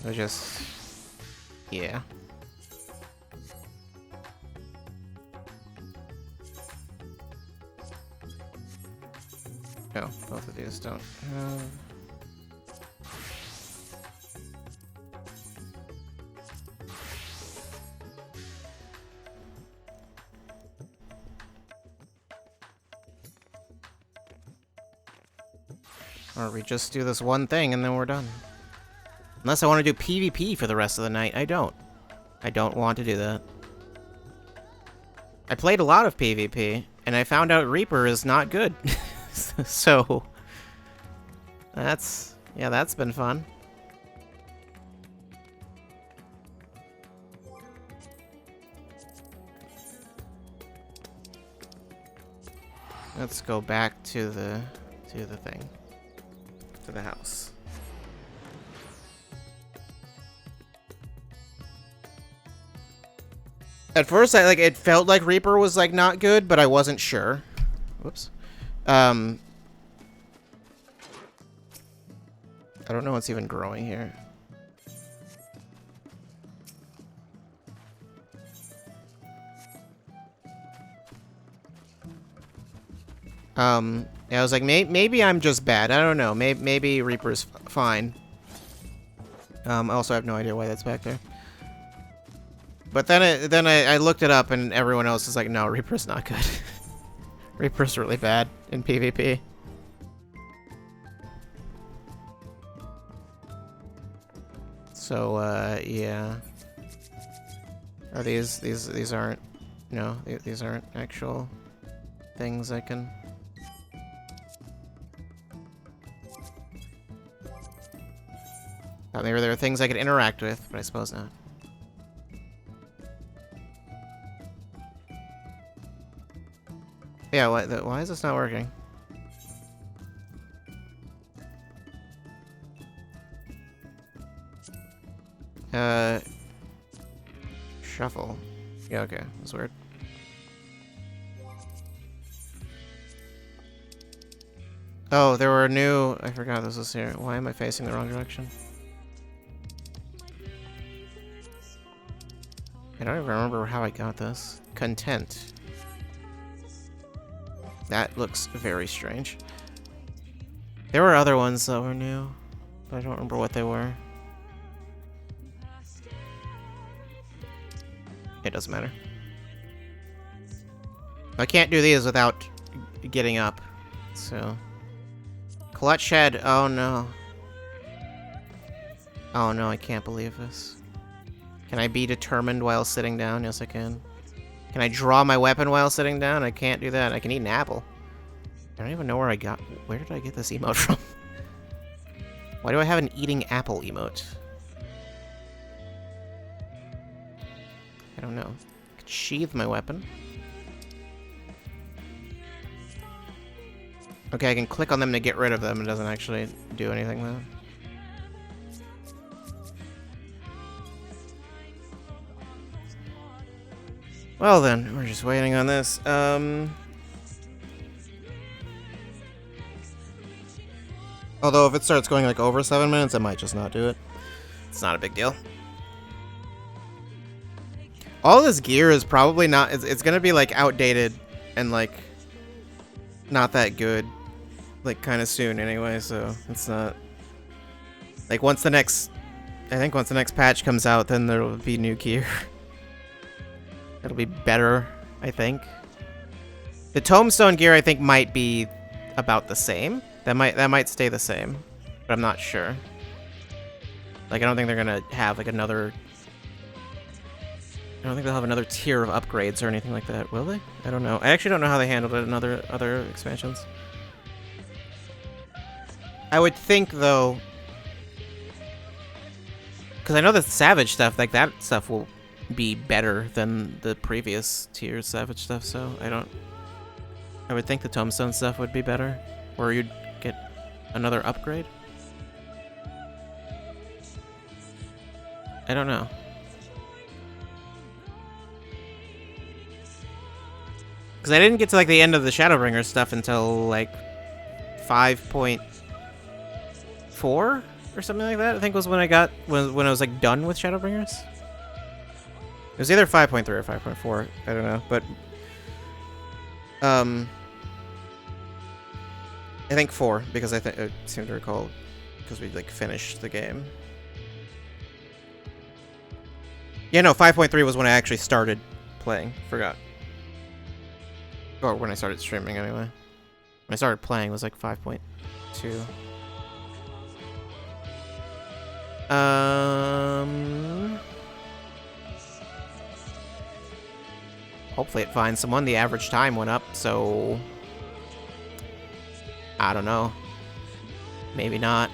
So just... yeah. No, both of these don't have... Or we just do this one thing and then we're done. Unless I want to do PvP for the rest of the night. I don't. I don't want to do that. I played a lot of PvP, and I found out Reaper is not good. So... that's been fun. Let's go back to the thing. To the house. At first, it felt like Reaper was like not good, but I wasn't sure. Whoops. I don't know what's even growing here. Yeah, I was like, maybe I'm just bad. I don't know. Maybe Reaper's fine. I also have no idea why that's back there. But then I looked it up, and everyone else is like, no, Reaper's not good. Reaper's really bad in PvP. So, yeah. Are these aren't... no, these aren't actual things I can... thought maybe there were things I could interact with, but I suppose not. Yeah, why is this not working? Shuffle. Yeah, okay, that's weird. Oh, there were new... I forgot this was here. Why am I facing the wrong direction? I don't even remember how I got this. Content. That looks very strange. There were other ones that were new, but I don't remember what they were. It doesn't matter. I can't do these without getting up, so... Clutch head, oh no. Oh no, I can't believe this. Can I be determined while sitting down? Yes, I can. Can I draw my weapon while sitting down? I can't do that. I can eat an apple. I don't even know where I got... where did I get this emote from? Why do I have an eating apple emote? I don't know. I could sheathe my weapon. Okay, I can click on them to get rid of them. It doesn't actually do anything, though. Well then, we're just waiting on this. Although if it starts going like over 7 minutes, I might just not do it. It's not a big deal. All this gear is probably not... it's gonna be like outdated and like not that good. Like kind of soon anyway, so it's not... like once the next... I think once the next patch comes out, then there will be new gear. It'll be better, I think. The tombstone gear, I think, might be about the same. That might stay the same, but I'm not sure. Like, I don't think they're gonna have like another I don't think they'll have another tier of upgrades or anything like that, will they? I don't know. I actually don't know how they handled it in other expansions. I would think, though, because I know the Savage stuff, like, that stuff will be better than the previous tier Savage stuff, so I would think the Tombstone stuff would be better, or you'd get another upgrade. I don't know. Because I didn't get to, like, the end of the Shadowbringer stuff until, like, 5.4 or something like that, I think was when I got, when I was, like, done with Shadowbringers. It was either 5.3 or 5.4, I don't know, but, I think 4, because I seem to recall, because we, like, finished the game. Yeah, no, 5.3 was when I actually started playing, forgot. Or when I started streaming, anyway. When I started playing, it was like 5.2. Hopefully it finds someone. The average time went up, so... I don't know. Maybe not.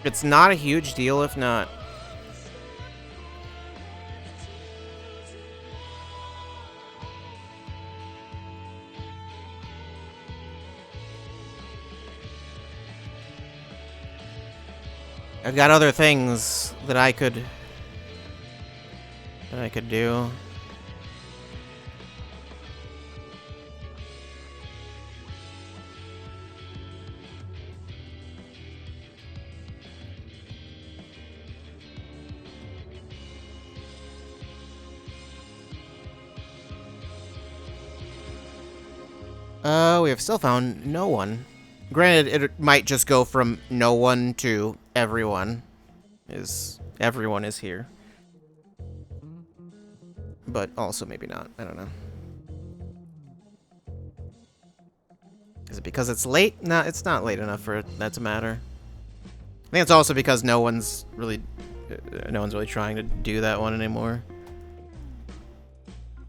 It's not a huge deal if not. I've got other things that I could do. We have still found no one. Granted, it might just go from no one to everyone. Everyone is here. But also maybe not. I don't know. Is it because it's late? No, it's not late enough for that to matter. I think it's also because no one's really trying to do that one anymore.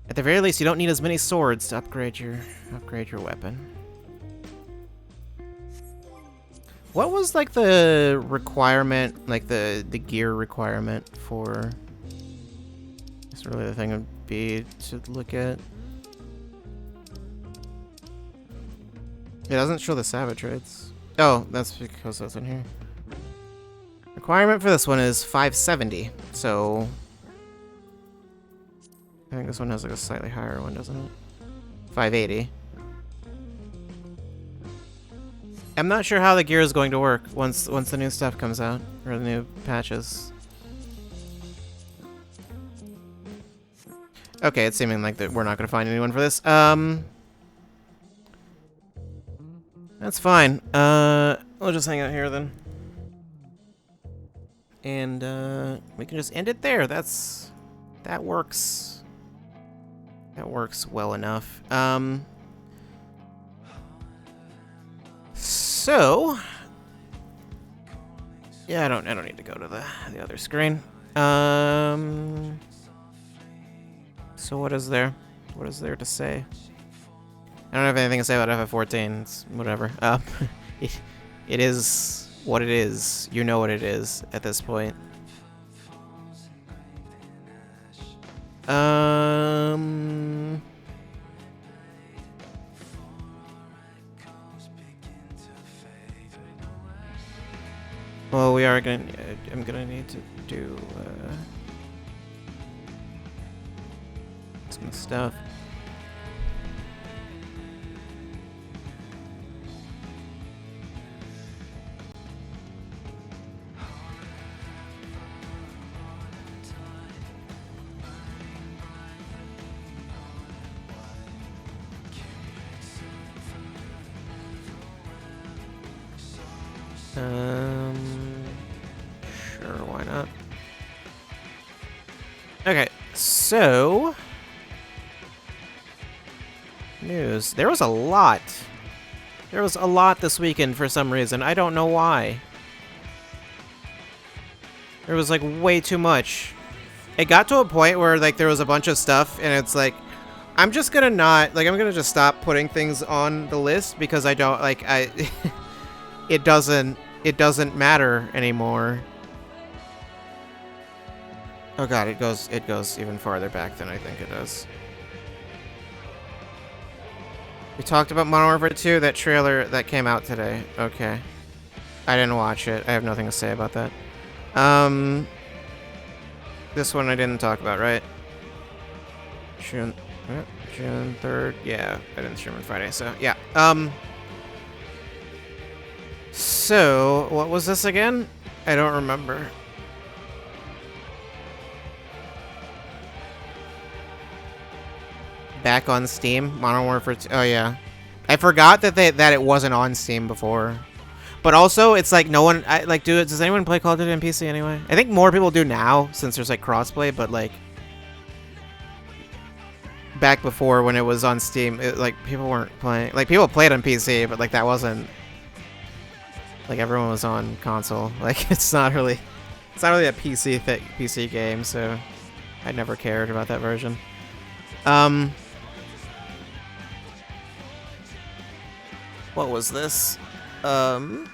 At the very least, you don't need as many swords to upgrade your weapon. What was like the requirement, like the gear requirement for? That's really the thing would be to look at. It doesn't show the savage rates. Oh, that's because that's in here. Requirement for this one is 570, so I think this one has like a slightly higher one, doesn't it? 580. I'm not sure how the gear is going to work once the new stuff comes out, or the new patches. Okay, it's seeming like that we're not going to find anyone for this. That's fine. We'll just hang out here then. And we can just end it there. That works. That works well enough. So yeah, I don't need to go to the other screen. So what is there? What is there to say? I don't have anything to say about FF14. It's whatever. It is what it is. You know what it is at this point. Well, we are gonna. I'm gonna need to do some stuff. Sure, why not? Okay, so news. There was a lot There was a lot this weekend for some reason. I don't know why. There was like way too much. It got to a point where like there was a bunch of stuff and it's like I'm just gonna not like I'm gonna just stop putting things on the list because I don't like it doesn't matter anymore. Oh god, it goes even farther back than I think it does. We talked about Modern Warfare 2, that trailer that came out today. Okay. I didn't watch it. I have nothing to say about that. This one I didn't talk about, right? June 3rd. Yeah, I didn't stream on Friday, so yeah. So, what was this again? I don't remember. Back on Steam, Modern Warfare 2. Oh yeah, I forgot that it wasn't on Steam before. But also, it's like no one. Does anyone play Call of Duty on PC anyway? I think more people do now since there's like crossplay. But like back before when it was on Steam, people weren't playing. Like people played on PC, but like that wasn't. Like everyone was on console. Like it's not really a PC game. So I never cared about that version. What was this? Oh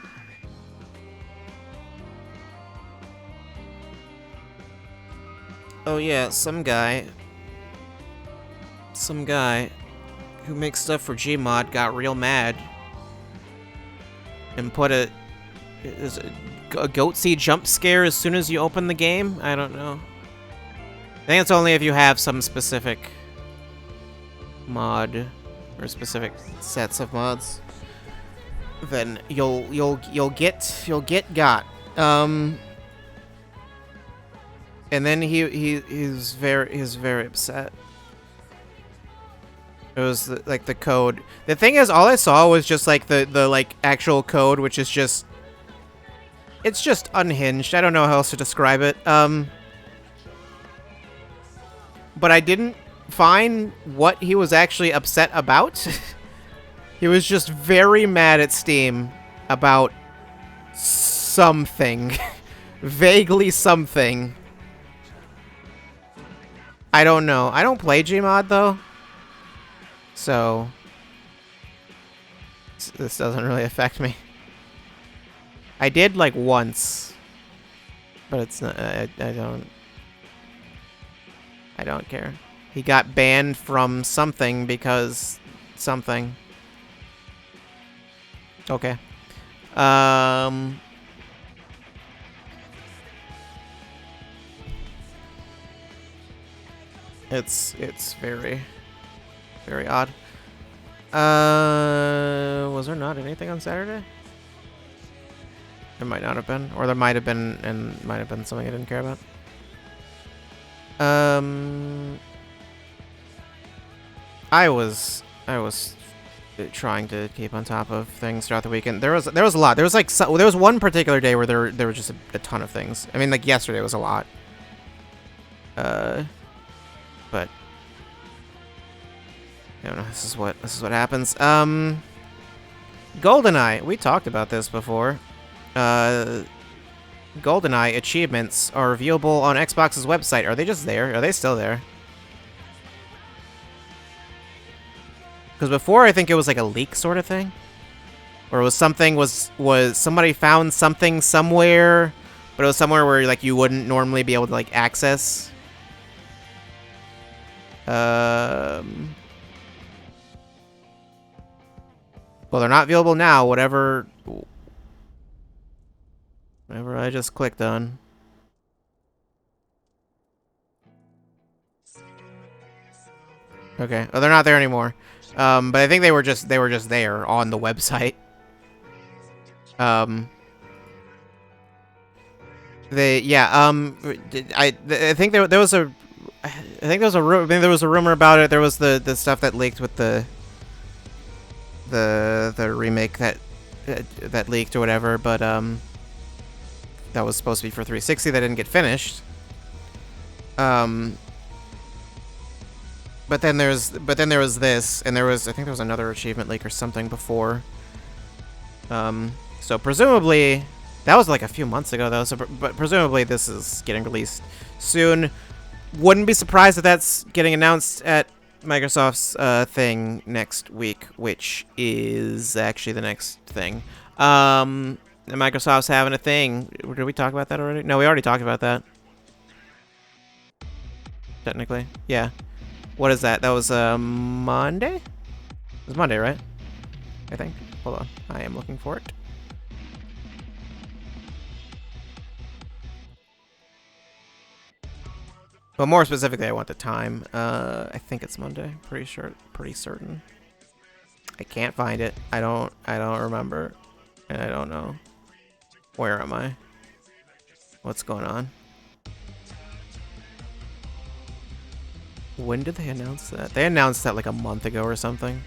yeah, some guy who makes stuff for Gmod got real mad and put a goat seed jump scare as soon as you open the game. I don't know. I think it's only if you have some specific mod or specific sets of mods. Then you'll get got. And then he's very upset. It was the code. The thing is, all I saw was just like the like actual code, which is just it's just unhinged. I don't know how else to describe it. But I didn't find what he was actually upset about. He was just very mad at Steam about something. Vaguely something. I don't know. I don't play Gmod, though. So this doesn't really affect me. I did, like, once. But it's not... I don't care. He got banned from something because something. Okay. It's very odd. Was there not anything on Saturday? There might not have been, or there might have been, and might have been something I didn't care about. I was trying to keep on top of things throughout the weekend. There was a lot. There was one particular day where there were just a ton of things. I mean, like yesterday was a lot. But I don't know. This is what happens. GoldenEye. We talked about this before. GoldenEye achievements are viewable on Xbox's website. Are they just there? Are they still there? Because before, I think it was like a leak sort of thing. Or it was something, was somebody found something somewhere, but it was somewhere where like you wouldn't normally be able to like access. Well, they're not viewable now, whatever I just clicked on. Okay. Oh, they're not there anymore. But I think they were just there on the website. I think there was a rumor about it. There was the stuff that leaked with the remake that leaked or whatever, but that was supposed to be for 360 that didn't get finished. But then there was this, and I think there was another achievement leak or something before. So presumably, that was like a few months ago though. So, but presumably this is getting released soon. Wouldn't be surprised if that's getting announced at Microsoft's thing next week, which is actually the next thing. Microsoft's having a thing. Did we talk about that already? No, we already talked about that. Technically, yeah. What is that? That was Monday? It was Monday, right? I think. Hold on. I am looking for it. But more specifically, I want the time. I think it's Monday. Pretty sure. Pretty certain. I can't find it. I don't remember. And I don't know. Where am I? What's going on? When did they announce that? They announced that like a month ago or something.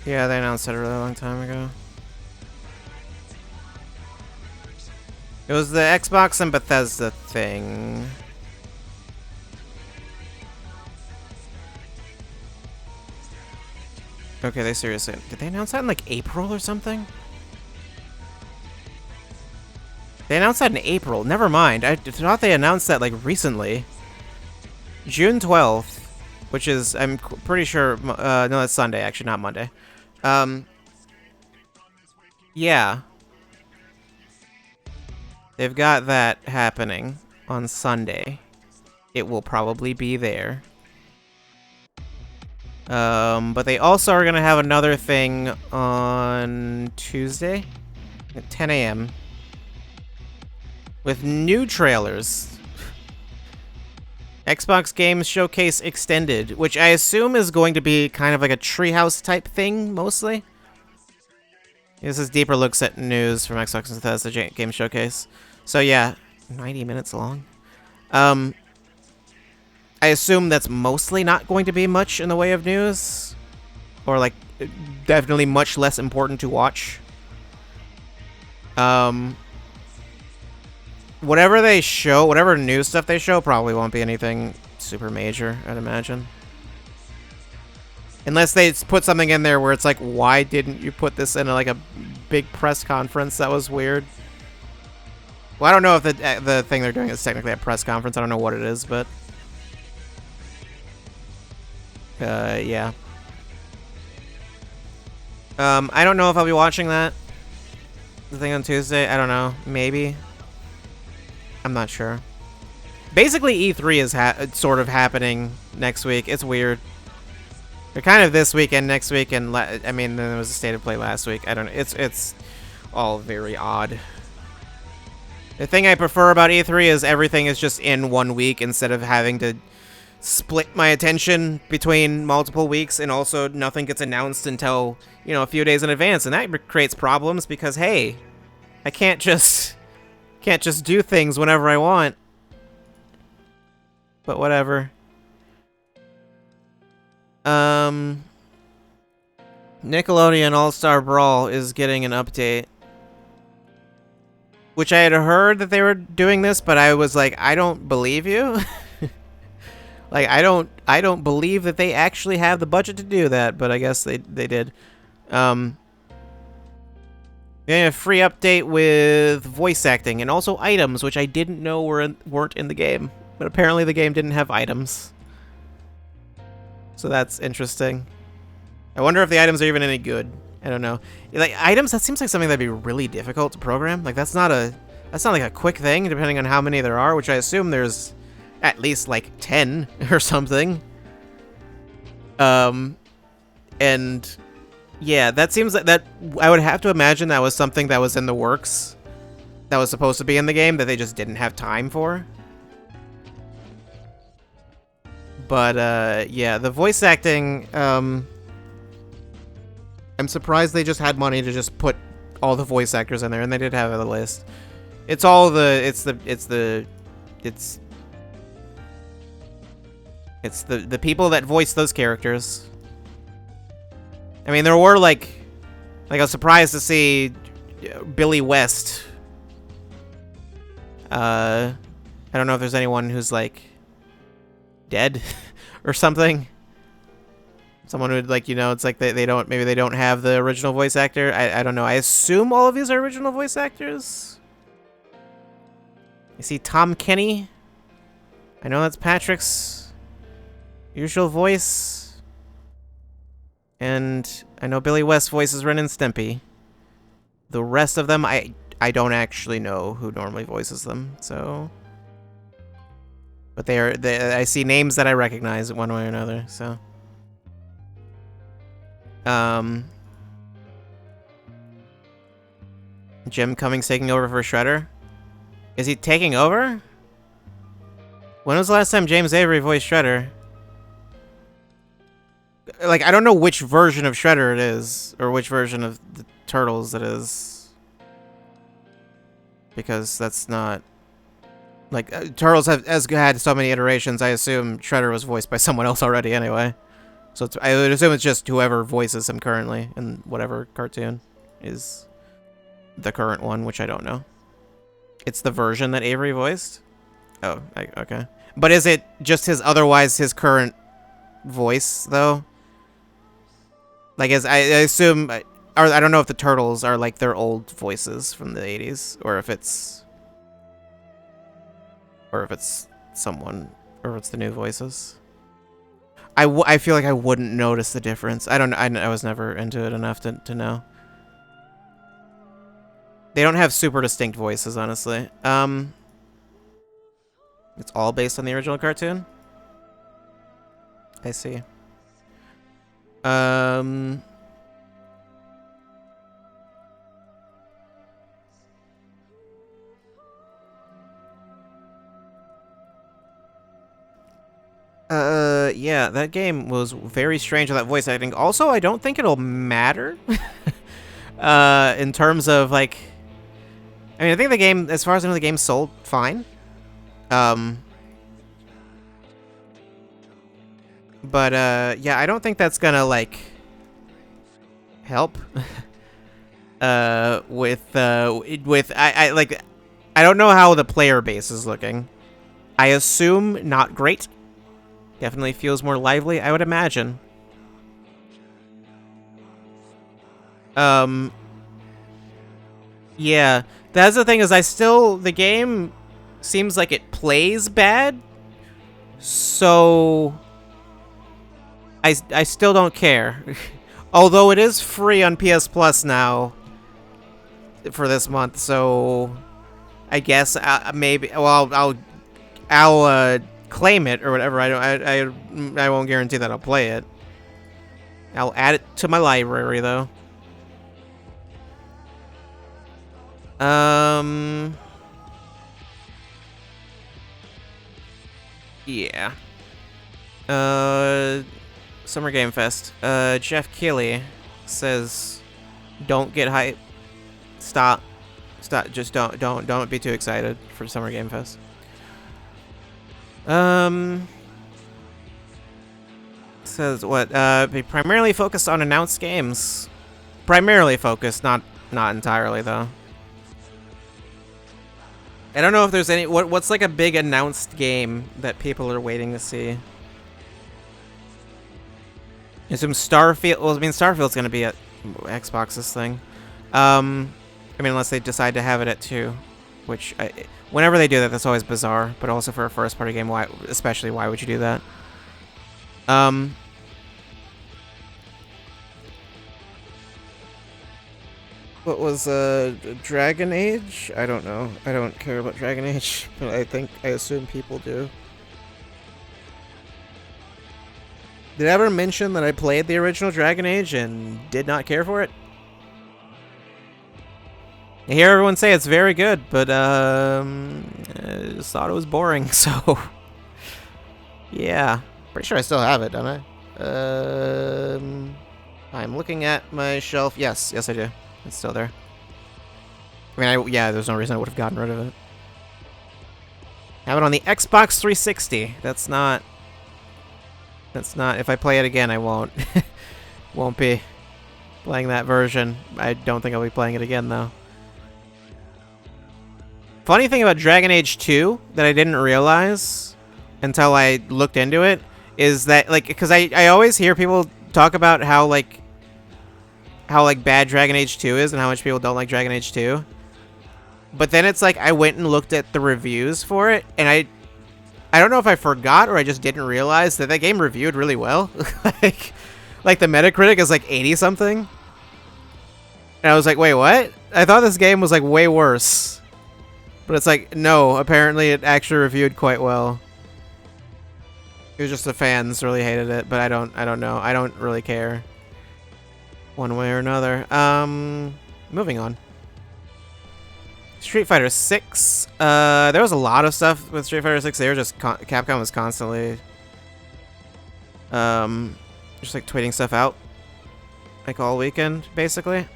Yeah, they announced it a really long time ago. It was the Xbox and Bethesda thing. Okay, they seriously... Did they announce that in like April or something? They announced that in April. Never mind. I thought they announced that like recently. June 12th, which is, I'm pretty sure... no, that's Sunday, actually, not Monday. Yeah. They've got that happening on Sunday. It will probably be there. But they also are going to have another thing on Tuesday at 10 a.m. with new trailers. Xbox Games Showcase Extended, which I assume is going to be kind of like a treehouse type thing, mostly. This is deeper looks at news from Xbox and Bethesda Game Showcase. So yeah, 90 minutes long. I assume that's mostly not going to be much in the way of news. Or like, definitely much less important to watch. Whatever they show, whatever new stuff they show probably won't be anything super major, I'd imagine. Unless they put something in there where it's like, why didn't you put this in like a big press conference? That was weird. Well, I don't know if the thing they're doing is technically a press conference. I don't know what it is, but... yeah. I don't know if I'll be watching that. The thing on Tuesday, I don't know. Maybe. I'm not sure. Basically, E3 is sort of happening next week. It's weird. They're kind of this week and next week, and I mean, then there was a State of Play last week. I don't know. It's all very odd. The thing I prefer about E3 is everything is just in 1 week instead of having to split my attention between multiple weeks, and also nothing gets announced until, you know, a few days in advance, and that creates problems because, hey, I can't just do things whenever I want. But whatever. Nickelodeon All-Star Brawl is getting an update. Which I had heard that they were doing this, but I was like, I don't believe you. Like, I don't believe that they actually have the budget to do that, but I guess they did. Getting a free update with voice acting and also items, which I didn't know weren't in the game. But apparently the game didn't have items. So that's interesting. I wonder if the items are even any good. I don't know. Like, items, that seems like something that'd be really difficult to program. Like, that's not like a quick thing, depending on how many there are, which I assume there's at least like 10 or something. And yeah, that seems like that I would have to imagine that was something that was in the works, that was supposed to be in the game that they just didn't have time for. But yeah, the voice acting, I'm surprised they just had money to just put all the voice actors in there, and they did have a list. It's the people that voice those characters. I mean, there were like I was surprised to see Billy West. I don't know if there's anyone who's like dead or something. Someone would like, you know, it's like they don't, maybe they don't have the original voice actor. I don't know. I assume all of these are original voice actors. I see Tom Kenny. I know that's Patrick's usual voice. And I know Billy West voices Ren and Stimpy. The rest of them, I don't actually know who normally voices them, so. But I see names that I recognize one way or another, so. Jim Cummings taking over for Shredder? Is he taking over? When was the last time James Avery voiced Shredder? Like, I don't know which version of Shredder it is, or which version of the Turtles it is. Because that's not... Like, Turtles has had so many iterations, I assume Shredder was voiced by someone else already anyway. So I would assume it's just whoever voices him currently in whatever cartoon is the current one, which I don't know. It's the version that Avery voiced? Oh, okay. But is it just his current voice, though? Like, I assume... Or I don't know if the Turtles are, like, their old voices from the 80s, or if it's... Or if it's someone... Or if it's the new voices. I feel like I wouldn't notice the difference. I don't know. I was never into it enough to know. They don't have super distinct voices, honestly. It's all based on the original cartoon? I see. Yeah, that game was very strange with that voice acting. Also, I don't think it'll matter. In terms of, like... I mean, I think the game, as far as I know, the game sold fine. But, yeah, I don't think that's gonna, like... help. Like... I don't know how the player base is looking. I assume not great. Definitely feels more lively, I would imagine. Yeah, that's the thing is the game seems like it plays bad, so I still don't care. Although it is free on PS Plus now for this month, so I guess maybe, well, I'll claim it or whatever. I won't guarantee that I'll play it. I'll add it to my library though. Yeah. Summer Game Fest. Jeff Keighley says, "Don't get hype. Stop. Just don't be too excited for Summer Game Fest." Says what? Be primarily focused on announced games. Primarily focused, not entirely though. I don't know if there's any. What's like a big announced game that people are waiting to see? I assume Starfield. Well, I mean Starfield's gonna be at Xbox's thing. I mean unless they decide to have it at 2, which whenever they do that, that's always bizarre. But also for a first-party game, why would you do that? What was Dragon Age? I don't know. I don't care about Dragon Age, but I assume people do. Did I ever mention that I played the original Dragon Age and did not care for it? I hear everyone say it's very good, but I just thought it was boring, so yeah. Pretty sure I still have it, don't I? I'm looking at my shelf. Yes, I do. It's still there. I mean, yeah, there's no reason I would have gotten rid of it. Have it on the Xbox 360. That's not... If I play it again, I won't. Won't be playing that version. I don't think I'll be playing it again, though. Funny thing about Dragon Age 2 that I didn't realize until I looked into it, is that, like, because I always hear people talk about how bad Dragon Age 2 is and how much people don't like Dragon Age 2. But then it's like I went and looked at the reviews for it, and I don't know if I forgot or I just didn't realize that game reviewed really well. like the Metacritic is like 80 something. And I was like, wait, what? I thought this game was like way worse. But it's like, no, apparently it actually reviewed quite well. It was just the fans really hated it, but I don't know. I don't really care one way or another. Moving on. Street Fighter 6. There was a lot of stuff with Street Fighter 6. They were just Capcom was constantly just like tweeting stuff out like all weekend, basically.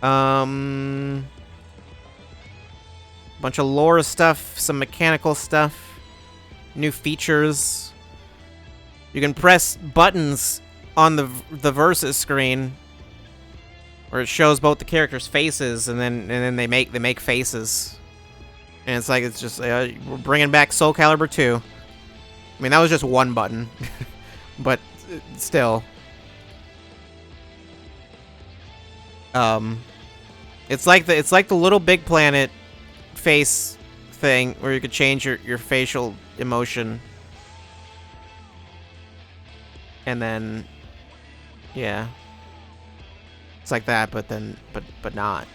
Bunch of lore stuff, some mechanical stuff, new features. You can press buttons on the versus screen, where it shows both the characters' faces, and then they make faces, and it's like it's just we're bringing back Soul Calibur 2. I mean, that was just one button, but still. It's like the Little Big Planet face thing where you could change your facial emotion, and then yeah, it's like that, but not,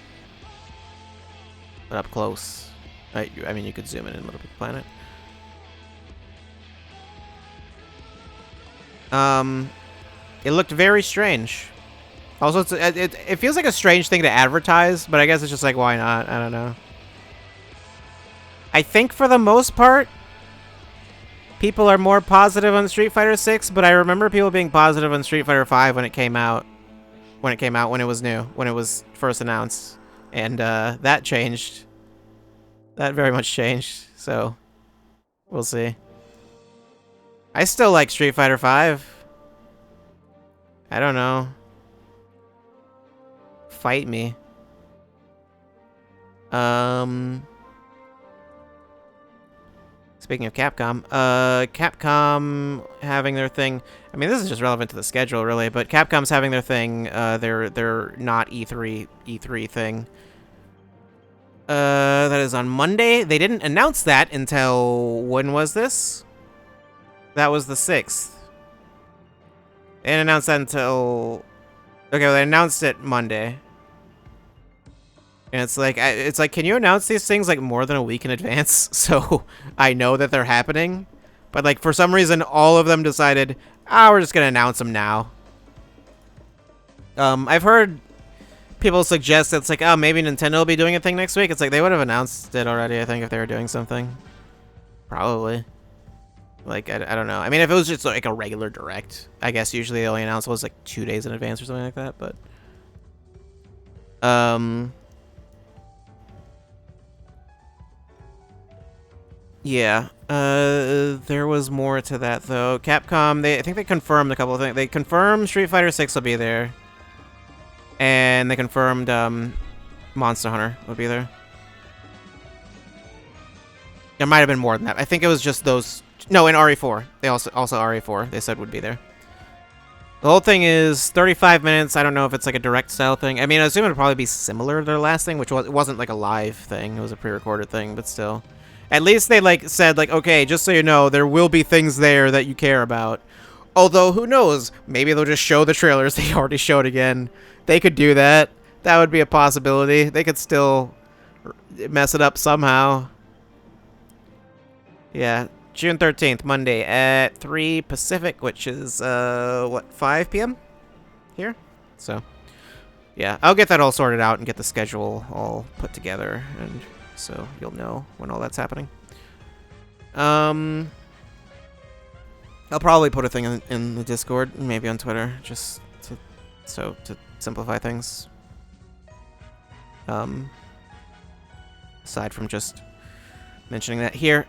but up close. I mean, you could zoom in Little Big Planet. It looked very strange. Also, it feels like a strange thing to advertise, but I guess it's just like, why not? I don't know. I think for the most part, people are more positive on Street Fighter 6, but I remember people being positive on Street Fighter 5 when it came out. When it was new, when it was first announced. And that changed. That very much changed, so we'll see. I still like Street Fighter 5. I don't know. Fight me. Speaking of Capcom, Capcom having their thing. I mean, this is just relevant to the schedule, really, but Capcom's having their thing. Their not E3 thing. That is on Monday. They didn't announce that until when was this? That was the 6th. They didn't announce that until. Okay, well, they announced it Monday. And it's like, can you announce these things like more than a week in advance so I know that they're happening? But like for some reason, all of them decided, we're just gonna announce them now. I've heard people suggest that it's like, maybe Nintendo will be doing a thing next week. It's like they would have announced it already, I think, if they were doing something. Probably. Like, I don't know. I mean, if it was just like a regular direct, I guess usually they only announce it was like 2 days in advance or something like that, but yeah, there was more to that, though. Capcom, I think they confirmed a couple of things. They confirmed Street Fighter 6 will be there. And they confirmed, Monster Hunter will be there. There might have been more than that. I think it was just those. No, in RE4. They also RE4, they said would be there. The whole thing is 35 minutes. I don't know if it's like a direct style thing. I mean, I assume it would probably be similar to their last thing, which it wasn't like a live thing. It was a pre-recorded thing, but still. At least they like said like, okay, just so you know, there will be things there that you care about. Although, who knows? Maybe they'll just show the trailers they already showed again. They could do that. That would be a possibility. They could still mess it up somehow. Yeah, June 13th, Monday at 3 Pacific, which is, what, 5 p.m. here? So, yeah, I'll get that all sorted out and get the schedule all put together, and so you'll know when all that's happening. I'll probably put a thing in the Discord, maybe on Twitter, just to simplify things. Aside from just mentioning that here.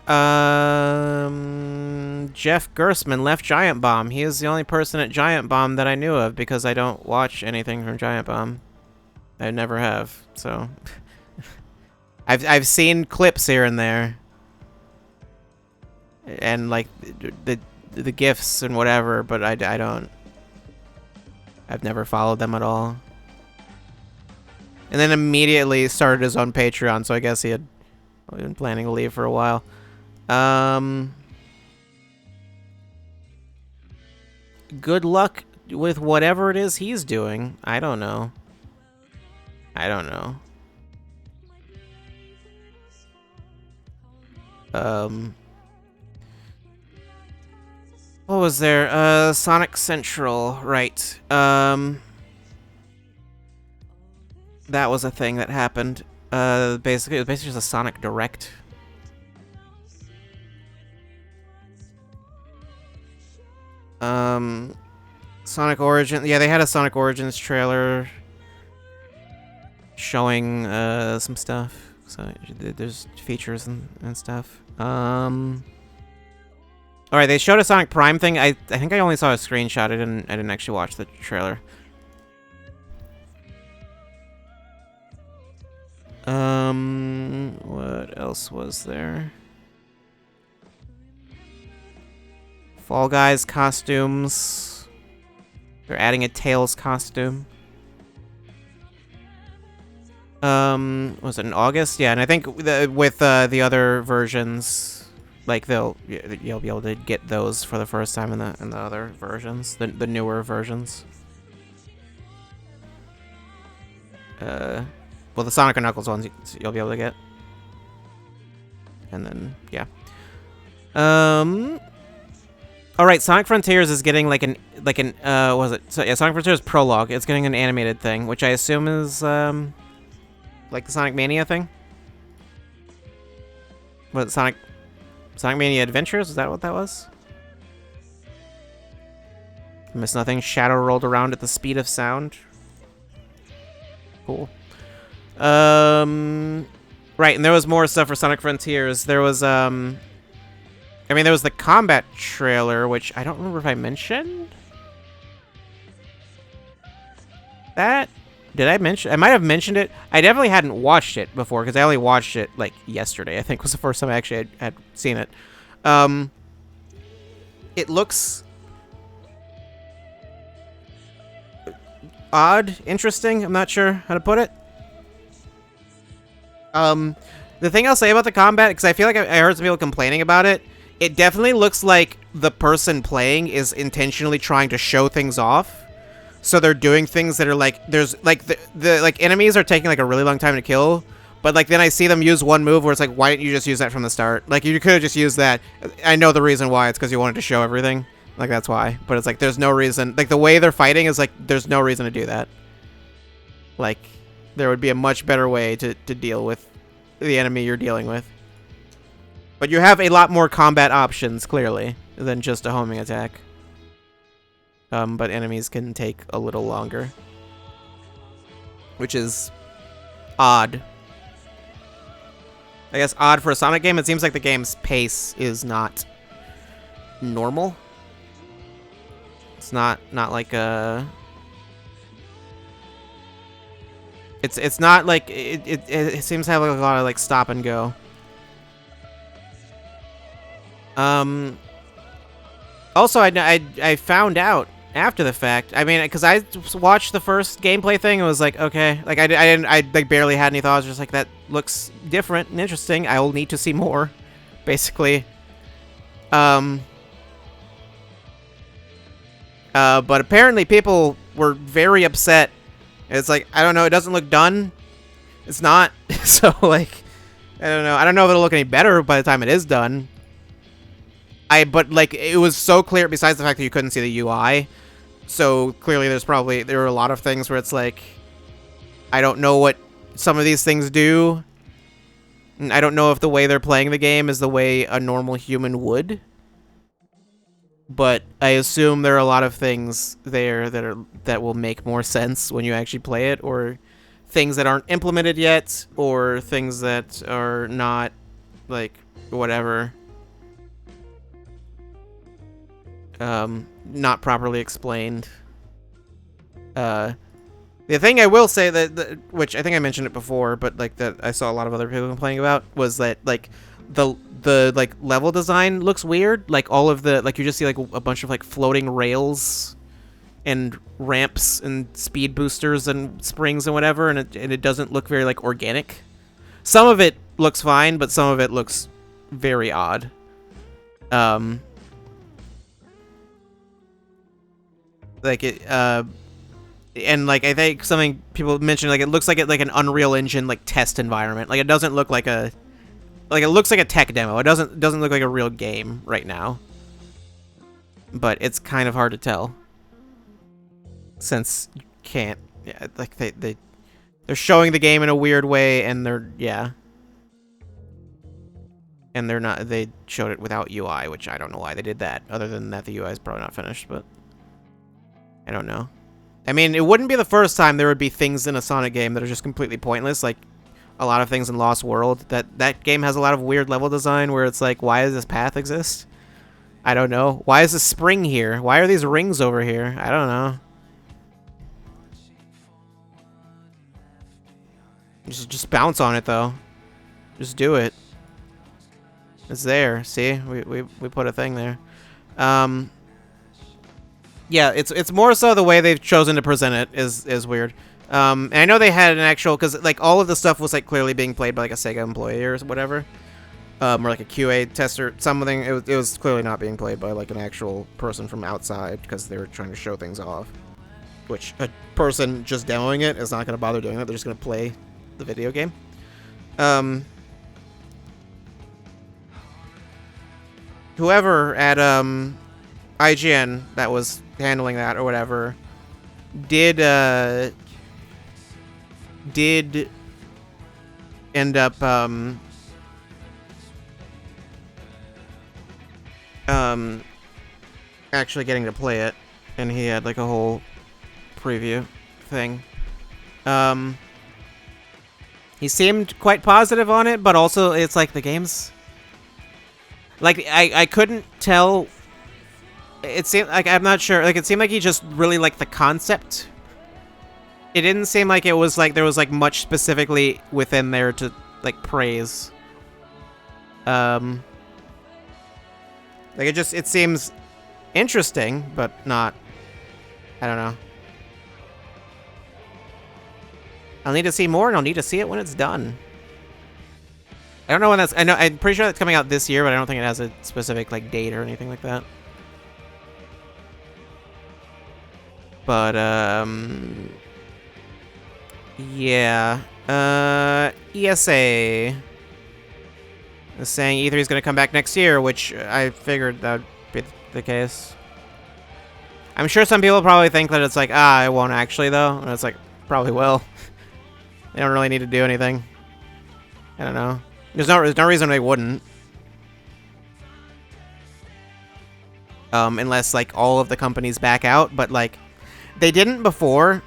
Jeff Gersman left Giant Bomb. He is the only person at Giant Bomb that I knew of because I don't watch anything from Giant Bomb. I never have, so I've seen clips here and there. and like the gifts and whatever, but I don't. I've never followed them at all. And then immediately started his own Patreon, so I guess he had been planning to leave for a while. Good luck with whatever it is he's doing. I don't know. What was there? Sonic Central, right. That was a thing that happened. Basically, it was basically just a Sonic Direct. Sonic Origin. Yeah, they had a Sonic Origins trailer showing some stuff. So there's features and stuff. All right, they showed a Sonic Prime thing. I think I only saw a screenshot. I didn't actually watch the trailer. What else was there? Fall Guys costumes. They're adding a Tails costume. Was it in August? Yeah, and I think with the other versions, like you'll be able to get those for the first time in the other versions, the newer versions. Well, the Sonic and Knuckles ones you'll be able to get. And then, yeah. Alright, Sonic Frontiers is getting like an what was it? So yeah, Sonic Frontiers Prologue. It's getting an animated thing, which I assume is like the Sonic Mania thing. Was it Sonic Mania Adventures? Is that what that was? Missed nothing. Shadow rolled around at the speed of sound. Cool. Right, and there was more stuff for Sonic Frontiers. There was I mean, there was the combat trailer, which I don't remember if I mentioned. That? Did I mention? I might have mentioned it. I definitely hadn't watched it before, because I only watched it, like, yesterday. I think was the first time I actually had seen it. It looks odd, interesting. I'm not sure how to put it. The thing I'll say about the combat, because I feel like I heard some people complaining about it, it definitely looks like the person playing is intentionally trying to show things off. So they're doing things that are like, there's like the like enemies are taking like a really long time to kill, but like then I see them use one move where it's like, why didn't you just use that from the start? Like you could have just used that. I know the reason why. It's because you wanted to show everything. Like that's why. But it's like there's no reason. Like the way they're fighting is like there's no reason to do that. Like there would be a much better way to deal with the enemy you're dealing with. But you have a lot more combat options, clearly, than just a homing attack. But enemies can take a little longer. Which is odd. I guess odd for a Sonic game. It seems like the game's pace is not normal. It's not like a... It's not like... It seems to have like a lot of like stop and go. Also, I found out after the fact. I mean, because I watched the first gameplay thing and was like, okay, like I like barely had any thoughts. Just like that looks different and interesting. I will need to see more, basically. But apparently people were very upset. It's like, I don't know, it doesn't look done. It's not. So like, I don't know. I don't know if it'll look any better by the time it is done. But like it was so clear, besides the fact that you couldn't see the UI, so clearly there were a lot of things where it's like, I don't know what some of these things do, and I don't know if the way they're playing the game is the way a normal human would, but I assume there are a lot of things there that will make more sense when you actually play it, or things that aren't implemented yet, or things that are not like whatever. Not properly explained. The thing I will say which I think I mentioned it before, but like that I saw a lot of other people complaining about, was that like the like level design looks weird. Like all of the, like you just see like a bunch of like floating rails and ramps and speed boosters and springs and whatever, and it doesn't look very like organic. Some of it looks fine, but some of it looks very odd. Like it and like I think something people mentioned, like it looks like an Unreal Engine like test environment. Like it doesn't look like a, like it looks like a tech demo. It doesn't look like a real game right now. But it's kind of hard to tell, since you can't, yeah, like they're showing the game in a weird way, and they're not, they showed it without UI, which I don't know why they did that. Other than that, the UI is probably not finished, but I don't know. I mean, it wouldn't be the first time there would be things in a Sonic game that are just completely pointless, like a lot of things in Lost World. That game has a lot of weird level design where it's like, why does this path exist? I don't know. Why is this spring here? Why are these rings over here? I don't know. Just bounce on it, though. Just do it. It's there. See? We put a thing there. Yeah, it's more so the way they've chosen to present it is weird. And I know they had an actual, because like all of the stuff was like clearly being played by like a Sega employee or whatever, or like a QA tester, something. It was clearly not being played by like an actual person from outside, because they were trying to show things off. Which a person just demoing it is not going to bother doing that. They're just going to play the video game. Whoever at IGN that was handling that or whatever did end up actually getting to play it, and he had like a whole preview thing. He seemed quite positive on it, but also it's like the game's like I couldn't tell. It seemed like, I'm not sure, like it seemed like he just really liked the concept. It didn't seem like it was like there was like much specifically within there to like praise. Like it seems interesting, but not, I don't know. I'll need to see more, and I'll need to see it when it's done. I don't know when that's, I'm pretty sure that's coming out this year, but I don't think it has a specific like date or anything like that. But, yeah. ESA is saying E3 is going to come back next year, which I figured that would be the case. I'm sure some people probably think that it's like, it won't actually, though. And it's like, probably will. They don't really need to do anything. I don't know. There's no reason they wouldn't. Unless, like, all of the companies back out, but, like, they didn't before,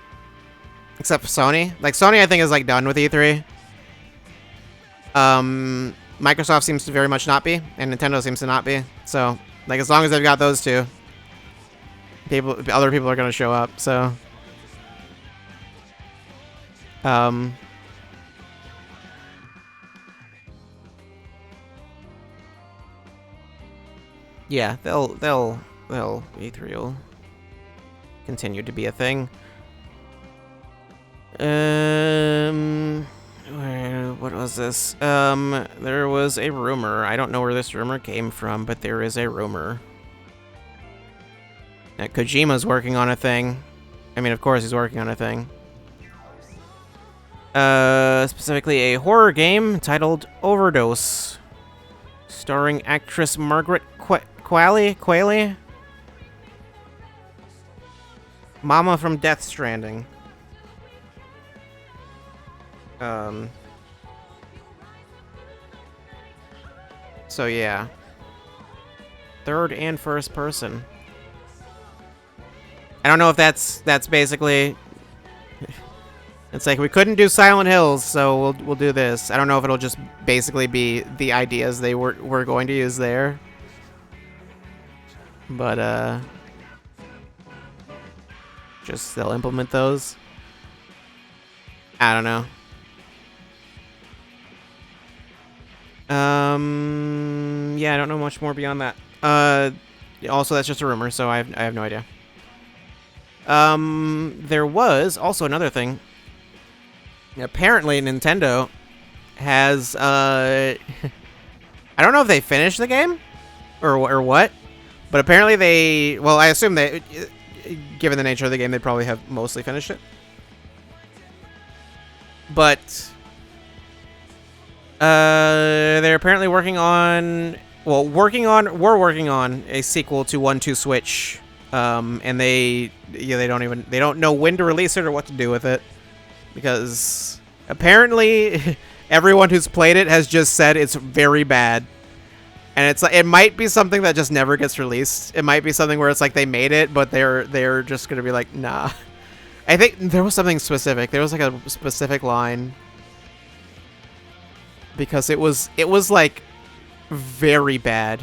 except for Sony. Like, Sony, I think, is, like, done with E3. Microsoft seems to very much not be, and Nintendo seems to not be. So, like, as long as they've got those two, other people are going to show up, so. Yeah, they'll E3 will continue to be a thing. What was this? There was a rumor. I don't know where this rumor came from, but there is a rumor that Kojima's working on a thing. I mean, of course he's working on a thing. Specifically a horror game titled Overdose, starring actress Margaret Qualley? Mama from Death Stranding. So yeah. Third and first person. I don't know if that's basically it's like we couldn't do Silent Hills, so we'll do this. I don't know if it'll just basically be the ideas they were going to use there. But just they'll implement those. I don't know. Yeah, I don't know much more beyond that. Also, that's just a rumor, so I have no idea. There was also another thing. Apparently, Nintendo has, I don't know if they finished the game or what, but apparently they, well, I assume they, given the nature of the game, they probably have mostly finished it. But they're apparently working on, well, we're working on a sequel to 1-2 Switch. And they don't know when to release it or what to do with it, because apparently everyone who's played it has just said it's very bad. And it's like, it might be something that just never gets released. It might be something where it's like they made it, but they're just gonna be like, nah. I think there was something specific. There was like a specific line, because it was like very bad.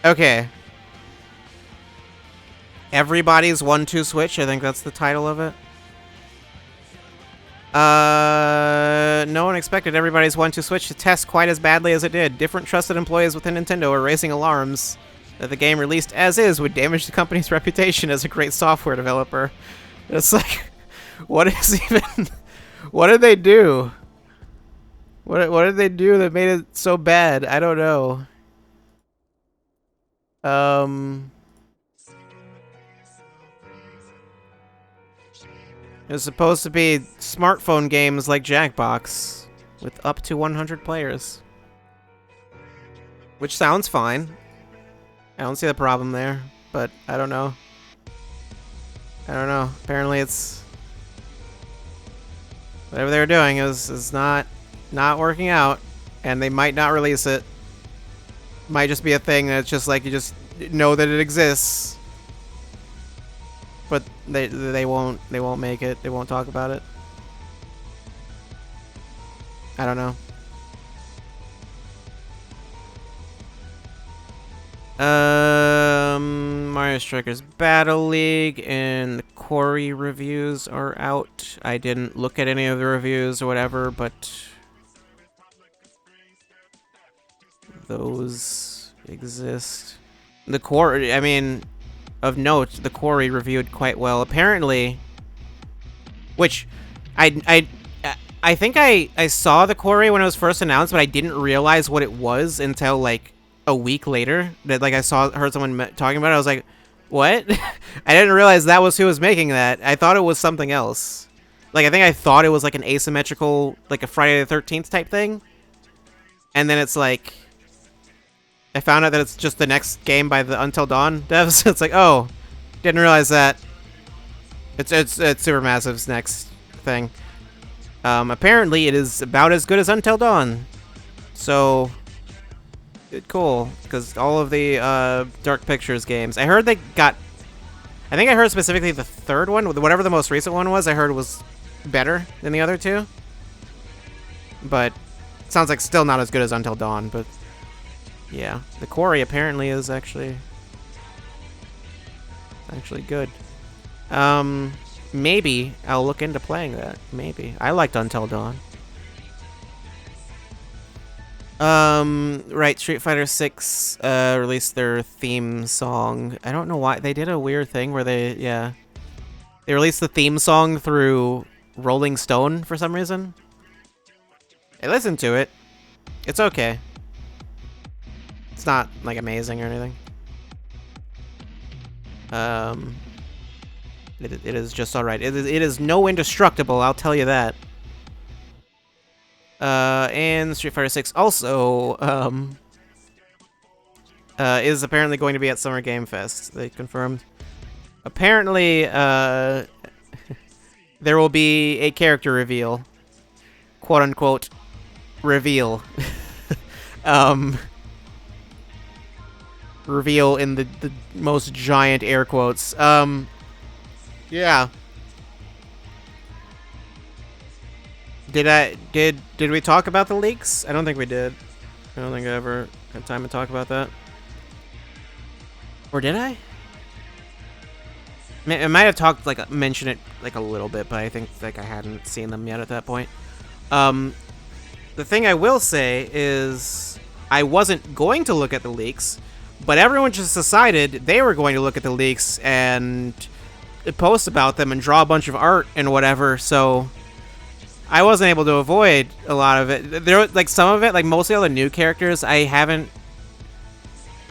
Okay. Everybody's 1-2 Switch, I think that's the title of it. No one expected Everybody's 1-2 Switch to test quite as badly as it did. Different trusted employees within Nintendo are raising alarms that the game released as is would damage the company's reputation as a great software developer. It's like, what is even, what did they do? What did they do that made it so bad? I don't know. It was supposed to be smartphone games like Jackbox with up to 100 players. Which sounds fine. I don't see the problem there, but I don't know. I don't know. Apparently it's, whatever they were doing is not working out, and they might not release it. Might just be a thing that's just like, you just know that it exists, but they won't make it. They won't talk about it. I don't know. Mario Strikers Battle League and the Quarry reviews are out. I didn't look at any of the reviews or whatever, but those exist. The Quarry, I mean, of note, the Quarry reviewed quite well. Apparently, which I think I saw the Quarry when it was first announced, but I didn't realize what it was until like a week later. That like I heard someone talking about it. I was like, what? I didn't realize that was who was making that. I thought it was something else. Like, I think I thought it was like an asymmetrical, like a Friday the 13th type thing. And then it's like, I found out that it's just the next game by the Until Dawn devs. It's like, oh, didn't realize that. It's Supermassive's next thing. Apparently it is about as good as Until Dawn. So, cool, because all of the Dark Pictures games, I heard they got, I think I heard specifically the third one, whatever the most recent one was, I heard was better than the other two. But it sounds like still not as good as Until Dawn, but yeah. The Quarry apparently is actually good. Maybe I'll look into playing that. Maybe. I liked Until Dawn. Right, Street Fighter 6 released their theme song. I don't know why. They did a weird thing where they released the theme song through Rolling Stone for some reason. I listened to it. It's okay. It's not, like, amazing or anything. It is just alright. It is no indestructible, I'll tell you that. And Street Fighter 6 also, is apparently going to be at Summer Game Fest. They confirmed. Apparently, there will be a character reveal. Quote-unquote, reveal. Reveal in the most giant air quotes. Yeah. Did we talk about the leaks? I don't think we did. I don't think I ever had time to talk about that. Or did I? I might have talked, like, mentioned it, like, a little bit, but I think, like, I hadn't seen them yet at that point. the thing I will say is I wasn't going to look at the leaks, but everyone just decided they were going to look at the leaks and post about them and draw a bunch of art and whatever, so I wasn't able to avoid a lot of it. There, like, some of it, like, mostly all the new characters, I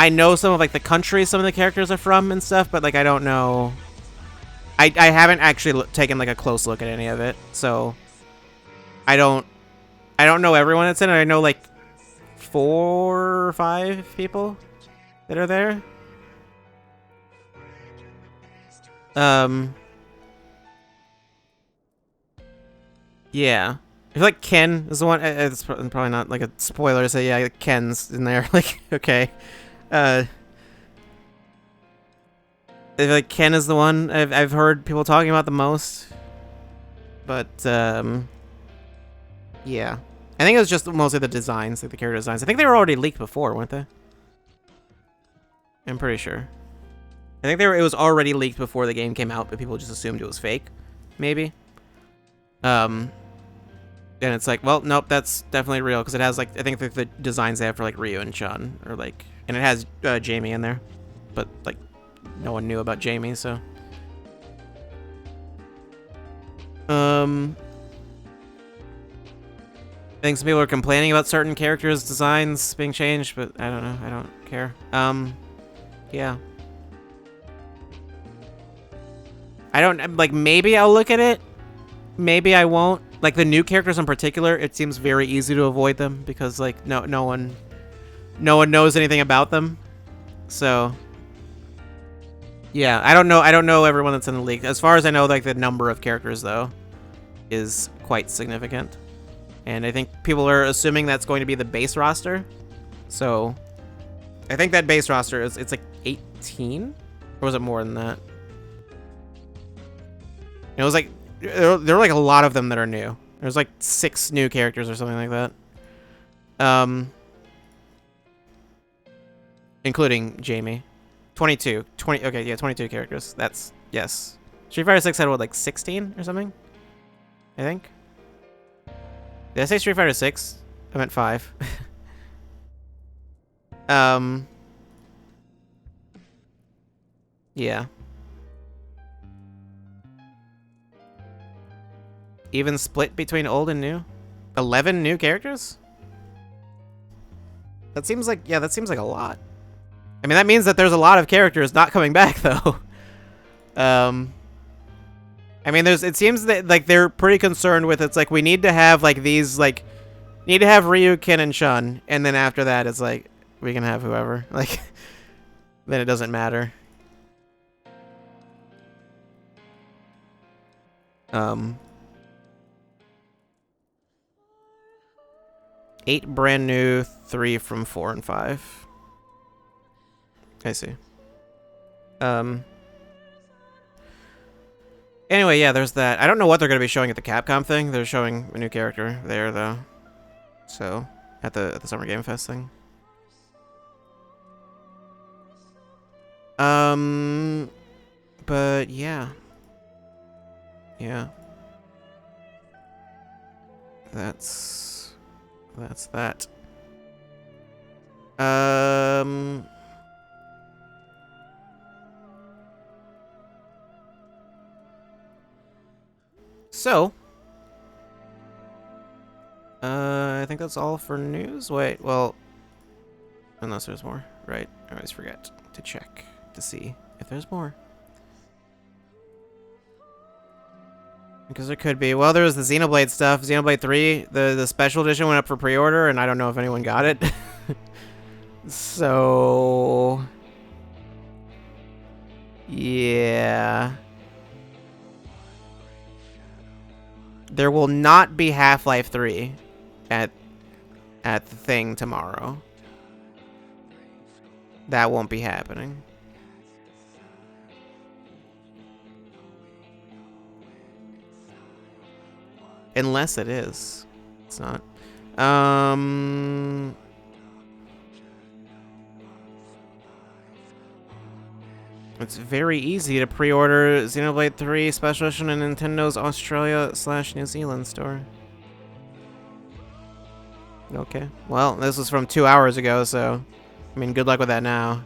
know some of, like, the countries some of the characters are from and stuff, but, like, I don't know. I haven't actually taken, like, a close look at any of it, so I don't know everyone that's in it. I know, like, 4 or 5 people that are there. Yeah. I feel like Ken is the one. It's probably not like a spoiler to say, yeah, Ken's in there. Like, okay. I feel like Ken is the one I've heard people talking about the most. But, yeah. I think it was just mostly the designs, like the character designs. I think they were already leaked before, weren't they? I'm pretty sure. I think it was already leaked before the game came out, but people just assumed it was fake. Maybe. And it's like, well, nope, that's definitely real, because it has, like, I think the designs they have for, like, Ryu and Chun, or, like, and it has Jamie in there, but, like, no one knew about Jamie, so. I think some people are complaining about certain characters' designs being changed, but I don't know, I don't care. Yeah. I don't, like, maybe I'll look at it, maybe I won't. Like, the new characters in particular, it seems very easy to avoid them because, like, no one knows anything about them. So, yeah, I don't know everyone that's in the league. As far as I know, like, the number of characters though is quite significant, and I think people are assuming that's going to be the base roster. So, I think that base roster it's like 18, or was it more than that? It was like. There are like a lot of them that are new. There's like 6 new characters or something like that. Including Jamie. 22. Okay, yeah, 22 characters. That's, yes. Street Fighter 6 had what, like 16 or something? I think. Did I say Street Fighter 6? I meant 5. Yeah. Even split between old and new? 11 new characters? That seems like, yeah, that seems like a lot. I mean, that means that there's a lot of characters not coming back, though. I mean, it seems that, like, they're pretty concerned with, it's like, we need to have, like, these, like, need to have Ryu, Ken, and Chun, and then after that, it's like, we can have whoever. Like, then it doesn't matter. 8 brand new, 3 from 4 and 5. I see. Anyway, yeah, there's that. I don't know what they're going to be showing at the Capcom thing. They're showing a new character there, though. So, at the Summer Game Fest thing. But yeah. Yeah. That's that. So, I think that's all for news. Wait, well, unless there's more, right? I always forget to check to see if there's more. Because there could be. Well, there was the Xenoblade stuff. Xenoblade 3, the special edition went up for pre-order, and I don't know if anyone got it. So, yeah. There will not be Half-Life 3 at the thing tomorrow. That won't be happening. Unless it is. It's not. It's very easy to pre-order Xenoblade 3 Special Edition in Nintendo's Australia/New Zealand store. Okay. Well, this was from 2 hours ago, so... I mean, good luck with that now.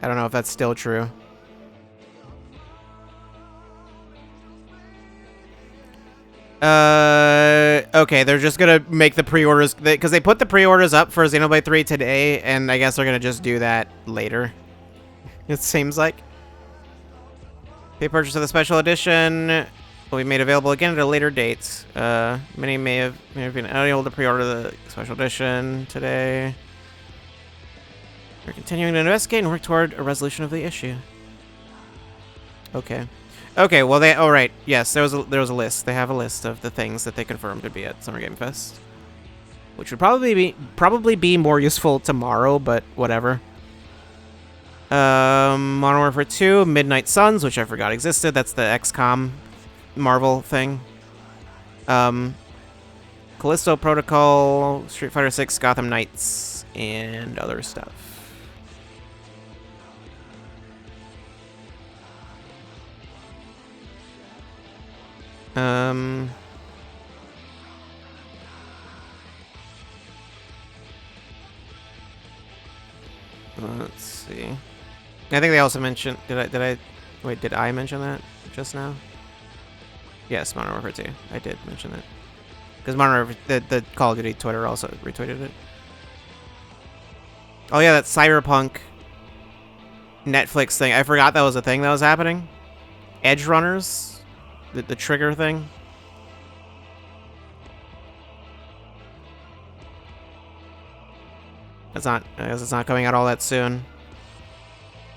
I don't know if that's still true. Okay, they're just gonna make the pre-orders... Because they put the pre-orders up for Xenoblade 3 today, and I guess they're gonna just do that later. It seems like. Pre-purchase of the special edition will be made available again at a later date. Many may have been unable to pre-order the special edition today. We're continuing to investigate and work toward a resolution of the issue. Okay. Okay, well they... Oh, right. Yes, there was a list. They have a list of the things that they confirmed would be at Summer Game Fest. Which would probably be more useful tomorrow, but whatever. Modern Warfare 2, Midnight Suns, which I forgot existed. That's the XCOM Marvel thing. Callisto Protocol, Street Fighter 6, Gotham Knights, and other stuff. Let's see. I think they also mentioned... Wait, did I mention that just now? Yes, Modern Warfare 2. I did mention that. Because Modern Warfare... The Call of Duty Twitter also retweeted it. Oh yeah, that Cyberpunk Netflix thing. I forgot that was a thing that was happening. Edge Runners? The trigger thing? I guess it's not coming out all that soon.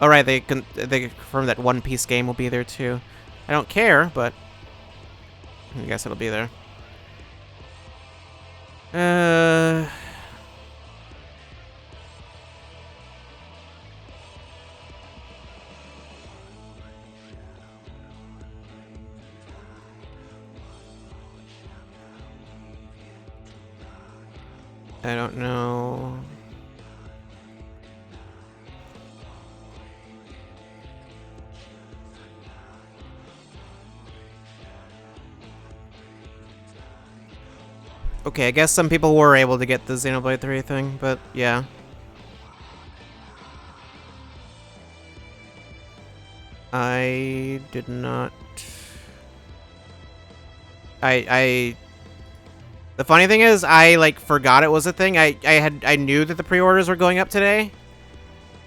Oh right, they confirmed that One Piece game will be there too. I don't care, but I guess it'll be there. I don't know. Okay, I guess some people were able to get the Xenoblade 3 thing, but yeah. I did not... The funny thing is, I, like, forgot it was a thing. I knew that the pre-orders were going up today,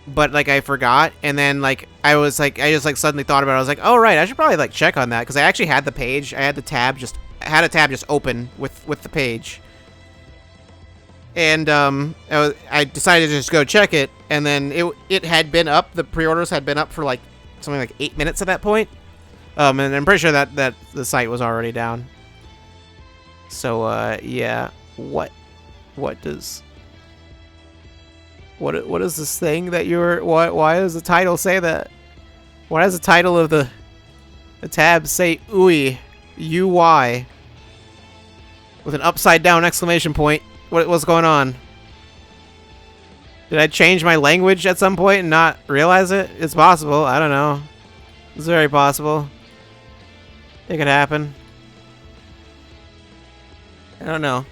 but, like, I forgot, and then, like, I just, like, suddenly thought about it. I was like, oh, right, I should probably, like, check on that, because I actually had the page. I had the tab just... I had a tab just open with the page, and I decided to just go check it, and then it had been up. The pre-orders had been up for like something like 8 minutes at that point, and I'm pretty sure that the site was already down. So yeah, what is this thing that you're... Why does the title say that? Why does the title of the tab say UI? UI with an upside down exclamation point. What's going on? Did I change my language at some point and not realize it? It's possible. I don't know. It's very possible. It could happen. I don't know.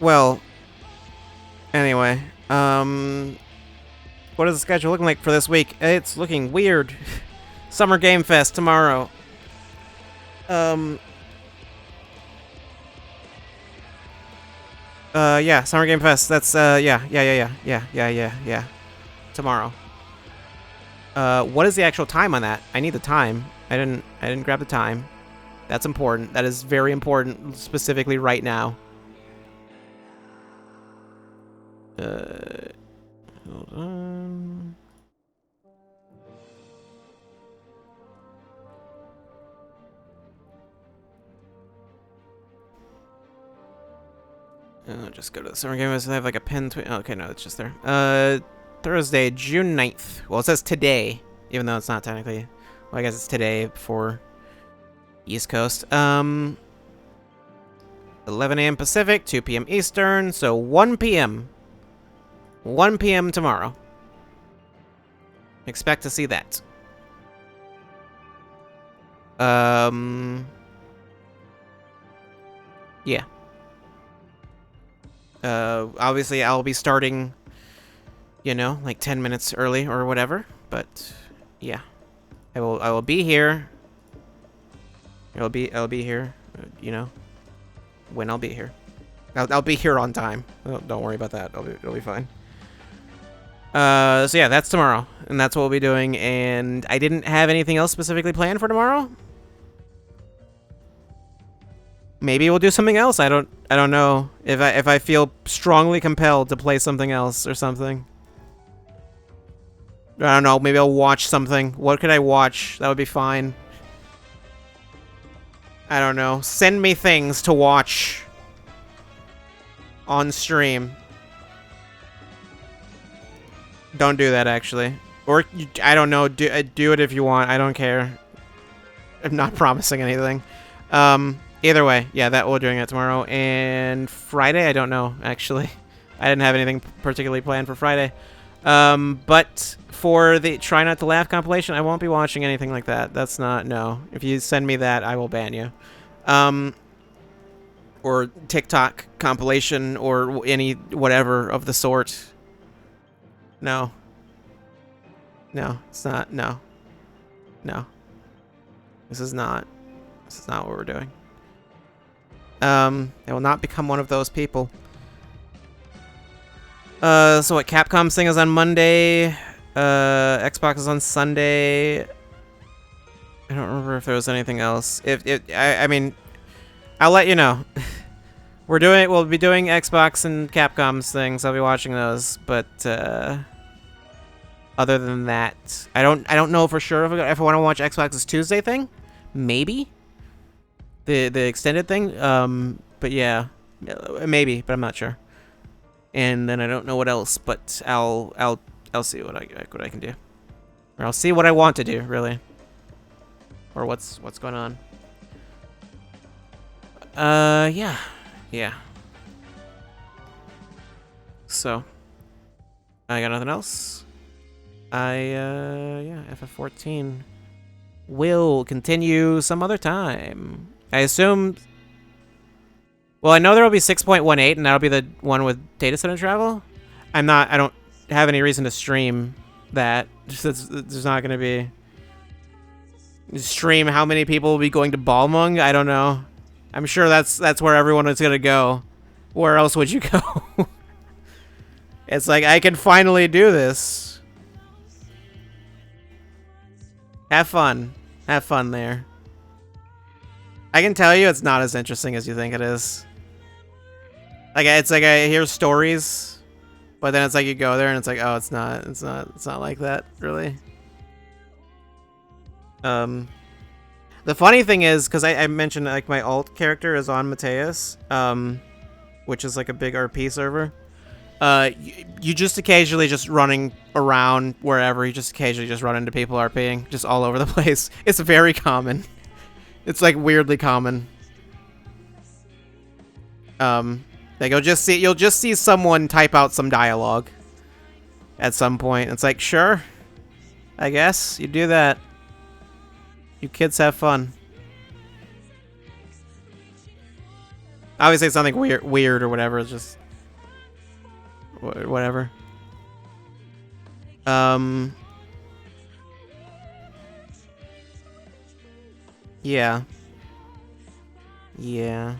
Well, anyway, what is the schedule looking like for this week? It's looking weird. Summer Game Fest tomorrow. Yeah, Summer Game Fest. That's yeah. Tomorrow. What is the actual time on that? I need the time. I didn't grab the time. That's important. That is very important, specifically right now. Hold on. Just go to the Summer Game Fest. I have like a pin tweet. Oh, okay, no, it's just there. Thursday, June 9th. Well, it says today, even though it's not technically. Well, I guess it's today for East Coast. 11 a.m. Pacific, 2 p.m. Eastern, so 1 p.m. 1 p.m. tomorrow. Expect to see that. Yeah. Obviously I'll be starting, you know, like 10 minutes early or whatever, but yeah. I will be here. I'll be here, you know, when I'll be here. I'll be here on time. Don't worry about that. It'll be fine. So yeah, that's tomorrow, and that's what we'll be doing. And I didn't have anything else specifically planned for tomorrow. Maybe we'll do something else. I don't know if I feel strongly compelled to play something else or something. I don't know. Maybe I'll watch something. What could I watch? That would be fine. I don't know. Send me things to watch on stream. Don't do that, actually. Or, I don't know. Do it if you want. I don't care. I'm not promising anything. Either way, yeah, that we're doing it tomorrow. And Friday, I don't know, actually. I didn't have anything particularly planned for Friday. But for the Try Not to Laugh compilation, I won't be watching anything like that. That's not, no. If you send me that, I will ban you. Or TikTok compilation or any whatever of the sort. No. No, it's not. No. No. This is not what we're doing. I will not become one of those people. So what, Capcom's thing is on Monday. Xbox is on Sunday. I don't remember if there was anything else. I mean, I'll let you know. We'll be doing Xbox and Capcom's things. I'll be watching those, but other than that, I don't know for sure if I want to watch Xbox's Tuesday thing. Maybe the extended thing. But yeah, maybe, but I'm not sure. And then I don't know what else, but I'll see what I can do, or I'll see what I want to do, really, or what's going on. Yeah. So I got nothing else. Yeah, FF14 will continue some other time. I assume. Well, I know there will be 6.18, and that'll be the one with data center travel. I don't have any reason to stream that. There's not going to be stream how many people will be going to Balmung. I don't know. I'm sure that's where everyone is going to go. Where else would you go? It's like, I can finally do this. Have fun. Have fun there. I can tell you it's not as interesting as you think it is. Like, it's like I hear stories, but then it's like you go there and it's like, oh, it's not like that, really. The funny thing is, because I mentioned, like, my alt character is on Mateus, which is like a big RP server. You just occasionally just running around wherever, you just occasionally just run into people RPing, just all over the place. It's very common. It's like weirdly common. Like you'll just see someone type out some dialogue at some point. It's like, sure, I guess you do that. You kids have fun. Obviously, it's nothing weird or whatever. It's just whatever. Yeah. Yeah.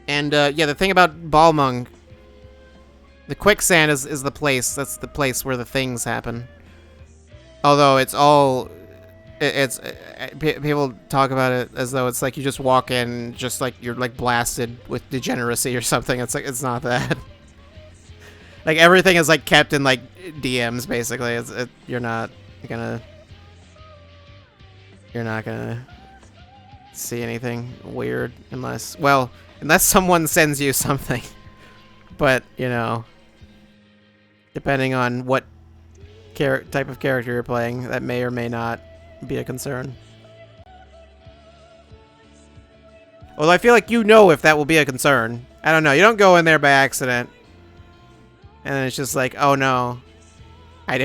And yeah, the thing about Balmung, the quicksand is the place. That's the place where the things happen. Although it's all, people talk about it as though it's like you just walk in, just like you're like blasted with degeneracy or something. It's like, it's not that. Like everything is like kept in like DMs basically. You're not gonna see anything weird unless someone sends you something. But you know, depending on what type of character you're playing, that may or may not be a concern. Although I feel like you know if that will be a concern. I don't know. You don't go in there by accident, and then it's just like, oh no, I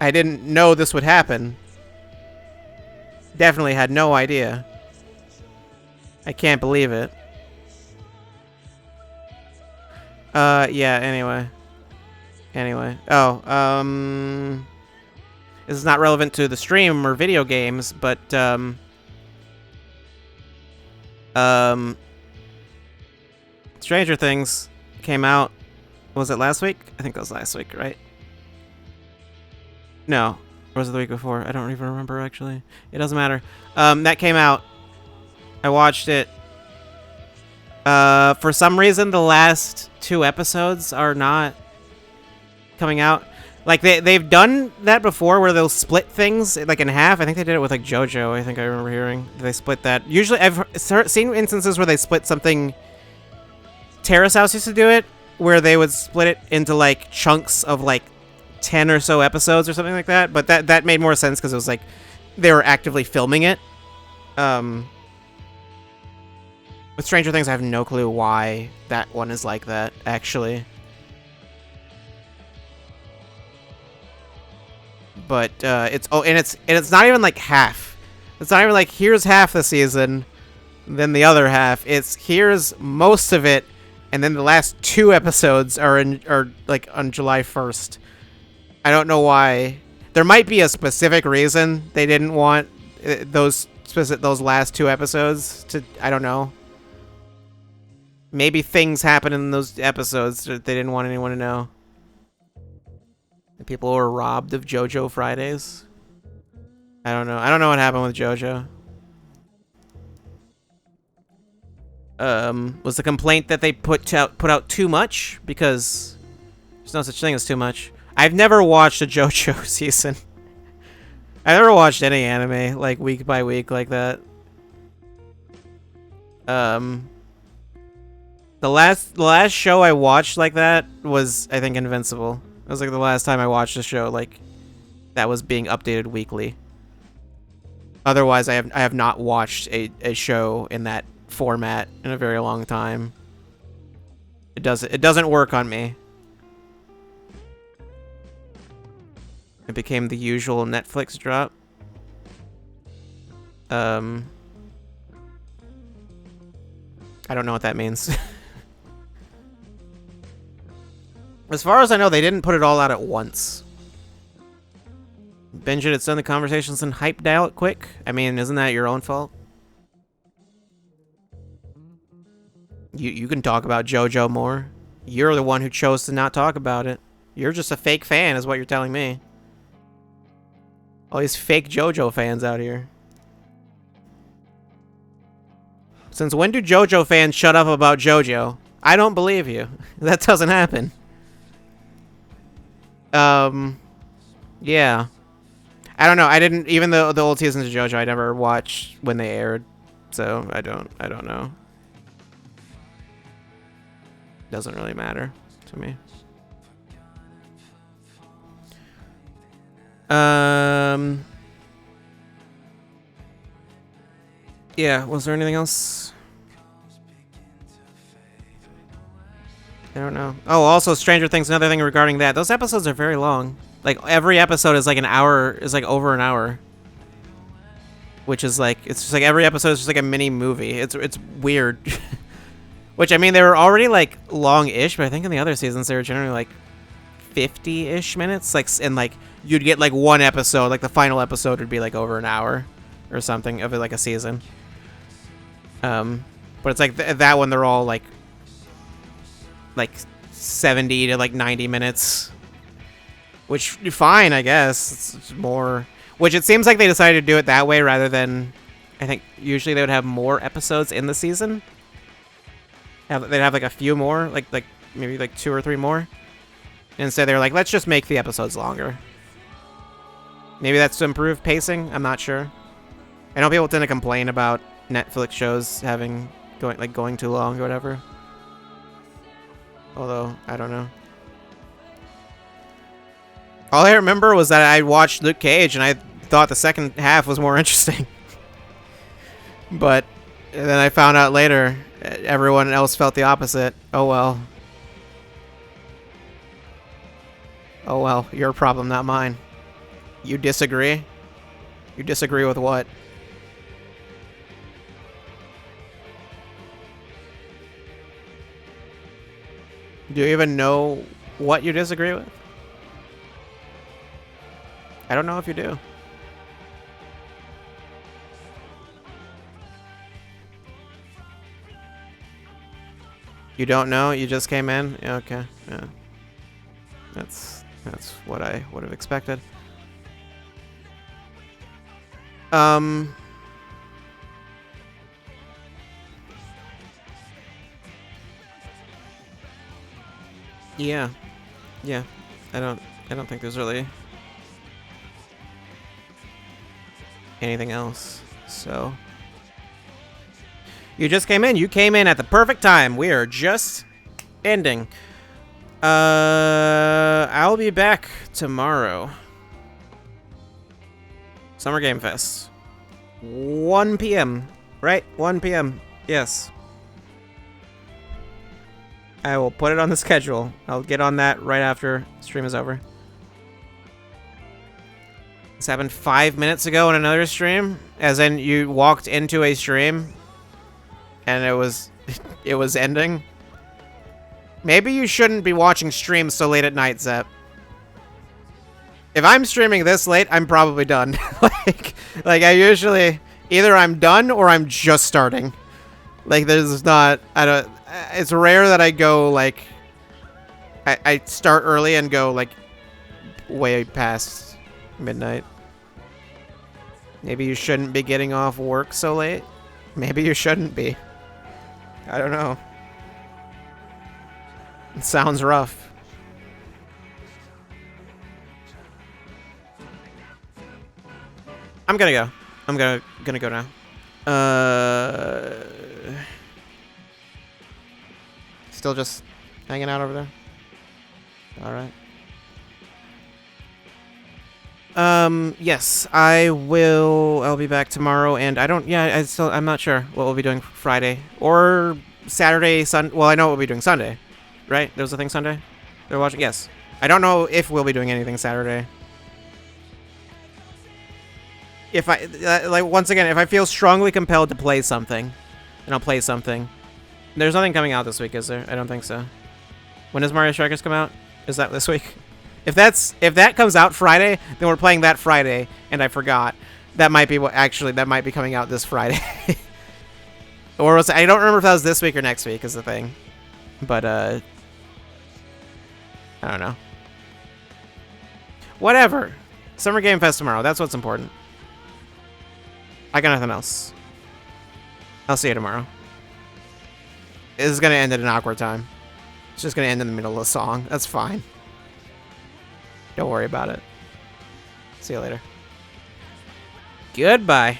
I didn't know this would happen. Definitely had no idea. I can't believe it. Yeah, anyway. Oh, this is not relevant to the stream or video games, but, Stranger Things came out, was it last week? I think that was last week, right? No. Or was it the week before? I don't even remember, actually. It doesn't matter. That came out. I watched it. For some reason, the last 2 episodes are not coming out. Like, they've done that before where they'll split things, like, in half. I think they did it with, like, JoJo, I think I remember hearing. They split that. Usually, I've seen instances where they split something. Terrace House used to do it, where they would split it into, like, chunks of, like, 10 or so episodes or something like that. But that made more sense because it was, like, they were actively filming it. With Stranger Things, I have no clue why that one is like that, actually. But it's not even like half. It's not even like here's half the season, then the other half. It's here's most of it, and then the last 2 episodes are like on July 1st. I don't know why. There might be a specific reason they didn't want those last 2 episodes to. I don't know. Maybe things happen in those episodes that they didn't want anyone to know. People were robbed of JoJo Fridays. I don't know. I don't know what happened with JoJo. Was the complaint that they put out too much? Because there's no such thing as too much. I've never watched a JoJo season. I've never watched any anime like week by week like that. The last show I watched like that was, I think, Invincible. It was like the last time I watched a show like that was being updated weekly. Otherwise, I have not watched a show in that format in a very long time. It doesn't work on me. It became the usual Netflix drop. I don't know what that means. As far as I know, they didn't put it all out at once. Binge it, it's done the conversations and hype dial it quick. I mean, isn't that your own fault? You can talk about JoJo more. You're the one who chose to not talk about it. You're just a fake fan, is what you're telling me. All these fake JoJo fans out here. Since when do JoJo fans shut up about JoJo? I don't believe you. That doesn't happen. Yeah. I don't know. I didn't, even the old seasons of JoJo, I never watched when they aired. So I don't know. Doesn't really matter to me. Yeah, was there anything else? I don't know. Oh, also Stranger Things, another thing regarding that. Those episodes are very long. Like, every episode is like an hour, is like over an hour. Which is like, it's just like every episode is just like a mini movie. It's weird. Which, I mean, they were already like long-ish, but I think in the other seasons they were generally like 50-ish minutes. Like, and like, you'd get like one episode, like the final episode would be like over an hour or something of it, like a season. But it's like that one, they're all like 70 to like 90 minutes, which fine, I guess. It's more, which it seems like they decided to do it that way rather than, I think usually they would have more episodes in the season. They'd have like a few more, like maybe like 2 or 3 more. Instead, they were like, let's just make the episodes longer. Maybe that's to improve pacing. I'm not sure. I know people tend to complain about Netflix shows going too long or whatever. Although, I don't know. All I remember was that I watched Luke Cage and I thought the second half was more interesting. But then I found out later everyone else felt the opposite. Oh well. Oh well, your problem, not mine. You disagree? You disagree with what? Do you even know what you disagree with? I don't know if you do. You don't know? You just came in? Yeah, okay. Yeah. That's what I would have expected. Yeah. Yeah. I don't think there's really anything else. So you just came in. You came in at the perfect time. We are just ending. I'll be back tomorrow. Summer Game Fest. 1 p.m. Right? 1 p.m. Yes. I will put it on the schedule. I'll get on that right after stream is over. This happened 5 minutes ago on another stream. As in, you walked into a stream and it was ending. Maybe you shouldn't be watching streams so late at night, Zep. If I'm streaming this late, I'm probably done. like I usually either I'm done or I'm just starting. Like there's not it's rare that I go like I start early and go like way past midnight. Maybe you shouldn't be getting off work so late. Maybe you shouldn't be. I don't know. It sounds rough. I'm gonna go. I'm gonna go now. Still just hanging out over there. All right. Yes, I will. I'll be back tomorrow, and I don't. Yeah, I'm not sure what we'll be doing Friday or Saturday. Well, I know what we'll be doing Sunday, right? There was a thing Sunday. They're watching. Yes, I don't know if we'll be doing anything Saturday. If I like once again, if I feel strongly compelled to play something, then I'll play something. There's nothing coming out this week, is there? I don't think so. When does Mario Strikers come out? Is that this week? If that comes out Friday, then we're playing that Friday, and I forgot. That might be that might be coming out this Friday. Or I don't remember if that was this week or next week is the thing. But I don't know. Whatever. Summer Game Fest tomorrow. That's what's important. I got nothing else. I'll see you tomorrow. This is gonna end at an awkward time. It's just gonna end in the middle of a song. That's fine. Don't worry about it. See you later. Goodbye.